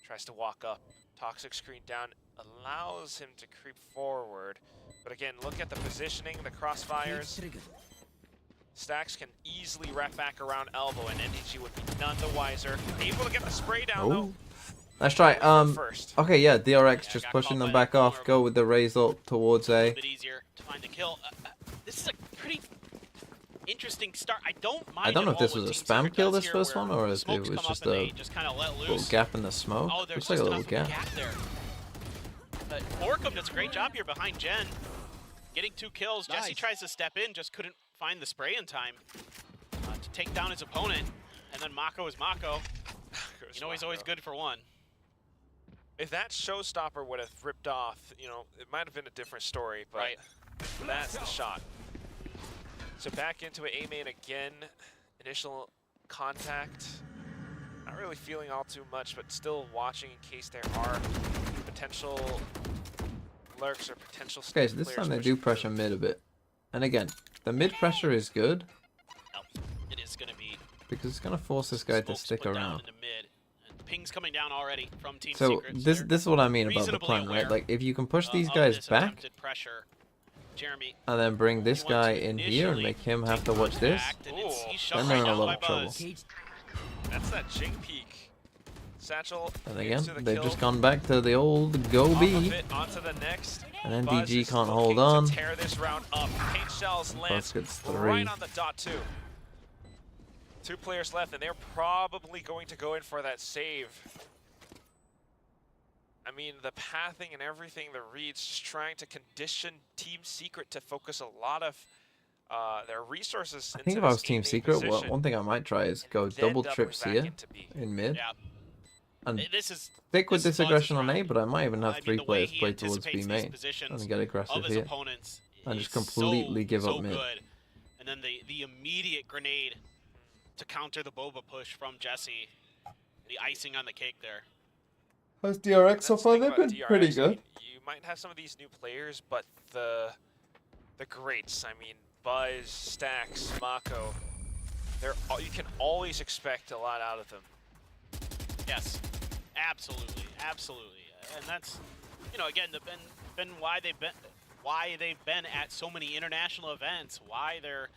Tries to walk up. Toxic screen down allows him to creep forward. But again, look at the positioning, the crossfires. Stacks can easily wrap back around elbow, and NDG would be none the wiser. Able to get the spray down though. Let's try. Okay, yeah, DRX just pushing them back off. Go with the raise ult towards A. A bit easier to find the kill. This is a pretty interesting start. I don't mind. I don't know if this was a Team spam Secret kill does this here, first where one, or if it smokes was come just up and a they just kind of let little loose. gap in the smoke. Oh, there's Looks like a just little enough gap. there. But Borkum does a great job here behind Jen, getting 2 kills. Nice. Jesse tries to step in, just couldn't find the spray in time to take down his opponent. And then Mako is Mako. You know he's always good for one. If that showstopper would have ripped off, you know, it might have been a different story, but that's the shot. So back into A main again. Initial contact. Not really feeling all too much, but still watching in case there are potential lurks or potential. Okay, so this time they do pressure mid a bit. And again, the mid pressure is good. It is going to be because it's going to force this guy to stick around. pings coming down already from Team So Secret. this is what I mean about the plan, right? Like if you can push these guys back pressure. Jeremy, and then bring this guy in here and make him have to watch this, then they're in a lot of trouble. That's that Jing peek. Satchel. And again, they've just gone back to the old go B. Onto the next. And then DG can't hold on. Tear this round up. Paint shells lands gets 3. right on the dot too. 2 players left, and they're probably going to go in for that save. I mean, the pathing and everything, the reads, just trying to condition Team Secret to focus a lot of their resources. I think if I was Team Secret, well, one thing I might try is go double trips here in mid. Yeah. And this is stick with this aggression on A, but I might even have 3 players play towards B main and get aggressive here. And just completely give up mid. Good. And then the immediate grenade to counter the Boba push from Jesse. The icing on the cake there. How's DRX so far? They've been pretty good. You might have some of these new players, but the greats, I mean, Buzz, Stacks, Mako, you can always expect a lot out of them. Yes, absolutely, absolutely, and that's, you know, again, been why they've been at so many international events, why they're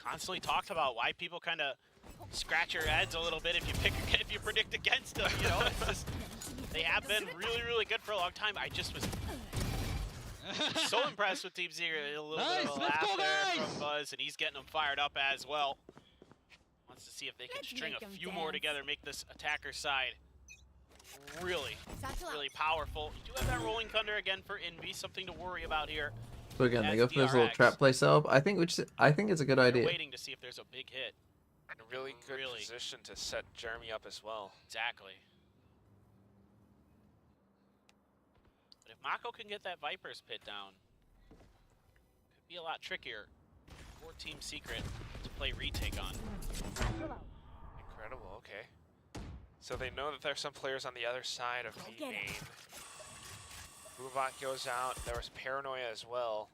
constantly talked about, why people kind of scratch your heads a little bit if you predict against them. You know, it's just, they have been really, really good for a long time. I just was so impressed with Team Secret. A little bit of a laugh there from Buzz, and he's getting them fired up as well. Wants to see if they can string a few more together, make this attacker side really, really powerful. You do have that Rolling Thunder again for Envy, something to worry about here. So again, they go for this little trap play setup. I think it's a good idea. Waiting to see if there's a big hit. A really good position to set Jeremy up as well. Exactly. But if Mako can get that Viper's pit down, could be a lot trickier for Team Secret to play retake on. Incredible, okay. So they know that there's some players on the other side of B main. Buvat goes out, there was Paranoia as well.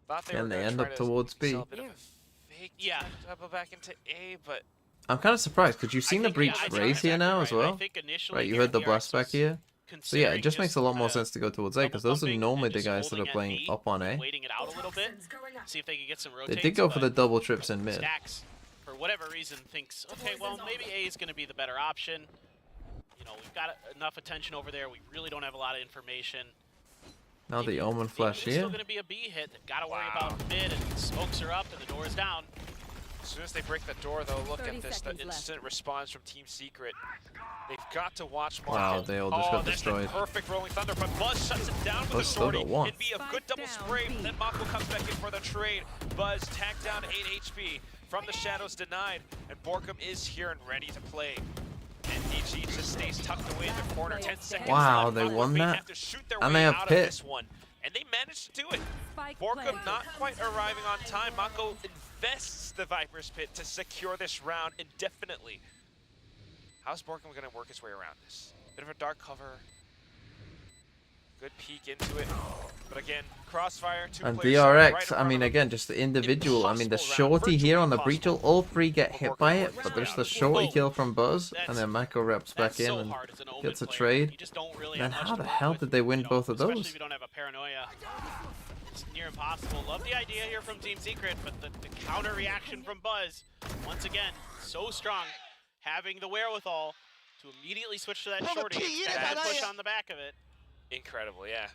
Thought they were they end up towards B. Yeah, double back into A, but I'm kind of surprised because you've seen the breach raise here now as well. Right, you heard the blast back here. So yeah, it just makes a lot more sense to go towards A because those are normally the guys that are playing up on A. Waiting it out a little bit, see if they can get some rotates. They did go for the double trips in mid. Stacks, for whatever reason, thinks, okay, well, maybe A is going to be the better option. You know, we've got enough attention over there. We really don't have a lot of information. Now the Omen flash It's here. still going to be a B hit. They've got to worry about mid, and smokes are up, and the door is down. As soon as they break the door, though, look at this, the instant response from Team Secret. They've got to watch Market. Wow, they all just got destroyed. Perfect Rolling Thunder, but Buzz shuts it down with a sortie. It'd be a good double spray, but then Mako comes back in for the trade. Buzz tagged down 8 HP from the shadows denied, and Borkum is here and ready to play. And DG just stays tucked away in the corner. 10 seconds wow, left. they won that, have to shoot their and way they have out pit. of this one. And they managed to do it. Borkum not quite arriving on time. Mako invests the Viper's Pit to secure this round indefinitely. How's Borkum going to work his way around this? Bit of a dark cover. Good peek into it. But again, Crossfire, 2 And players DRX, right I mean, again, just the individual. I mean, the shorty here on the breach, all 3 get hit by it, but there's the shorty kill from Buzz, and then Mako reps back in and gets a trade. And then how the hell did they win both of Especially those? if you don't have a Paranoia. It's near impossible. Love the idea here from Team Secret, but the counter reaction from Buzz, once again, so strong. Having the wherewithal to immediately switch to that shorty, and push on the back of it. Incredible, yeah.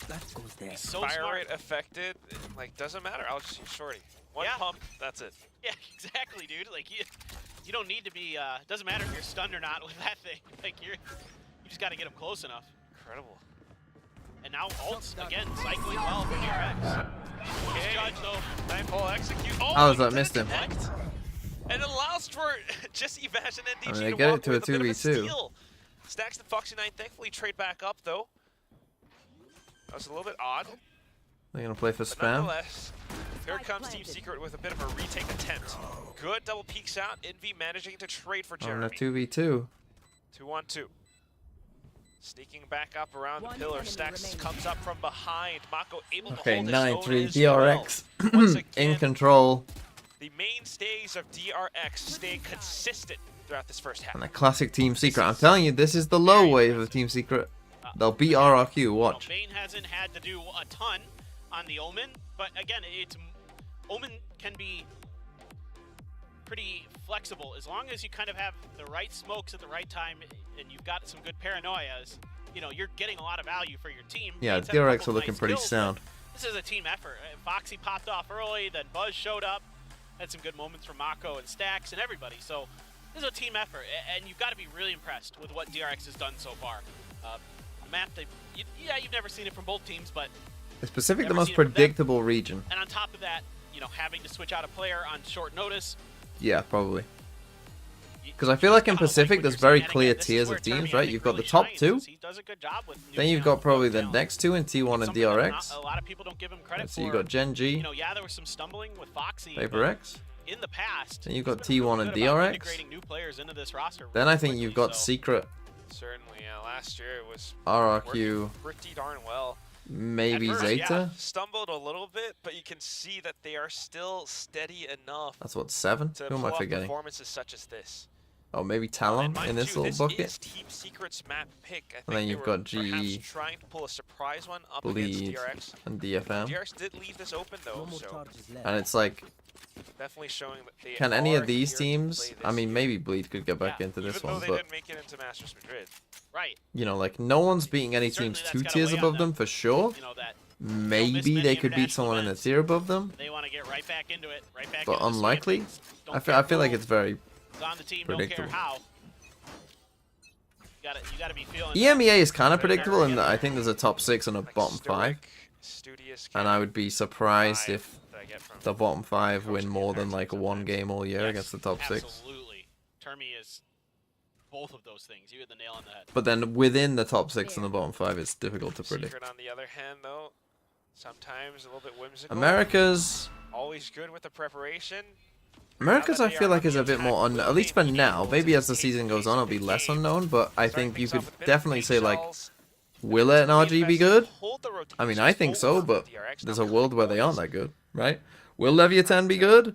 That goes there. He's so Fire smart. rate affected, like, doesn't matter. I'll just use shorty. One pump, that's it. Yeah, exactly, dude. Like, you don't need to be, doesn't matter if you're stunned or not with that thing. Like, you just got to get him close enough. Incredible. And now ults, again, cycling well for DRX. Okay. Judge, though. Nightfall execute. Oh, I missed him. And it allows for just Evasion and DG I mean, they to get walk it to away a with a bit of a 2v2. steal. Stacks the Foxy 9 thankfully trade back up, though. That was a little bit odd. They're going to play for But spam. nonetheless, here comes Team Secret with a bit of a retake attempt. Good double peeks out. Envy managing to trade for On Jeremy. a 2v2. 2-1-2. Sneaking back up around the pillar. Stacks comes up from behind. Mako able to Okay, hold his own 9-3 as DRX well. Once again, in control. the mainstays of DRX stay consistent throughout this first half. And a classic Team Secret. I'm telling you, this is the low wave of Team Secret. They'll beat RRQ. Watch. Bane hasn't had to do a ton on the Omen, but again, Omen can be pretty flexible as long as you kind of have the right smokes at the right time and you've got some good paranoias. You know, you're getting a lot of value for your team. Yeah, DRX are looking pretty sound. This is a team effort. Foxy popped off early, then Buzz showed up. Had some good moments from Mako and Stacks and everybody. So this is a team effort, and you've got to be really impressed with what DRX has done so far. Matt, you've never seen it from both teams, but It's Pacific the most predictable region. and on top of that, you know, having to switch out a player on short notice. Yeah, probably. Because I feel like in Pacific there's very clear tiers of teams, right? You've got the top two, then you've got probably the next two in T1 and DRX. A lot of people don't give him credit So you've got Gen G, You know, yeah, there was some stumbling with Foxy Vapor X, in the past. then you've got T1 and DRX. Integrating new players into this roster. Then I think you've got Secret, Certainly, yeah. Last year it was RRQ, pretty darn well. maybe At first, Zeta. yeah, stumbled a little bit, but you can see that they are still steady enough. That's what, 7? To Who am I pull off forgetting? performances such as this. Oh, maybe Talon in this little bucket. Is Team Secret's map pick. I think And then they you've were got GE, trying to pull a surprise one up against Bleed, DRX. and DFM. DRX did leave this open though, so And it's like, definitely showing that they can any are of these here to teams, play I this mean, year. maybe Bleed could get back into Even this though one, they but, didn't make it into Masters Madrid. Right. you know, like, no one's beating any teams 2 tiers above them for sure. You know, that Maybe they could beat someone in a tier above them, they want to get right back into it, right back but into the swing of unlikely. things. I feel like it's very It's on the team, don't care predictable. how. You gotta be feeling EMEA is kind of predictable in that I think there's a top 6 and a bottom 5. And I would be surprised if the bottom 5 win more than like 1 game all year against the top 6. Absolutely. Termi is both of those things. You hit the nail on the head. But then within the top 6 and the bottom 5, it's difficult to predict. Secret, on the other hand, though, sometimes a little bit whimsical. America's Always good with the preparation. I feel like is a bit more unknown, at least for now. Maybe as the season goes on, it'll be less unknown. But I think you could definitely say like, will an RG be good? I mean, I think so, but there's a world where they aren't that good, right? Will Leviathan be good?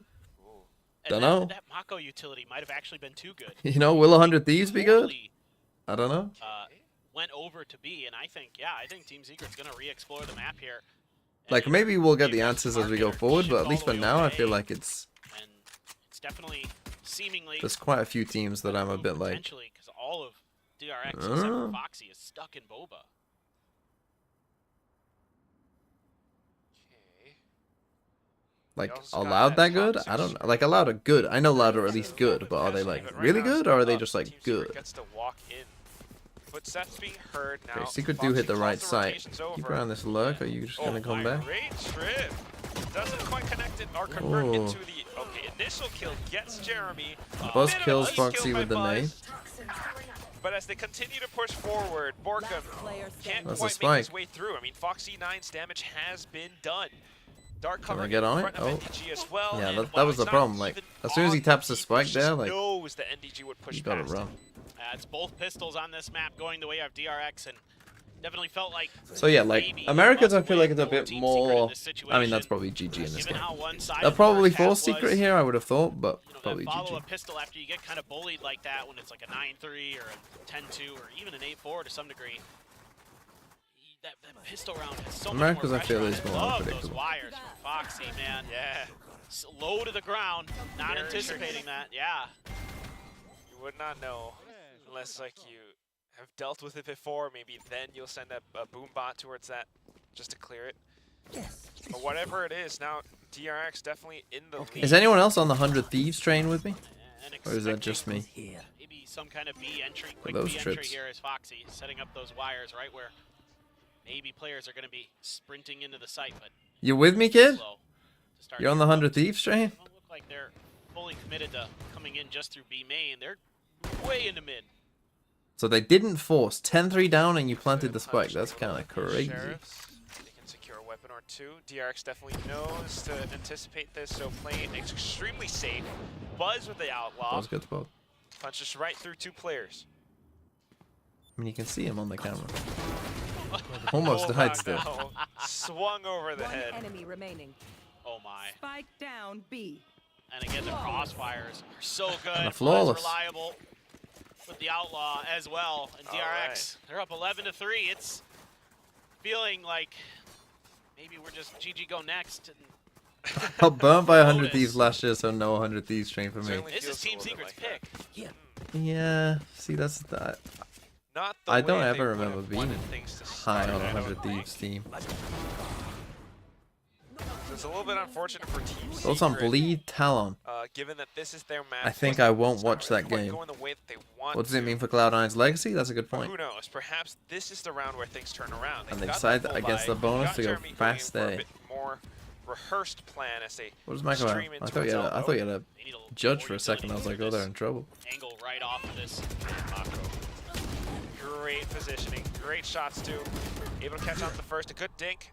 Don't know. That Mako utility might have actually been too good. You know, will 100 Thieves be good? I don't know. Went over to B, and I think Team Secret's gonna re-explore the map here. Like maybe we'll get the answers as we go forward, but at least for now, I feel like it's definitely seemingly there's quite a few teams that I'm a bit like. Potentially, because all of DRX except for Foxy is stuck in Boba. Like, are Loud that good? I don't know. Like, Loud are good. I know Loud are at least good, but are they like really good or are they just like good? Gets to walk in. Footsteps being heard now. Okay, Secret do hit the right side. Keep around this lurk, or are you just gonna come back? Great trip. Doesn't quite connect it or convert into the initial kill. Gets Jeremy. Buzz kills Foxy with the nade. But as they continue to push forward, Borkum can't That's a quite spike. make his way through. I mean, Foxy 9's damage has been done. Dark cover Can I get on in it? front of Oh. NDG as well. Yeah, and that while was the he's not problem. Like, even as soon as he on taps the he spike just there, like, knows that NDG would push you gotta past him. run. It's both pistols on this map going the way of DRX, and definitely felt like. So yeah, like Americans, I feel like it's a bit more. I mean, that's probably GG in this game. They'll probably force Secret here, I would have thought, but probably Follow a GG. pistol after you get kind of bullied like that when it's like a 9-3 or a 10-2 or even an 8-4 to some degree. That pistol round has so America's, much I feel, more is pressure more on it. Love unpredictable. those wires from Foxy, man. Yeah. Low to the ground, not Very anticipating that. Yeah. You would not know unless like you have dealt with it before. Maybe then you'll send a boom bot towards that just to clear it. But whatever it is, now DRX definitely in the lead. Is anyone else on the 100 Thieves train with me? Or is that just me? Maybe some kind of B entry, quick those B entry trips. here is Foxy setting up those wires right where maybe players are going to be sprinting into the site, but You with me, kid? slow to start. You're on the 100 Thieves train? Don't look like they're fully committed to coming in just through B main. They're way into mid. So they didn't force 10-3 down and you planted the spike. That's kind of crazy. They can secure a weapon or two. DRX definitely knows to anticipate this, so playing extremely safe. Buzz with the outlaw. That was a good spot. Punches right through 2 players. I mean, you can see him on the camera. Almost died still. No. Swung over the One head. enemy remaining. Oh my. Spike down B. And again, the crossfires are so good. Flawless. Reliable with the Outlaw as well. And DRX, they're up 11-3. It's feeling like maybe we're just GG go next. And Got burnt by 100 Thieves last year, so no 100 Thieves train for me. this is Team Secret's pick. Yeah, see, that's that. I don't ever remember being high on a 100 Thieves team. It's a little bit unfortunate for Team Secret. Those on Bleed Talon. Given that this is their match. I think I won't watch that game. Going the way that they want What does it mean for Cloud9's legacy? That's a good point. Who knows? Perhaps this is the round where things turn around. And they decide against the bonus to go fast day. More rehearsed plan as they What does Michael have? I thought you had a judge for a second. I was like, oh, they're in trouble. Angle right off of this. Great positioning, great shots too. Able to catch on the first, a good dink,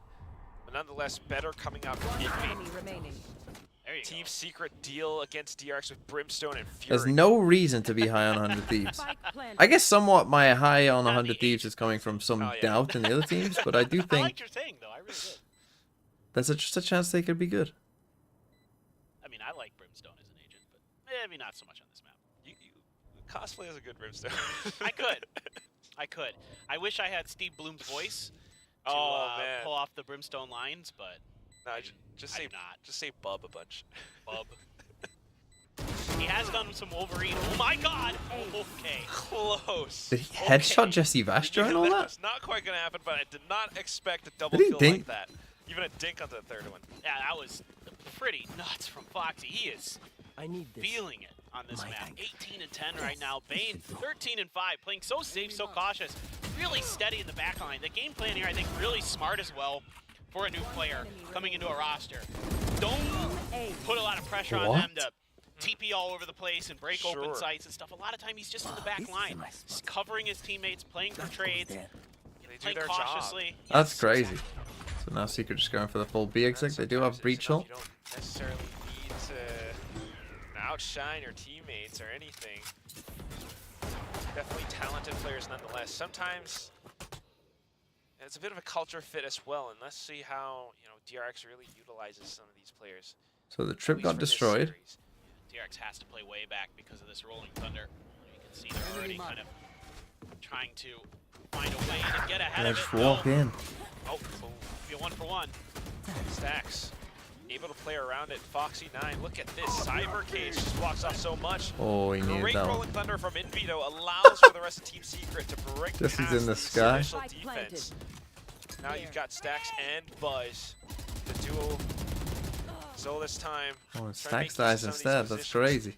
but nonetheless better coming out from Envy. Team Secret deal against DRX with Brimstone and Fury. There's no reason to be high on 100 Thieves. I guess somewhat my high on 100 Thieves is coming from some doubt in the other teams, but I do think I liked your thing though. I really did. there's just a chance they could be good. I mean, I like Brimstone as an agent, but maybe not so much on this map. You cosplay as a good Brimstone. I could. I wish I had Steve Bloom's voice to pull off the Brimstone lines, but no, just say Bub a bunch. Bub. He has done some Wolverine. Oh my God! Okay. Close. Did he headshot Jesse Vash during all that? It's not quite gonna happen, but I did not expect a double kill like that. Even a dink onto the third one. Yeah, that was pretty nuts from Foxy. He is feeling it on this map. 18 and 10 right now. Bane 13 and 5, playing so safe, so cautious, really steady in the back line. The game plan here, I think, really smart as well for a new player coming into a roster. Don't put a lot of pressure on them to TP all over the place and break open sites and stuff. A lot of time he's just in the back line, just covering his teammates, playing for trades, playing cautiously. That's crazy. So now Secret just going for the full B exec. They do have breach ult. You don't necessarily need to outshine your teammates or anything. Definitely talented players nonetheless. Sometimes it's a bit of a culture fit as well, and let's see how DRX really utilizes some of these players. So the trip got destroyed. DRX has to play way back because of this Rolling Thunder. You can see they're already kind of trying to find a way to get ahead of it. Just walk in. Oh, be a 1-for-1. Stacks able to play around it. Foxy9, look at this. Cyber Cage just blocks off so much. Oh, he needed Great that Rolling one. Thunder from Invito allows for the rest of Team Secret to break Just past he's in the sky. initial defense. Now you've got Stacks and Buzz. The duo. So this time. Oh, Stacks dies instead. That's crazy.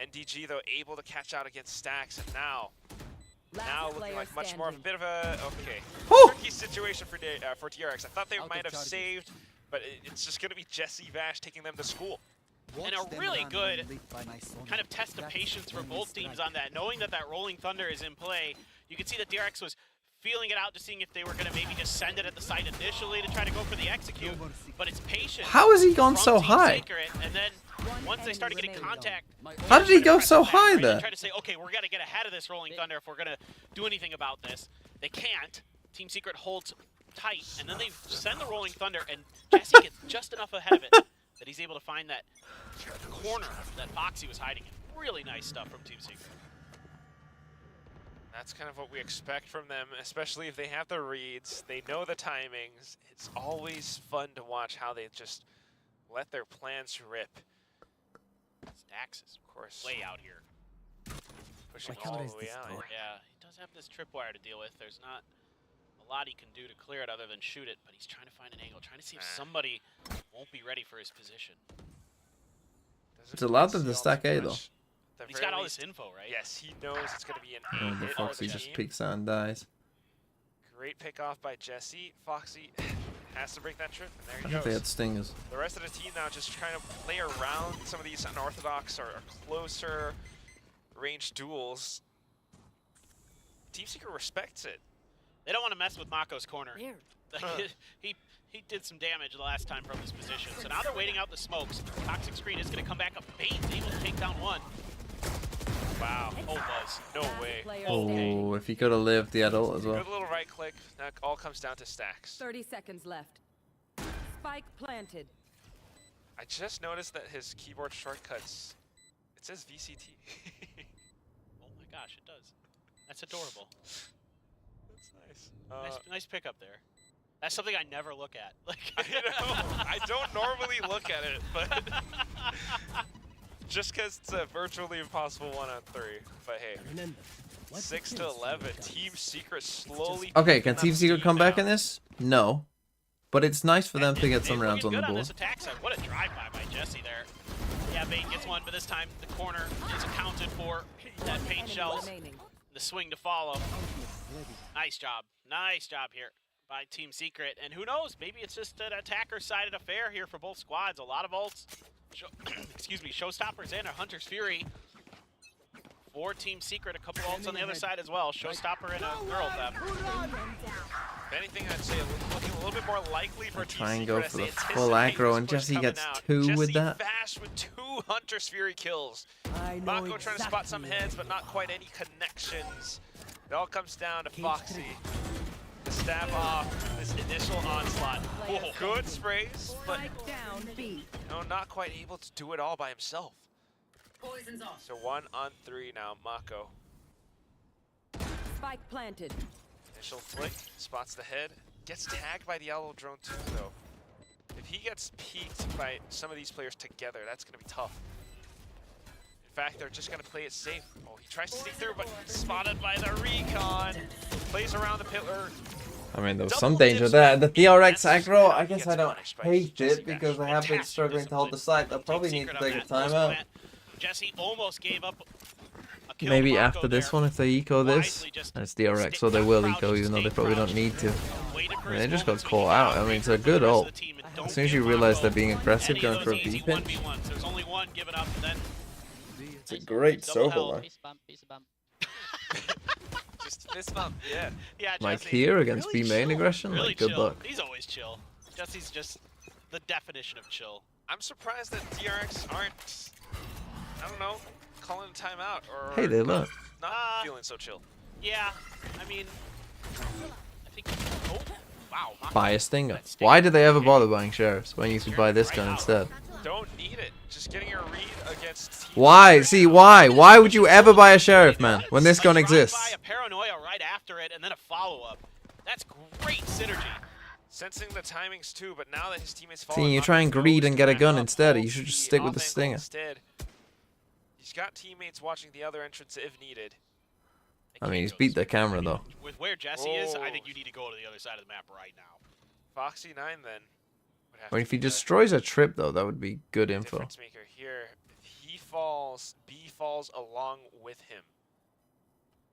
NDG though able to catch out against Stacks, and now looking like much more of a bit of a tricky situation for DRX. I thought they might have saved, but it's just going to be Jesse Vash taking them to school. And a really good kind of test of patience for both teams on that. Knowing that Rolling Thunder is in play, you can see that DRX was feeling it out, just seeing if they were going to maybe just send it at the site initially to try to go for the execute. But it's patient. How has he gone so high? And then once they started getting contact, how did he go so high there? They try to say, okay, we're going to get ahead of this Rolling Thunder if we're going to do anything about this. They can't. Team Secret holds tight, and then they send the Rolling Thunder, and Jesse gets just enough ahead of it that he's able to find that corner that Foxy was hiding in. Really nice stuff from Team Secret. That's kind of what we expect from them, especially if they have the reads, they know the timings. It's always fun to watch how they just let their plans rip. Stacks is, of course, way out here. Pushing all the way out. Yeah, he does have this tripwire to deal with. There's not a lot he can do to clear it other than shoot it, but he's trying to find an angle, trying to see if somebody won't be ready for his position. It's allowed them to stack A though. He's got all this info, right? Yes, he knows it's going to be an Oh, the Foxy just peeks out and dies. Great pick off by Jesse. Foxy has to break that trip, and there he I goes. think they had stingers. The rest of the team now just trying to play around some of these unorthodox or closer range duels. Team Secret respects it. They don't want to mess with Mako's corner. He did some damage the last time from his position. So now they're waiting out the smokes. Toxic Screen is going to come back up. Bane's able to take down one. Wow. Oh, Buzz. No way. Oh, if he could have lived, he had ult as well. Good little right click. That all comes down to Stacks. 30 seconds left. Spike planted. I just noticed that his keyboard shortcuts, it says VCT. Oh my gosh, it does. That's adorable. That's nice. Nice pickup there. That's something I never look at. Like I know. I don't normally look at it, but just because it's a virtually impossible 1-on-3. But hey, 6-11. Team Secret slowly. Okay, can Team Secret come back in this? No. But it's nice for them to get some rounds on the good on board. this attack side. What a drive-by by Jesse there. Yeah, Bane gets one, but this time the corner is accounted for. That paint shells. The swing to follow. Nice job. Nice job here by Team Secret. And who knows, maybe it's just an attacker-sided affair here for both squads. A lot of ults. Excuse me, Showstoppers and a Hunter's Fury. For Team Secret, a couple ults on the other side as well. Showstopper and a Girl Theft. If anything, I'd say looking a little bit more likely for Team Try and Secret go as for they the anticipate full aggro, this and push Jesse coming gets out. 2 with Jesse that. Bash with 2 Hunter's Fury kills. Mako trying to spot some heads, but not quite any connections. It all comes down to Foxy to stab off this initial onslaught. Whoa. Good sprays, but not quite able to do it all by himself. So 1-on-3 now, Mako. Spike planted. Initial flick, spots the head, gets tagged by the Owl Drone too, though. If he gets peeked by some of these players together, that's gonna be tough. In fact, they're just gonna play it safe. Oh, he tries to sneak through, but spotted by the recon. Plays around the pillar. I mean, there was some danger there. The DRX aggro, I guess I don't hate it because I have been struggling to hold the site. I'll probably need to take a timeout. Jesse almost gave up. Maybe after this one, if they eco this, and it's DRX, so they will eco, even though they probably don't need to. I mean, they just got caught out. I mean, it's a good ult. As soon as you realize they're being aggressive, going for a B pinch. It's a great solo line. Just fist bump, yeah. Like here against B main aggression, Really like good chill. luck. He's always chill. Jesse's just the definition of chill. I'm surprised that DRX aren't, I don't know, calling a timeout or Hey, they look. not feeling so chill. Yeah, I mean, I think. Oh, wow. Buy a Stinger. Why did they ever bother buying Sheriffs when you could buy this gun instead? Don't need it. Just getting a read against Team Why? See, why? Why would you ever buy a Sheriff, man, when this gun exists? A paranoia right after it, and then a follow-up. That's great synergy. Sensing the timings too, but now that his teammates fall. See, you try and greed and get a gun instead. You should just stick with the Stinger. Instead. He's got teammates watching the other entrance if needed. I mean, he's beat the camera though. With where Jesse is, I think you need to go to the other side of the map right now. Foxy 9 then. I mean, if he destroys a trip though, that would be good info. Difference maker here. If he falls, B falls along with him.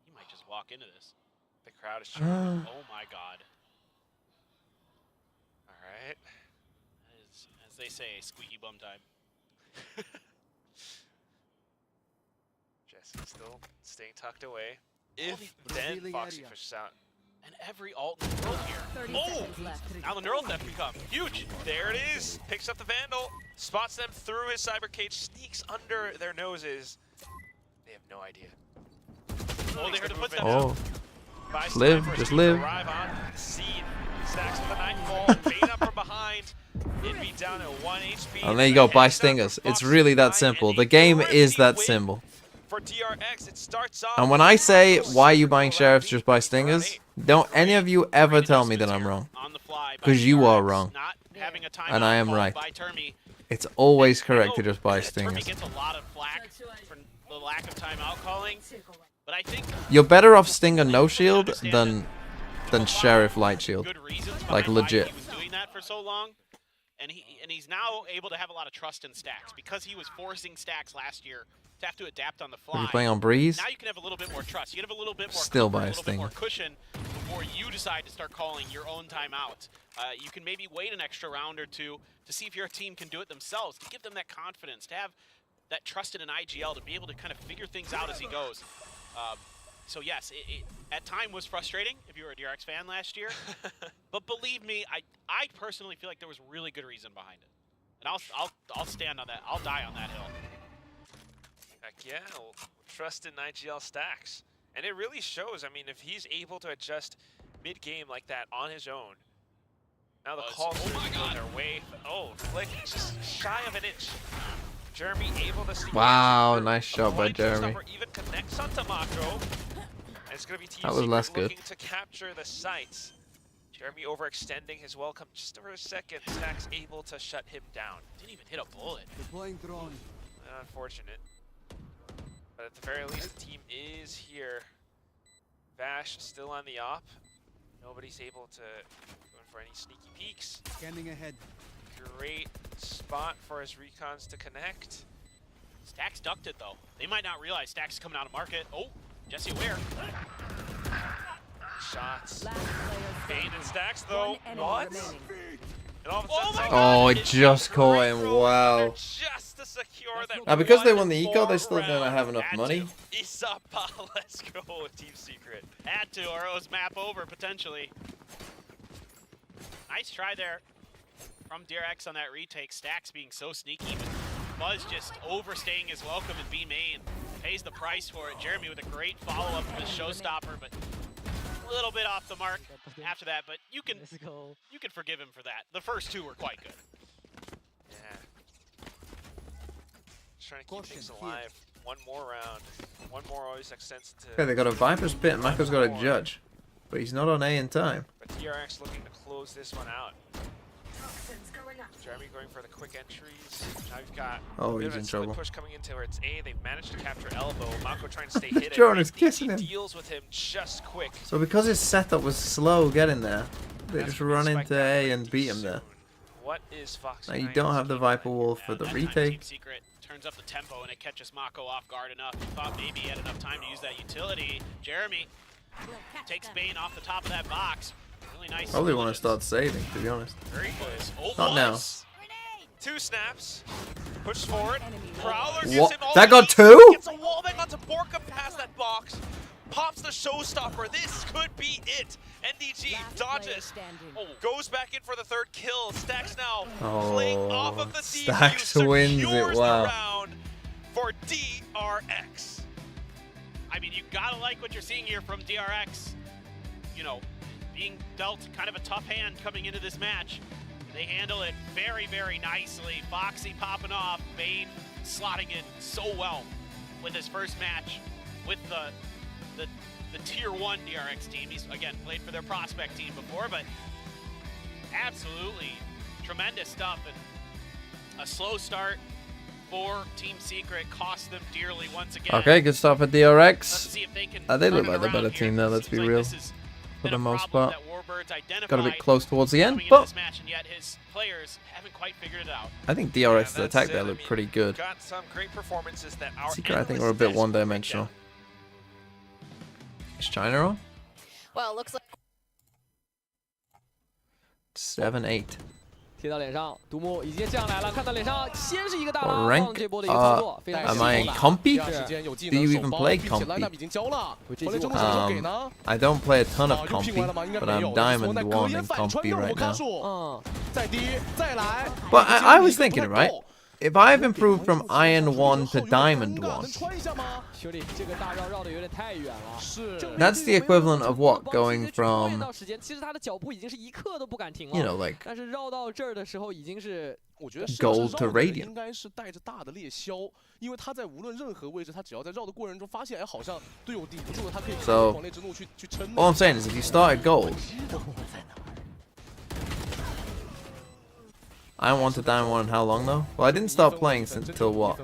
He might just walk into this. The crowd is cheering. Oh my god. Alright. As they say, squeaky bum time. Jesse's still staying tucked away. If then Foxy pushes out. And every ult in the world here. Oh! Now the neural theft can come. Huge! There it is. Picks up the Vandal. Spots them through his cyber cage. Sneaks under their noses. They have no idea. Oh, they heard the footsteps. Oh. Just live. Just live. Arrive on the scene. Stacks with the nightfall. Bane up from behind. It'd be down at 1 HP. And there you go, buy Stingers. It's really that simple. The game is that simple. For DRX, it starts off. And when I say, why are you buying Sheriffs, just buy Stingers, don't any of you ever tell me that I'm wrong. Because you are wrong. And I am right. It's always correct to just buy Stingers. Gets a lot of flack for the lack of timeout calling, but I think you're better off Stinger no shield than Sheriff light shield. Like legit. He was doing that for so long, and he's now able to have a lot of trust in stacks because he was forcing stacks last year to have to adapt on the fly. Are you playing on Breeze? Now you can have a little bit more trust. You can have a little bit more still comfort, buy a little bit Stinger. more cushion before you decide to start calling your own timeout. You can maybe wait an extra round or two to see if your team can do it themselves, to give them that confidence, to have that trust in an IGL, to be able to kind of figure things out as he goes. So yes, it at time was frustrating if you were a DRX fan last year, but believe me, I personally feel like there was really good reason behind it, and I'll stand on that. I'll die on that hill. Heck yeah, we'll trust in IGL stacks, and it really shows. I mean, if he's able to adjust mid-game like that on his own, Now the calls are going their way. Oh, Flick just shy of an inch. Jeremy able to sneak. Wow, nice shot by Jeremy. Even connects onto Mako. And it's going to be Team That was less Secret good. looking to capture the sites. Jeremy overextending his welcome just for a second. Stack's able to shut him down. Didn't even hit a bullet. Deploying drone. Unfortunate. But at the very least, the team is here. Vash still on the op. Nobody's able to go in for any sneaky peeks. Scanning ahead. Great spot for his recons to connect. Stax ducked it though. They might not realize Stax is coming out of market. Oh, Jesse aware. Shots. Bane and Stax though. What? And all of a sudden, Oh, it just caught him. Wow. just to secure that. Now, because they won the eco, they still don't have enough money. Isapa, let's go with Team Secret. Had to, or it was map over potentially. Nice try there from DRX on that retake. Stax being so sneaky, but Buzz just overstaying his welcome in B main. Pays the price for it. Jeremy with a great follow-up from his showstopper, but a little bit off the mark after that. But you can forgive him for that. The first two were quite good. Yeah. Just trying to keep things alive. One more round. One more always makes sense to. Okay, they got a Viper's Pit and Mako's got a Judge. But he's not on A in time. But DRX looking to close this one out. Jeremy going for the quick entries. Now you've got oh, a bit he's of in a split trouble. push coming in towards A. They've managed to capture elbow. Mako trying to stay hidden. Jordan is kissing him. Deals with him just quick. So because his setup was slow getting there, they just run into A and beat him there. What is Fox? Now you don't have the Viper Wall for the retake. Team Secret turns up the tempo and it catches Mako off guard enough. He thought maybe he had enough time to use that utility. Jeremy takes Bane off the top of that box. Really nice. Probably want to start saving, to be honest. Very close. Oh, Not now. Two snaps. Push forward. Prowler What? gives him all That the got heat. two? Gets a wall bang onto Borka past that box. Pops the showstopper. This could be it. NDG dodges. Oh, goes back in for the third kill. Stax now playing off of the Stax DQ, wins secures it. Wow. the round for DRX. I mean, you gotta like what you're seeing here from DRX. You know, being dealt kind of a tough hand coming into this match. They handle it very, very nicely. Foxy popping off, Bane slotting in so well with his first match with the tier 1 DRX team. He's, again, played for their prospect team before, but absolutely tremendous stuff. And a slow start for Team Secret cost them dearly once again. Okay, good start for DRX. Let's see if they can They look turn it like the better around team here. there, let's be real. For the most part. Got Got a bit close towards the end, but I think DRX's attack there looked pretty good. Got some great performances that our Secret, I think, we're a bit one-dimensional. Is China on? Well, looks like 7-8. 贴到脸上，独木已经上来了，看到脸上先是一个大 What 拉， rank? 放这波的一个操作，非常 Am I in compy? Do you even play compy? I don't play a ton of compy, but I'm diamond 1 in compy right now. 再低，再来。 But I was thinking, right? If I've improved from Iron 1 to Diamond 1, 兄弟，这个大绕绕的有点太远了。是。 that's the equivalent of what? Going from, 其实他的脚步已经是一刻都不敢停了。 you know, like 但是绕到这儿的时候已经是，我觉得 gold to radiant. 应该是带着大的猎枭，因为他在无论任何位置，他只要在绕的过程中发现，哎，好像队友抵不住了，他可以 So 狂烈之怒去撑。 all I'm saying is if you start at gold, I want to Diamond 1 in how long though? Well, I didn't start playing since until what?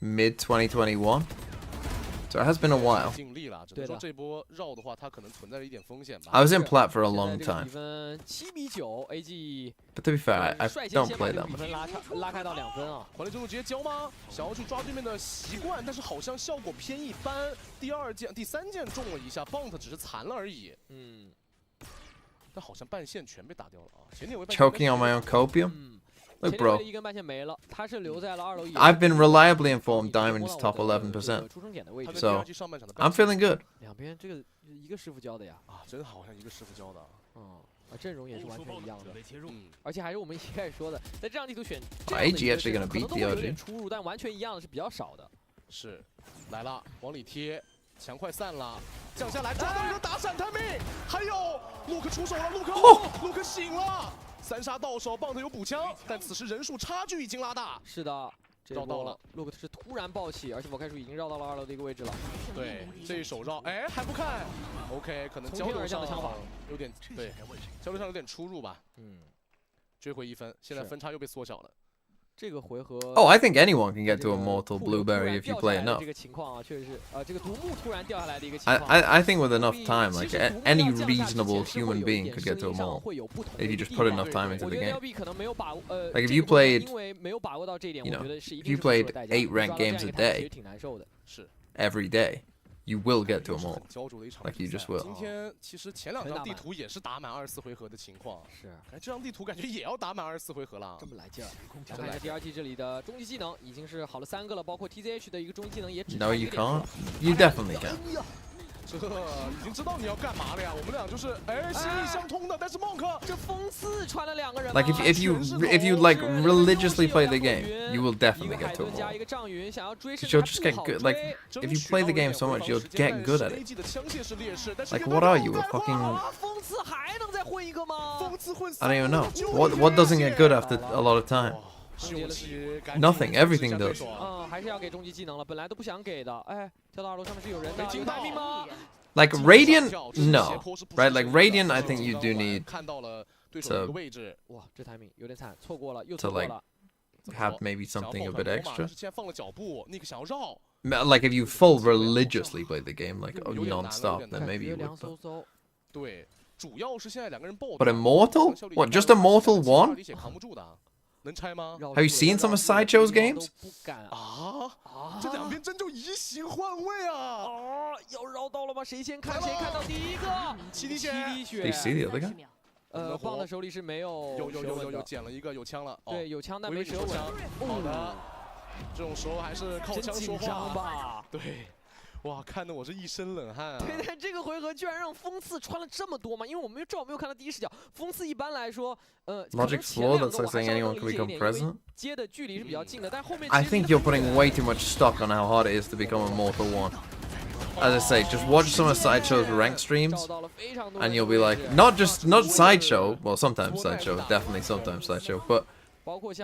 Mid 2021. So it has been a while. 尽力了，只能说这波绕的话，他可能存在了一点风险吧。 I was in plat for a long time. 比分7比9 ，AG。 But to be fair, I don't play that 比 much. 分拉开到2分啊。狂烈之怒直接交吗？想要去抓对面的习惯，但是好像效果偏一般。第3件中了一下 ，Bounty 只是残了而已。嗯。 但好像半线全被打掉了啊！前点位 Choking on my own copium? Look, bro. 一根半线没了，他是留在了2楼。 I've been reliably informed Diamond's top 11%. So I'm feeling good. 两边这个一个师傅教的呀？啊，真好像一个师傅教的。嗯，阵容也是完全一样的。而且还是我们一开始说的，在这样地图选 AG actually gonna beat DRG. 出入，但完全一样的是比较少的。是，来了，往里贴。墙快散了，降下来抓到一个打闪 timing， 还有陆克出手了，陆克醒了，3杀到手，棒子有补枪，但此时人数差距已经拉大。是的。 绕到了，洛克是突然暴起，而且我开树已经绕到了2楼的一个位置了。对，这一手绕，哎还不看 ，OK， 可能交流上的枪法有点对，交流上有点出入吧。追回1分，现在分差又被缩小了。这个回合 Oh, I think anyone can get to Immortal Blueberry if you play enough. 这个情况啊，确实是这个独木突然掉下来的一个情况。I think with enough time, like any reasonable human being could get to Immortal if you just put enough time into the game. Like if you played, you know, if you played 8 ranked games a day, every day, you will get to Immortal. Like you just will. 今天其实前2张地图也是打满24回合的情况，是。哎，这张地图感觉也要打满24回合了，这么来劲儿。来看一下第2季这里的终极技能已经是好了3个了，包括 TZH 的一个终极技能也只。No, you can't. You definitely can. 这已经知道你要干嘛了呀！我们俩就是心意相通的，但是 Monk 这风刺穿了2个人。 Like if you like religiously play the game, you will definitely get to Immortal. You'll just get good. Like if you play the game so much, you'll get good at it. Like what are you, a fucking? I don't even know. What doesn't get good after a lot of time? Nothing. Everything does. 还是要给终极技能了，本来都不想给的。哎，跳到2楼上面是有人的，有待命吗？ Like Radiant, no, right? Like Radiant, I think you do need to like have maybe something a bit extra. Like if you full religiously play the game, like non-stop, then maybe you would. But Immortal? What? Just Immortal 1? Have you seen some of Sideshow's games? 这2边真就移形换位啊！要绕到了吗？谁先看谁看到第一个？7滴血。Do you see the other guy? 棒的手里是没有。有捡了一个，有枪了。对，有枪但没蛇纹。好的，这种时候还是靠枪说话吧。对。 哇，看得我是一身冷汗啊！对，但这个回合居然让风刺穿了这么多嘛？因为我们至少没有看到第一视角。风刺一般来说，Logic flaw that's like saying anyone can become president. 接的距离是比较近的，但后面 I think you're putting way too much stock on how hard it is to become Immortal 1. As I say, just watch some of Sideshow's rank streams, and you'll be like, not Sideshow, well sometimes Sideshow, definitely sometimes Sideshow, but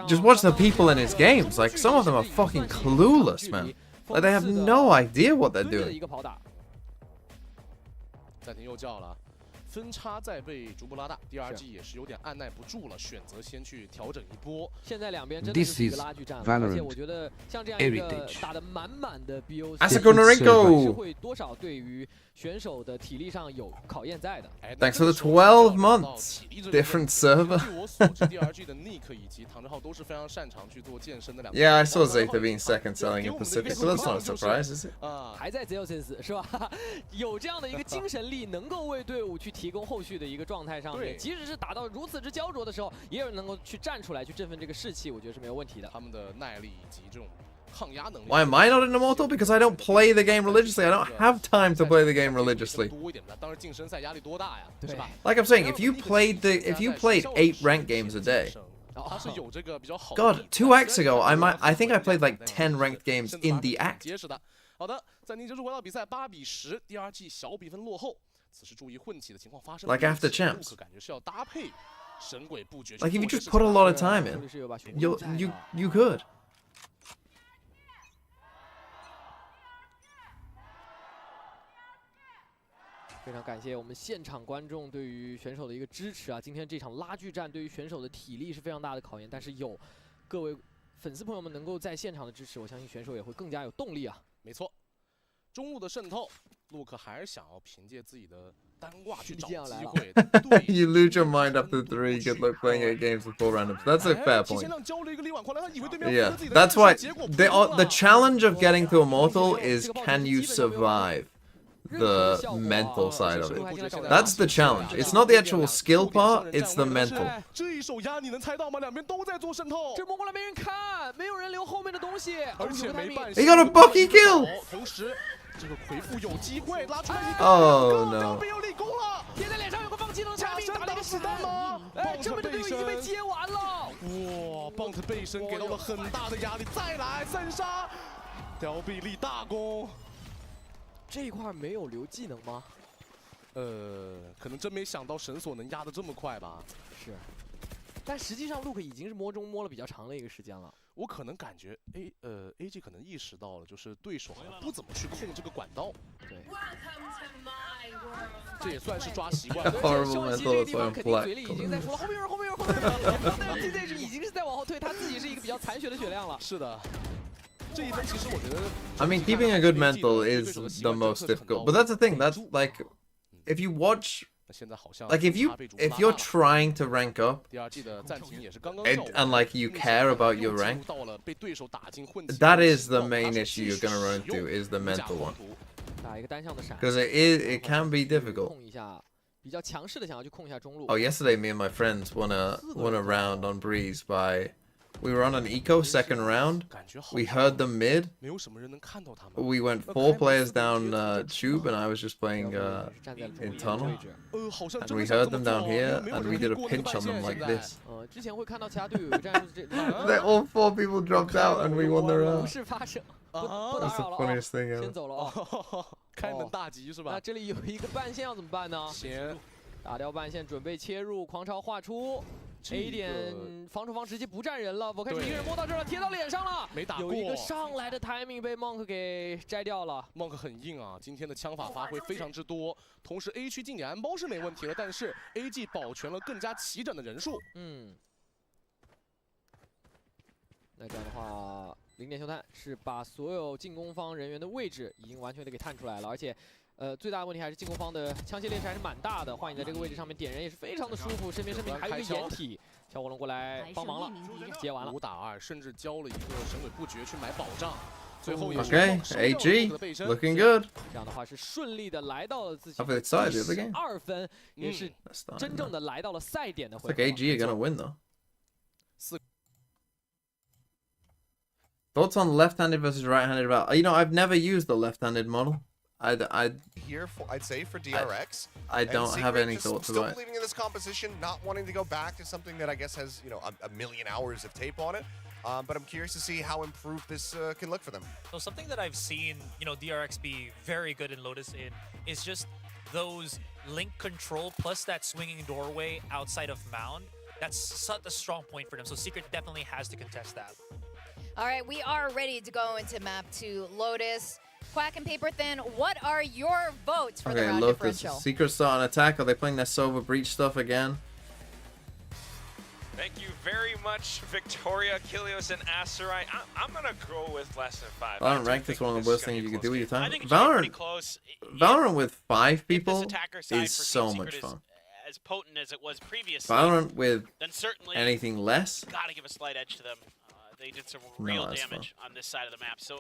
just watch the people in his games. Like some of them are fucking clueless, man. Like they have no idea what they're doing. 暂停右叫了，分差在被逐步拉大，第2季也是有点按耐不住了，选择先去调整一波。现在2边真的是一个拉锯战，而且我觉得像这样一个打得满满的 BOC， 会多少对于选手的体力上有考验在的。Thanks for the 12 months. Different server. Yeah, I saw Zeta being second selling in Pacific, so that's not a surprise, is it? 还在 Zeus 是吧？有这样的一个精神力，能够为队伍去提供后续的一个状态上面，即使是打到如此之焦灼的时候，也有人能够去站出来去振奋这个士气，我觉得是没有问题的。他们的耐力以及这种。 Why am I not an Immortal? Because I don't play the game religiously. I don't have time to play the game religiously. Like I'm saying, if you played 8 ranked games a day, God, 2 acts ago, I think I played like 10 ranked games in the act. 好的，暂停结束，回到比赛8比10，第2季小比分落后。此时注意混起的情况发生。 Like after champs. 感觉是要搭配神鬼布局。 Like if you just put a lot of time in, you could. 非常感谢我们现场观众对于选手的一个支持啊！今天这场拉锯战对于选手的体力是非常大的考验，但是有各位粉丝朋友们能够在现场的支持，我相信选手也会更加有动力啊！没错，中路的渗透，陆克还是想要凭借自己的单挂去找机会。You lose your mind after 3 good luck playing 8 games with 4 randoms. That's a fair point. Yeah, that's why the challenge of getting to Immortal is can you survive the mental side of it. That's the challenge. It's not the actual skill part, it's the mental. 这一手压你能猜到吗？2边都在做渗透。这摸过来没人看，没有人留后面的东西，而且没办法。 He got a Bucky kill. 同时，这个回复有机会拉出来一个。 Oh no. 被有立功了。贴在脸上有个放技能，假身打了一个子弹吗？哎，这边的队友已经被接完了。哇，棒子背身给到了很大的压力，再来3杀，吊臂立大功。这一块没有留技能吗？可能真没想到神锁能压得这么快吧。是，但实际上 Luke 已经是摸中摸了比较长的一个时间了。我可能感觉AG 可能意识到了，就是对手好像不怎么去控这个管道。对，这也算是抓习惯了。对，休息这个地方肯定嘴里已经在说了，后面有人，后面有人，后面有人。但是 TZ 已经是在往后退，他自己是一个比较残血的血量了。是的。这一分其实我觉得 I mean, keeping a good mental is the most difficult. But that's the thing. That's like, if you watch, like if you're trying to rank up, and like you care about your rank, that is the main issue you're gonna run into, is the mental one. Because it can be difficult. 比较强势的想要去控一下中路。 Oh, yesterday me and my friends won a round on Breeze by. We were on an eco second round. We heard them mid. We went 4 players down tube, and I was just playing in tunnel. And we heard them down here, and we did a pinch on them like this. All 4 people dropped out, and we won the round. That's the funniest thing ever. 开门大吉是吧？那这里有一个半线要怎么办呢？行，打掉半线，准备切入，狂潮画出。 A 点防守方直接不站人了，我开始一个人摸到这儿了，贴到脸上了，没打过。有一个上来的 timing 被 Monk 给摘掉了。Monk 很硬啊，今天的枪法发挥非常之多。同时 A 区近点安包是没问题的，但是 AG 保全了更加齐整的人数。那这样的话，0点休探是把所有进攻方人员的位置已经完全的给探出来了，而且。 最大的问题还是进攻方的枪械劣势还是蛮大的，幻影在这个位置上面点人也是非常的舒服，身边还有一个掩体，小火龙过来帮忙了，接完了5打2，甚至交了一个神鬼不绝去买保障，最后也是 AG looking good。这样的话是顺利的来到了自己2分，也是真正的来到了赛点的回合。 Like AG are gonna win though. Thoughts on left-handed versus right-handed battle? You know, I've never used the left-handed model. I'd say for DRX. I don't have any thoughts about it. Still believing in this composition, not wanting to go back to something that I guess has, you know, a million hours of tape on it. But I'm curious to see how improved this can look for them. So something that I've seen, you know, DRX be very good in Lotus in is just those link control plus that swinging doorway outside of Mound. That's such a strong point for them. So Secret definitely has to contest that. All right, we are ready to go into map 2 Lotus. Quack and Paper Thin, what are your votes for the round differential? Secret start on attack. Are they playing their Silver Breach stuff again? Thank you very much, Victoria, Kilios, and Aserai. I'm going to go with less than 5. Valorant ranked is one of the worst things you can do with your time. Valorant with 5 people is so much fun. As potent as it was previously, Valorant with then certainly anything less, gotta give a slight edge to them. They did some real damage on this side of the map. So,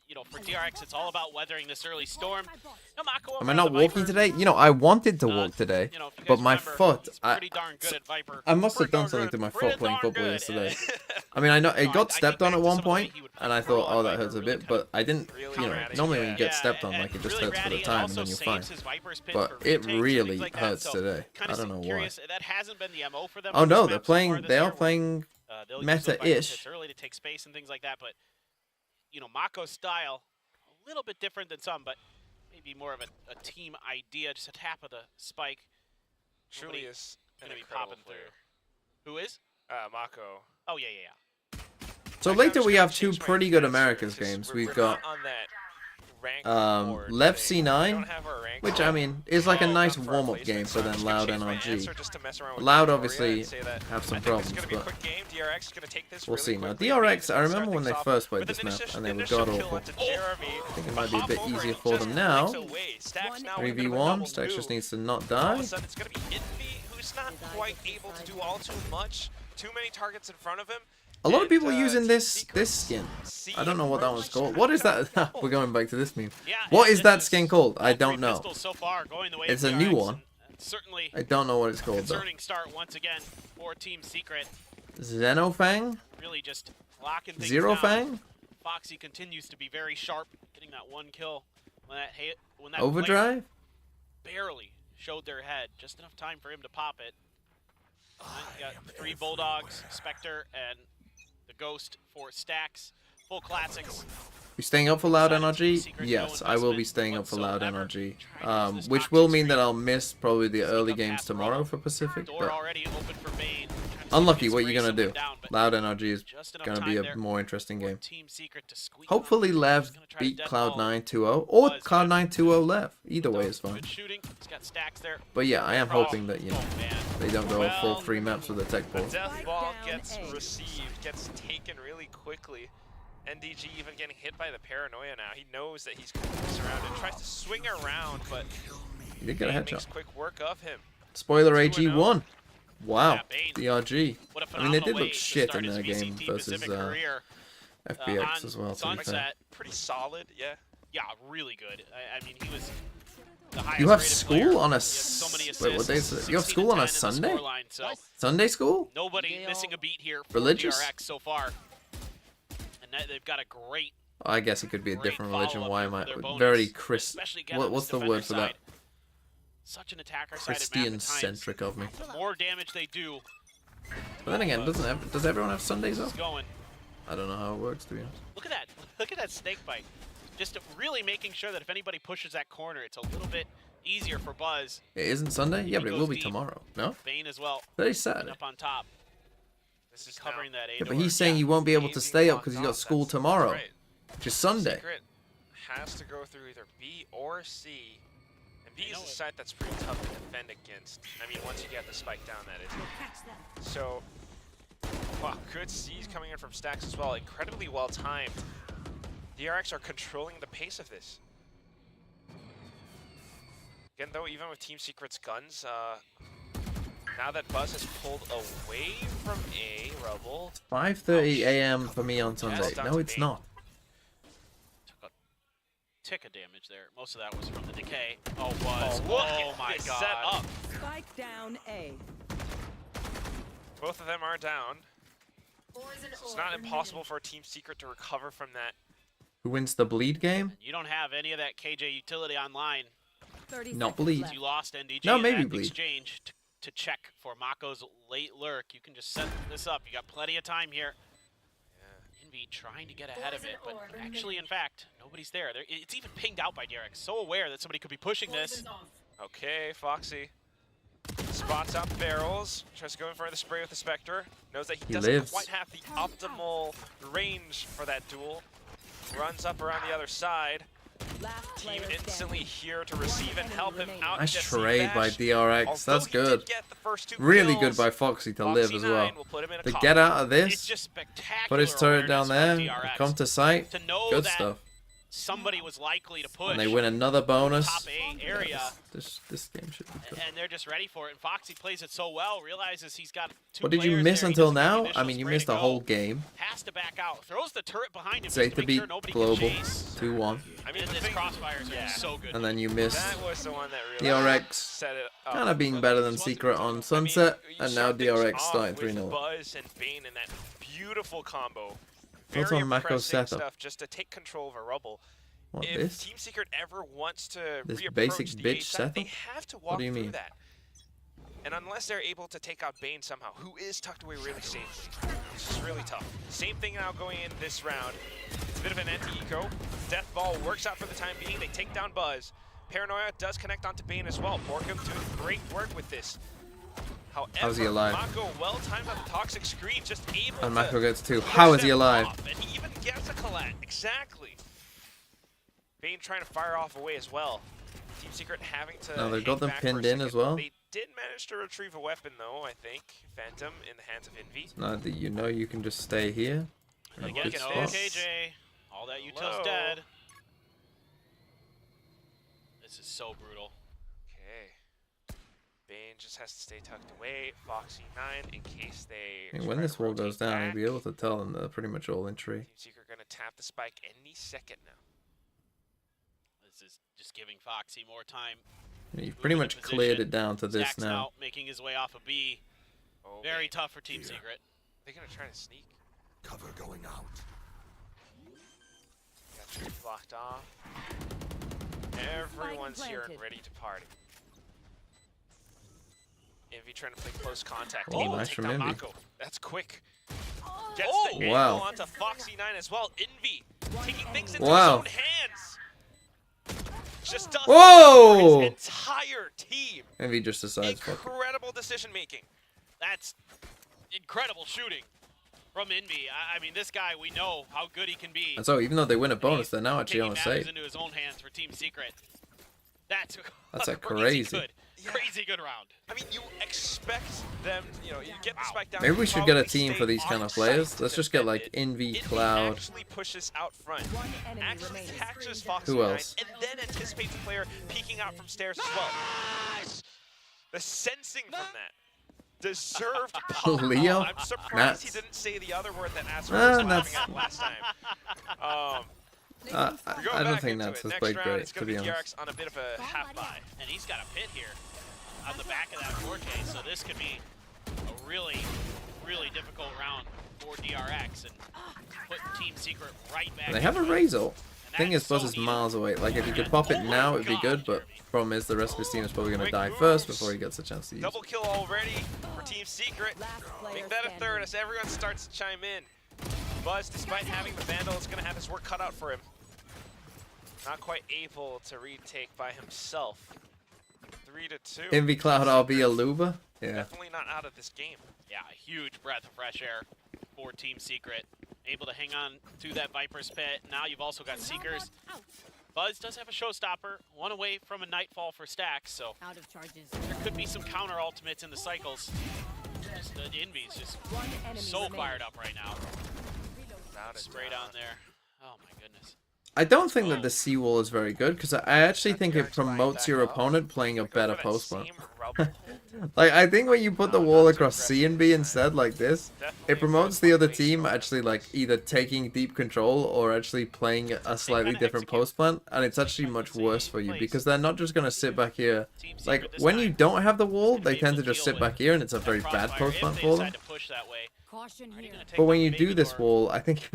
you know, for DRX, it's all about weathering this early storm. No, Mako, am I not walking today? You know, I wanted to walk today, you know, but my foot, I must have done something to my foot playing football yesterday. I mean, I know it got stepped on at one point, and I thought, oh, that hurts a bit, but I didn't, you know, normally when you get stepped on, like, it just hurts for the time, and then you're fine. But it really hurts today. I don't know why. Oh no, they are playing meta-ish. It's early to take space and things like that, but you know, Mako's style a little bit different than some, but maybe more of a team idea. Just a tap of the spike. Truly is gonna be popping through. Who is? Mako. Oh yeah. So later we have 2 pretty good Americas games. We've got Lev C9, which I mean is like a nice warm-up game for then Loud NRG. Loud obviously have some problems, but we'll see. Now DRX, I remember when they first played this map and they were god awful. I think it might be a bit easier for them now. 3v1, Stacks just needs to not die. It's gonna be Envy, who's not quite able to do all too much. Too many targets in front of him. A lot of people using this skin. I don't know what that one's called. What is that? We're going back to this meme. What is that skin called? I don't know. It's a new one. I don't know what it's called though. Start once again for Team Secret. Xenofang? Really just locking things Zero down. Fang? Foxy continues to be very sharp, getting that 1 kill when that Overdrive? Barely showed their head, just enough time for him to pop it. Got 3 Bulldogs, Spectre, and the Ghost for Stacks. Full classics. You staying up for Loud NRG? Yes, I will be staying up for Loud NRG. Which will mean that I'll miss probably the early games tomorrow for Pacific, but unlucky, what you gonna do? Loud NRG is gonna be a more interesting game. Hopefully Lev beat Cloud9 2-0, or Cloud9 2-0 Lev. Either way is fine. But yeah, I am hoping that, you know, they don't go full 3 maps with a tech ball. The death ball gets received, gets taken really quickly. NDG even getting hit by the paranoia now. He knows that he's going to be surrounded. Tries to swing around, but he did get a headshot. Makes quick work of him. Spoiler, AG won. Wow, DRG. I mean, they did look shit in their game versus FBX as well, to be fair. Pretty solid, yeah. Yeah, really good. I mean, he was... You have school on a... Wait, what day is it? You have school on a Sunday? Sunday school? Nobody missing a beat here for Religious? DRX so far. And they've got a great... I guess it could be a different religion. Why am I... Very what's the word for that? Such an attacker Christian-centric of me. The more damage they do... But then again, does everyone have Sundays off? I don't know how it works, to be honest. Look at that. Look at that snake bite. Just really making sure that if anybody pushes that corner, it's a little bit easier for Buzz. It isn't Sunday? Yeah, but it will be tomorrow. No? Bane as well. Very sad. Up on top. This is covering that A yeah, but he's saying you won't be able to stay up because you got school tomorrow, which is Sunday. Secret has to go through either B or C. And B is a site that's pretty tough to defend against. I mean, once you get the spike down, that is. So, wow, good C's coming in from Stacks as well. Incredibly well timed. DRX are controlling the pace of this. Again, though, even with Team Secret's guns, now that Buzz has pulled away from A, Rebel. 5:30 a.m. for me on Sunday. No, it's not. Took a tick of damage there. Most of that was from the decay. Oh, Buzz. Oh my God. Set up. Spike down A. Both of them are down. It's not impossible for Team Secret to recover from that. Who wins the bleed game? You don't have any of that KJ utility online. Not bleed. You lost NDG no, maybe in that bleed. exchange to check for Mako's late lurk. You can just set this up. You got plenty of time here. Yeah. Envy trying to get ahead of it, but actually, in fact, nobody's there. It's even pinged out by DRX. So aware that somebody could be pushing this. Okay, Foxy spots out barrels. Tries to go in for the spray with the Spectre. Knows that he doesn't quite have the optimal range for that duel. Runs up around the other side. Team instantly here to receive and help him out. Nice trade by DRX. That's good. Really good by Foxy to live as well. To get out of this, put his turret down there, come to sight. Good stuff. Somebody was likely to push. And they win another bonus. Top A area. This game should be good. And they're just ready for it. And Foxy plays it so well, realizes he's got two What did you miss until now? I mean, you missed a whole game. Has to back out. Throws the turret behind him. Zeta beat Global 2-1. I mean, this crossfires are so good. And then you missed that was the one that really DRX kind of being better than Secret on Sunset. And now DRX starting 3-0. Buzz and Bane in that beautiful combo. What's on Mako's setup? Stuff just to take control of a Rubble. What, if this? Team Secret ever wants to this reapproach basic the bitch A side, setup? they have to walk what do you through mean? that. And unless they're able to take out Bane somehow, who is tucked away really safely, it's just really tough. Same thing now going in this round. It's a bit of an anti-eco. Death Ball works out for the time being. They take down Buzz. Paranoia does connect onto Bane as well. Borkum doing great work with this. However, how's he alive? Mako well timed on the toxic screen, just able and to Mako gets 2. How is he alive? And he even gets a collat. Exactly. Bane trying to fire off away as well. Team Secret having to. No, they got them pinned in as well. They did manage to retrieve a weapon though, I think. Phantom in the hands of Envy. It's not that you know you can just stay here. Look at KJ. All that util's dead. This is so brutal. Okay. Bane just has to stay tucked away. Foxy 9 in case they. I mean, when this wall goes down, you'll be able to tell them they're pretty much all in tree. Team Secret gonna tap the spike any second now. This is just giving Foxy more time. You've pretty much cleared it down to this now. Out, making his way off a B. Oh, very tough for Team Secret. They're gonna try to sneak. Cover going out. Got 3 blocked off. Everyone's here and ready to party. Envy trying to play close contact. Oh, nice from Envy. Mako. That's quick. Gets the wow. angle onto Foxy 9 as well. Envy taking things into Wow. his own hands. Just does Whoa! his entire team. Maybe he just decides. Fuck. Incredible decision making. That's incredible shooting from Envy. I mean, this guy, we know how good he can be. And so even though they win a bonus, they're now actually on a taking matters save. into his own hands for Team Secret. That's a crazy. Crazy good round. I mean, you expect them, you know, you get the spike down. Maybe we should get a team for these kind of players. Let's just get like Envy, Cloud. Actually pushes out front. Actually catches Fox Who else? and then anticipates the player peeking out from stairs as well. The sensing from that. Deserved pop. Leo? I'm surprised Nats. he didn't say the other word that Asper was laughing at last time. I don't think Nats has played great, to be honest. DRX on a bit of a half buy. And he's got a pit here on the back of that 4K, so this could be a really, really difficult round for DRX and put Team Secret right back. They have a into it. Razor. Thing is, Buzz is miles away. Like, if he could pop it now, it'd be good, but problem is the rest of his team is probably going to die first before he gets a chance to use it. Double kill already for Team Secret. Make that a third as everyone starts to chime in. Buzz, despite having the Vandal, is going to have his work cut out for him. Not quite able to retake by himself. 3-2. Envy, Cloud, RB, Aluba? Yeah. Definitely not out of this game. Yeah, a huge breath of fresh air for Team Secret. Able to hang on to that Viper's pit. Now you've also got Seekers. Buzz does have a showstopper, one away from a Nightfall for stacks, so there could be some counter ultimates in the cycles. The Envy's just so fired up right now. Sprayed on there. Oh my goodness. I don't think that the seawall is very good, because I actually think it promotes your opponent playing a better post plant. Like, I think when you put the wall across C and B instead, like this, it promotes the other team actually, like, either taking deep control or actually playing a slightly different post plant, and it's actually much worse for you, because they're not just going to sit back here. Like, when you don't have the wall, they tend to just sit back here, and it's a very bad post plant for them. But when you do this wall, I think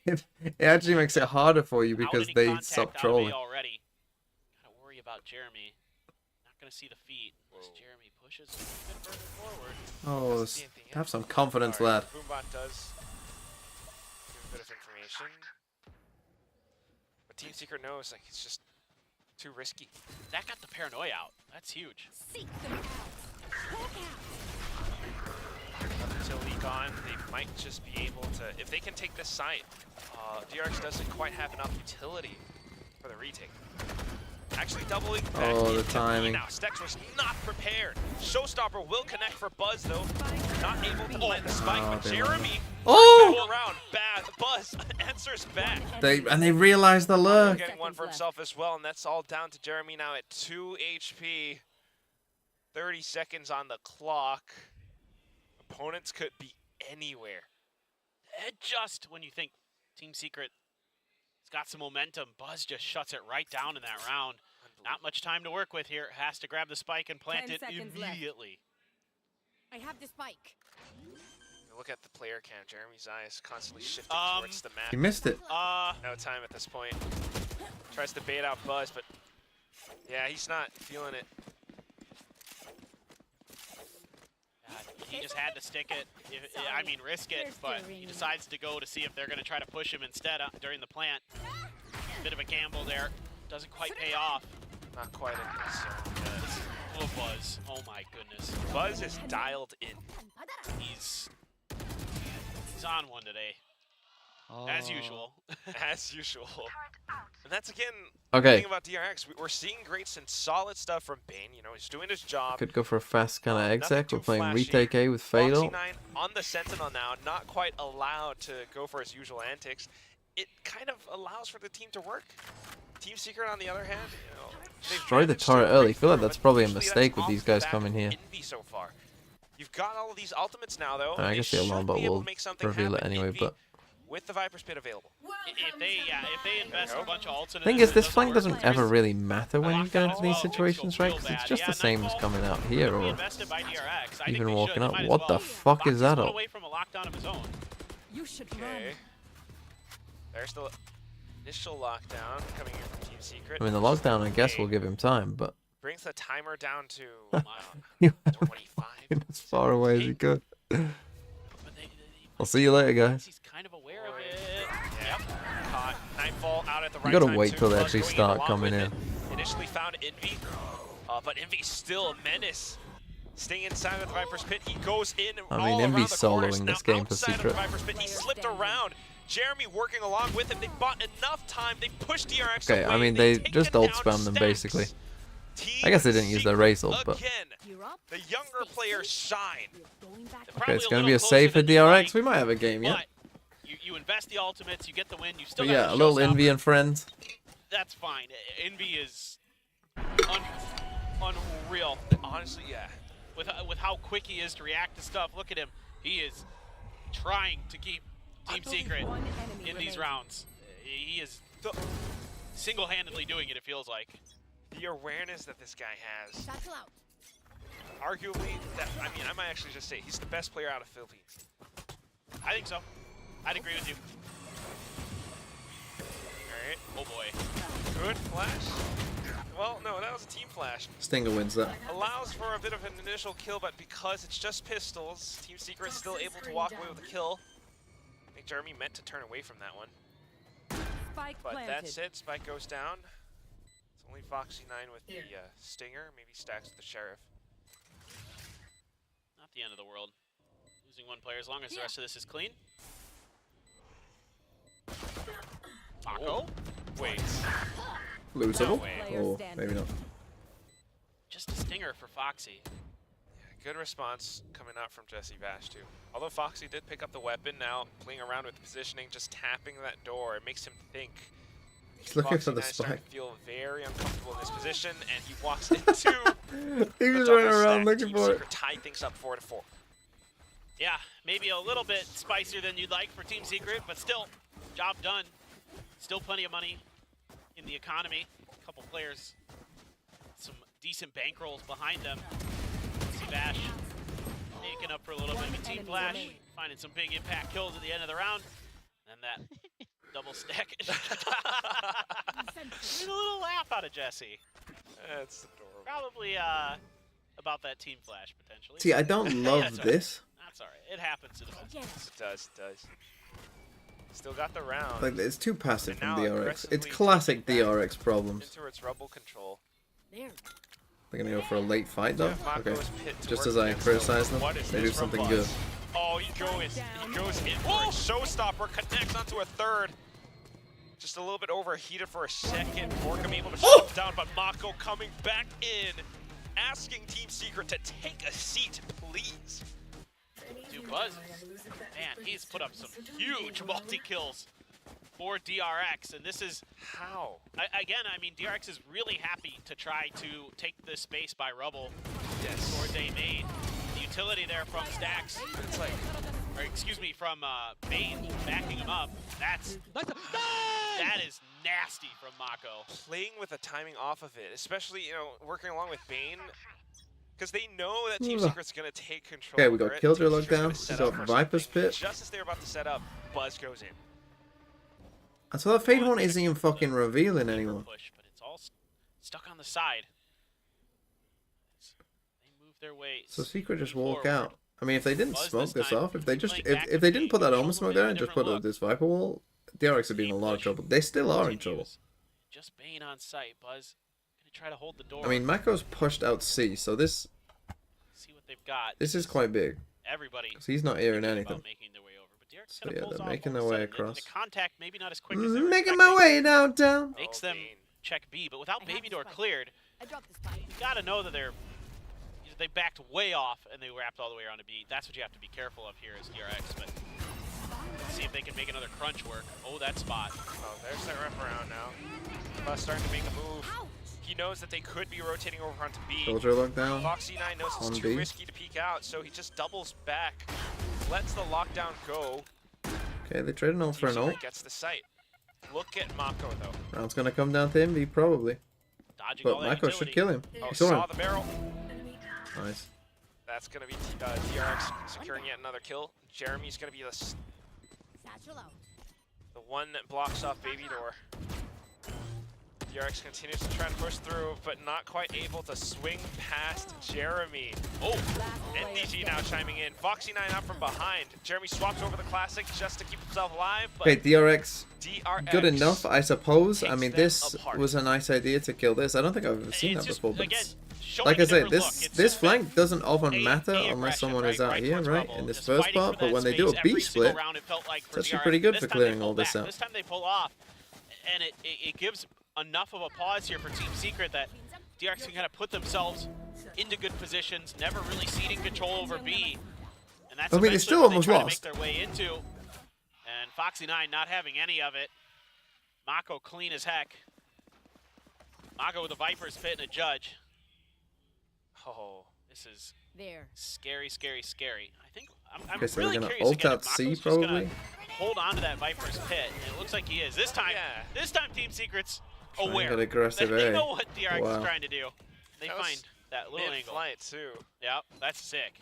it actually makes it harder for you because they stop trolling. Already. Gotta worry about Jeremy. Not gonna see the feet as Jeremy pushes a bit further forward. Oh, have some confidence, lad. Boombot does give a bit of information. But Team Secret knows, like, it's just too risky. That got the paranoia out. That's huge. Until leak on, they might just be able to, if they can take this site, DRX doesn't quite have enough utility for the retake. Actually doubling back. Oh, the timing. Now, Stex was not prepared. Showstopper will connect for Buzz, though. Not able to plant the spike, but Jeremy go around. Bad. Buzz answers back. They realize the lurk. Getting one for himself as well, and that's all down to Jeremy now at 2 HP. 30 seconds on the clock. Opponents could be anywhere. Just when you think Team Secret has got some momentum, Buzz just shuts it right down in that round. Not much time to work with here. Has to grab the spike and plant it immediately. I have the spike. Look at the player cam. Jeremy's eyes constantly shifting towards the map. He missed it. No time at this point. Tries to bait out Buzz, but yeah, he's not feeling it. He just had to stick it, I mean risk it, but he decides to go to see if they're going to try to push him instead during the plant. Bit of a gamble there, doesn't quite pay off. Not quite in this. Oh, Buzz, oh my goodness. Buzz is dialed in. He's on one today, as usual. As usual. And that's, again, okay. the thing about DRX. We're seeing great and solid stuff from Bane. You know, he's doing his job. Could go for a fast kind of exec. We're playing retake A with Fatal. Foxy9 on the Sentinel now, not quite allowed to go for his usual antics. It kind of allows for the team to work. Team Secret, on the other hand, you know, destroy the turret early. I feel like that's probably a mistake with these guys coming here. Envy so far. You've got all of these ultimates now, though. I guess the alarm bot will reveal it anyway, but with the Viper's Pit available. If they invest a bunch of ults in thing is, this flank doesn't ever really matter when you get into these situations, right? Because it's just the same as coming out here or even walking up. What the fuck is that up? Okay. There's the initial lockdown coming in from Team Secret. I mean, the lockdown, I guess, will give him time, but brings the timer down to 25. As far away as he could. I'll see you later, guys. He's kind of aware of it. Yep. Caught. at the You right gotta time wait too. till they Buzz actually going start along coming with in. it. Initially found Envy, but Envy's still a menace. Staying inside of the Viper's Pit, he goes in I mean, all Envy's around the corners. soloing Now this game for outside of Secret. the Viper's Pit, he slipped around. Jeremy working along with him. They bought enough time. They pushed DRX Okay, away. I mean, they just ult spam them basically. I guess they didn't use their race ult, but... The younger players shine. Okay, it's gonna be a save for DRX. We might have a game, yeah. You invest the ultimates, you get the win, you still But got yeah, the a little showstopper. Envy and friends. That's fine. Envy is unreal. Honestly, yeah. With how quick he is to react to stuff. Look at him. He is trying to keep Team Secret in these rounds. He is single-handedly doing it, it feels like. The awareness that this guy has. Arguably, I might actually just say he's the best player out of Philippines. I think so. I'd agree with you. Alright. Oh boy. Good flash. Well, no, that was a team flash. Stinger wins that. Allows for a bit of an initial kill, but because it's just pistols, Team Secret's still able to walk away with a kill. I think Jeremy meant to turn away from that one. But that's it. Spike goes down. It's only Foxy9 with the Stinger. Maybe stacks with the Sheriff. Not the end of the world. Losing one player as long as the rest of this is clean. Mako? Wait. Losable? No Or maybe not. Just a stinger for Foxy. Yeah, good response coming out from Jesse Bash too. Although Foxy did pick up the weapon, now playing around with positioning, just tapping that door, it makes him think. He's looking for the starting spike. to feel very uncomfortable in this position, and he walks into. He was running around looking for it. Tie things up 4-4. Yeah, maybe a little bit spicier than you'd like for Team Secret, but still, job done. Still plenty of money in the economy. A couple players, some decent bankrolls behind them. See Bash making up for a little bit of a team flash, finding some big impact kills at the end of the round. And that double stack. Get a little laugh out of Jesse. That's adorable. Probably about that team flash, potentially. See, I don't love this. That's all right. It happens to the best. It does, it does. Still got the round. Like, it's too passive from now DRX. It's aggressively classic taking back DRX problems. Into its rebel control. They're gonna go for a late fight though? Yeah, Okay. Mako's pit to Just work as I against criticize them. them, What is they do this from something Buzz? good. Oh, he goes in for a showstopper, connects onto a third. Just a little bit overheated for a second. Borkham able to shut him down, but Mako coming back in, asking Team Secret to take a seat, please. Dude, Buzz, man, he's put up some huge multi-kills for DRX, and this is how. Again, I mean, DRX is really happy to try to take this space by Rubble. Yes. Or they made the utility there from Stacks. It's like, or excuse me, from Bane backing him up. That is nasty from Mako. Playing with the timing off of it, especially working along with Bane. Because they know that Team Secret's going to take control. Okay, we got Killjoy locked down. We We got Viper's Pit. Just as they're about to set up, Buzz goes in. And so that Fade Horn isn't even fucking revealing anymore. Push, but it's all stuck on the side. They move their way. So Secret just walk forward. out. I mean, if they didn't Buzz smoke this time, off, if they just playing back if they to didn't Bane, put that show Omen them smoke a there and just different put look. this Viper wall, DRX would be in a lot of trouble. They still are in trouble. Just Bane on site. Buzz gonna try to hold the door. I mean, Mako's pushed out C, so this see what they've got. this is quite big. Everybody. So he's not hearing thinking anything. about making their way over, but DRX So kinda yeah, pulls they're off making all of their a way sudden. across. The contact maybe not as quick as they were Making my way downtown. Makes them check B, but without Baby Door cleared, you gotta know that they backed way off and they wrapped all the way around to B. That's what you have to be careful of here as DRX, but let's see if they can make another crunch work. Oh, that spot. Oh, there's that wraparound now. Buzz starting to make a move. He knows that they could be rotating over onto B. Soldier locked down. Foxy9 knows it's On too B. risky to peek out, so he just doubles back, lets the lockdown go. Okay, they traded ult for an ult. Gets the site. Look at Mako though. Round's gonna come down to Envy, probably. Dodging all But that Mako utility. should kill him. Oh, He saw saw him. the barrel. Nice. That's gonna be DRX securing yet another kill. Jeremy's gonna be the one that blocks off Baby Door. DRX continues to try and push through, but not quite able to swing past Jeremy. Oh, NDG now chiming in. Foxy9 out from behind. Jeremy swaps over the Classic just to keep himself alive. But okay, DRX. Good enough, I suppose. I mean, this was a nice idea to kill this. I don't think I've ever seen that before, but like I say, this flank doesn't often matter unless someone is out here, right, in this first part. But when they do a B split, it's actually pretty good for clearing all this out. This time they pull off, and it gives enough of a pause here for Team Secret that DRX can kind of put themselves into good positions, never really ceding control over B. And that's they still almost lost. To make their way into. And Foxy9 not having any of it. Mako clean as heck. Mako with a Viper's Pit and a Judge. Oh, this is scary, scary, scary. I think I'm okay, so really they're gonna curious ult again, out C Mako's probably. Hold on to that Viper's Pit, and it looks like he is. This time Team Secret's aware. Get aggressive, they know what DRX is trying to do. They that find that little angle. Flight too. Yep, that's sick.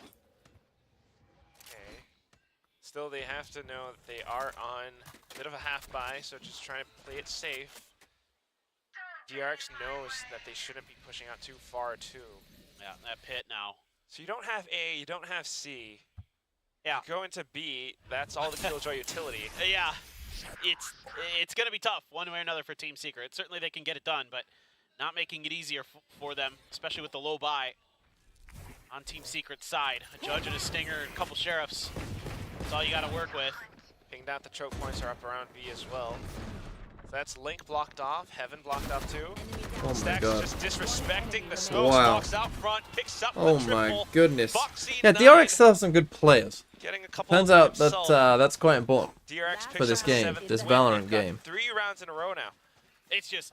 Okay. Still, they have to know that they are on a bit of a half buy, so just trying to play it safe. DRX knows that they shouldn't be pushing out too far too. Yeah, that pit now. So you don't have A, you don't have C. Yeah. You go into B, that's all the Killjoy utility. Yeah, it's going to be tough one way or another for Team Secret. Certainly they can get it done, but not making it easier for them, especially with the low buy on Team Secret's side. A Judge and a Stinger and a couple Sheriffs. That's all you got to work with. Pinged out, the choke points are up around B as well. So that's Link blocked off, Heaven blocked off too. Oh my Stacks god. just disrespecting the smoke. Wow. Out front, picks up Oh the my triple. goodness. Foxy Yeah, 9 DRX still has some good players. getting a couple Turns of out himself. that that's quite important DRX for picks this up the game, 7th this win. Valorant They've got game. 3 rounds in a row now. It's just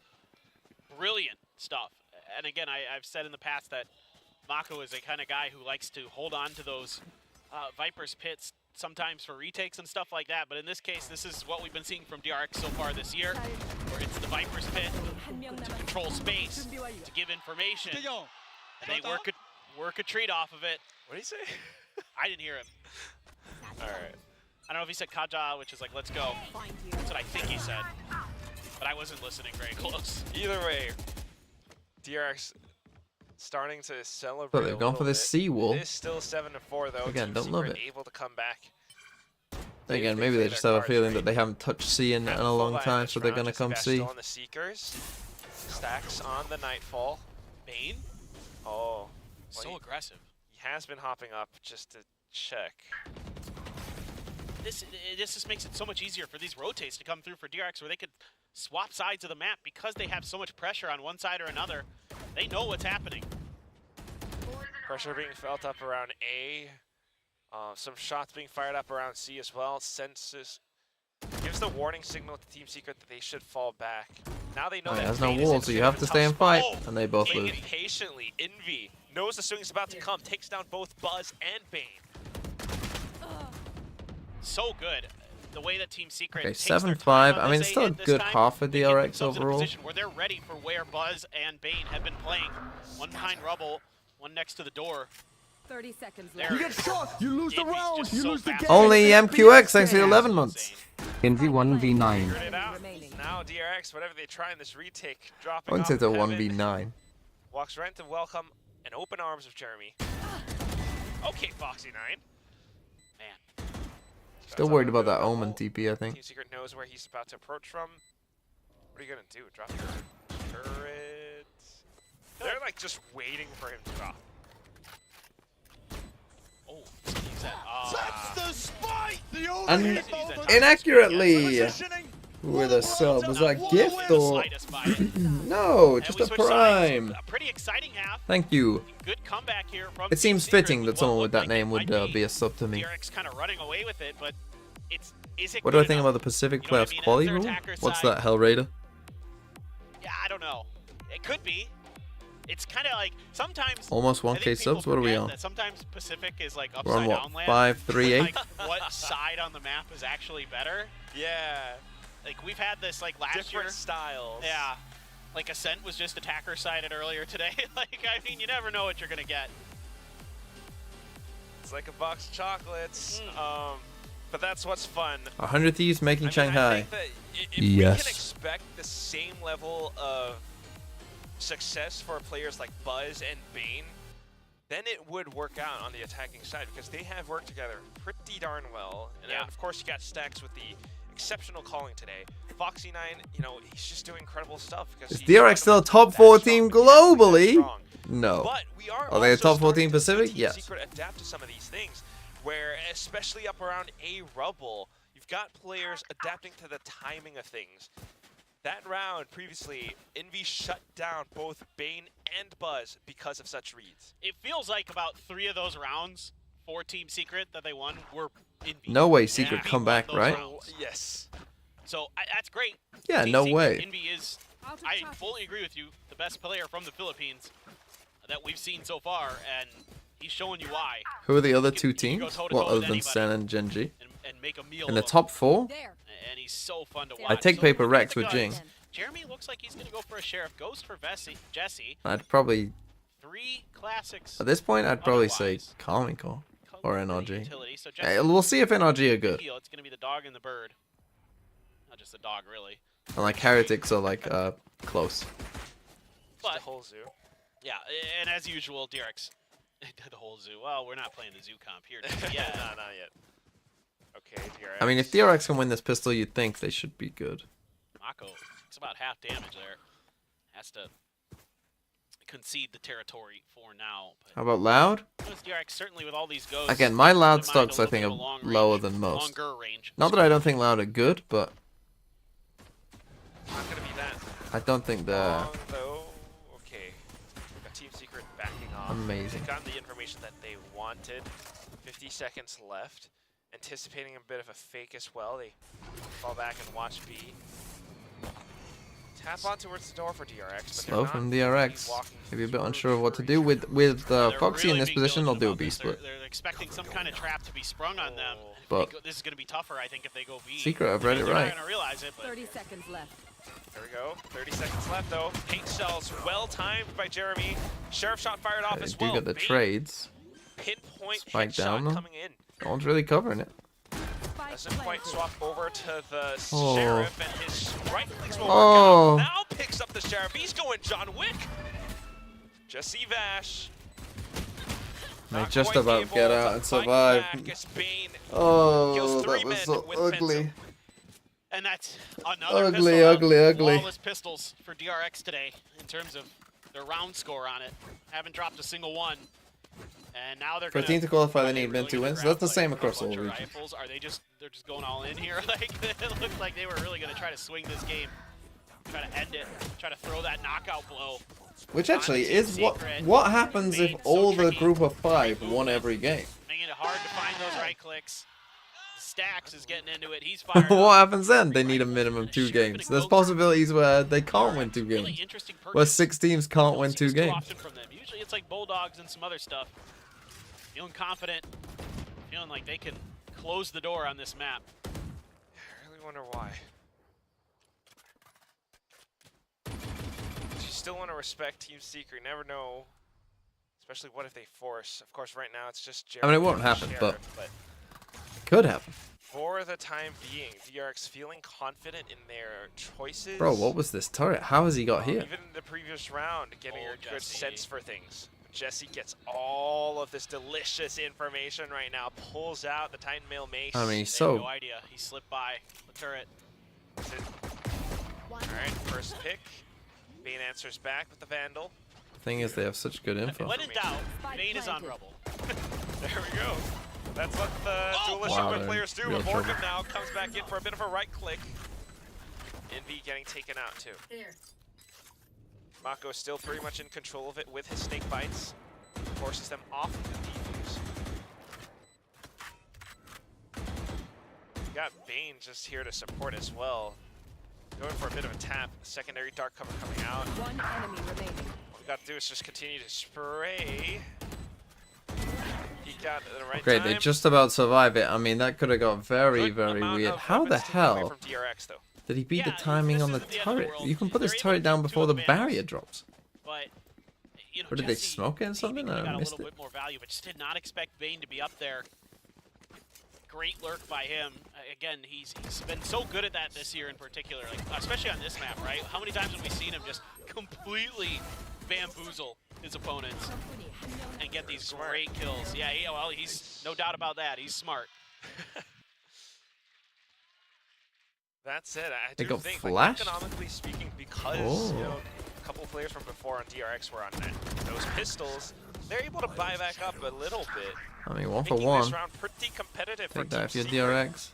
brilliant stuff. And again, I've said in the past that Mako is a kind of guy who likes to hold on to those Viper's Pits sometimes for retakes and stuff like that. But in this case, this is what we've been seeing from DRX so far this year, where it's the Viper's Pit to control space, to give information, and they work a treat off of it. What did he say? I didn't hear him. All right. I don't know if he said Kaja, which is like, let's go. That's what I think he said. But I wasn't listening very close. Either way, DRX starting to celebrate. But they've gone for this C wall. It is still 7-4 though. Again, Team don't love Secret it. able to come back. Again, maybe they just have a feeling that they haven't touched C in a long time, so they're gonna come C. On the Seekers. Stacks on the Nightfall. Bane? Oh. So aggressive. He has been hopping up just to check. This just makes it so much easier for these rotates to come through for DRX, where they could swap sides of the map because they have so much pressure on one side or another. They know what's happening. Pressure being felt up around A. Some shots being fired up around C as well. Senses gives the warning signal to Team Secret that they should fall back. Now they know that there's no Bane is wall, in so you bit have of to a stay and tough spot. fight, and they both lose. Waiting patiently, Envy knows the swing is about to come, takes down both Buzz and Bane. So good. The way that Team Secret Okay, takes their 7-5. time on I mean, this still a A-hit this good time, half for they get DRX themselves in a overall. position where they're ready for where Buzz and Bane have been playing. One behind Rubble, one next to the door. 30 seconds left. You get shot, you lose the round, you lose the game. Only MQX thanks to the 11 months. Envy 1v9. Figured it out. Now DRX, whatever they try in this retake, dropping I wouldn't off say it's a Heaven, 1v9. walks right to welcome and open arms of Jeremy. Okay, Foxy9. Man. Still worried about that Omen TP, I think. Team Secret knows where he's about to approach from. What are you gonna do? Drop your turret? They're like just waiting for him to drop. Oh, he's at, That's the spike! The only And hit over the inaccurately positioning. with a sub. Was that gift or no? Just a prime. A pretty exciting half. Thank you. Good comeback here from It seems Team Secret. fitting that someone with that name would be a sub to me. DRX kind of running away with it, but is it What do I good think enough? about the Pacific You know what playoffs I mean? quality As their rule? attacker What's side- that, Hell Raider? Yeah, I don't know. It could be. It's kind of like sometimes. Almost I 1K think people subs. What are we forget on? that sometimes Pacific is like We're on upside what? down land. 5-3-8. Like what side on the map is actually better? Yeah. Like we've had this like last Different year. styles. Yeah. Like Ascent was just attacker sided earlier today. Like I mean, you never know what you're gonna get. It's like a box of chocolates. But that's what's fun. 100 Thieves making I Shanghai. think that if we Yes. can expect the same level of success for players like Buzz and Bane, then it would work out on the attacking side because they have worked together pretty darn well. And then, of course, you got Stacks with the exceptional calling today. Foxy9, you know, he's just doing incredible stuff. Because Is DRX still a top 4 team globally? No. But we are they a top 4 team team Pacific? Yes. Secret adapt to some of these things, where especially up around A Rubble, you've got players adapting to the timing of things. That round previously, Envy shut down both Bane and Buzz because of such reads. It feels like about 3 of those rounds for Team Secret that they won were Envy. No way Secret come back, right? Yes. So that's great. Yeah, Team no Secret, way. Envy is, I fully agree with you, the best player from the Philippines that we've seen so far, and he's showing you why. Who are the other 2 teams? What, other than Sen and Genji? And make a meal In the of top 4? And he's so fun to watch. I take Paper Rex with Jing. Jeremy looks like he's going to go for a Sheriff. Goes for Jesse. I'd probably... 3 classics. At this point, I'd probably say Calming Call or NRG. So Hey, we'll see if NRG are good. It's going to be the dog and the bird. Not just the dog, really. And like Heretics are like close. But the whole zoo. Yeah, and as usual, DRX the whole zoo. Well, we're not playing the zoo comp here. Yeah, not yet. Okay, DRX. I mean, if DRX can win this pistol, you'd think they should be good. Mako, it's about half damage there. Has to concede the territory for now. But How about Loud? DRX certainly with all these ghosts. Again, my Loud stocks I think are lower than most. Not that I don't think Loud are good, but Not gonna be that. I don't think they're long, though. Okay, we got Team Secret backing off. amazing. They've gotten the information that they wanted. 50 seconds left. Anticipating a bit of a fake as well. They fall back and watch B. Tap on towards the door for DRX. But Slow from DRX. Maybe a bit unsure of what to do with Foxy in this position. They'll do a B split. They're expecting some kind of trap to be sprung on them. But this is going to be tougher, I think, if they go B. Secret, I've read it They're right. not going to realize it, but 30 seconds left. There we go. 30 seconds left, though. Paint shells well timed by Jeremy. Sheriff shot fired off They as do well. get the Bane, trades. pinpoint Spike down headshot though. coming in. No one's really covering it. Doesn't quite swap over to the Oh. Sheriff, and his right clicks will Oh. work out. Now picks up the Sheriff. He's going John Wick. Jesse Vash. They just about get out and survive. Oh, that was so ugly. And that's another Ugly, pistol ugly, out. ugly. Flawless pistols for DRX today in terms of their round score on it. Haven't dropped a single one. And now they're For a team to qualify, they need -2 wins. That's the same across all regions. Rifles. Are they they're just going all in here? Like, it looked like they were really going to try to swing this game. Try to end it. Try to throw that knockout blow. Which actually is what happens if all the group of 5 won every game. Making it hard to find those right clicks. Stacks is getting into it. He's fired. What happens then? They need a minimum 2 games. There's possibilities where they can't win 2 games. Where 6 teams can't win 2 games. From them. Usually it's like Bulldogs and some other stuff. Feeling confident. Feeling like they can close the door on this map. I really wonder why. You still want to respect Team Secret. Never know. Especially what if they force. Of course, right now it's just Jared. I mean, it won't happen, Sheriff, but could happen. For the time being, DRX feeling confident in their choices. Bro, what was this turret? How has he got here? Even in the previous round, getting a good sense for things. Jesse gets all of this delicious information right now. Pulls out the Titan Mail Mace. I mean, he's No so... idea. He slipped by the turret. Alright, first pick. Bane answers back with the Vandal. Thing is, they have such good info. When in doubt, Bane is on Rubble. There we go. That's what the duelist equipment players do. But Morgan now comes back in for a bit of a right click. Envy getting taken out too. Mako still pretty much in control of it with his snake bites. Forces them off the defuse. Got Bane just here to support as well. Going for a bit of a tap. Secondary dark cover coming out. One enemy remaining. All we got to do is just continue to spray. He got the right Okay, time. they just about survive it. I mean, that could have got very, Good very amount weird. of How the weapons taken away hell from DRX, though. did he beat the timing on the turret? You can put this turret down before the barrier drops. But, you know, Or did they Jesse smoke it or something? maybe I got a missed little it. bit more value, but just did not expect Bane to be up there. great lurk by him. Again, he's been so good at that this year in particular, like especially on this map, right? How many times have we seen him just completely bamboozle his opponents and get these great kills? Yeah, well, he's no doubt about that. He's smart. That's it. I They do go think, flash? like, economically speaking, because you know, a couple of players from before on DRX were on those pistols, they're able to buy back up a little bit. I mean, 1 for making 1. This round pretty competitive for Take that if Team you're Secret. DRX.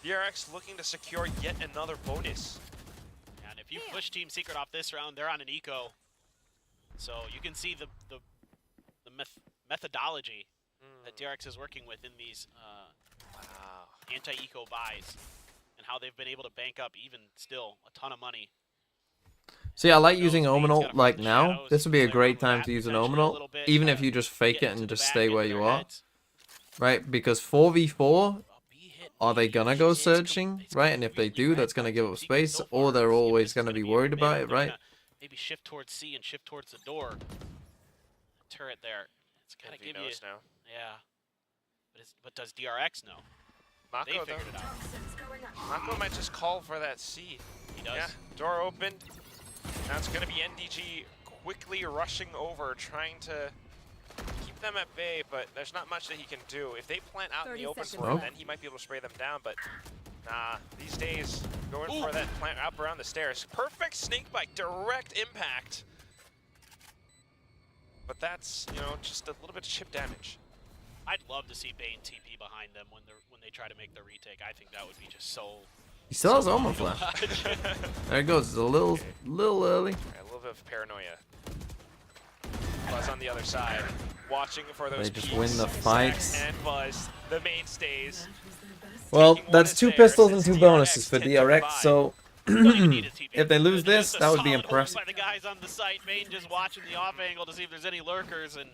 DRX looking to secure yet another bonus. And if you push Team Secret off this round, they're on an eco. So you can see the methodology that DRX is working with in these anti-eco buys, and how they've been able to bank up even still a ton of money. See, I like using Omenal like now. This would be a great time to use an Omenal, even if you just fake it and just stay where you are. Right? Because 4v4, are they gonna go searching? Right? And if they do, that's gonna give up space, or they're always gonna be worried about it, right? Maybe shift towards C and shift towards the door. Turret there. It's gotta give you. Now. Yeah. But does DRX know? Mako, They figured it out. Mako might just call for that C. He does. Yeah, door opened. Now it's going to be NDG quickly rushing over, trying to keep them at bay, but there's not much that he can do. If they plant out in the open for him, then he might be able to spray them down, but nah, these days, going for that plant up around the stairs. Perfect snake bite, direct impact. But that's, you know, just a little bit of chip damage. I'd love to see Bane TP behind them when they try to make the retake. I think that would be just so. He still has Omen Flash. There it goes. It's a little early. A little bit of paranoia. Buzz on the other side, watching for those. They just peaks. win the fights. Sax and Buzz, the mainstays. Well, that's 2 pistols and 2 bonuses for DRX, so if they lose this, that would be impressive. By the guys on the site, Bane just watching the off angle to see if there's any lurkers, and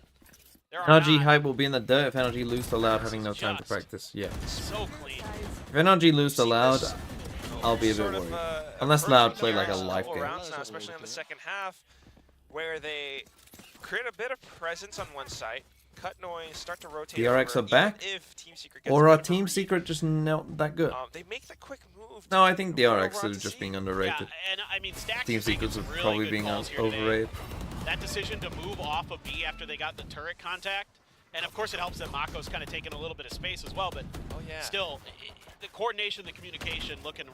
there are NRG not. hype will be in the dirt if NRG lose to Loud having no time to practice. Yeah. So clean. If NRG lose to Loud, I'll be a bit worried. Unless Loud play like a life game. Rounds now, especially on the second half, where they create a bit of presence on one side, cut noise, start to rotate. DRX over, are back? if Team Secret gets Or are Team Secret just not that good? They make the quick move. No, I think DRX are just being underrated. Yeah, and I mean, Stax Team is making Secrets are really probably good being calls here overrated. today. That decision to move off of B after they got the turret contact, and of course it helps that Mako's kind of taking a little bit of space as well, but still, the coordination, the communication looking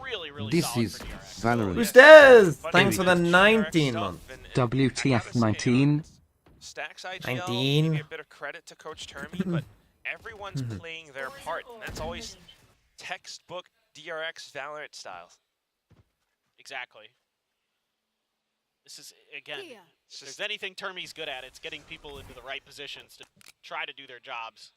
really, really This solid is for DRX. Valorant. Boosters! Thanks for the 19 month. WTF 19. Stax IGL, 19. give me a bit of credit to Coach Termy, but everyone's playing their part, and that's always textbook DRX Valorant style. Exactly. This is, again, if there's anything Termy's good at, it's getting people into the right positions to try to do their jobs.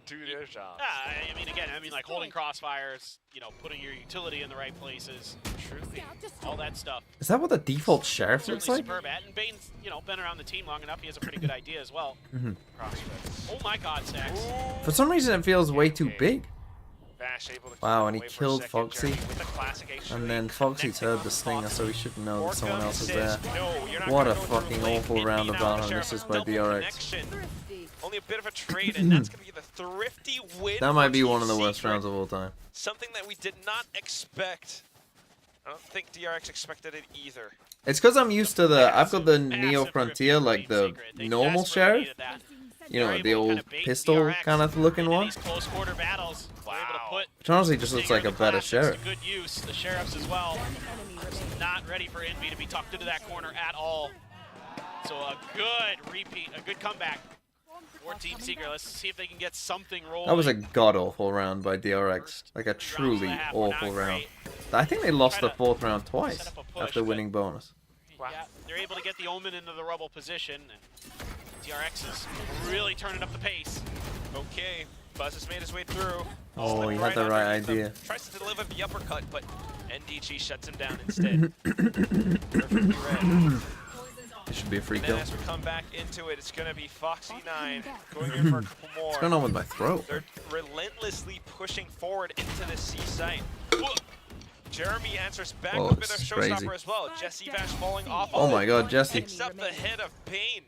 Do their job. Yeah, I mean, like holding crossfires, you know, putting your utility in the right places, truly, all that stuff. Is that what the default sheriff looks Certainly like? superb at, and Bane's, you know, been around the team long enough. He has a pretty good idea as well. Oh my God, Sax! For some reason, it feels way too big. Vash able to Wow, and he away for a killed second, Foxy. Journey with the classic H3. And then Foxy's heard the stinger, so he should know that someone else is there. No, you're not What gonna a go through fucking lane. awful Mid round of B now, Valorant Sheriff this is by double DRX. connection. Only a bit of a trade, and that's going to be the thrifty win. That might be for one of the Team worst Secret. rounds of all time. Something that we did not expect. I don't think DRX expected it either. It's because I'm used to the, I've got the Neo Frontier, like the normal sheriff. You know, the old pistol kind of looking one. Close quarter battles. Which honestly just looks like a better sheriff. Good use. The sheriffs as well. Not ready for Envy to be tucked into that corner at all. So a good repeat, a good comeback for Team Secret. Let's see if they can get something rolling. That was a god-awful round by DRX. Like a truly awful round. I think they lost the 4th round twice after winning bonus. Yeah, they're able to get the Omen into the rubble position, and DRX is really turning up the pace. Okay, Buzz has made his way through. Oh, he had the right idea. Tries to deliver the uppercut, but NDG shuts him down instead. Perfectly read. It should be a free And kill. then as we come back into it, it's going to be Foxy9 going in for a couple more. What's going on with my throat? They're relentlessly pushing forward into the C site. Jeremy answers back Oh, with a bit of this is crazy. showstopper as well. Jesse Vash falling off. Oh my God, Jesse. Picks up the head of Pain.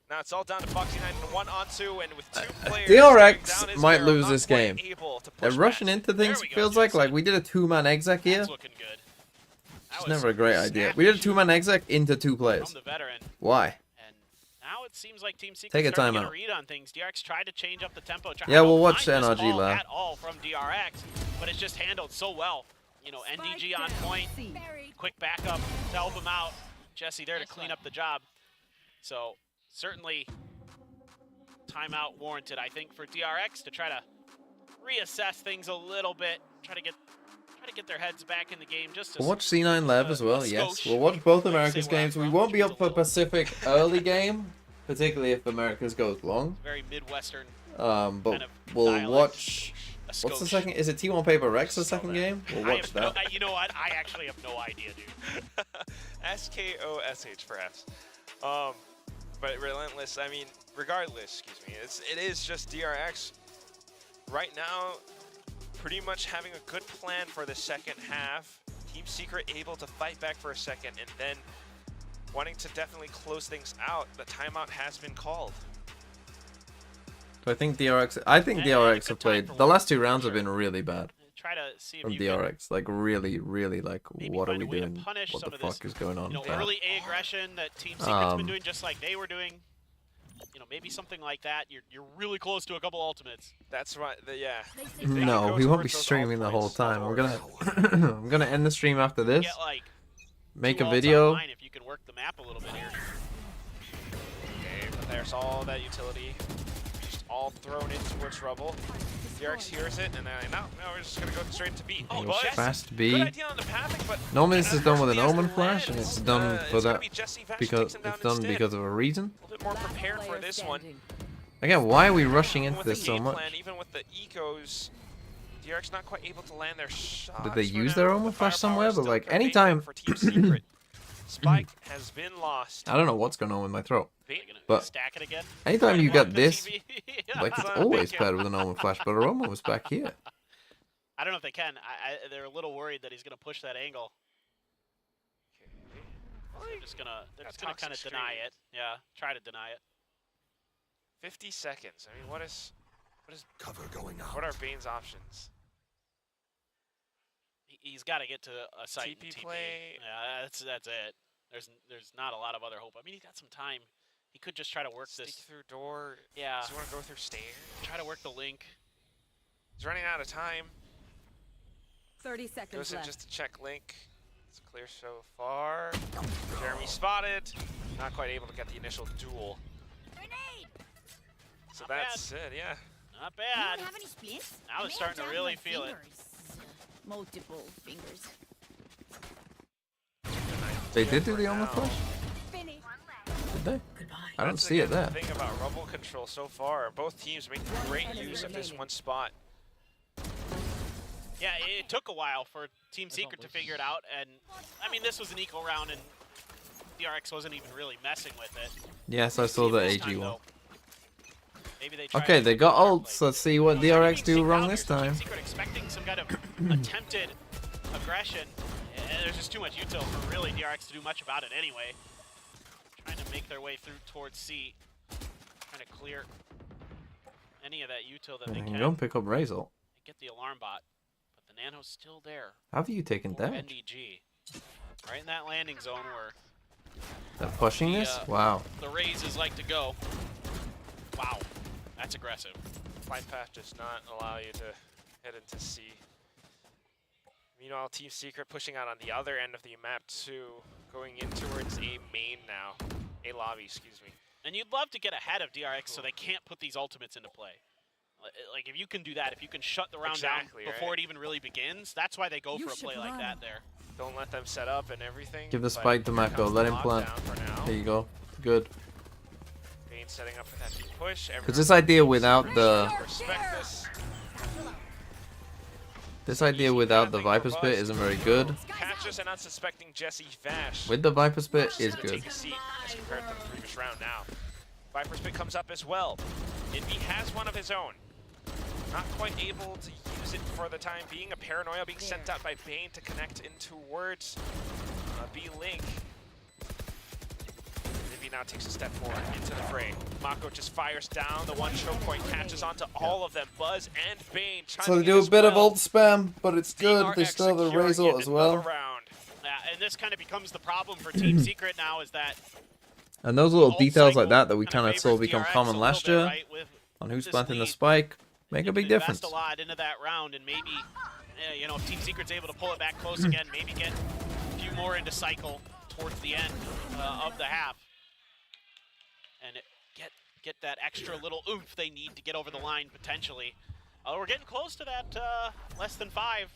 Now it's all down to Foxy 9 and 1-on-2, and with 2 players DRX might lose this game. They're rushing into things, feels like we did a 2-man exec here. That's looking good. It's never a great idea. We did a 2-man exec into 2 players. Why? And now it seems like Team Secret Take a starting to timeout. get a read on things. DRX tried to change up the tempo. Yeah, we'll watch the NRG lab. At all from DRX, but it's just handled so well. You know, NDG on point, quick backup to help him out. Jesse there to clean up the job. So certainly timeout warranted, I think, for DRX to try to reassess things a little bit, try to get their heads back in the game. Just to We'll watch C9 Lev as well, yes. We'll watch both America's games. We won't be up for Pacific early game, particularly if America's goes long. Very Midwestern. But we'll watch. What's the second? Is it T1 Paper Rex the second game? We'll watch that. You know what? I actually have no idea, dude. SKOSH perhaps. But Relentless, I mean, regardless, excuse me, it is just DRX right now pretty much having a good plan for the second half. Team Secret able to fight back for a second and then wanting to definitely close things out. The timeout has been called. So I think DRX have played, the last 2 rounds have been really bad. Try to see if from you DRX, like really, like what are we doing? Punish What some the of this, fuck is going on? You know, with that? early A aggression that Team Secret's been doing just like they were doing. You know, maybe something like that. You're really close to a couple ultimates. That's right. Yeah. No, we won't be streaming the whole time. I'm gonna I'm gonna end the stream after this. Get, like, make a video. If you can work the map a little bit here. Okay, but there's all that utility. Just all thrown in towards Rubble. DRX hears it, and then no, we're just gonna go straight to B. Oh, fast B. Good idea on the pathing, but Normally this is done with an Omen flash, and it's done for that because it's done because of a reason. A little bit more prepared for this one. Again, why are we rushing into this so much? Even with the ecos, DRX not quite able to land their shots. Did they use their Omen flash somewhere? But like anytime. Spike has been lost. I don't know what's going on with my throat. But stack it again? anytime you got this, like it's always better with an Omen flash, but Aroma was back here. I don't know if they can. They're a little worried that he's gonna push that angle. So they're just gonna kind of deny it. Yeah, try to deny it. 50 seconds. I mean, what is cover going on? What are Bane's options? He's got to get to a site TP TP. play. Yeah, that's it. There's not a lot of other hope. I mean, he's got some time. He could just try to work Sneak this through door. Yeah. Does he want to go through stairs? Try to work the link. He's running out of time. 30 seconds Goes in left. just to check link. It's clear so far. Jeremy spotted. Not quite able to get the initial duel. So Not that's bad. it, yeah. Not bad. Have any splits? Now they're starting to really feel it. Multiple fingers. They did do the Omen flash? Did they? I don't see it there. The thing about Rubble control so far, both teams making great use of this one spot. Yeah, it took a while for Team Secret to figure it out, and I mean, this was an equal round, and DRX wasn't even really messing with it. Yes, I saw the This AG time, one. though, maybe they try Okay, to they got ults. Let's see what DRX do wrong this time. Secret expecting some kind of attempted aggression. And there's just too much util for really DRX to do much about it anyway. Trying to make their way through towards C. Trying to clear any of that util that they can. Don't pick up Razor. Get the alarm bot, but the Nano's still there. How have you taken For damage? NDG. Right in that landing zone where They're pushing this? Wow. the Razes like to go. Wow, that's aggressive. Flight path does not allow you to head into C. Meanwhile, Team Secret pushing out on the other end of the map too, going in towards a main now. A lobby, excuse me. And you'd love to get ahead of DRX so they can't put these ultimates into play. Like, if you can do that, if you can shut the round down before it even really begins, that's why they go for a play like that there. Don't let them set up and everything. Give the spike to Mako. Let him plant. There you go. Good. Bane setting up for that deep push. Because this idea without the... Respect this. This idea without the Viper Spit isn't very good. Catches an unsuspecting Jesse Vash. With the Viper Spit is good. Take a seat as compared to the previous round now. Viper Spit comes up as well. Invi has one of his own. Not quite able to use it for the time being. A Paranoia being sent out by Bane to connect in towards B-Link. Envy now takes a step forward into the fray. Mako just fires down. The one choke point catches onto all of them. Buzz and Bane trying So to they do a get bit as of well. ult spam, but it's good. They DRX still have the securing Razor yet as another well. round. And this kind of becomes the problem for Team Secret now is that And those little ult details like cycle that we kind of favors saw become DRX common a last little year bit, right, with on who's this planting the lead. spike, make You a big can invest difference. a lot into that round, and maybe, you know, if Team Secret's able to pull it back close again, maybe get a few more into cycle towards the end of the half, and get that extra little oomph they need to get over the line potentially. We're getting close to that less than 5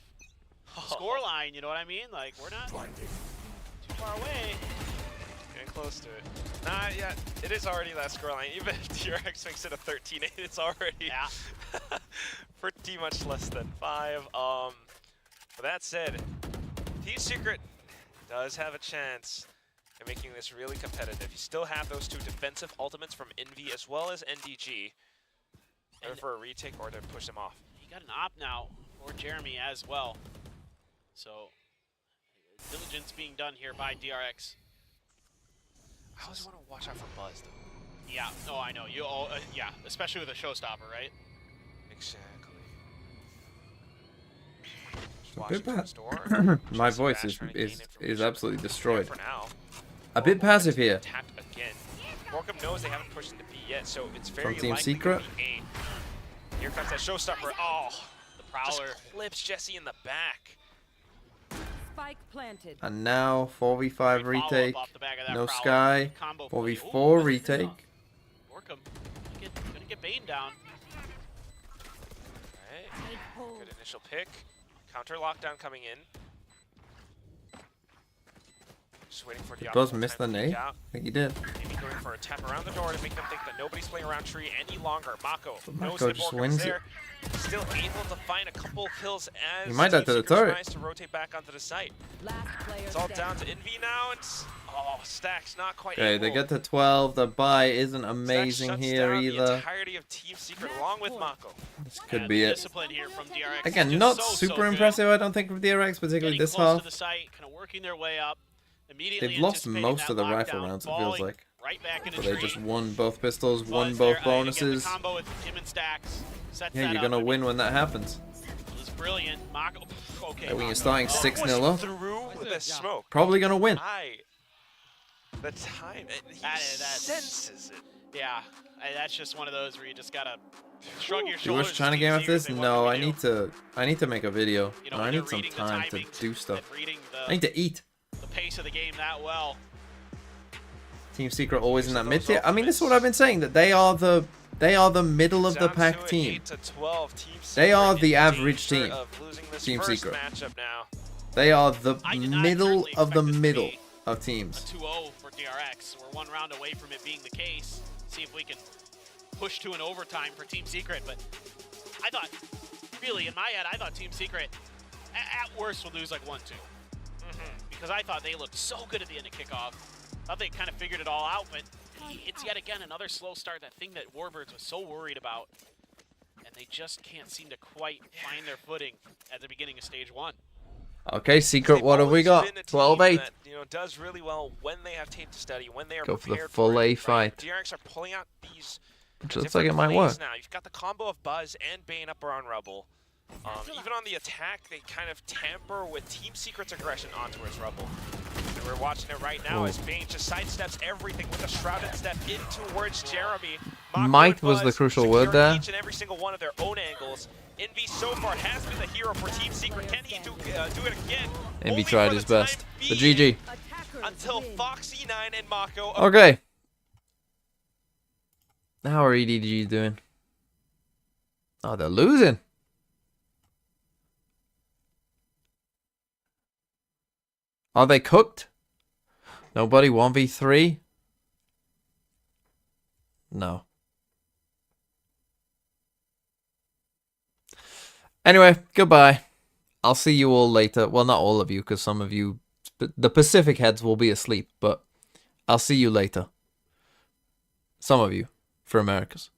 score line. You know what I mean? Like we're not too far away. Getting close to it. Not yet. It is already that scoreline. Even if DRX makes it a 13-8, it's already pretty much less than 5. But that said, Team Secret does have a chance at making this really competitive. You still have those 2 defensive ultimates from Envy as well as NDG. Either for a retake or to push them off. You got an op now for Jeremy as well. So diligence being done here by DRX. I always want to watch out for Buzz, though. Yeah, no, I know. You all, yeah, especially with a showstopper, right? Exactly. A bit bad. My voice is absolutely destroyed. For now. A bit passive here. Tapped again. Morcom knows they haven't pushed into B yet, so it's very From Team likely Secret. to be A. Here comes that showstopper. Oh, the Prowler just clips Jesse in the back. Spike planted. And now 4v5 retake. off the back of that No Prowler. Sky. Combo play. 4v4 Ooh, retake. Morcom gonna get Bane down. Alright. Good initial pick. Counter lockdown coming in. Just waiting for Did the Buzz optimal miss the time to peek nade? out. I think he did. Maybe going for a tap around the door to make them think that nobody's playing around tree any longer. Mako knows Mako that just Morcom's wins it. there. Still able to find a couple kills as He might die Team to the Secret turret. tries to rotate back onto the site. Last player It's all down standing. to Envy now. It's Stacks not quite Okay, able. they get to 12. The buy isn't Stacks amazing shuts here down the either. entirety of Team Secret along with Mako. This could be it. Discipline here from DRX. Again, Just not so super good. impressive, I don't think, from DRX, particularly Getting this close half. to the site, kind of working their way up. Immediately They've lost anticipating most that of the rifle lockdown, rounds, it feels falling like. Right back into But they tree. just won both pistols, won Buzz both there, bonuses. Again, the combo with him and Stacks sets Yeah, that you're gonna up. win when that happens. It was brilliant. Mako, okay. Like when you're Mako. starting 6-0 up, Through with the smoke. probably gonna win. The time, he That's- senses it. Yeah, that's just one of those where you just gotta shrug your You shoulders. was trying to Team game after Secret this? say, what No, can I we do? need to make a video. You know, I when need you're some reading the time to timings do stuff. and reading I need to eat. the pace of the game that well. Team Secret always in that mid tier. I mean, this is what I've been saying, that they are the middle of the Down pack to an team. 8 to 12. Team They are Secret the in average danger team. of losing this Team first Secret. matchup now. They are the I did not middle certainly of the expect this to middle be of teams. 2-0 for DRX. We're one round away from it being the case. See if we can push to an overtime for Team Secret. But I thought, really, in my head, I thought Team Secret, at worst, would lose like 1-2. Because I thought they looked so good at the end of kickoff. Thought they kind of figured it all out, but it's yet again another slow start, that thing that Warbirds was so worried about. And they just can't seem to quite find their footing at the beginning of stage 1. Okay, Secret, what have we got? 12-8. That, does really well when they have tape to study, when they are Go for the prepared full for A it, fight. right? DRX are pulling out these Which looks like it different might plays work. now. You've got the combo of Buzz and Bane up around Rubble. Even on the attack, they kind of tamper with Team Secret's aggression onto his Rubble. And we're watching it right now as Bane just sidesteps everything with a shrouded step in towards Jeremy. Mako Might and was the Buzz crucial securing word there. Each and every single one of their own angles. Envy so far has been the hero for Team Secret. Can he do it again? Envy Only tried for his the time best. The being, GG. until Foxy9 and Mako. Okay. How are EDG doing? Oh, they're losing. Are they cooked? Nobody 1v3? No. Anyway, goodbye. I'll see you all later. Well, not all of you, because some of you, the Pacific heads will be asleep, but I'll see you later. Some of you, for Americas.